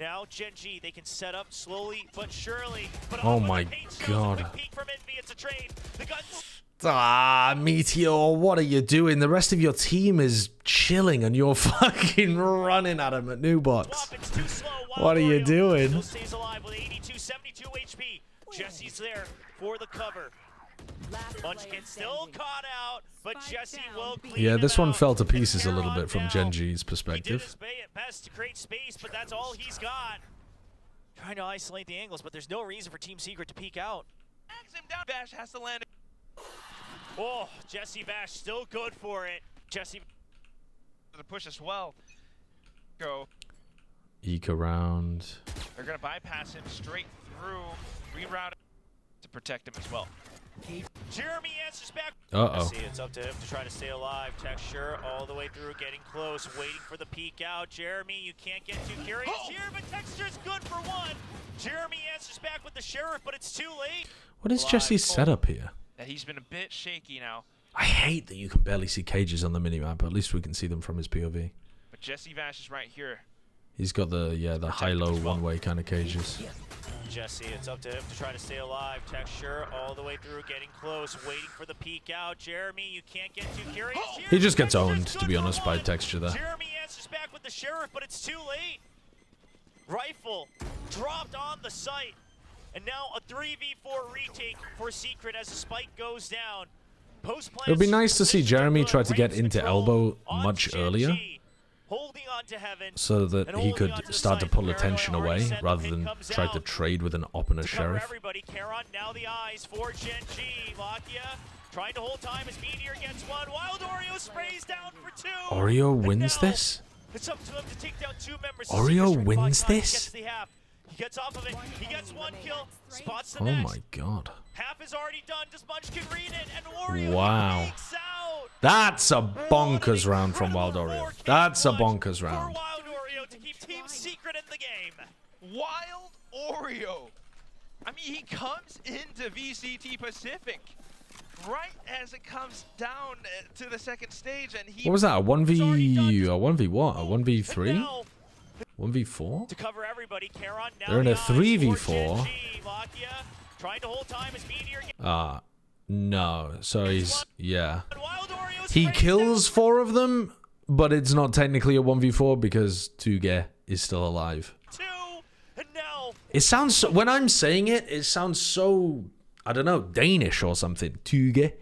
S3: Now GenG, they can set up slowly but surely. But
S1: Oh
S3: with the
S1: my
S3: paint shows,
S1: God.
S3: a quick peek from Envy, it's a trade. The guns.
S1: Ah, Meteor, what are you doing? The rest of your team is chilling and you're fucking running at him at New Box.
S3: Swap, it's too slow.
S1: What are you
S3: Oreo
S1: doing?
S3: Still stays alive with 82, 72 HP. Jesse's there for the cover. Munchkin still caught out, but Jesse will clean
S1: Yeah,
S3: him
S1: this one
S3: out.
S1: fell to
S3: And
S1: pieces a little
S3: Karen
S1: bit from
S3: now.
S1: GenG's
S3: He did
S1: perspective.
S3: his best to create space, but that's all he's got. Trying to isolate the angles, but there's no reason for Team Secret to peek out.
S4: Tags him down. Bash has to land.
S3: Oh, Jesse Bash still good for it. Jesse
S4: To push as well. Go.
S1: Eke around.
S4: They're going to bypass him straight through. Reroute to protect him as well.
S3: Jeremy answers back.
S1: Uh-oh.
S3: See, it's up to him to try to stay alive. Texture all the way through, getting close, waiting for the peek out. Jeremy, you can't get too curious here, but Texture's good for one. Jeremy answers back with the Sheriff, but it's too late.
S1: What is Jesse's setup here?
S4: That he's been a bit shaky now.
S1: I hate that you can barely see cages on the minimap, but at least we can see them from his POV.
S4: But Jesse Vash is right here.
S1: He's got the high-low one-way kind of cages.
S3: Jesse, it's up to him to try to stay alive. Texture all the way through, getting close, waiting for the peek out. Jeremy, you can't get too curious here.
S1: He just gets
S3: Texture's
S1: owned, to
S3: good
S1: be
S3: for
S1: honest, by
S3: one.
S1: Texture there.
S3: Jeremy answers back with the Sheriff, but it's too late. Rifle dropped on the site. And now a 3v4 retake for Secret as the spike goes down.
S1: It would be nice to see Jeremy try to get into elbow much earlier,
S3: holding on to heaven,
S1: so that
S3: and
S1: he
S3: holding
S1: could
S3: on to the
S1: start to
S3: side.
S1: pull
S3: Paranoid
S1: attention
S3: already
S1: away,
S3: sent,
S1: rather
S3: the
S1: than
S3: pin comes
S1: try to
S3: out.
S1: trade with an op and a
S3: To cover
S1: sheriff.
S3: everybody, Caron now the eyes for GenG. Lakia trying to hold time as Meteor gets one. Wild Oreo sprays down for two.
S1: Oreo
S3: And
S1: wins
S3: now
S1: this?
S3: It's up to him to take down two members.
S1: Oreo
S3: Secret's trying to
S1: wins
S3: find time.
S1: this?
S3: He gets the half. He gets off of it. He gets one kill. Spots the
S1: Oh
S3: next.
S1: my god.
S3: Half is already done. Does Munchkin read it? And Oreo
S1: Wow.
S3: leaks out.
S1: That's a bonkers round from Wild
S3: Incredible
S1: Oreo.
S3: 4K
S1: That's a
S3: clutch
S1: bonkers
S3: for
S1: round.
S3: Wild Oreo to keep Team Secret in the game.
S4: Wild Oreo. I mean, he comes into VCT Pacific right as it comes down to the second stage, and he
S1: What was that? A 1v what? A 1v3?
S3: Now,
S1: 1v4?
S3: to cover everybody, Caron now
S1: They're in
S3: the
S1: a
S3: eyes
S1: 3v4.
S3: for GenG. Lakia trying to hold time as Meteor gets
S1: No. So he's, yeah.
S3: Wild Oreo
S1: He
S3: sprays
S1: kills
S3: down
S1: 4 of them, but it's not technically a 1v4 because Tuge is still alive.
S3: two, and now
S1: It sounds, so, when I'm saying it, it sounds so, I don't know, Danish or something. Tuge.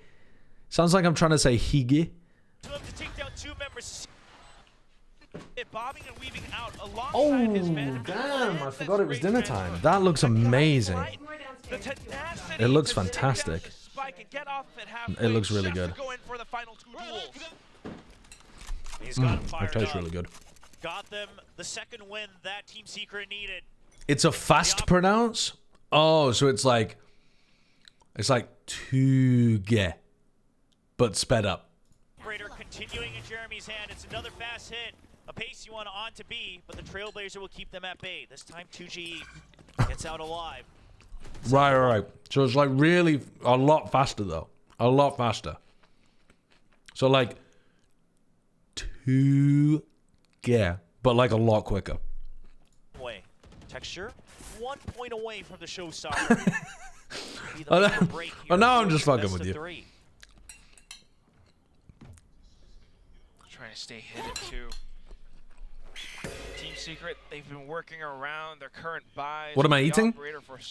S1: Sounds like I'm trying to say Hige.
S3: to him to take down two members.
S4: bobbing and weaving out alongside his man.
S1: damn, I forgot it was dinner time. That looks amazing.
S4: The tenacity
S1: It looks
S4: to stay
S1: fantastic.
S4: on the spike and get off at halfway
S1: It looks really
S4: just to
S1: good.
S4: go in for the final two duels.
S3: He's got him
S1: It
S3: fired
S1: tastes
S3: up.
S1: really good.
S3: got them the second win that Team Secret needed.
S1: It's a fast pronounce? Oh, so it's like to get, but sped up.
S3: Operator continuing in Jeremy's hand. It's another fast hit. A pace you want on to B, but the Trailblazer will keep them at bay. This time 2GE gets out alive.
S1: Right. So it's like really a lot faster though. A lot faster. So like to get, but like a lot quicker.
S3: Way. Texture 1 point away from the showstopper.
S1: Now I'm just fucking with you.
S4: Trying to stay hidden too. Team Secret, they've been working around their current buys.
S1: What am I eating?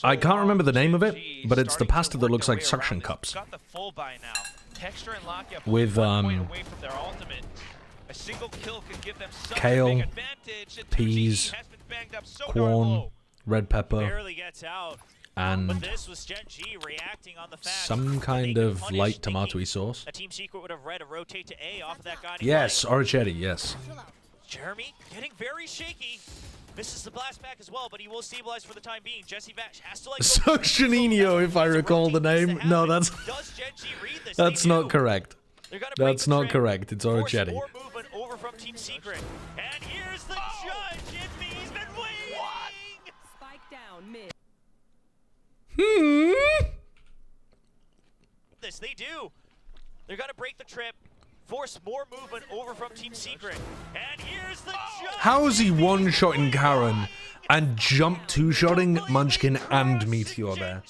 S1: I can't remember the name of it, but it's the pasta that looks like suction cups.
S4: Got the full buy now. Texture and Lakia
S1: With
S4: away from their ultimate. A single kill could give them such
S1: kale,
S4: a big advantage.
S1: peas,
S4: has been banged up so
S1: corn, red pepper,
S3: Barely gets out.
S1: and
S3: But this was GenG reacting on the fast.
S1: some kind of light tomatoey sauce.
S3: A Team Secret would have read a rotate to A off of that guy.
S1: Yes, orecchiette, yes.
S3: Jeremy getting very shaky. Misses the blast back as well, but he will stabilize for the time being. Jesse Vash has to like.
S1: Suctionino, if I recall the name. No, that's not correct. That's not correct. It's orecchiette.
S3: More movement over from Team Secret, and here's the judge. He's been waiting.
S7: Spike down mid.
S3: This they do. They're gonna break the trip. Force more movement over from Team Secret. And here's the judge.
S1: How is he one-shotting Karen and jump two-shotting Munchkin and Meteor there?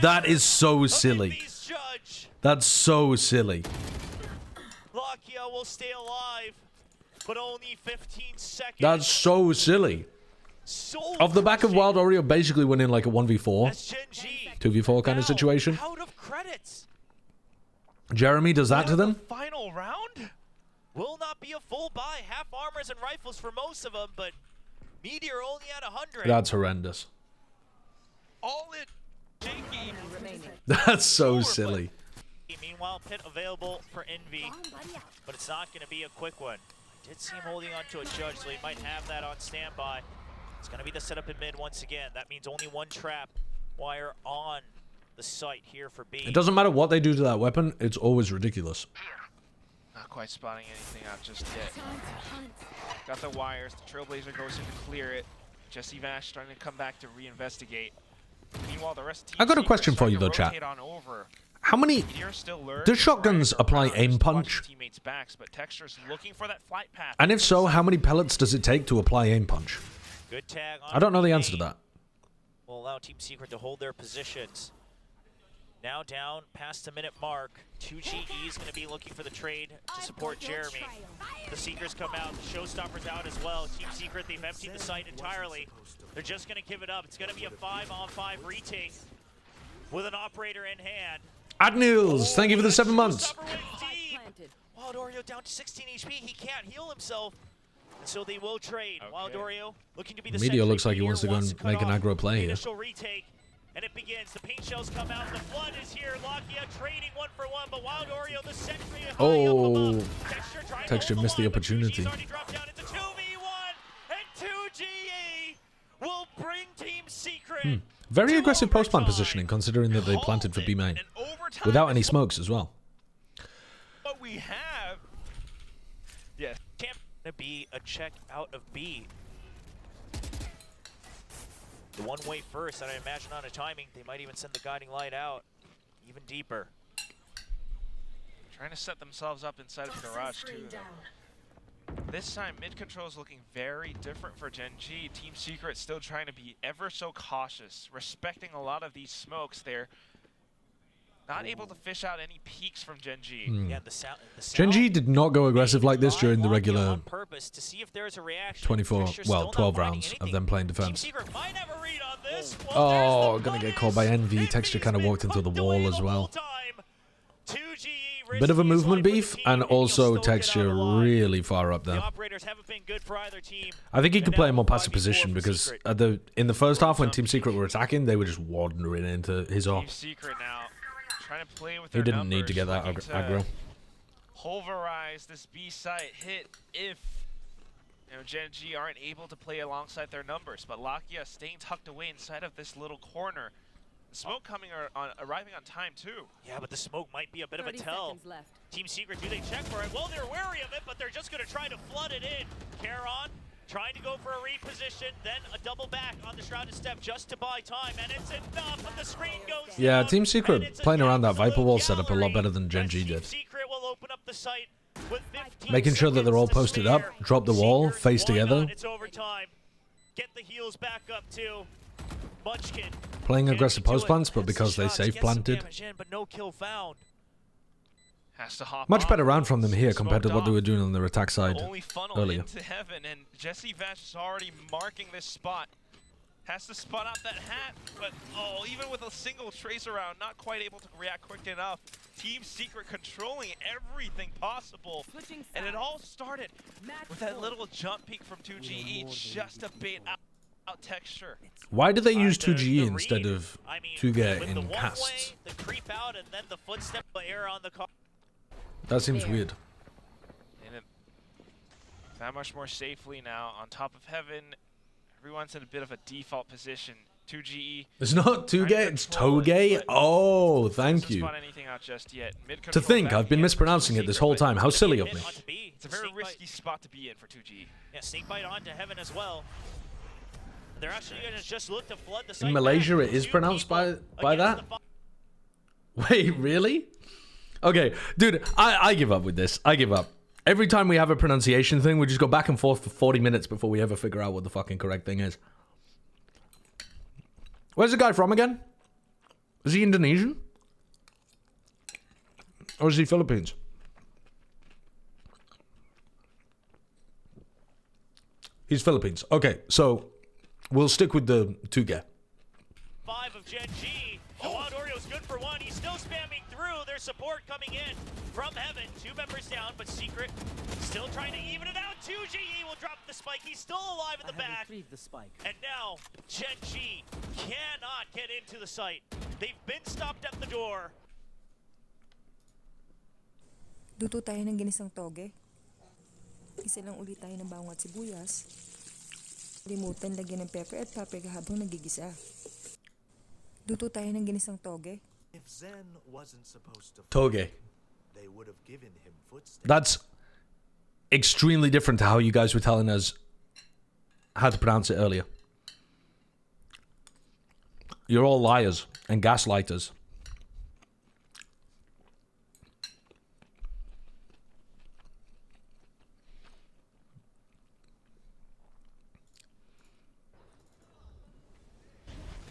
S1: That is so silly. That's so silly.
S3: Lakia will stay alive, but only 15 seconds.
S1: That's so silly.
S3: So
S1: Off the back of Wild Oreo basically winning like a 1v4,
S3: that's GenG.
S1: 2v4 kind of situation.
S3: Out of credits.
S1: Jeremy does that to them.
S4: Final round?
S3: Will not be a full buy. Half armors and rifles for most of them, but Meteor only at 100.
S1: That's horrendous.
S4: All in shaky.
S1: That's so silly.
S3: Meanwhile, pit available for Envy, but it's not going to be a quick one. Did see him holding on to a judge, so he might have that on standby. It's going to be the setup in mid once again. That means only one trap wire on the site here for B.
S1: It doesn't matter what they do to that weapon, it's always ridiculous.
S4: Not quite spotting anything out just yet. Got the wires. The Trailblazer goes in to clear it. Jesse Vash starting to come back to reinvestigate. Meanwhile, the rest of Team
S1: I got a
S4: Secret
S1: question for you though,
S4: starting to
S1: chat.
S4: rotate on over.
S1: How many...
S4: Meteor still lurks,
S1: Does shotguns
S4: trying to
S1: apply
S4: around,
S1: aim
S4: just watching
S1: punch?
S4: Teammates' backs, but Texture's looking for that flight path.
S1: And if so, how many pellets does it take to apply aim punch?
S3: Good tag on
S1: I don't know the
S3: B.
S1: answer to that.
S3: Will allow Team Secret to hold their positions. Now down past the minute mark. 2GE is going to be looking for the trade to support Jeremy. The Seekers come out. The Showstoppers out as well. Team Secret, they've emptied the site entirely. They're just going to give it up. It's going to be a 5-on-5 retake with an operator in hand.
S1: Adnils, thank you for the 7 months.
S3: Wild Oreo down to 16 HP. He can't heal himself. And so they will trade.
S4: Okay.
S3: Wild Oreo looking to be the
S1: Meteor
S3: sentry.
S1: looks like he
S3: Meteor
S1: wants to go and
S3: cut
S1: make an
S3: off
S1: aggro play
S3: the
S1: here.
S3: Initial retake. And it begins. The paint shells come out. The flood is here. Lakia trading 1-for-1, but Wild Oreo, the sentry, high up above.
S1: Texture missed the opportunity.
S3: He's already dropped down into 2v1, and 2GE will bring Team Secret.
S1: Very
S3: to
S1: aggressive post-plant
S3: overtime.
S1: positioning, considering that they planted for B main.
S4: And overtime
S1: Without
S4: is
S1: any smokes as well.
S4: what we have. Yes.
S3: Can't be a check out of B. The one-way first, and I imagine on a timing, they might even send the guiding light out even deeper.
S4: Trying to set themselves up inside of Garage too. This time, mid control is looking very different for GenG. Team Secret still trying to be ever so cautious, respecting a lot of these smokes. They're not able to fish out any peaks from GenG.
S3: Yeah, the sound,
S1: GenG did not go aggressive like this during the regular
S3: on purpose to see if there's a reaction.
S1: 24,
S3: Fisher's
S1: well,
S3: still not
S1: 12
S3: finding
S1: rounds of
S3: anything.
S1: them playing
S3: Team
S1: defense.
S3: Secret might have a read on this.
S1: Oh,
S3: there's the
S1: gonna get caught by
S3: punish.
S1: Envy. Texture kind of walked into the
S3: Tucked away
S1: wall as
S3: the
S1: well.
S3: whole time. 2GE
S1: Bit of a
S3: risking his
S1: movement
S3: life with
S1: beef,
S3: the team,
S1: and
S3: he'll still
S1: also
S3: get out
S1: Texture
S3: alive.
S1: really far up
S3: The
S1: there.
S3: operators haven't been good for either team.
S1: I think he could
S3: And
S1: play a
S3: now
S1: more passive
S3: 5v4
S1: position
S3: for
S1: because
S3: Secret.
S1: at in the first half when Team Secret were attacking, they were just wandering into his
S4: Team
S1: off.
S4: Secret now trying to play with
S1: He
S4: their
S1: didn't need to
S4: numbers,
S1: get that
S4: looking to
S1: aggro.
S4: Pulverize this B site hit if You know, GenG aren't able to play alongside their numbers, but Lakia staying tucked away inside of this little corner. The smoke arriving on time too.
S3: Yeah, but the smoke might be a bit of a
S7: 30
S3: tell.
S7: seconds left.
S3: Team Secret, do they check for it? Well, they're wary of it, but they're just going to try to flood it in. Charon trying to go for a reposition, then a double back on the Shrouded Step just to buy time, and it's enough, but the screen goes
S1: Yeah,
S3: down,
S1: Team
S3: and
S1: Secret
S3: it's
S1: playing
S3: an
S1: around that Viper wall
S3: absolute
S1: setup a lot better
S3: gallery.
S1: than GenG
S3: Team
S1: did.
S3: Secret will open up the site with 15
S1: Making sure that they're all
S3: seconds to
S1: posted up,
S3: spare.
S1: drop the wall,
S3: Seekers,
S1: face
S3: why
S1: together.
S3: not? It's overtime. Get the heels back up too. Munchkin.
S1: Playing
S3: Can
S1: aggressive
S3: he do
S1: post
S3: it?
S1: plants, but
S3: Hits the
S1: because they
S3: shots,
S1: safe
S3: gets some
S1: planted.
S3: damage in, but no kill found.
S4: Has to hop
S1: Much
S4: off.
S1: better round from them here compared to
S4: Smoked
S1: what they
S4: off.
S1: were doing on their attack side
S4: Only funnel
S1: earlier.
S4: into heaven, and Jesse Vash is already marking this spot. Has to spot out that hat, but oh, even with a single trace around, not quite able to react quick enough. Team Secret controlling everything possible.
S7: Switching
S4: And it
S7: sides.
S4: all started
S7: Match
S4: with that
S7: point.
S4: little jump peek from 2GE just to bait out texture.
S1: Why do they use
S3: The
S1: 2GE instead
S3: read,
S1: of
S3: I mean,
S1: 2G
S3: with
S1: in
S3: the one
S1: casts?
S3: way, the creep out, and then the footstep air on the car.
S1: That seems
S7: There.
S1: weird.
S4: And it, that much more safely now on top of heaven. Everyone's in a bit of a default position. 2GE.
S1: It's not 2G,
S4: trying to
S1: it's
S4: control it,
S1: Toge.
S4: but
S1: Oh, thank
S4: doesn't
S1: you.
S4: spot anything out just yet. Mid
S1: To
S4: control
S1: think
S4: back
S1: I've been
S4: again for
S1: mispronouncing
S4: Team
S1: it this
S4: Secret,
S1: whole
S4: but
S1: time. How silly of
S3: Hit
S1: me.
S3: onto B.
S4: It's a very
S3: Snake bite.
S4: risky spot to be in for 2GE.
S3: Yeah, snake bite onto heaven as well. They're actually going to just look to flood the site.
S1: In Malaysia,
S3: back.
S1: it is
S3: Two
S1: pronounced
S3: people
S1: by that?
S3: against the
S1: Wait, really? Okay, dude, I give up with this. I give up. Every time we have a pronunciation thing, we just go back and forth for 40 minutes before we ever figure out what the fucking correct thing is. Where's the guy from again? Is he Indonesian? Or is he Philippines? He's Philippines. Okay, so we'll stick with the 2G.
S3: 5 of GenG. Wild Oreo's good for one. He's still spamming through. There's support coming in from heaven. 2 members down, but Secret still trying to even it out. 2GE will drop the spike. He's still alive in the back.
S8: Retrieve the spike.
S3: And now, GenG cannot get into the site. They've been stopped at the door.
S9: Luto tayo ng ginisang toge. Isa lang ulit tayo ng bawang at sibuyas. Limutan lagyan ng pepper at paprika habang nagigisa. Luto tayo ng ginisang toge.
S8: If Zen wasn't supposed to
S1: Toge.
S8: they would have given him footsteps.
S1: That's extremely different to how you guys were telling us how to pronounce it earlier. You're all liars and gaslighters.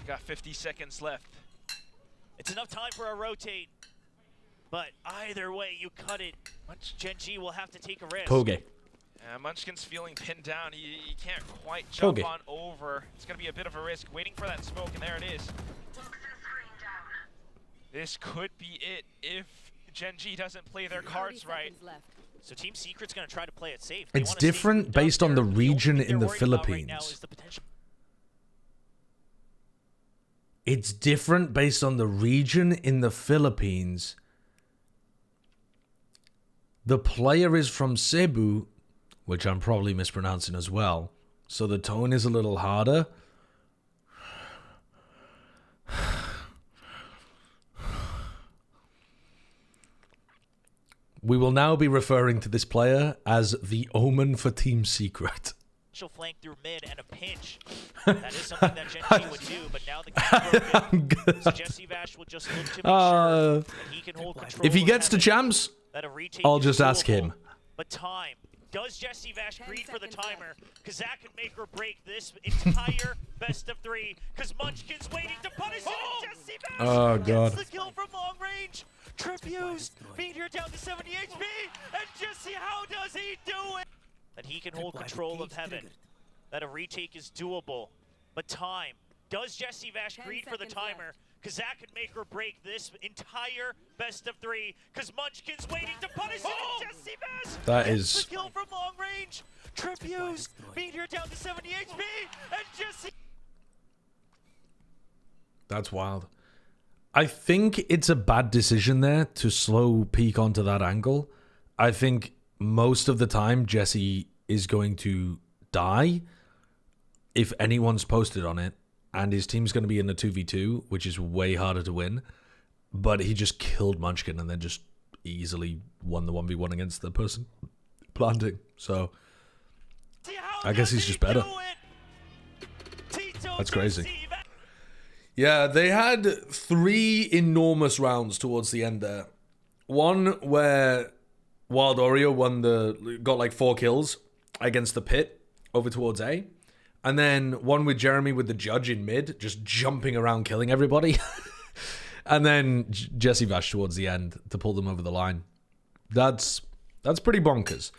S4: We got 50 seconds left.
S3: It's enough time for a rotate. But either way, you cut it. GenG will have to take a risk.
S1: Toge.
S4: Munchkin's feeling pinned down. He can't quite jump
S1: Toge.
S4: on over. It's going to be a bit of a risk. Waiting for that smoke, and there it is. This could be it if GenG doesn't play their
S7: 30
S4: cards right.
S7: seconds left.
S3: So Team Secret's going to try to play it safe. They
S1: It's
S3: wanna stay
S1: different
S3: cooped up
S1: based on
S3: there.
S1: the
S3: only
S1: region
S3: thing
S1: in the
S3: they're worried about right now
S1: Philippines.
S3: is the potential.
S1: It's different based on the region in the Philippines. The player is from Cebu, which I'm probably mispronouncing as well. So the tone is a little harder. We will now be referring to this player as the Omen for Team Secret.
S3: She'll flank through mid and a pinch. That is something that GenG would do, but now the game's broken. So Jesse Vash will just look to make sure that he can hold control.
S1: If he
S3: of
S1: gets to
S3: heaven,
S1: champs,
S3: that a retake
S1: I'll
S3: is
S1: just ask
S3: doable.
S1: him.
S3: But time. Does Jesse Vash
S7: 10
S3: greed for the
S7: seconds
S3: timer? Because that could make or break this entire best of 3. Because Munchkin's waiting to punish it. And Jesse Vash
S1: Oh, God.
S3: gets the kill from long range. Trip used. Meteor down to 70 HP. And Jesse, how does he do it? That he can hold control of heaven. That a retake is doable. But time. Does Jesse Vash
S7: 10
S3: greed for the
S7: seconds
S3: timer?
S7: left.
S3: Because that could make or break this entire best of 3. Because Munchkin's waiting to punish it. And Jesse Vash
S1: That
S3: gets
S1: is-
S3: the kill from long range. Trip used. Meteor down to 70 HP. And Jesse.
S1: That's wild. I think it's a bad decision there to slow peek onto that angle. I think most of the time Jesse is going to die if anyone's posted on it, and his team's going to be in a 2v2, which is way harder to win. But he just killed Munchkin and then just easily won the 1v1 against the person planting. So I guess he's just better. That's crazy. Yeah, they had 3 enormous rounds towards the end there. One where Wild Oreo got like 4 kills against the pit over towards A. And then one with Jeremy with the judge in mid, just jumping around killing everybody. And then Jesse Vash towards the end to pull them over the line. That's pretty bonkers.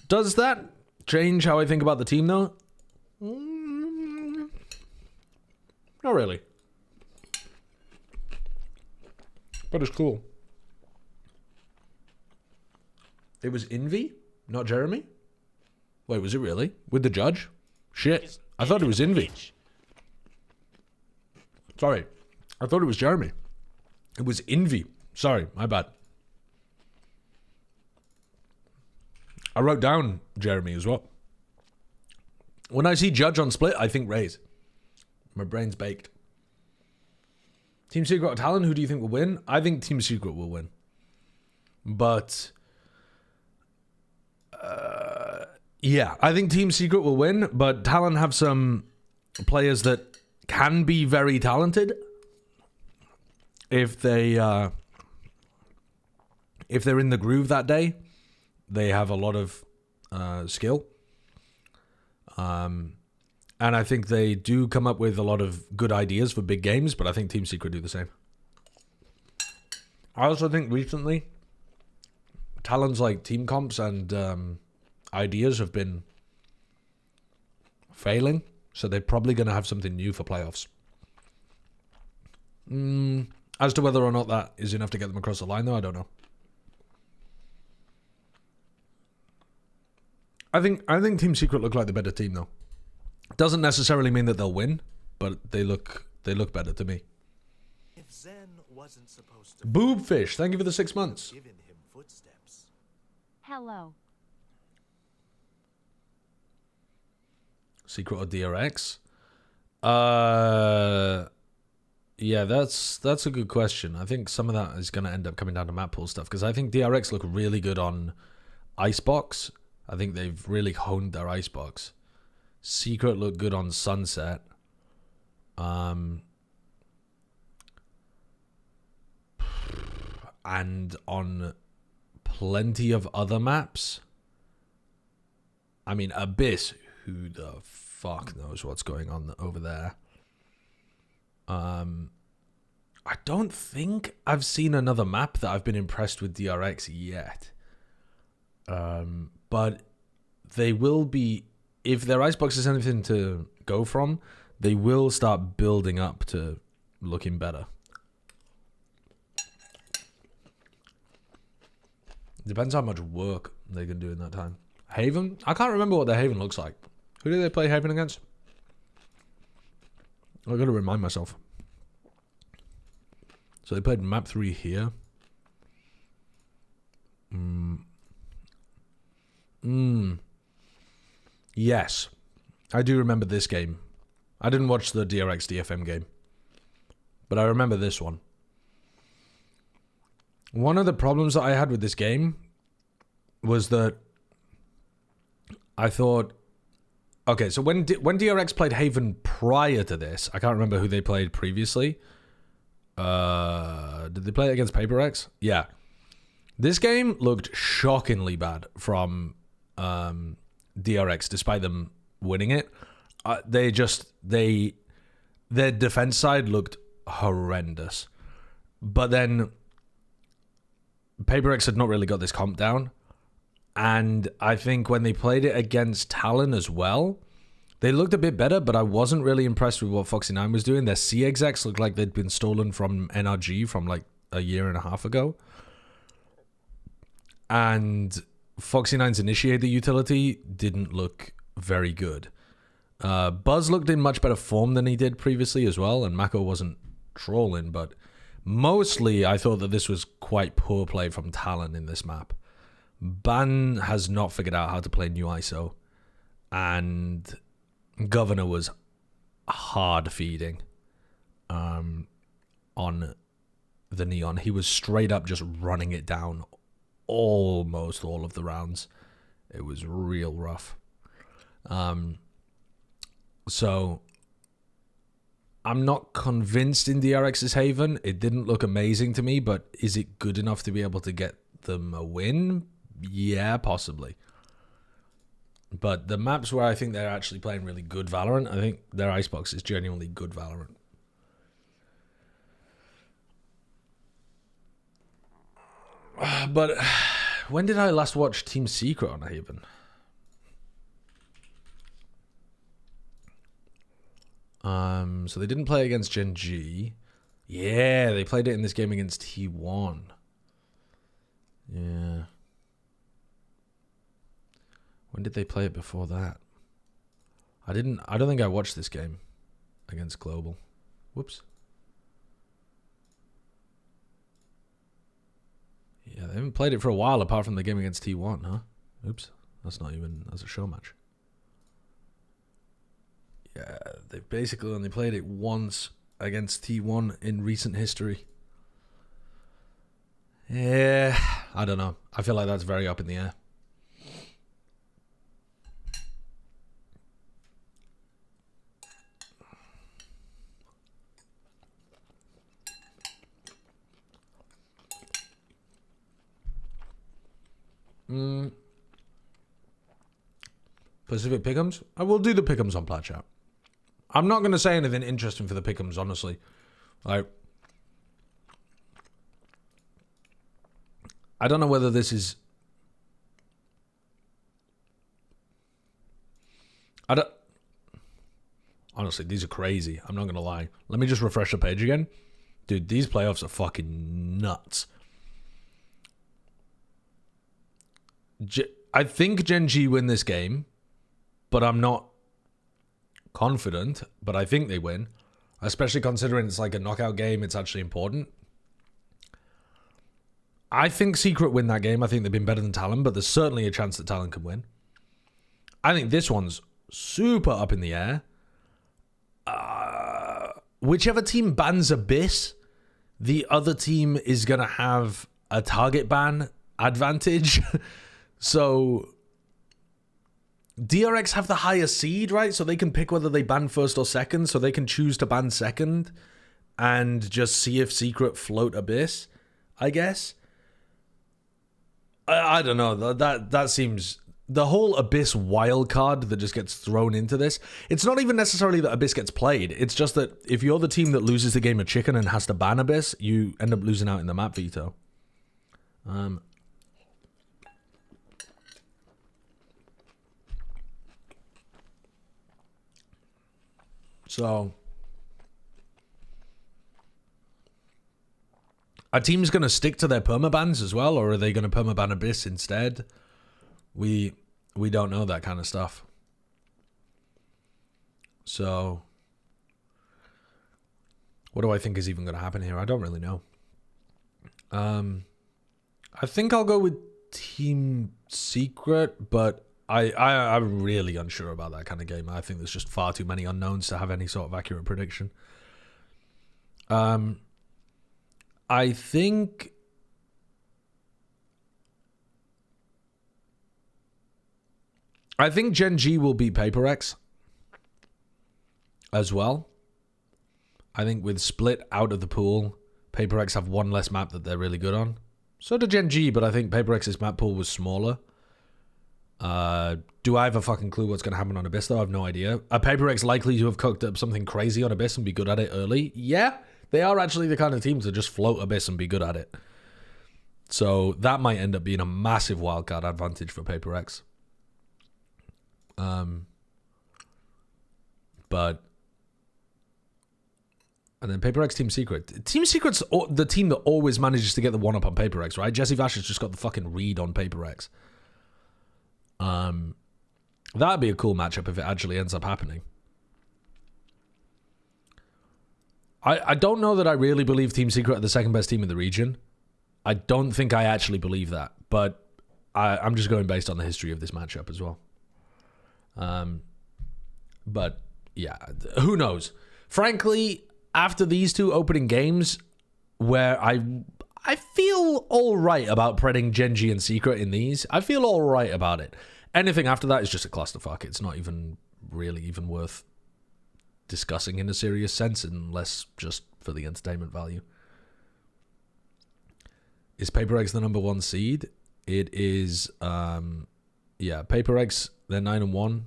S1: Does that change how I think about the team though? Not really. But it's cool. It was Envy, not Jeremy? Wait, was it really? With the judge? Shit. I thought it was Envy. Sorry. I thought it was Jeremy. It was Envy. Sorry, my bad. I wrote down Jeremy as well. When I see Judge on Split, I think Raze. My brain's baked. Team Secret or Talon, who do you think will win? I think Team Secret will win. But... yeah, I think Team Secret will win, but Talon have some players that can be very talented if they're in the groove that day. They have a lot of skill. And I think they do come up with a lot of good ideas for big games, but I think Team Secret do the same. I also think recently, Talon's like team comps and ideas have been failing, so they're probably going to have something new for playoffs. As to whether or not that is enough to get them across the line, though, I don't know. I think Team Secret look like the better team, though. Doesn't necessarily mean that they'll win, but they look better to me.
S8: If Zen wasn't supposed to
S1: Boobfish, thank you for the 6 months.
S8: given him footsteps.
S2: Hello.
S1: Secret or DRX? Yeah, that's a good question. I think some of that is going to end up coming down to map pool stuff, because I think DRX look really good on Icebox. I think they've really honed their Icebox. Secret look good on Sunset. And on plenty of other maps. I mean, Abyss, who the fuck knows what's going on over there? I don't think I've seen another map that I've been impressed with DRX yet. But they will be, if their Icebox is anything to go from, they will start building up to looking better. Depends how much work they can do in that time. Haven? I can't remember what their Haven looks like. Who do they play Haven against? I've got to remind myself. So they played map 3 here. Yes. I do remember this game. I didn't watch the DRX DFM game, but I remember this one. One of the problems that I had with this game was that I thought, okay, so when DRX played Haven prior to this, I can't remember who they played previously. Did they play it against PaperX? Yeah. This game looked shockingly bad from DRX, despite them winning it. Their defense side looked horrendous. But then PaperX had not really got this comp down. And I think when they played it against Talon as well, they looked a bit better, but I wasn't really impressed with what Foxy9 was doing. Their C execs looked like they'd been stolen from NRG from like a year and a half ago. And Foxy9's Initiator utility didn't look very good. Buzz looked in much better form than he did previously as well, and Mako wasn't trolling, but mostly I thought that this was quite poor play from Talon in this map. Ban has not figured out how to play new ISO. and Governor was hard feeding on the Neon. He was straight up just running it down almost all of the rounds. It was real rough. So I'm not convinced in DRX's Haven. It didn't look amazing to me, but is it good enough to be able to get them a win? Yeah, possibly. But the maps where I think they're actually playing really good Valorant, I think their Icebox is genuinely good Valorant. But when did I last watch Team Secret on Haven? So they didn't play against GenG. Yeah, they played it in this game against T1. Yeah. When did they play it before that? I don't think I watched this game against Global. Whoops. Yeah, they haven't played it for a while apart from the game against T1, huh? Oops. That's a show match. Yeah, they've basically only played it once against T1 in recent history. Yeah, I don't know. I feel like that's very up in the air. Pacific Pick'ems? I will do the Pick'ems on Plat Chat. I'm not going to say anything interesting for the Pick'ems, honestly. Like, I don't know whether this is... Honestly, these are crazy. I'm not going to lie. Let me just refresh the page again. Dude, these playoffs are fucking nuts. I think GenG win this game, but I'm not confident, but I think they win, especially considering it's like a knockout game. It's actually important. I think Secret win that game. I think they've been better than Talon, but there's certainly a chance that Talon can win. I think this one's super up in the air. Whichever team bans Abyss, the other team is going to have a target ban advantage. So DRX have the higher seed, right? So they can pick whether they ban first or second. So they can choose to ban second and just see if Secret float Abyss, I guess. I don't know. That seems... The whole Abyss wild card that just gets thrown into this, it's not even necessarily that Abyss gets played. It's just that if you're the team that loses the game of Chicken and has to ban Abyss, you end up losing out in the map veto. So, are teams going to stick to their permabans as well, or are they going to permaban Abyss instead? We don't know that kind of stuff. So, what do I think is even going to happen here? I don't really know. I think I'll go with Team Secret, but I'm really unsure about that kind of game. I think there's just far too many unknowns to have any sort of accurate prediction. I think GenG will beat PaperX as well. I think with Split out of the pool, PaperX have one less map that they're really good on. So did GenG, but I think PaperX's map pool was smaller. Do I have a fucking clue what's going to happen on Abyss, though? I have no idea. Are PaperX likely to have cooked up something crazy on Abyss and be good at it early? Yeah, they are actually the kind of team to just float Abyss and be good at it. So that might end up being a massive wildcard advantage for PaperX. But... And then PaperX Team Secret. Team Secret's the team that always manages to get the one-up on PaperX, right? Jesse Vash has just got the fucking read on PaperX. That'd be a cool matchup if it actually ends up happening. I don't know that I really believe Team Secret are the second best team in the region. I don't think I actually believe that, but I'm just going based on the history of this matchup as well. But yeah, who knows? Frankly, after these two opening games, where I feel all right about playing GenG and Secret in these. I feel all right about it. Anything after that is just a clusterfuck. It's not even really even worth discussing in a serious sense, unless just for the entertainment value. Is Paper Eggs the number 1 seed? It is, yeah, Paper Eggs, they're 9-1.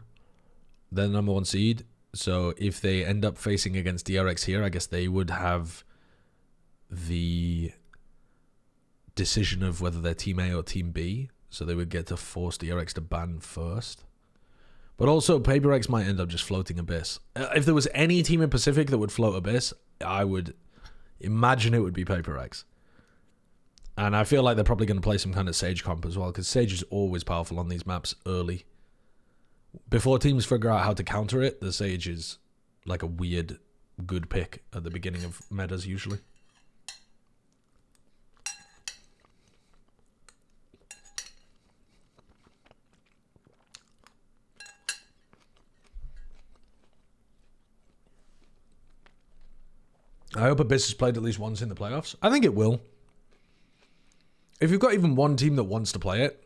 S1: They're the number 1 seed. So if they end up facing against DRX here, I guess they would have the decision of whether they're Team A or Team B. So they would get to force DRX to ban first. But also, Paper Eggs might end up just floating Abyss. If there was any team in Pacific that would float Abyss, I would imagine it would be Paper Eggs. And I feel like they're probably going to play some kind of Sage comp as well, because Sage is always powerful on these maps early. Before teams figure out how to counter it, the Sage is like a weird good pick at the beginning of metas usually. I hope Abyss has played at least once in the playoffs. I think it will. If you've got even one team that wants to play it,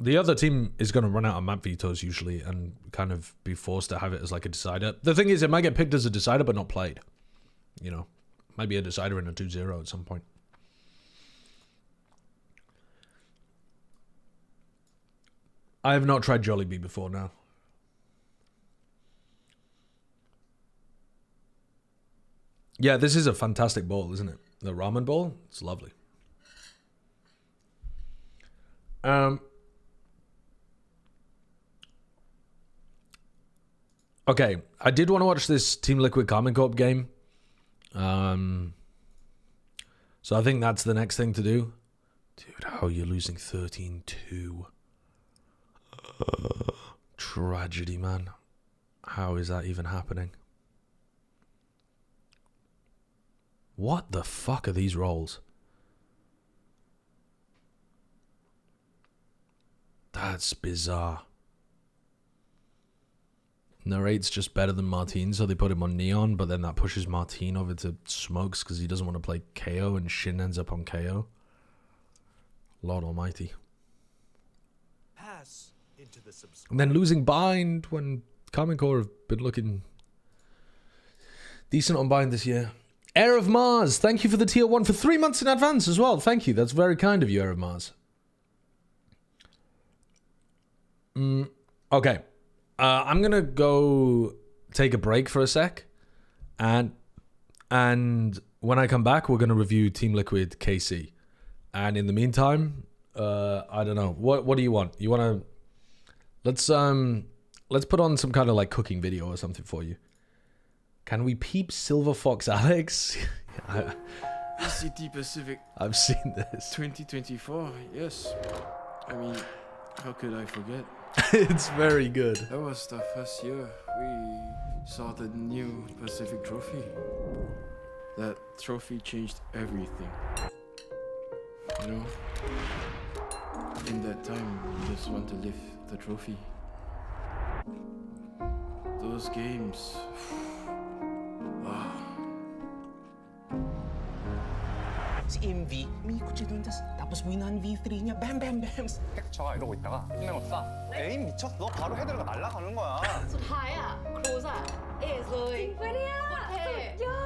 S1: the other team is going to run out of map vetoes usually and kind of be forced to have it as like a decider. The thing is, it might get picked as a decider but not played. You know, might be a decider in a 2-0 at some point. I have not tried Jollibee before now. Yeah, this is a fantastic bowl, isn't it? The ramen bowl, it's lovely. Okay, I did want to watch this Team Liquid Common Corp game. So I think that's the next thing to do. Dude, how are you losing 13-2? Tragedy, man. How is that even happening? What the fuck are these rolls? That's bizarre. Narrate's just better than Martine, so they put him on Neon, but then that pushes Martine over to Smokes because he doesn't want to play KO, and Shin ends up on KO. Lord almighty.
S8: Pass into the
S1: And then losing Bind when Common Core have been looking decent on Bind this year. Air of Mars, thank you for the tier 1 for 3 months in advance as well. Thank you, that's very kind of you, Air of Mars. Okay. I'm going to go take a break for a sec. And when I come back, we're going to review Team Liquid KC. And in the meantime, I don't know. What do you want? You want to... Let's put on some kind of like cooking video or something for you. Can we peep Silver Fox Alex?
S7: ECT Pacific.
S1: I've seen this.
S7: 2024, yes. I mean, how could I forget?
S1: It's very good.
S7: That was the first year we saw the new Pacific trophy. That trophy changed everything. You know? In that time, you just want to lift the trophy. Those games...
S10: Si MV, umiikot siya dun, tapos winang V3 niya, bam, bam, bam.
S11: 캡처가 이러고 있다가 한 명 쏴. 에이 미쳤어? 너 바로 헤드가 날아가는 거야.
S12: สุดท้ายอ่ะครูซอ่ะเอสเลยจริงปะเนี่ยสุดยอ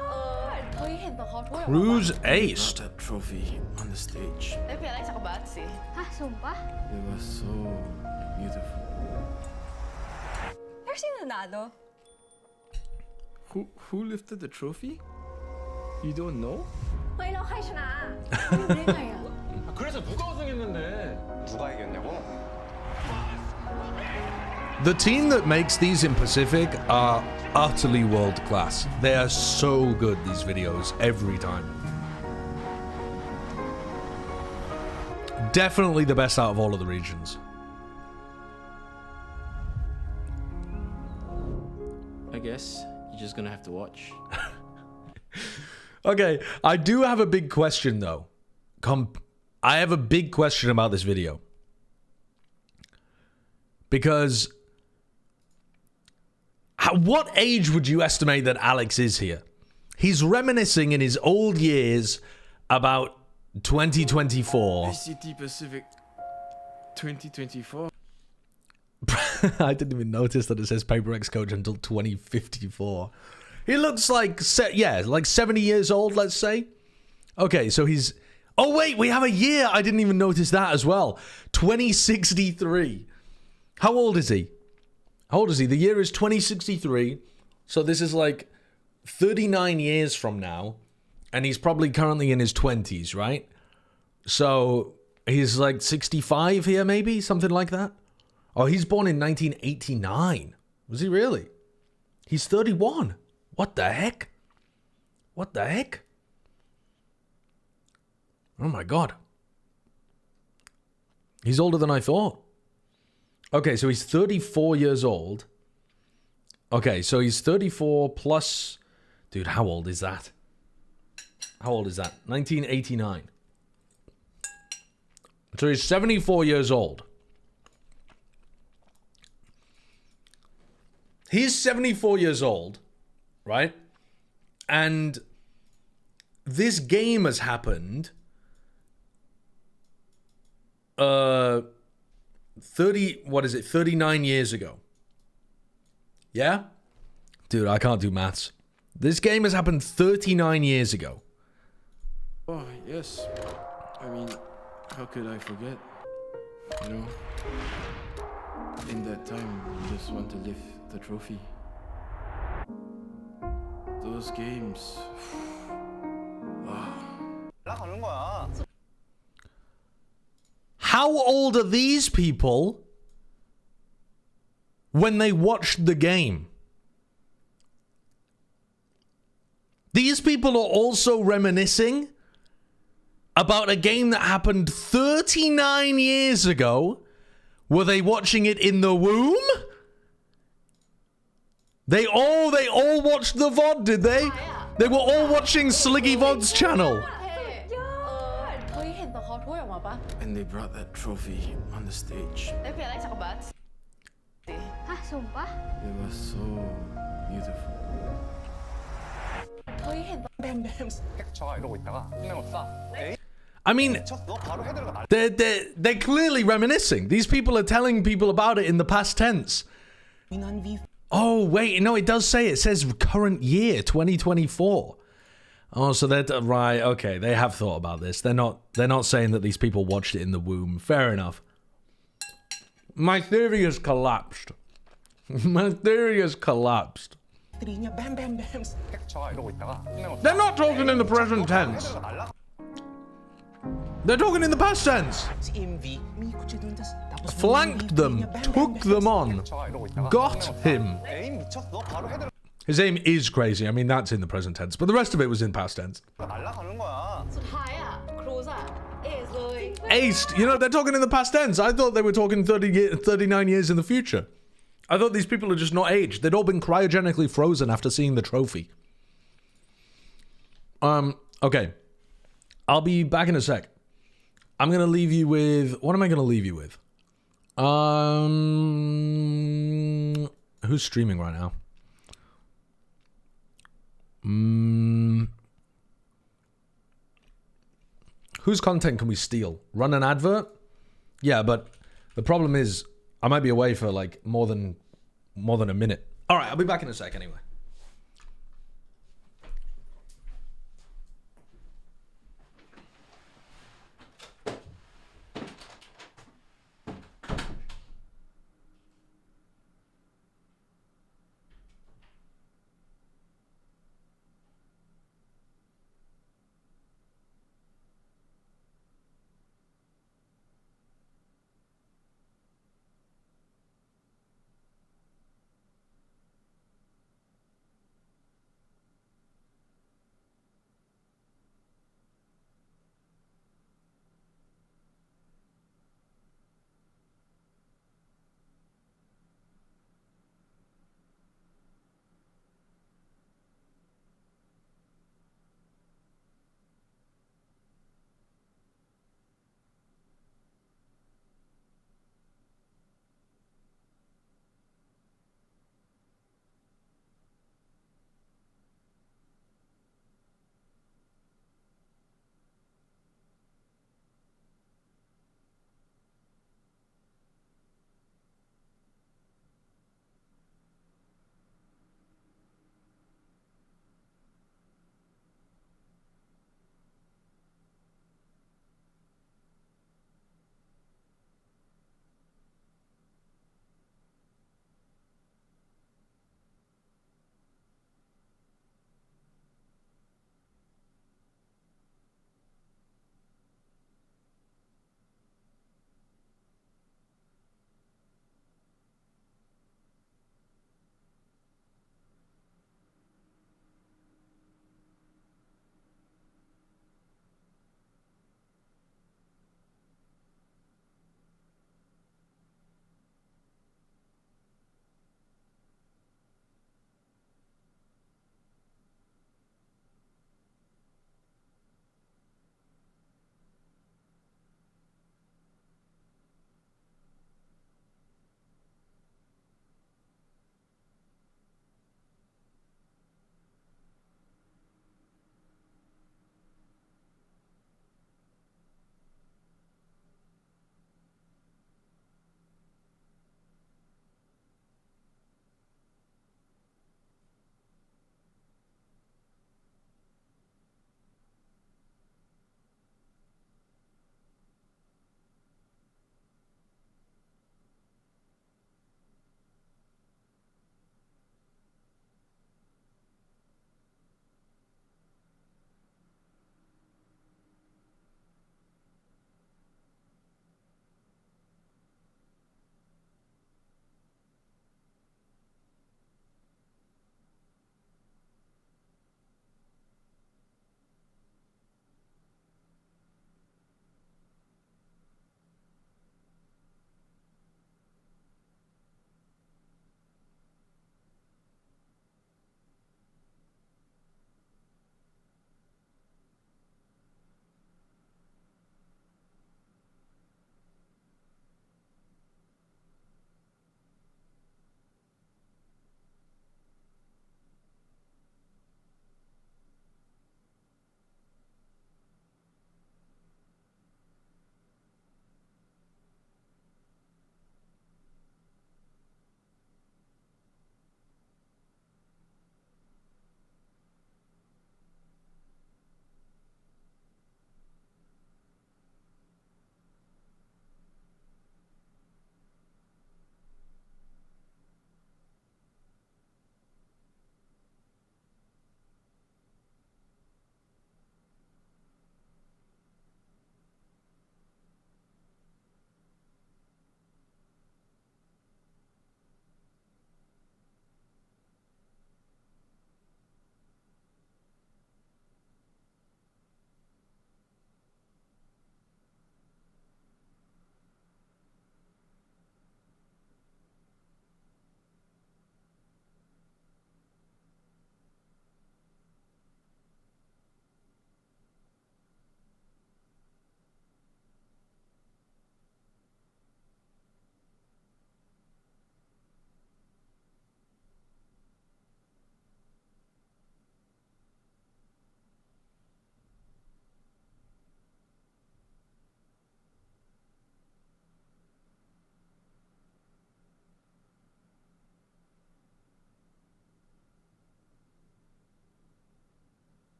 S12: ดเฮ้ยเห็นตอนเขาถ้วย
S1: Cruz aced.
S7: That trophy on the stage.
S12: ได้เปลี่ยนอะไรจากบัตสิฮะสุ่มปะ
S7: It was so beautiful.
S12: Pero sino nanalo?
S7: Who lifted the trophy? You don't know?
S12: เฮ้ยแล้วใครชนะรู้ได้ไงอ่ะ
S6: 그래서 누가 우승했는데?
S11: 누가 이겼냐고?
S1: The team that makes these in Pacific are utterly world class. They are so good, these videos, every time. Definitely the best out of all of the regions.
S7: I guess you're just gonna have to watch.
S1: Okay, I do have a big question though. I have a big question about this video. Because What age would you estimate that Alex is here? He's reminiscing in his old years about 2024.
S7: ACT Pacific 2024.
S1: I didn't even notice that it says Paper X coach until 2054. He looks like, like 70 years old, let's say. Okay, so he's... Oh, wait, we have a year. I didn't even notice that as well. 2063. How old is he? How old is he? The year is 2063. So this is like 39 years from now. And he's probably currently in his 20s, right? So he's like 65 here, maybe? Something like that. Oh, he's born in 1989. Was he really? He's 31. What the heck? What the heck? Oh my god. He's older than I thought. Okay, so he's 34 years old. Okay, so he's 34 plus... Dude, how old is that? How old is that? 1989. So he's 74 years old. He's 74 years old, right? And this game has happened 39 years ago. Yeah? Dude, I can't do maths. This game has happened 39 years ago.
S7: Oh, yes. I mean, how could I forget? You know, in that time, we just want to lift the trophy. Those games. Wow.
S1: How old are these people when they watched the game? These people are also reminiscing about a game that happened 39 years ago. Were they watching it in the womb? They all watched the VOD, did they? They were all watching Sliggy VOD's channel.
S7: And they brought that trophy on the stage. It was so beautiful.
S1: I mean, they're clearly reminiscing. These people are telling people about it in the past tense. Oh, wait, no, it does say, it says current year, 2024. Oh, so they're, right, okay, they have thought about this. They're not saying that these people watched it in the womb. Fair enough. My theory has collapsed. My theory has collapsed. They're not talking in the present tense. They're talking in the past tense. Flanked them, took them on, got him. His aim is crazy. I mean, that's in the present tense, but the rest of it was in past tense. Aced. You know, they're talking in the past tense. I thought they were talking 39 years in the future. I thought these people are just not aged. They'd all been cryogenically frozen after seeing the trophy. Okay. I'll be back in a sec. I'm going to leave you with... What am I going to leave you with? Who's streaming right now? Whose content can we steal? Run an advert? Yeah, but the problem is I might be away for like more than a minute. All right, I'll be back in a sec anyway.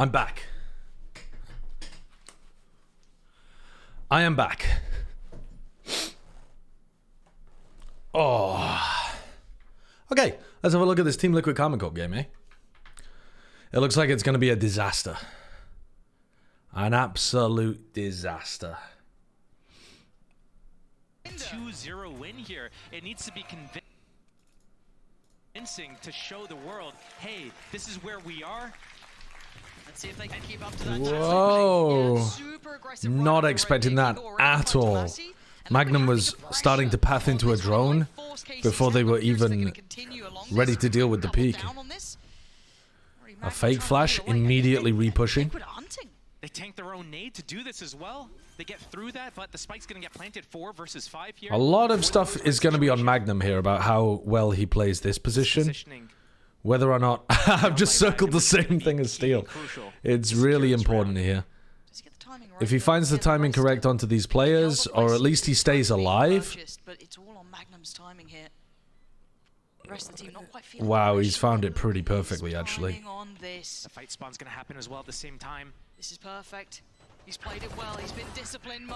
S1: I'm back. I am back. Oh. Okay, let's have a look at this Team Liquid Karma Corp game, eh? It looks like it's going to be a disaster. An absolute disaster.
S13: 2-0 win here. It needs to be convincing to show the world, hey, this is where we are. Let's see if they can keep up to that.
S1: Whoa. Not expecting that at all. Magnum was starting to path into a drone before they were even ready to deal with the peak. A fake flash, immediately repushing.
S13: They tank their own nade to do this as well. They get through that, but the spike's going to get planted 4 versus 5 here.
S1: A lot of stuff is going to be on Magnum here about how well he plays this position. Whether or not... I've just circled the same thing as Steel. It's really important here. If he finds the timing correct onto these players, or at least he stays alive... Wow, he's found it pretty perfectly, actually.
S13: The fight spawn's going to happen as well at the same time.
S14: This is perfect. He's played it well. He's been disciplined.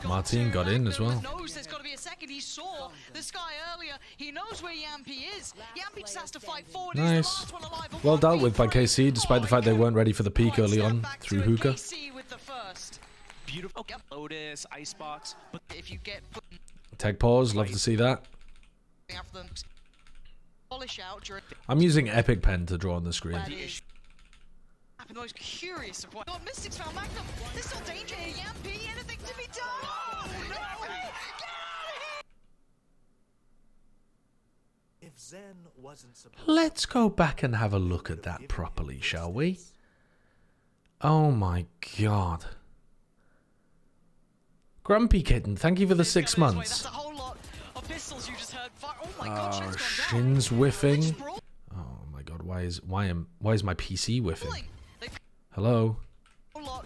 S1: Martin got in as well.
S14: Knows there's got to be a second. He saw this guy earlier. He knows where Yampy is. Yampy just has to fight forward.
S1: Nice. Well dealt with by KC, despite the fact they weren't ready for the peak early on through hookah.
S13: Beautiful Lotus, Icebox.
S14: But if you get
S1: Tech pause, love to see that. I'm using Epic Pen to draw on the screen.
S14: The most curious of what Mystics found Magnum. There's still danger here, Yampy. Anything to be done? Oh, no! Get out of here!
S8: If Zen wasn't supposed
S1: Let's go back and have a look at that properly, shall we? Oh my god. Grumpy Kitten, thank you for the 6 months. Oh, Shin's whiffing. Oh my god, why is my PC whiffing? Hello? Oh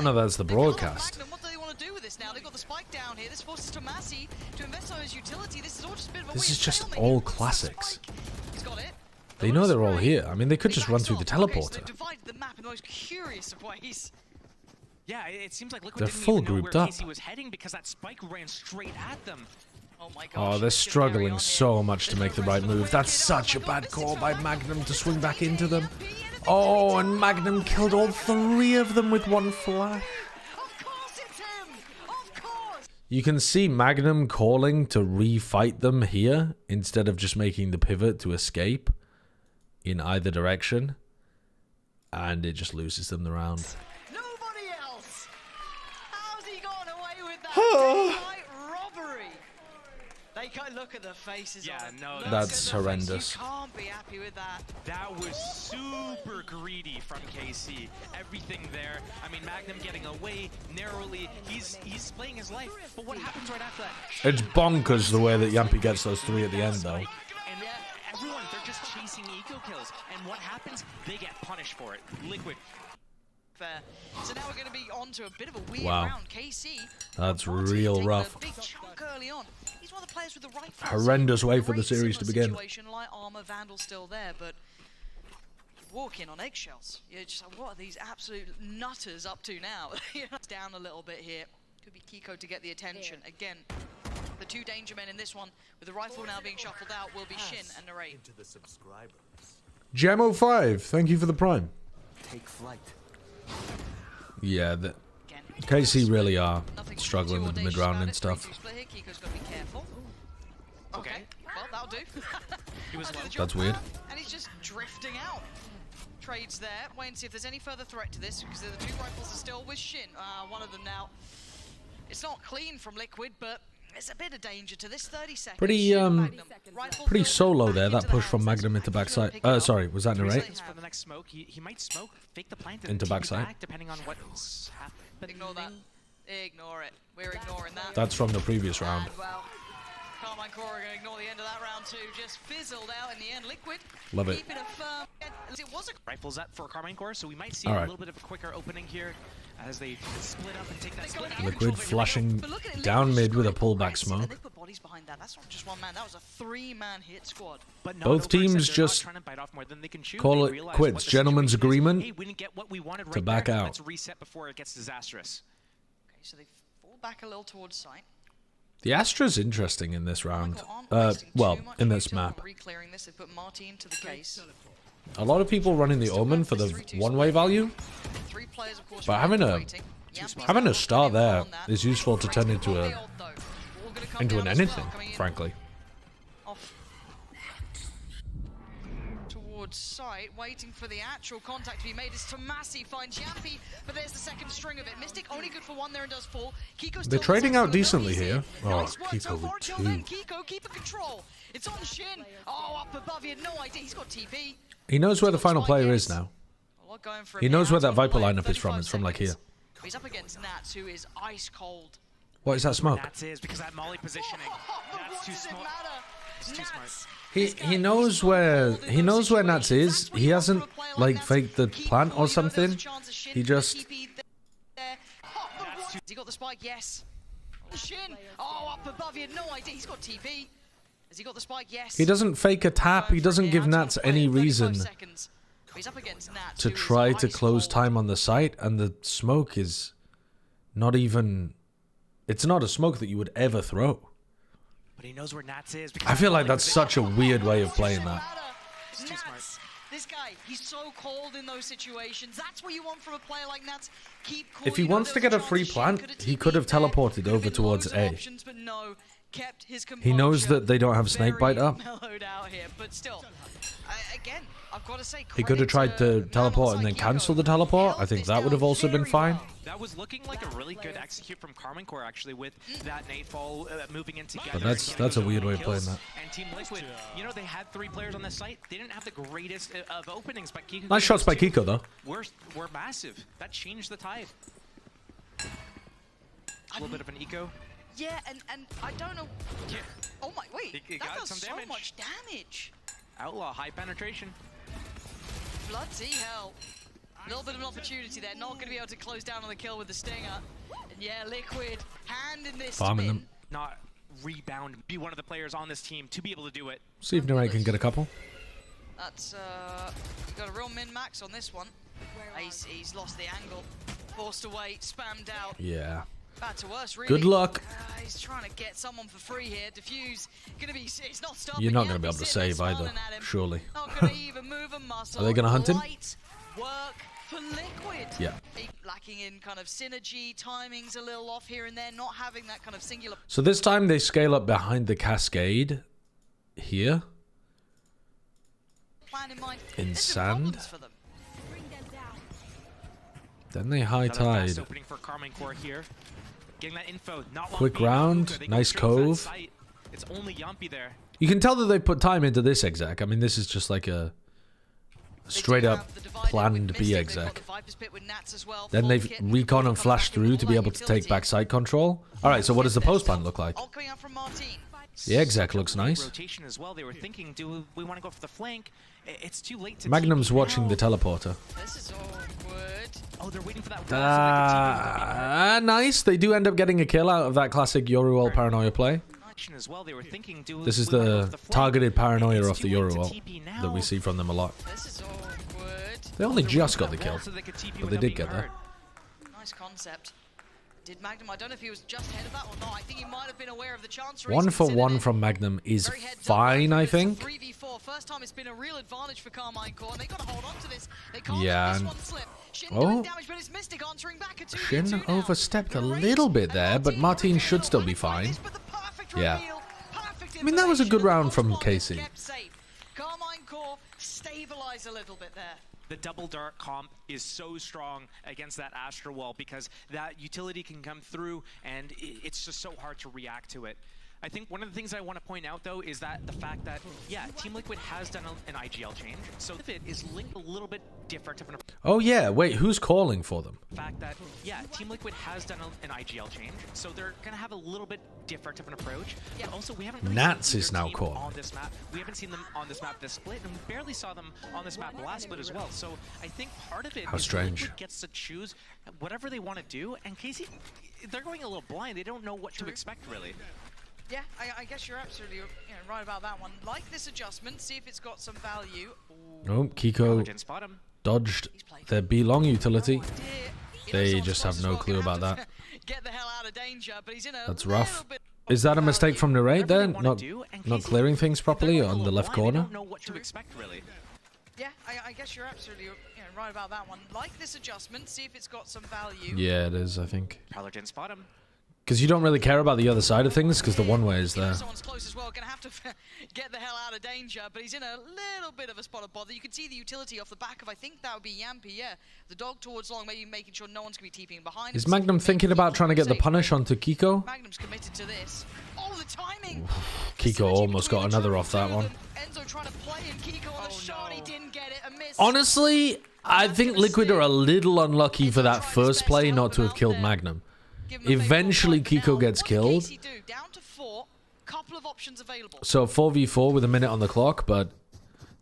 S1: no, that's the broadcast.
S14: What do they want to do with this now? They've got the spike down here. This forces Tomasi to invest on his utility. This is all just a bit of a
S1: This is just all classics. They know they're all here. I mean, they could just run through the teleporter.
S13: Yeah, it seems like Liquid
S1: They're
S13: didn't
S1: full
S13: even know where
S1: grouped up.
S13: KC was heading because that spike ran straight at them.
S1: Oh, they're struggling so much to make the right move. That's such a bad call by Magnum to swing back into them. Oh, and Magnum killed all 3 of them with one flash. You can see Magnum calling to refight them here instead of just making the pivot to escape in either direction. And it just loses them the round.
S14: Nobody else! How's he gotten away with that daylight robbery? They can't look at the faces.
S13: Yeah, no,
S1: that's horrendous.
S14: You can't be happy with that.
S13: That was super greedy from KC. Everything there. I mean, Magnum getting away narrowly. He's playing his life. But what happens right after that?
S1: It's bonkers the way that Yampy gets those 3 at the end, though.
S13: And everyone, they're just chasing eco kills. And what happens? They get punished for it. Liquid.
S14: Fair. So now we're going to be on to a bit of a weird
S1: Wow.
S14: round. KC.
S1: That's real rough.
S14: A big chunk early on. He's one of the players with the right
S1: Horrendous way for the series to begin.
S14: Light armor, Vandal still there, but walking on eggshells. You're just like, what are these absolute nutters up to now? Down a little bit here. Could be Kiko to get the attention. Again, the 2 danger men in this one, with the rifle now being shuffled out, will be Shin and Narrate.
S1: Gemo5, thank you for the prime.
S8: take flight.
S1: Yeah, the KC really are struggling with the mid-round and stuff.
S14: Okay, well, that'll do.
S1: That's weird.
S14: And he's just drifting out. Trades there, waiting to see if there's any further threat to this, because the 2 rifles are still with Shin. One of them now. It's not clean from Liquid, but there's a bit of danger to this. 30 seconds.
S1: Pretty solo there, that push from Magnum into backside. Sorry, was that Narrate?
S13: For the next smoke, he might smoke, fake the plant, and
S1: Into
S13: take it
S1: backside.
S13: back, depending on what's happening.
S14: Ignore that. Ignore it. We're ignoring that.
S1: That's from the previous round.
S14: And, well, Carmine Core are going to ignore the end of that round too. Just fizzled out in the end. Liquid.
S1: Love it.
S14: Keeping it firm. It was a
S13: Rifles up for Carmine Core, so we might see
S1: All
S13: a
S1: right.
S13: little bit of a quicker opening here as they split up and take that split.
S1: Liquid flashing down mid with a pullback smoke.
S14: bodies behind that. That's not just one man. That was a 3-man hit squad.
S13: But
S1: both teams just
S13: trying to bite off more than they can chew.
S1: call
S13: They
S1: it
S13: realize
S1: quits.
S13: what the
S1: Gentleman's
S13: situation is.
S1: agreement
S13: Hey, we didn't get what we wanted
S1: to
S13: right
S1: back
S13: there.
S1: out.
S13: Let's reset before it gets disastrous.
S14: Okay, so they fall back a little towards site.
S1: The Astra's interesting in this round. Well, in this map.
S14: Reclearing this, they put Martin to the case.
S1: A lot of people running the Omen for the one-way value, but having a star there is useful to turn into an anything, frankly.
S14: Towards site, waiting for the actual contact to be made. Is Tomasi finds Yampi, but there's the second string of it. Mystic only good for one there and does fall. Kiko's
S1: They're trading out decently here. Oh, Kiko with 2.
S14: Kiko, keep a control. It's on Shin. Oh, up above, he had no idea. He's got TP.
S1: He knows where the final player is now. He knows where that Viper lineup is from. It's from like here.
S14: He's up against Nats, who is ice cold.
S1: What is that smoke?
S13: Nats is because that molly positioning. That's too smart. It's too smart.
S1: He knows where Nats is. He hasn't like faked the plant or something. He just.
S14: Has he got the spike? Yes. Shin. Oh, up above. He had no idea. He's got TP. Has he got the spike? Yes.
S1: He doesn't fake a tap. He doesn't give Nats any reason to try to close time on the site, and the smoke is not even. It's not a smoke that you would ever throw.
S13: But he knows where Nats is.
S1: I feel like that's such a weird way of playing that.
S14: It's too smart. This guy, he's so cold in those situations. That's what you want from a player like Nats. Keep cool.
S1: If he wants to get a free plant, he could have teleported over towards A.
S14: But no, kept his
S1: He knows that they don't have Snakebite up.
S14: mellowed out here, but still, again, I've got to say,
S1: He could have tried to teleport and then cancel the teleport. I think that would have also been fine.
S13: That was looking like a really good execute from Karman Core, actually, with that Nightfall moving in together.
S1: But that's a weird way of playing that.
S13: And Team Liquid, you know, they had 3 players on the site. They didn't have the greatest of openings, but Kiko.
S1: Nice shots by Kiko, though.
S13: We're massive. That changed the tide. A little bit of an eco.
S14: Yeah, and I don't know.
S13: Yeah.
S14: Oh my, wait,
S13: It
S14: that
S13: got
S14: does
S13: some
S14: so
S13: damage.
S14: much damage.
S13: Outlaw, high penetration.
S14: Bloody hell. A little bit of an opportunity there. Not going to be able to close down on the kill with the Stinger. And yeah, Liquid, hand in this
S1: Farming
S14: spin.
S1: them.
S13: Not rebound, be one of the players on this team to be able to do it.
S1: See if Narrate can get a couple.
S14: That's, got a real min-max on this one. He's lost the angle. Forced away, spammed out.
S1: Yeah.
S14: Bad to worse, really.
S1: Good luck.
S14: He's trying to get someone for free here. Diffuse. Gonna be. It's not stopping.
S1: You're not going to be able to save either, surely.
S14: Not gonna even move a muscle.
S1: Are they going to hunt him?
S14: Light work for Liquid.
S1: Yeah.
S14: Lacking in kind of synergy, timing's a little off here and there. Not having that kind of singular.
S1: So this time they scale up behind the cascade here
S14: Plan in mind.
S1: in
S14: There's some
S1: sand.
S14: problems for them.
S1: Then they high
S13: Another fast
S1: tide.
S13: opening for Karman Core here. Getting that info. Not
S1: Quick
S13: long
S1: round,
S13: They go
S1: nice
S13: straight to that
S1: cove.
S13: site. It's only Yumpy there.
S1: You can tell that they put time into this exec. I mean, this is just like a straight up planned B exec. Then they've recon and flashed through to be able to take back site control. Alright, so what does the post plan look like? The exec looks nice.
S13: Rotation as well. They were thinking, do we want to go for the flank? It's too late to
S1: Magnum's
S13: TP
S1: watching
S13: now.
S1: the teleporter.
S14: This is awkward.
S13: Oh, they're waiting for that wall so they can TP.
S1: Nice. They do end up getting a kill out of that classic Yoruol paranoia play.
S13: As well. They were thinking, do
S1: This is
S13: we wanna go
S1: the
S13: for flank?
S1: targeted paranoia
S13: It's
S1: off the
S13: too late to
S1: Yoruol
S13: TP now.
S1: that we see from them a lot.
S14: This is awkward.
S1: They only just got the kill,
S13: So they could TP
S1: but they
S13: without
S1: did
S13: being
S1: get there.
S13: heard.
S14: Nice concept. Did Magnum? I don't know if he was just ahead of that or not. I think he might have been aware of the chance.
S1: 1 for 1 from Magnum is fine, I think.
S14: 3v4. First time it's been a real advantage for Carmine Core, and they got to hold on to this. They can't
S1: Yeah,
S14: let this
S1: and-
S14: one slip. Shin
S1: Oh.
S14: doing damage, but it's Mystic answering back. A
S1: Shin
S14: 2v2 now.
S1: overstepped a little bit there, but Martin should still be fine. Yeah. I mean, that was a good round from KC.
S14: Kept safe. Carmine Core stabilize a little bit there.
S13: The double dart comp is so strong against that Astra wall because that utility can come through and it's just so hard to react to it. I think one of the things I want to point out though is that the fact that, yeah, Team Liquid has done an IGL change, so if it is linked a little bit different of an
S1: Oh yeah, wait, who's calling for them?
S13: fact that, yeah, Team Liquid has done an IGL change, so they're going to have a little bit different of an approach. Yeah. But also, we haven't really
S1: Nats
S13: seen
S1: is
S13: either
S1: now
S13: team
S1: calling.
S13: on this map. We haven't seen them on this map this split, and we barely saw them on this map last split as well. So I think part of it
S1: How
S13: is
S1: strange.
S13: Liquid gets to choose whatever they want to do, and Casey, they're going a little blind. They don't know what to expect, really.
S14: Yeah, I guess you're absolutely right about that one. Like this adjustment, see if it's got some value.
S1: Nope, Kiko dodged their B long utility. They just have no clue about that.
S14: Get the hell out of danger, but he's in a
S1: That's rough. Is that a mistake from Narrate there? Not clearing things properly on the left corner?
S13: Know what to expect, really.
S14: Yeah, I guess you're absolutely right about that one. Like this adjustment, see if it's got some value.
S1: Yeah, it is, I think.
S13: Prowler didn't spot him.
S1: Because you don't really care about the other side of things, because the one-way is there.
S14: Someone's close as well, gonna have to get the hell out of danger, but he's in a little bit of a spot of bother. You can see the utility off the back of, I think that would be Yampy, yeah. The dog towards long, maybe making sure no one's gonna be TPing behind.
S1: Is Magnum thinking about trying to get the punish onto Kiko?
S14: Magnum's committed to this. Oh, the timing!
S1: Kiko almost got another off that one.
S14: Enzo trying to play in Kiko on the shot, he didn't get it, a miss.
S1: Honestly, I think Liquid are a little unlucky for that first play not to have killed Magnum. Eventually, Kiko gets killed. So 4v4 with a minute on the clock, but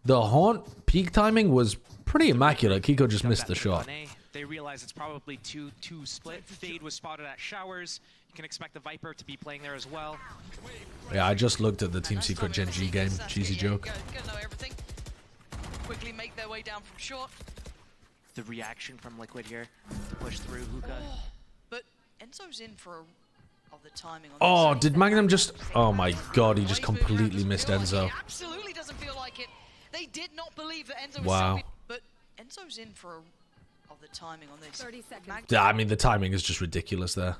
S1: the Haunt peak timing was pretty immaculate. Kiko just missed the shot.
S13: They realize it's probably 2-2 split. Fade was spotted at Showers. You can expect the Viper to be playing there as well.
S1: Yeah, I just looked at the Team Secret GenG game. Cheesy joke.
S14: Quickly make their way down from short.
S13: The reaction from Liquid here to push through Hookah.
S14: But Enzo's in for the timing on
S1: Oh, did Magnum just... Oh my god, he just completely missed Enzo.
S14: Absolutely doesn't feel like it. They did not believe that Enzo was
S1: Wow.
S14: but Enzo's in for the timing on this. 30 seconds.
S1: Yeah, I mean, the timing is just ridiculous there.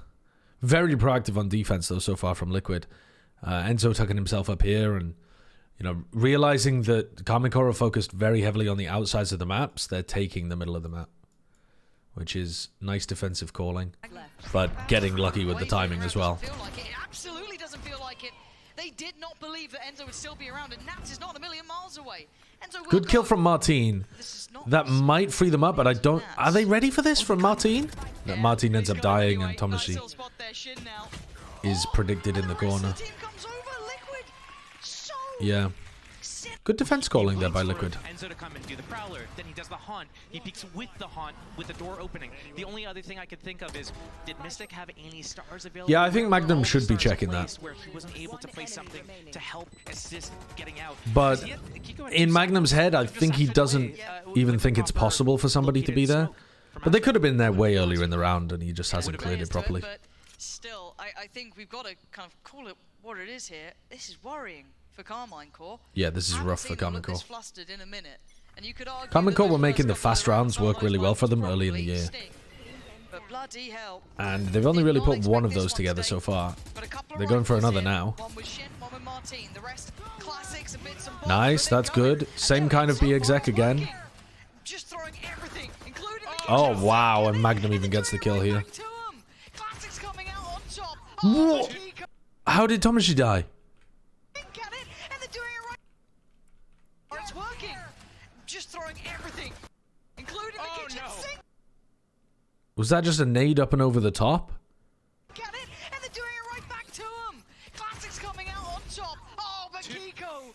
S1: Very proactive on defense, though, so far from Liquid. Enzo tucking himself up here and, you know, realizing that Karmine Core are focused very heavily on the outsides of the maps. They're taking the middle of the map, which is nice defensive calling, but getting lucky with the timing as well.
S14: It absolutely doesn't feel like it. They did not believe that Enzo would still be around, and Nats is not a million miles away. Enzo will
S1: Good kill from Martine. That might free them up, but I don't... Are they ready for this from Martine? That Martine ends up dying, and Thomasy is predicted in the corner. Yeah. Good defense calling there by Liquid.
S13: Enzo to come and do the Prowler, then he does the Haunt. He peeks with the Haunt, with the door opening. The only other thing I could think of is, did Mystic have any stars available?
S1: Yeah, I think Magnum should be checking that.
S13: Where he wasn't able to play something to help assist getting out.
S1: But in Magnum's head, I think he doesn't even think it's possible for somebody to be there. But they could have been there way earlier in the round, and he just hasn't cleared it properly.
S14: But still, I think we've got to kind of call it what it is here. This is worrying for Karmine Core.
S1: Yeah, this is rough for Karmine Core.
S14: Karmine
S1: Core were making the fast rounds work really well for them early in the year. And they've only really put one of those together so far. They're going for another now. Nice, that's good. Same kind of B exec again. Oh, wow, and Magnum even gets the kill here. What? How did Thomasy die?
S14: It's working. Just throwing everything, including the kitchen sink.
S1: Was that just a nade up and over the top?
S14: Get it, and they're doing it right back to him. Classic's coming out on top. Oh, but Kiko,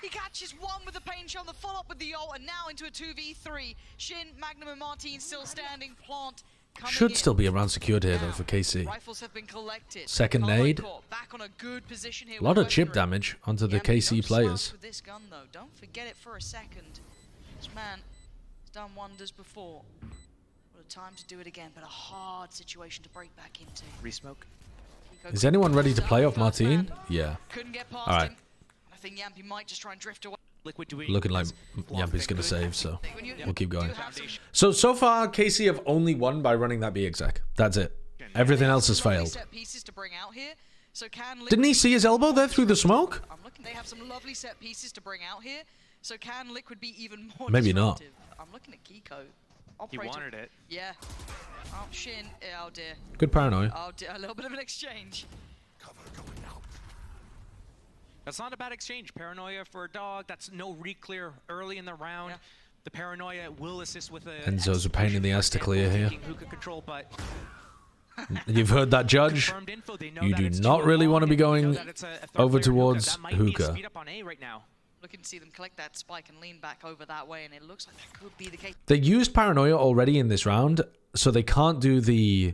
S14: he catches one with the pain shell, the follow-up with the ult, and now into a 2v3. Shin, Magnum, and Martine still standing. Plant.
S1: Should still be around secured here though for KC. Second nade. A lot of chip damage onto the KC players.
S14: This gun though, don't forget it for a second. This man has done wonders before. What a time to do it again, but a hard situation to break back into.
S13: Resmoke.
S1: Is anyone ready to play off Martine? Yeah. All right.
S14: I think Yampy might just try and drift away.
S1: Looking like Yampy's going to save, so we'll keep going. So far, KC have only won by running that B exec. That's it. Everything else has failed. Didn't he see his elbow there through the smoke?
S14: They have some lovely set pieces to bring out here. So can Liquid be even more
S1: Maybe not.
S14: I'm looking at Kiko.
S13: He wanted it.
S14: Yeah. Oh, Shin. Oh, dear.
S1: Good paranoia.
S14: Oh, dear. A little bit of an exchange.
S13: That's not a bad exchange. Paranoia for a dog. That's no re-clear early in the round. Yeah. The paranoia will assist with a...
S1: Enzo's a pain in the ass to clear here.
S13: Control, but
S1: you've heard that, Judge. You do not really want to be going over towards Hookah.
S14: Looking to see them collect that spike and lean back over that way, and it looks like that could be the case.
S1: They used paranoia already in this round, so they can't do the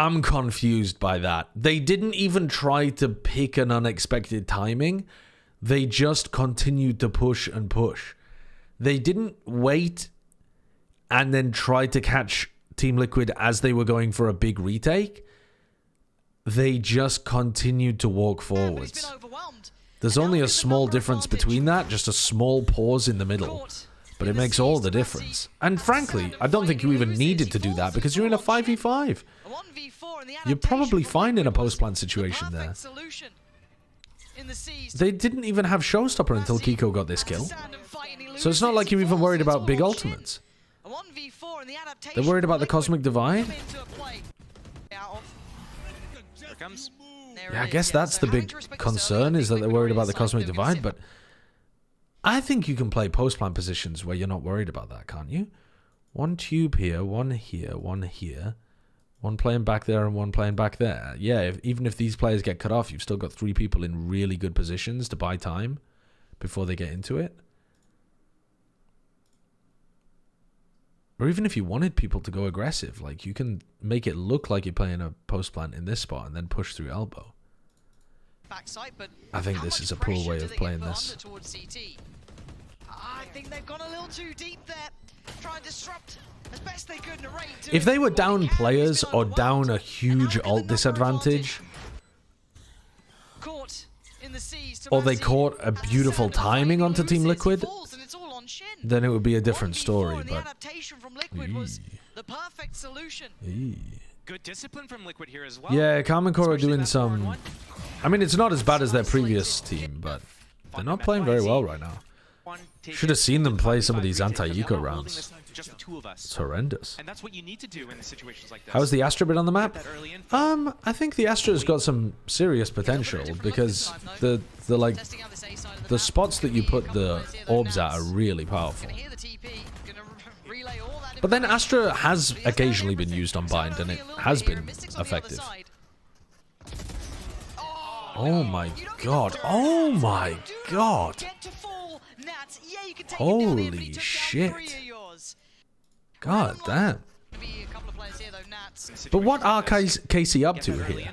S1: I'm confused by that. They didn't even try to pick an unexpected timing. They just continued to push and push. They didn't wait and then try to catch Team Liquid as they were going for a big retake. They just continued to walk forwards. There's only a small difference between that, just a small pause in the middle. But it makes all the difference. And frankly, I don't think you even needed to do that because you're in a 5v5. You're probably fine in a post-plant situation there. They didn't even have Showstopper until Kiko got this kill. So it's not like you're even worried about big ultimates. They're worried about the Cosmic Divide? Yeah, I guess that's the big concern, is that they're worried about the Cosmic Divide, but I think you can play post-plant positions where you're not worried about that, can't you? One tube here, one here, one here. One playing back there and one playing back there. Yeah, even if these players get cut off, you've still got 3 people in really good positions to buy time before they get into it. Or even if you wanted people to go aggressive, like you can make it look like you're playing a post plant in this spot and then push through elbow. I think this is a poor way of playing this.
S14: I think they've gone a little too deep there. Try and disrupt as best they could.
S1: If they were down players or down a huge ult disadvantage, or they caught a beautiful timing onto Team Liquid, then it would be a different story. But
S13: good discipline from Liquid here as well.
S1: Yeah, Kamen Core are doing some. I mean, it's not as bad as their previous team, but they're not playing very well right now. Should have seen them play some of these anti-eco rounds. It's horrendous.
S13: And that's what you need to do in situations like this.
S1: How's the Astra bit on the map? I think the Astra's got some serious potential because the spots that you put the orbs at are really powerful. But then Astra has occasionally been used on bind and it has been effective. Oh my god. Oh my god. Holy shit. God damn. But what are KC up to here?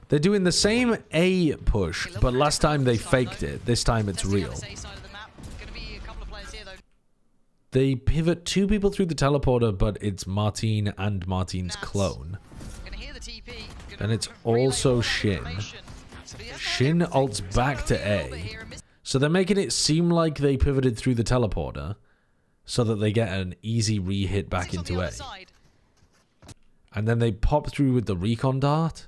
S1: They're doing the same A push, but last time they faked it. This time it's real. They pivot 2 people through the teleporter, but it's Martine and Martine's clone. And it's also Shin. Shin ults back to A. So they're making it seem like they pivoted through the teleporter so that they get an easy re-hit back into A. And then they pop through with the recon dart,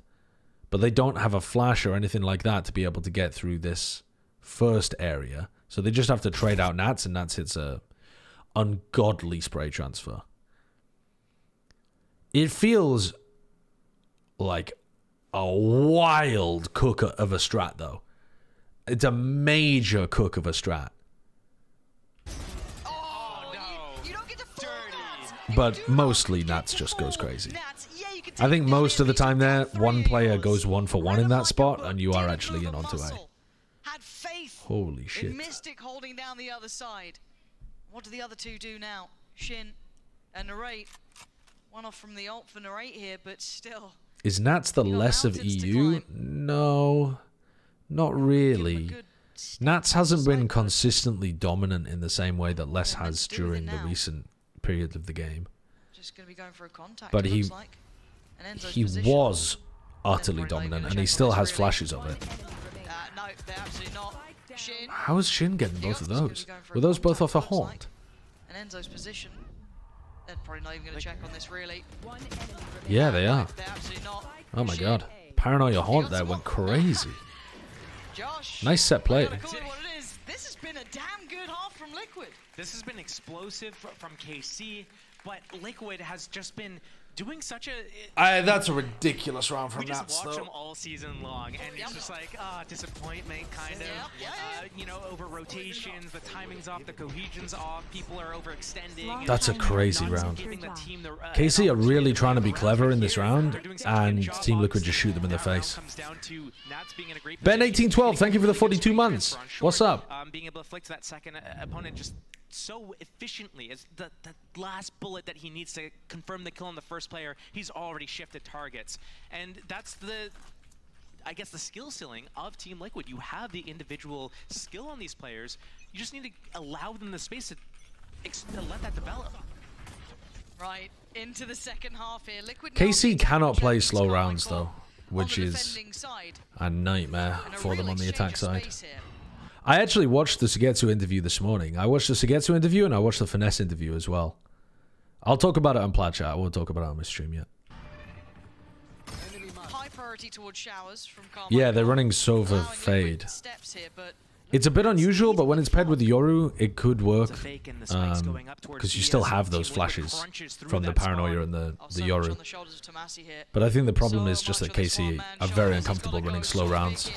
S1: but they don't have a flash or anything like that to be able to get through this first area. So they just have to trade out Nats, and Nats hits a ungodly spray transfer. It feels like a wild cook of a strat, though. It's a major cook of a strat. But mostly Nats just goes crazy. I think most of the time there, one player goes 1-for-1 in that spot, and you are actually in onto A. Holy shit.
S14: Mystic holding down the other side. What do the other two do now? Shin and Narrate. One off from the ult for Narrate here, but still.
S1: Is Nats the less of EU? No, not really. Nats hasn't been consistently dominant in the same way that Les has during the recent period of the game.
S14: Just gonna be going for a contact,
S1: but he was utterly dominant, and he still has flashes of it.
S14: No, they're absolutely not. Shin.
S1: How is Shin getting both of those? Were those both off a haunt?
S14: And Enzo's position. They're probably not even going to check on this, really.
S1: Yeah, they are.
S14: They're absolutely not.
S1: Oh my god. Paranoia Haunt there went crazy. Nice set play.
S14: This has been a damn good half from Liquid.
S13: This has been explosive from KC, but Liquid has just been doing such a...
S1: that's a ridiculous round from Nats,
S13: We just watch them all season long, and it's just like, disappointment, kind of. You know, over rotations, the timing's off, the cohesion's off, people are overextending.
S1: That's a crazy round. KC are really trying to be clever in this round, and Team Liquid just shoot them in the face. Ben1812, thank you for the 42 months. What's up?
S13: Being able to flick to that second opponent just so efficiently. As the last bullet that he needs to confirm the kill on the first player, he's already shifted targets. And that's the, I guess, the skill ceiling of Team Liquid. You have the individual skill on these players. You just need to allow them the space to let that develop.
S14: Right, into the second half here. Liquid
S1: KC cannot play slow rounds though, which is a nightmare for them on the attack side. I actually watched the Sugetsu interview this morning. I watched the Sugetsu interview and I watched the Finesse interview as well. I'll talk about it on Plat chat. I won't talk about it on my stream yet.
S14: High priority towards showers from
S1: Yeah, they're running Sova Fade. It's a bit unusual, but when it's paired with Yoru, it could work. Because you still have those flashes from the Paranoia and the Yoru. But I think the problem is just that KC are very uncomfortable running slow rounds.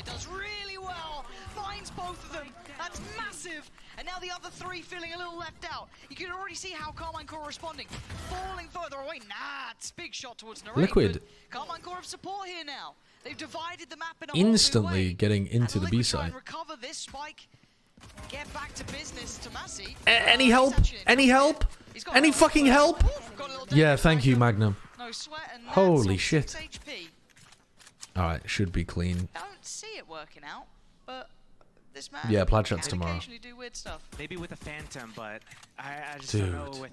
S14: Both of them. That's massive. And now the other three feeling a little left out. You can already see how Carmine Core responding. Falling further away. Nah, it's big shot towards Narrate.
S1: Liquid.
S14: Carmine Core have support here now. They've divided the map in a
S1: Instantly getting into the B side.
S14: Recover this spike. Get back to business, Tomasi.
S1: Any help? Any help? Any fucking help? Yeah, thank you, Magnum.
S14: No sweat, and
S1: holy shit. Alright, should be clean.
S14: I don't see it working out, but this man
S1: yeah, Plat chat's tomorrow.
S14: Do weird stuff.
S13: Maybe with a Phantom, but I just
S1: Dude.
S13: don't know.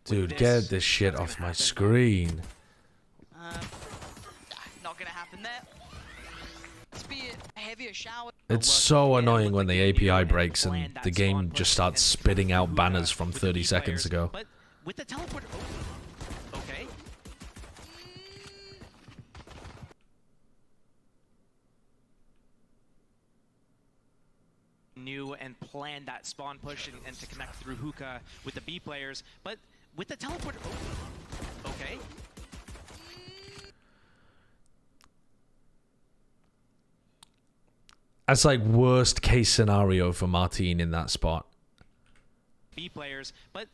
S1: Dude, get this shit off my screen.
S14: Not gonna happen there. Heavier shower.
S1: It's so annoying when the API breaks and the game just starts spitting out banners from 30 seconds ago.
S13: But with the teleport, okay. New and planned that spawn push and to connect through hookah with the B players, but with the teleport, okay.
S1: That's like worst case scenario for Martin in that spot.
S13: B players, but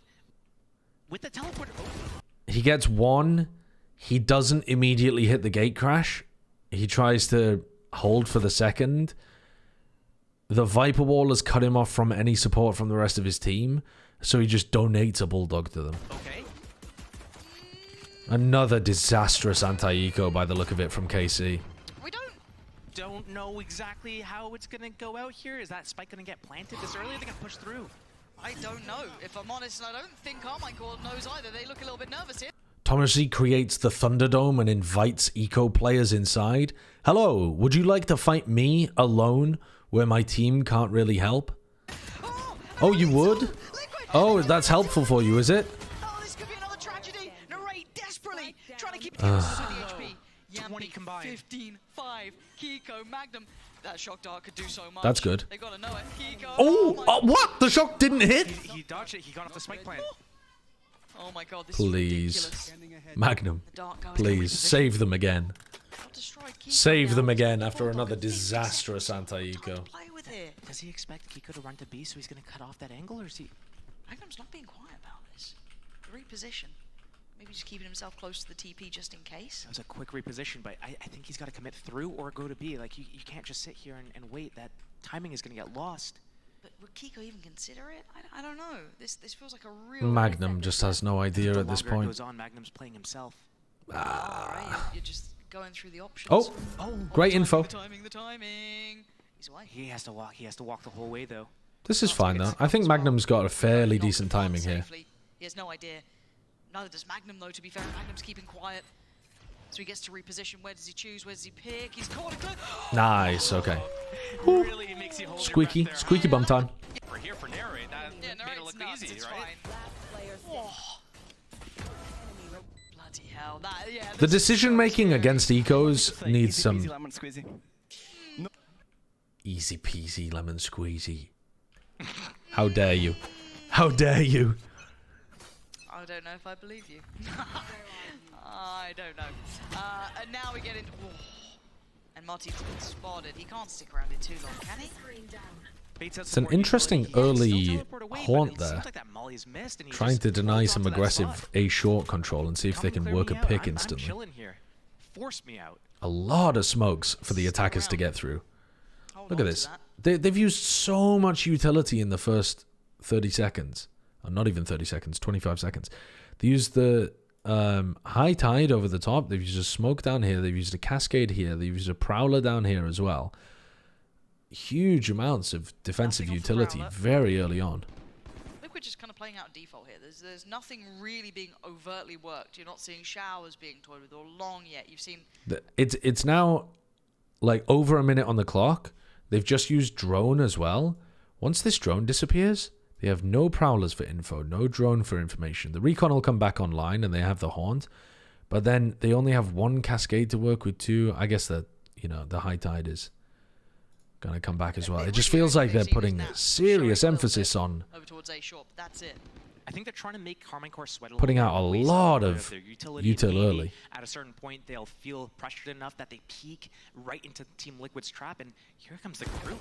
S13: with the teleport,
S1: he gets one. He doesn't immediately hit the gate crash. He tries to hold for the second. The Viper Wall has cut him off from any support from the rest of his team, so he just donates a Bulldog to them.
S13: Okay.
S1: Another disastrous anti-eco by the look of it from KC.
S13: Don't know exactly how it's gonna go out here. Is that spike gonna get planted this early? Or they gonna push through?
S14: I don't know. If I'm honest, I don't think Carmine Core knows either. They look a little bit nervous here.
S1: Tomasi creates the Thunderdome and invites eco players inside. Hello, would you like to fight me alone where my team can't really help? Oh, you would? Oh, that's helpful for you, is it?
S14: Oh, this could be another tragedy. Narrate desperately trying to keep it to the HP.
S13: 20 combined.
S14: 15, 5, Kiko, Magnum. That shock dart could do so much.
S1: That's good.
S14: They gotta know it. Kiko.
S1: Oh, what? The shock didn't hit?
S13: He dodged it. He got off the spike plant.
S14: Oh my god, this
S1: Please.
S14: is ridiculous.
S1: Magnum, please, save them again. Save them again after another disastrous anti-eco.
S13: Does he expect Kiko to run to B so he's gonna cut off that angle, or is he...
S14: Magnum's not being quiet about this. The reposition. Maybe just keeping himself close to the TP just in case.
S13: That was a quick reposition, but I think he's got to commit through or go to B. Like, you can't just sit here and wait. That timing is going to get lost.
S14: But would Kiko even consider it? I don't know. This feels like a real...
S1: Magnum just has no idea at this point.
S13: Goes on, Magnum's playing himself.
S14: Right. You're just going through the options.
S1: Oh, great info.
S14: The timing. He's away.
S13: He has to walk the whole way, though.
S1: This is fine, though. I think Magnum's got a fairly decent timing here.
S14: He has no idea. Neither does Magnum, though, to be fair. Magnum's keeping quiet. So he gets to reposition. Where does he choose? Where does he pick? He's caught a clip.
S1: Nice, okay.
S13: Really makes you hold
S1: Squeaky bum time.
S4: We're here for Narrate. That made it look easy, right?
S14: Bloody hell.
S1: The decision making against ecos needs some easy peasy lemon squeezy. How dare you? How dare you?
S14: I don't know if I believe you. I don't know. And now we get into... And Marty's been spotted. He can't stick around it too long, can he?
S1: It's an interesting early haunt there. Trying to deny some aggressive A short control and see if they can work a pick instantly. A lot of smokes for the attackers to get through. Look at this. They've used so much utility in the first 30 seconds. Or not even 30 seconds, 25 seconds. They used the high tide over the top. They've used a smoke down here. They've used a cascade here. They've used a prowler down here as well. Huge amounts of defensive utility very early on.
S14: I think we're just kind of playing out default here. There's nothing really being overtly worked. You're not seeing showers being toyed with or long yet. You've seen...
S1: It's now like over a minute on the clock. They've just used drone as well. Once this drone disappears, they have no prowlers for info, no drone for information. The recon will come back online and they have the haunt, but then they only have one cascade to work with too. I guess that, you know, the high tide is going to come back as well. It just feels like they're putting serious emphasis on
S14: over towards A short, but that's it.
S13: I think they're trying to make Carmine Corps sweat a
S1: putting out a lot of
S13: their
S1: util early.
S13: At a certain point, they'll feel pressured enough that they peek right into Team Liquid's trap, and here comes the group.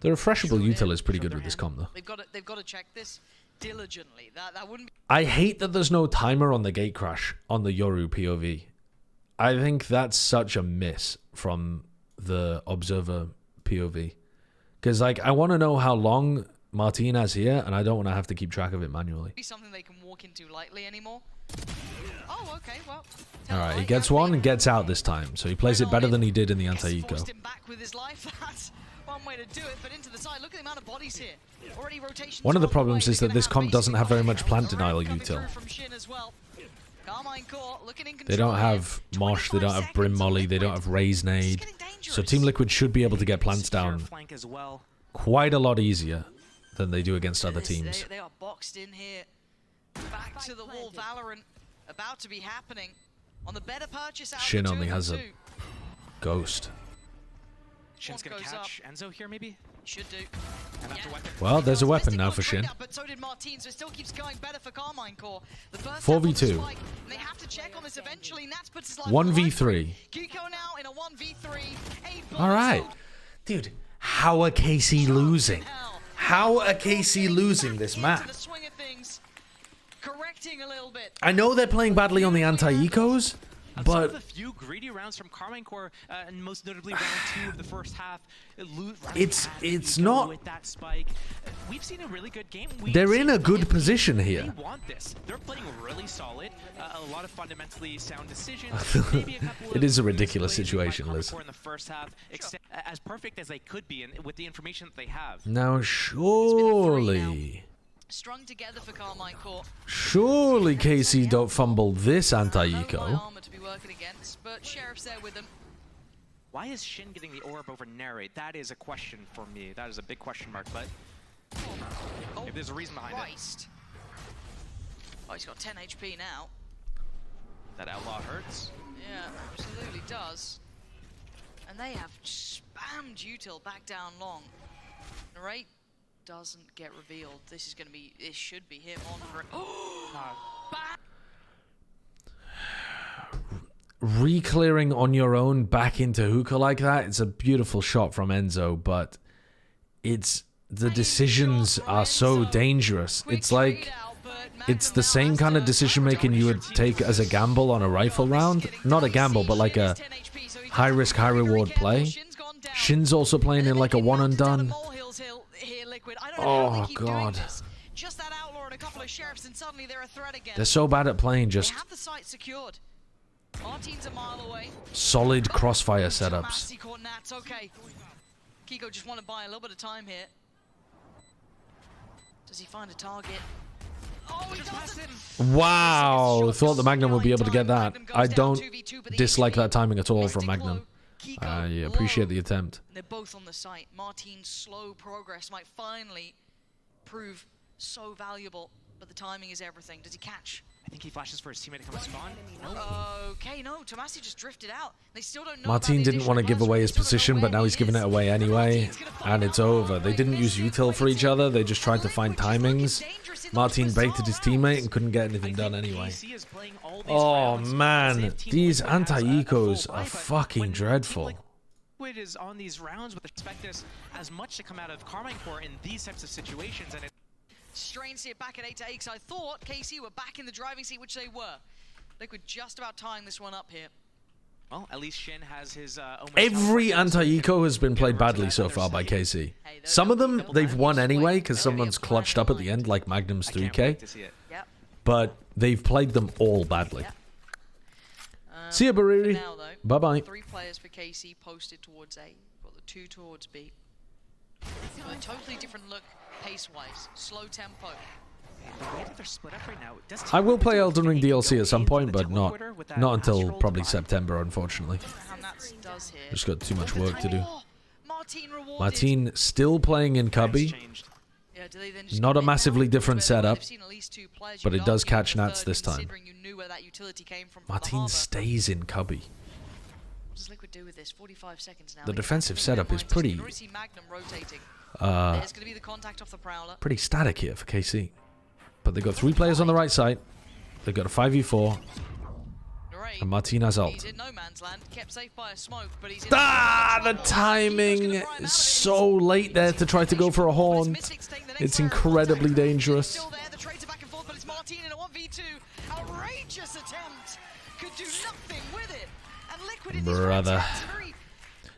S1: The refreshable util is pretty good with this comp though.
S14: They've got to check this diligently. That wouldn't be...
S1: I hate that there's no timer on the gate crash on the Yoru POV. I think that's such a miss from the observer POV. Because like I want to know how long Martin has here, and I don't want to have to keep track of it manually.
S14: Be something they can walk into lightly anymore. Oh, okay, well.
S1: All right, he gets one and gets out this time, so he plays it better than he did in the anti-eco.
S14: Forced him back with his life. That's one way to do it, but into the side. Look at the amount of bodies here. Already rotations.
S1: One of the problems is that this comp doesn't have very much plant denial util. They don't have Mosh, they don't have Brim Molly, they don't have Raise Nade. So Team Liquid should be able to get plants down quite a lot easier than they do against other teams.
S14: They are boxed in here. Back to the wall, Valorant about to be happening. On the better purchase out
S1: Shin only has a ghost.
S13: Shin's gonna catch Enzo here, maybe?
S14: Should do.
S1: Well, there's a weapon now for Shin.
S14: But so did Martin, so it still keeps going better for Carmine Corps. The first
S1: 4v2.
S14: they have to check on this eventually. Nats puts his life
S1: 1v3.
S14: Kiko now in a 1v3.
S1: All right. Dude, how are KC losing? How are KC losing this map?
S14: Correcting a little bit.
S1: I know they're playing badly on the anti-ecos, but
S13: a few greedy rounds from Carmine Corps, and most notably round 2 of the first half.
S1: It's not.
S13: With that spike, we've seen a really good game.
S1: They're in a good position here.
S13: They want this. They're playing really solid. A lot of fundamentally sound decisions. Maybe a couple
S1: it is a ridiculous situation, Liz.
S13: In the first half, as perfect as they could be, and with the information that they have.
S1: Now, surely.
S14: Strung together for Carmine Corps.
S1: Surely KC don't fumble this anti-eco.
S14: To be working against, but Sheriff's there with them.
S13: Why is Shin getting the orb over Narrate? That is a question for me. That is a big question mark, but if there's a reason behind it.
S14: Oh, he's got 10 HP now.
S13: That outlaw hurts.
S14: Yeah, absolutely does. And they have spammed util back down long. Narrate doesn't get revealed. This is going to be, it should be him on for it.
S1: Re-clearing on your own back into hookah like that, it's a beautiful shot from Enzo, but it's the decisions are so dangerous. It's like it's the same kind of decision making you would take as a gamble on a rifle round. Not a gamble, but like a high risk, high reward play. Shin's also playing in like a one and done. Oh god.
S14: Just that outlaw and a couple of sheriffs, and suddenly they're a threat again.
S1: They're so bad at playing just
S14: they have the site secured. Martin's a mile away.
S1: Solid crossfire setups.
S14: Okay. Kiko just want to buy a little bit of time here. Does he find a target? Oh, he doesn't.
S1: Wow, thought the Magnum would be able to get that. I don't dislike that timing at all from Magnum. I appreciate the attempt.
S14: They're both on the site. Martin's slow progress might finally prove so valuable, but the timing is everything. Does he catch?
S13: I think he flashes for his teammate to come and spawn.
S14: Okay, no, Tomasi just drifted out. They still don't know.
S1: Martin didn't want to give away his position, but now he's giving it away anyway, and it's over. They didn't use util for each other. They just tried to find timings. Martin baited his teammate and couldn't get anything done anyway. Oh man, these anti-ecos are fucking dreadful.
S13: Liquid is on these rounds with expect as much to come out of Carmine Corps in these types of situations, and
S14: strange to see it back at 8 to 8 because I thought KC were back in the driving seat, which they were. Liquid just about tying this one up here.
S13: Well, at least Shin has his
S1: Every anti-eco has been played badly so far by KC. Some of them, they've won anyway, because someone's clutched up at the end, like Magnum's 3K. But they've played them all badly. See ya, Bariri. Bye-bye.
S14: 3 players for KC posted towards A. Got the 2 towards B. A totally different look pace-wise. Slow tempo.
S1: I will play Elden Ring DLC at some point, but not until probably September, unfortunately. Just got too much work to do. Martin still playing in Cubby. Not a massively different setup, but it does catch Nats this time. Martin stays in Cubby. The defensive setup is pretty static here for KC. But they've got 3 players on the right side. They've got a 5v4. And Martin has ult. The timing is so late there to try to go for a horn. It's incredibly dangerous. Brother.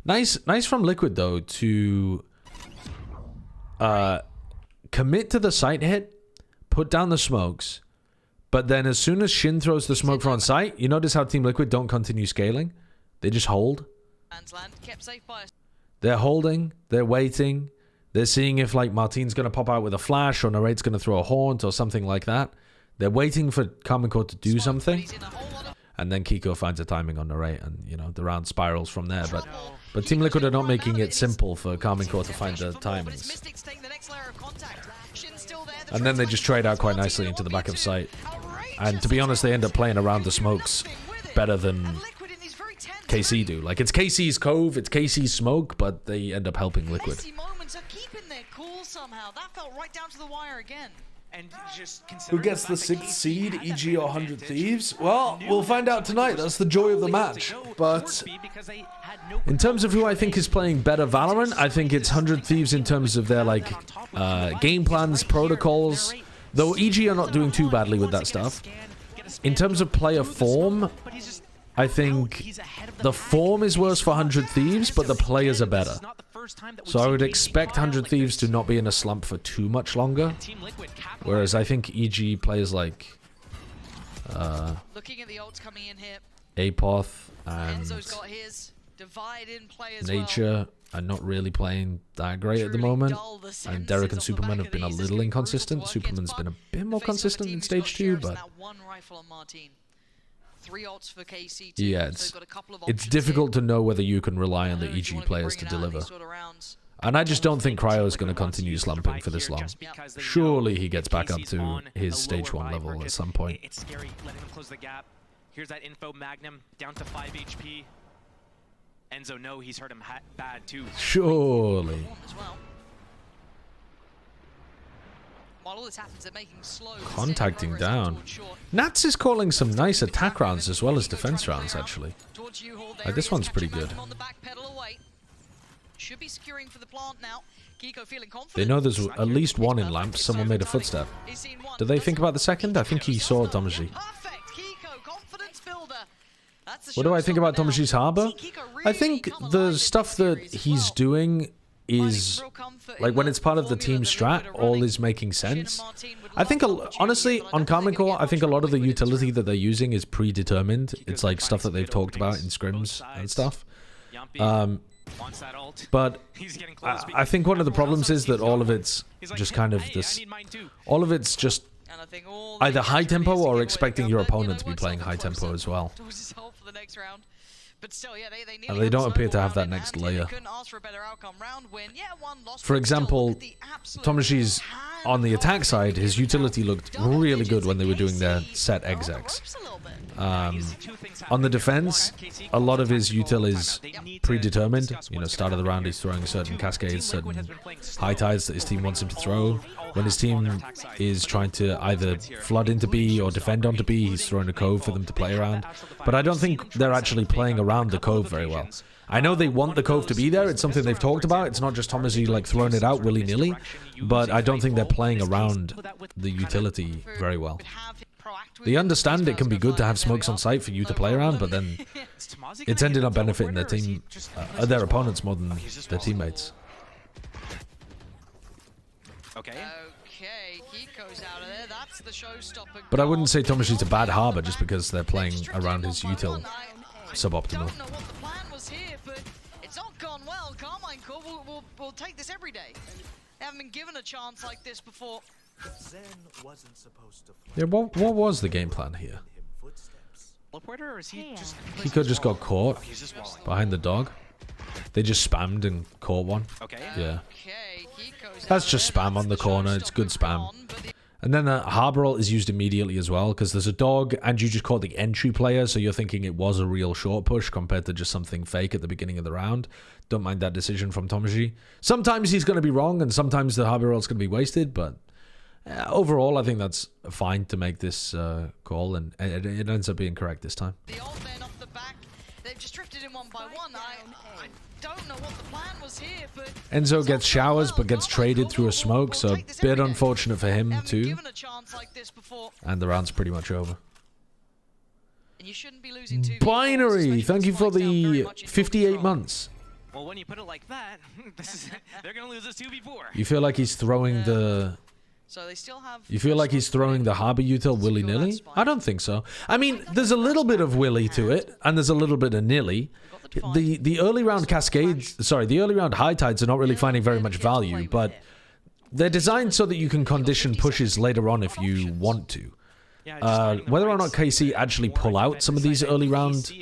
S1: Nice from Liquid, though, to commit to the site hit, put down the smokes, but then as soon as Shin throws the smoke from on site, you notice how Team Liquid don't continue scaling. They just hold. They're holding. They're waiting. They're seeing if, like, Martin's going to pop out with a flash or Narrate's going to throw a haunt or something like that. They're waiting for Karmine Core to do something. And then Kiko finds a timing on Narrate and, you know, the round spirals from there. But Team Liquid are not making it simple for Karmine Core to find the timings. And then they just trade out quite nicely into the back of sight. And to be honest, they end up playing around the smokes better than KC do. Like, it's KC's Cove, it's KC's smoke, but they end up helping Liquid. Who gets the 6th seed, EG or 100 Thieves? Well, we'll find out tonight. That's the joy of the match. But in terms of who I think is playing better Valorant, I think it's 100 Thieves in terms of their, like, game plans, protocols. Though EG are not doing too badly with that stuff. In terms of player form, I think the form is worse for 100 Thieves, but the players are better. So I would expect 100 Thieves to not be in a slump for too much longer. Whereas I think EG players like Apoth and Nature are not really playing that great at the moment. And Derek and Superman have been a little inconsistent. Superman's been a bit more consistent in stage 2, but yeah, it's difficult to know whether you can rely on the EG players to deliver. And I just don't think Cryo is going to continue slumping for this long. Surely he gets back up to his stage 1 level at some point.
S13: It's scary letting them close the gap. Here's that info. Magnum down to 5 HP. Enzo, no, he's hurt him bad too.
S1: Surely. Contacting down. Nats is calling some nice attack rounds as well as defense rounds, actually. Like, this one's pretty good. They know there's at least one in lamps. Someone made a footstep. Do they think about the second? I think he saw Tomaji. What do I think about Tomaji's Harbor? I think the stuff that he's doing is, like, when it's part of the team strat, all is making sense. I think, honestly, on Karmine Core, I think a lot of the utility that they're using is predetermined. It's like stuff that they've talked about in scrims and stuff. But I think one of the problems is that all of it's just kind of this... All of it's just either high tempo or expecting your opponent to be playing high tempo as well. And they don't appear to have that next layer. For example, Tomaji's on the attack side, his utility looked really good when they were doing their set execs. On the defense, a lot of his util is predetermined. You know, start of the round he's throwing certain cascades, certain high tides that his team wants him to throw. When his team is trying to either flood into B or defend onto B, he's throwing a cove for them to play around. But I don't think they're actually playing around the cove very well. I know they want the cove to be there. It's something they've talked about. It's not just Tomaji, like, throwing it out willy-nilly. But I don't think they're playing around the utility very well. They understand it can be good to have smokes on site for you to play around, but then it's ended up benefiting their team, their opponents more than their teammates.
S14: Okay, Kiko's out of there. That's the showstopper.
S1: But I wouldn't say Tomashi's a bad harbor just because they're playing around his util suboptimal.
S14: I don't know what the plan was here, but it's not gone well. Carmine Corp will take this every day. They haven't been given a chance like this before.
S8: Zen wasn't supposed to
S1: Yeah, what was the game plan here?
S13: Teleporter, or is he just...
S1: Kiko just got caught behind the dog. They just spammed and caught one.
S13: Okay.
S1: Yeah. That's just spam on the corner. It's good spam. And then the harbor ult is used immediately as well because there's a dog and you just caught the entry player, so you're thinking it was a real short push compared to just something fake at the beginning of the round. Don't mind that decision from Tomashi. Sometimes he's going to be wrong and sometimes the harbor ult's going to be wasted, but overall I think that's fine to make this call, and it ends up being correct this time.
S14: The old men off the back, they've just drifted in one by one. I don't know what the plan was here, but
S1: Enzo gets showers but gets traded through a smoke, so a bit unfortunate for him too. And the round's pretty much over.
S14: And you shouldn't be losing
S1: Binary, thank you for the 58 months.
S13: Well, when you put it like that, they're going to lose this 2v4.
S1: You feel like he's throwing the...
S14: So they still have...
S1: You feel like he's throwing the harbor util willy-nilly? I don't think so. I mean, there's a little bit of willy to it, and there's a little bit of nilly. The early round cascades, sorry, the early round high tides are not really finding very much value, but they're designed so that you can condition pushes later on if you want to. Whether or not KC actually pull out some of these early round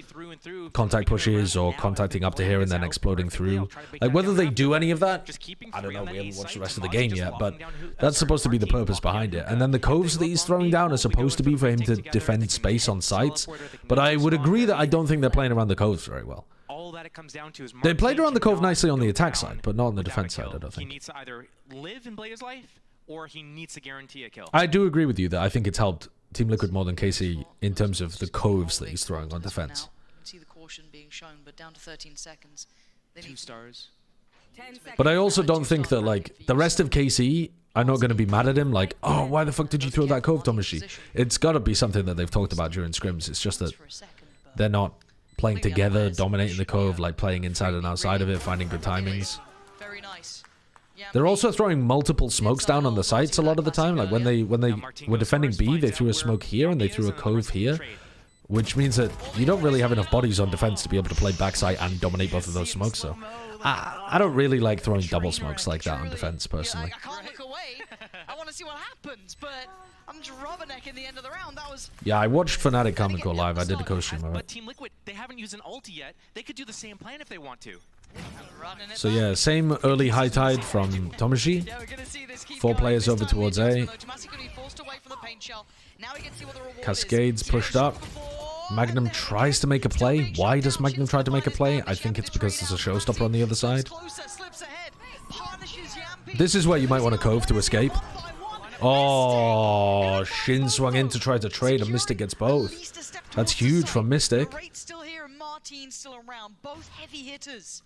S1: contact pushes or contacting up to here and then exploding through, like whether they do any of that, I don't know, we haven't watched the rest of the game yet, but that's supposed to be the purpose behind it. And then the coves that he's throwing down are supposed to be for him to defend space on sites, but I would agree that I don't think they're playing around the coves very well.
S13: All that it comes down to is
S1: They played around the cove nicely on the attack side, but not on the defense side, I don't
S13: He
S1: think.
S13: needs to either live and play his life, or he needs to guarantee a kill.
S1: I do agree with you that I think it's helped Team Liquid more than KC in terms of the coves that he's throwing on defense.
S14: See the caution being shown, but down to 13 seconds.
S13: 2 stars.
S1: But I also don't think that, like, the rest of KC are not going to be mad at him, like, oh, why the fuck did you throw that cove, Tomashi? It's got to be something that they've talked about during scrims. It's just that they're not playing together, dominating the cove, like playing inside and outside of it, finding good timings.
S14: Very nice.
S1: They're also throwing multiple smokes down on the sites a lot of the time. Like when they were defending B, they threw a smoke here and they threw a cove here, which means that you don't really have enough bodies on defense to be able to play backside and dominate both of those smokes. So I don't really like throwing double smokes like that on defense personally.
S14: I can't look away. I want to see what happens, but I'm just rubbernecking the end of the round. That was...
S1: Yeah, I watched Fnatic Comic Core live. I did a co-stream of
S13: But
S1: it.
S13: Team Liquid, they haven't used an ulti yet. They could do the same plan if they want to.
S1: So yeah, same early high tide from Tomashi. 4 players over towards A. Cascades pushed up. Magnum tries to make a play. Why does Magnum try to make a play? I think it's because there's a showstopper on the other side. This is where you might want to cove to escape. Oh, Shin swung in to try to trade and Mystic gets both. That's huge from Mystic.
S14: Still here and Martin's still around. Both heavy hitters.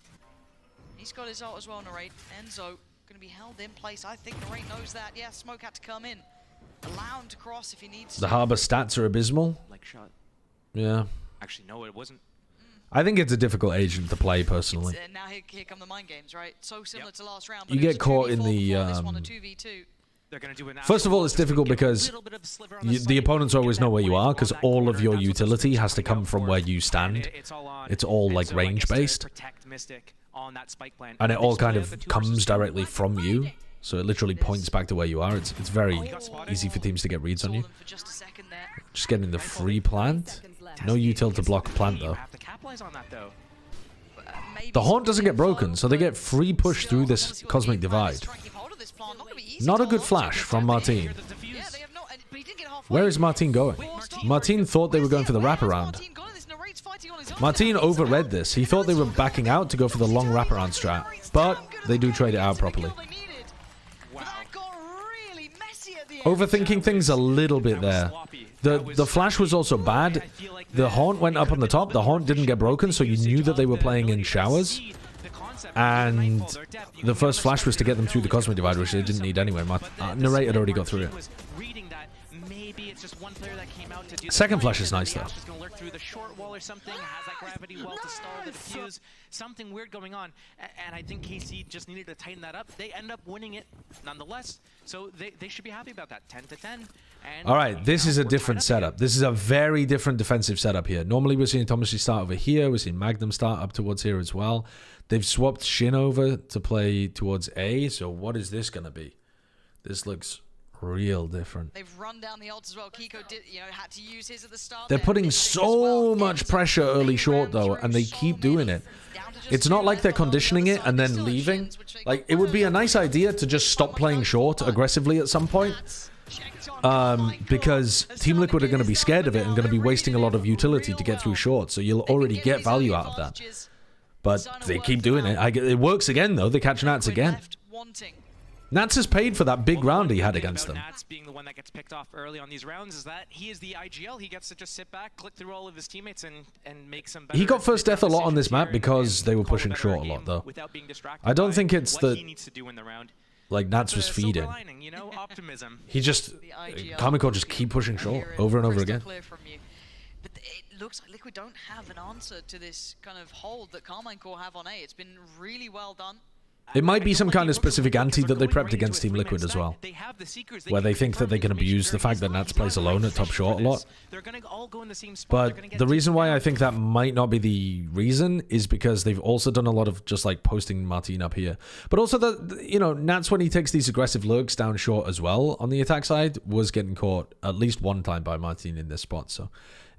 S14: He's got his ult as well, Narrate. Enzo going to be held in place. I think Narrate knows that. Yeah, Smoke had to come in. Allow him to cross if he needs to.
S1: The harbor stats are abysmal.
S13: Like shot.
S1: Yeah.
S13: Actually, no, it wasn't.
S1: I think it's a difficult agent to play personally.
S14: Now here come the mind games, right? So similar to last round.
S1: You get caught in the... First of all, it's difficult because the opponents always know where you are because all of your utility has to come from where you stand. It's all like range based. And it all kind of comes directly from you. So it literally points back to where you are. It's very easy for teams to get reads on you. Just getting the free plant. No util to block plant though. The Haunt doesn't get broken, so they get free push through this Cosmic Divide. Not a good flash from Martin. Where is Martin going? Martin thought they were going for the wraparound. Martin overread this. He thought they were backing out to go for the long wraparound strat, but they do trade it out properly. Overthinking things a little bit there. The flash was also bad. The Haunt went up on the top. The Haunt didn't get broken, so you knew that they were playing in showers. And the first flash was to get them through the Cosmic Divide, which they didn't need anyway. Narrate had already got through it.
S13: just one player that came out to do
S1: Second flash is nice, though.
S13: Just gonna lurk through the short wall or something, has that gravity well to stall the defuse. Something weird going on, and I think KC just needed to tighten that up. They end up winning it nonetheless, so they should be happy about that. 10-10. And
S1: all right, this is a different setup. This is a very different defensive setup here. Normally, we're seeing Thomasy start over here. We're seeing Magnum start up towards here as well. They've swapped Shin over to play towards A, so what is this going to be? This looks real different.
S14: They've run down the ults as well. Kiko did, had to use his at the start.
S1: They're putting so much pressure early short, though, and they keep doing it. It's not like they're conditioning it and then leaving. Like, it would be a nice idea to just stop playing short aggressively at some point. Because Team Liquid are going to be scared of it and going to be wasting a lot of utility to get through short, so you'll already get value out of that. But they keep doing it. It works again, though. They catch Nats again. Nats has paid for that big round he had against them.
S13: Nats being the one that gets picked off early on these rounds is that he is the IGL. He gets to just sit back, click through all of his teammates, and make some better.
S1: He got first death a lot on this map because they were pushing short a lot, though. I don't think it's the... Like, Nats was feeding. He just... Kamiko just keep pushing short over and over again.
S14: But it looks like Liquid don't have an answer to this kind of hold that Carmine Core have on A. It's been really well done.
S1: It might be some kind of specific anti that they prepped against Team Liquid as well, where they think that they can abuse the fact that Nats plays alone at top short a lot. But the reason why I think that might not be the reason is because they've also done a lot of just like posting Martin up here. But also that, you know, Nats, when he takes these aggressive lurks down short as well on the attack side, was getting caught at least one time by Martin in this spot. So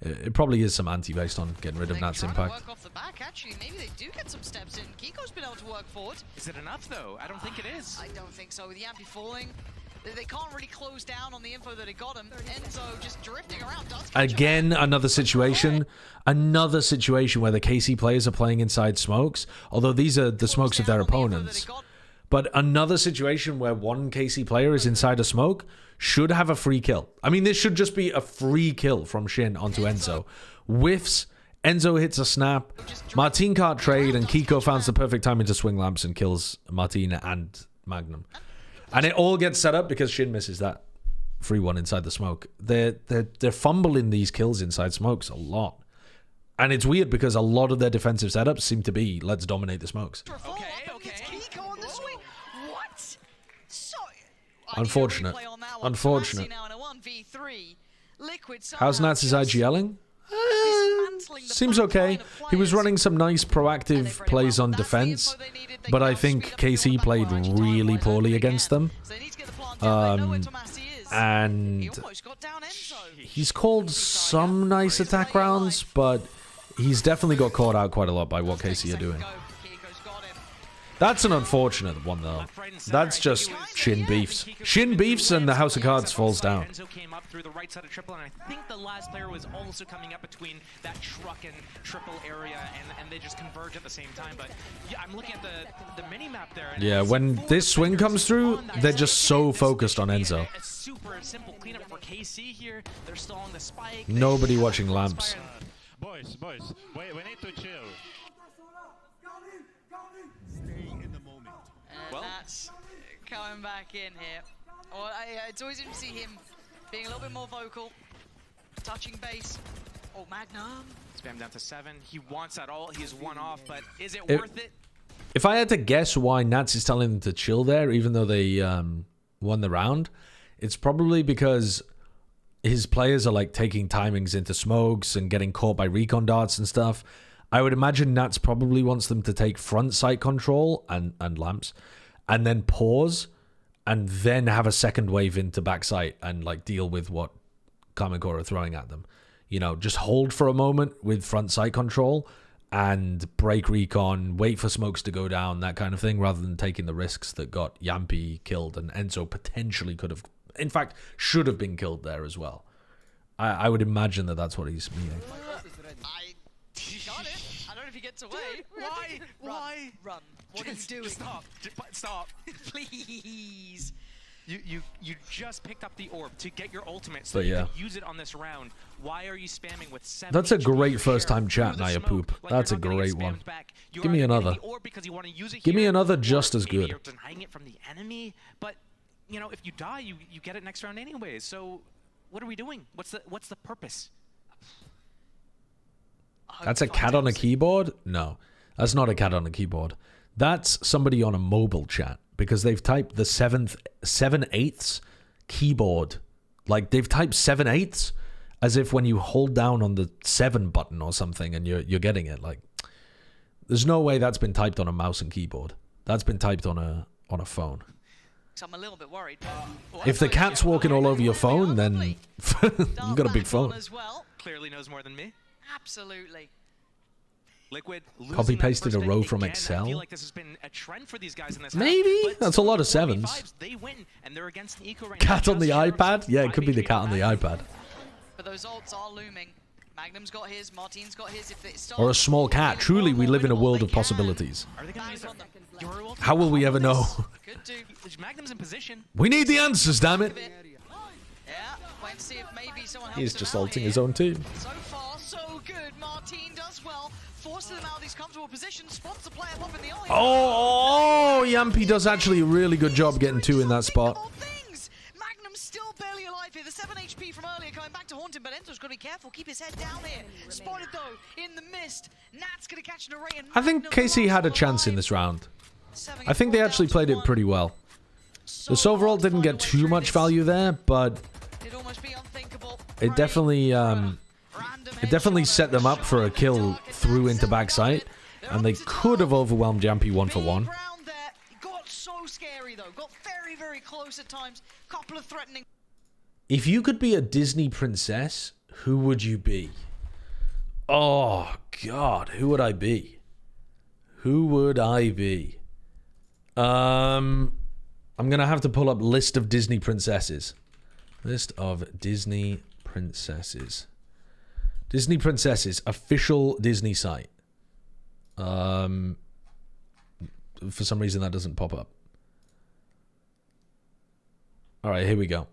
S1: it probably is some anti based on getting rid of Nat's impact.
S14: Work off the back, actually. Maybe they do get some steps in. Kiko's been able to work forward.
S13: Is it enough, though? I don't think it is.
S14: I don't think so. With Yampy falling, they can't really close down on the info that it got him. Enzo just drifting around.
S1: Again, another situation where the KC players are playing inside smokes, although these are the smokes of their opponents. But another situation where one KC player is inside a smoke should have a free kill. I mean, this should just be a free kill from Shin onto Enzo. Whiffs, Enzo hits a snap, Martin can't trade, and Kiko finds the perfect timing to swing lamps and kills Martin and Magnum. And it all gets set up because Shin misses that free one inside the smoke. They're fumbling these kills inside smokes a lot. And it's weird because a lot of their defensive setups seem to be, let's dominate the smokes. Unfortunate. Unfortunate. How's Nats' IGLing? Seems okay. He was running some nice proactive plays on defense, but I think KC played really poorly against them. And he's called some nice attack rounds, but he's definitely got caught out quite a lot by what KC are doing. That's an unfortunate one, though. That's just Shin beefs. Shin beefs and the House of Cards falls down.
S13: Enzo came up through the right side of triple, and I think the last player was also coming up between that truck and triple area, and they just converge at the same time. But yeah, I'm looking at the mini map there.
S1: Yeah, when this swing comes through, they're just so focused on Enzo.
S13: A super simple cleanup for KC here. They're stalling the spike.
S1: Nobody watching lamps.
S15: Boys, we need to chill.
S14: And that's coming back in here. Well, it's always interesting to see him being a little bit more vocal, touching base. Oh, Magnum.
S13: Spam down to 7. He wants that all. He's one off, but is it worth it?
S1: If I had to guess why Nats is telling them to chill there, even though they won the round, it's probably because his players are like taking timings into smokes and getting caught by recon darts and stuff. I would imagine Nats probably wants them to take front sight control and lamps, and then pause, and then have a second wave into back sight and like deal with what Kamikora are throwing at them. You know, just hold for a moment with front sight control and break recon, wait for smokes to go down, that kind of thing, rather than taking the risks that got Yampy killed and Enzo potentially could have, in fact, should have been killed there as well. I would imagine that that's what he's meaning.
S14: Got it. I don't know if he gets away. Why? Run. What are you doing?
S13: Stop.
S14: Please.
S13: You just picked up the orb to get your ultimate, so
S1: but
S13: you
S1: yeah,
S13: can use it on this round. Why are you spamming with 7?
S1: That's a great first time chat, Naya Poop. That's a great one. Give me another. Give me another just as good.
S13: You're denying it from the enemy, but you know, if you die, you get it next round anyway. So What are we doing? What's the purpose?
S1: That's a cat on a keyboard? No, that's not a cat on a keyboard. That's somebody on a mobile chat because they've typed the 7/8 keyboard. Like they've typed 7/8 as if when you hold down on the 7 button or something and you're getting it. Like there's no way that's been typed on a mouse and keyboard. That's been typed on a phone.
S14: I'm a little bit worried.
S1: If the cat's walking all over your phone, then you've got a big phone.
S14: As well.
S13: Clearly knows more than me.
S14: Absolutely.
S13: Liquid
S1: Copy pasted a row from Excel.
S13: I feel like this has been a trend for these guys in this
S1: Maybe
S13: half,
S1: that's a lot of 7s.
S13: They win, and they're against an eco right
S1: Cat
S13: now.
S1: on the iPad? Yeah, it could be the cat on the iPad.
S14: But those ults are looming. Magnum's got his, Martin's got his. If it starts
S1: Or a small cat. Truly, we live in a world of possibilities. How will we ever know?
S13: Magnum's in position.
S1: We need the answers, damn it.
S14: Yeah, wait to see if maybe someone helps
S1: He's
S14: him
S1: just
S14: out
S1: ulting
S14: here.
S1: his own team.
S14: So far, so good. Martin does well. Forces them out of these comfortable positions. Spots the player pop in the eye.
S1: Oh, Yampy does actually a really good job getting 2 in that spot.
S14: Magnum's still barely alive here. The 7 HP from earlier coming back to haunt him, but Enzo's got to be careful. Keep his head down here. Spotted though in the mist. Nat's going to catch an array. And
S1: I think KC had a chance in this round. I think they actually played it pretty well. The overall didn't get too much value there, but it definitely set them up for a kill through into backside, and they could have overwhelmed Yampy 1-for-1.
S14: Got so scary though. Got very, very close at times. Couple of threatening.
S1: If you could be a Disney princess, who would you be? Oh, God, who would I be? Who would I be? I'm going to have to pull up list of Disney princesses. List of Disney princesses. Disney princesses, official Disney site. For some reason that doesn't pop up. All right, here we go.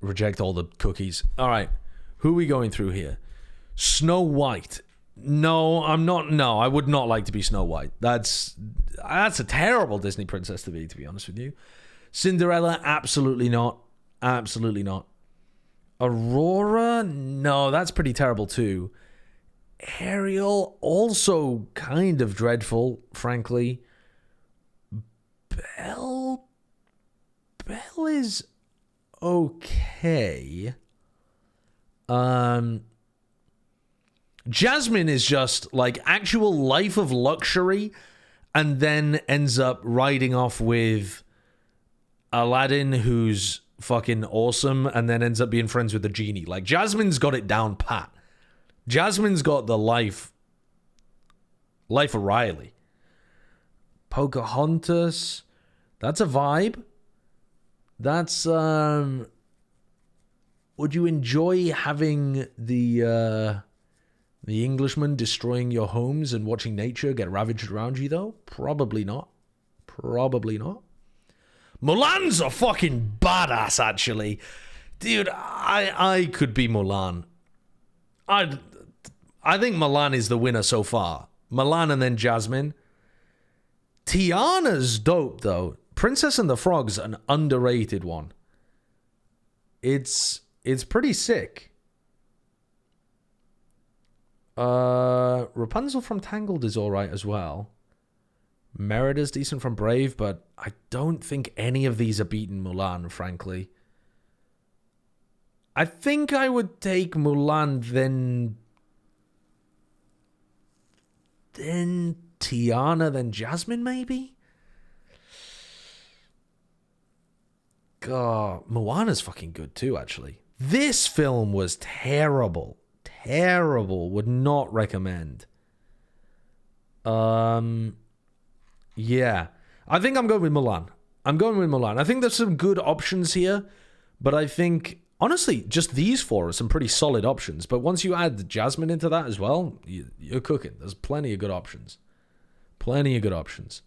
S1: Reject all the cookies. All right, who are we going through here? Snow White. No, I'm not. No, I would not like to be Snow White. That's a terrible Disney princess to be honest with you. Cinderella, absolutely not. Absolutely not. Aurora, no, that's pretty terrible too. Ariel, also kind of dreadful, frankly. Belle is okay. Jasmine is just like actual life of luxury and then ends up riding off with Aladdin, who's fucking awesome, and then ends up being friends with the genie. Like, Jasmine's got it down pat. Jasmine's got the life of Riley. Pocahontas, that's a vibe. That's, would you enjoy having the Englishman destroying your homes and watching nature get ravaged around you, though? Probably not. Probably not. Mulan's a fucking badass, actually. Dude, I could be Mulan. I think Mulan is the winner so far. Mulan and then Jasmine. Tiana's dope, though. Princess and the Frog's an underrated one. It's pretty sick. Rapunzel from Tangled is alright as well. Merida's decent from Brave, but I don't think any of these are beating Mulan, frankly. I think I would take Mulan, then Tiana, then Jasmine, maybe? God, Moana's fucking good too, actually. This film was terrible. Terrible. Would not recommend. Yeah. I think I'm going with Mulan. I think there's some good options here, but I think, honestly, just these 4 are some pretty solid options. But once you add Jasmine into that as well, you're cooking. There's plenty of good options. Plenty of good options.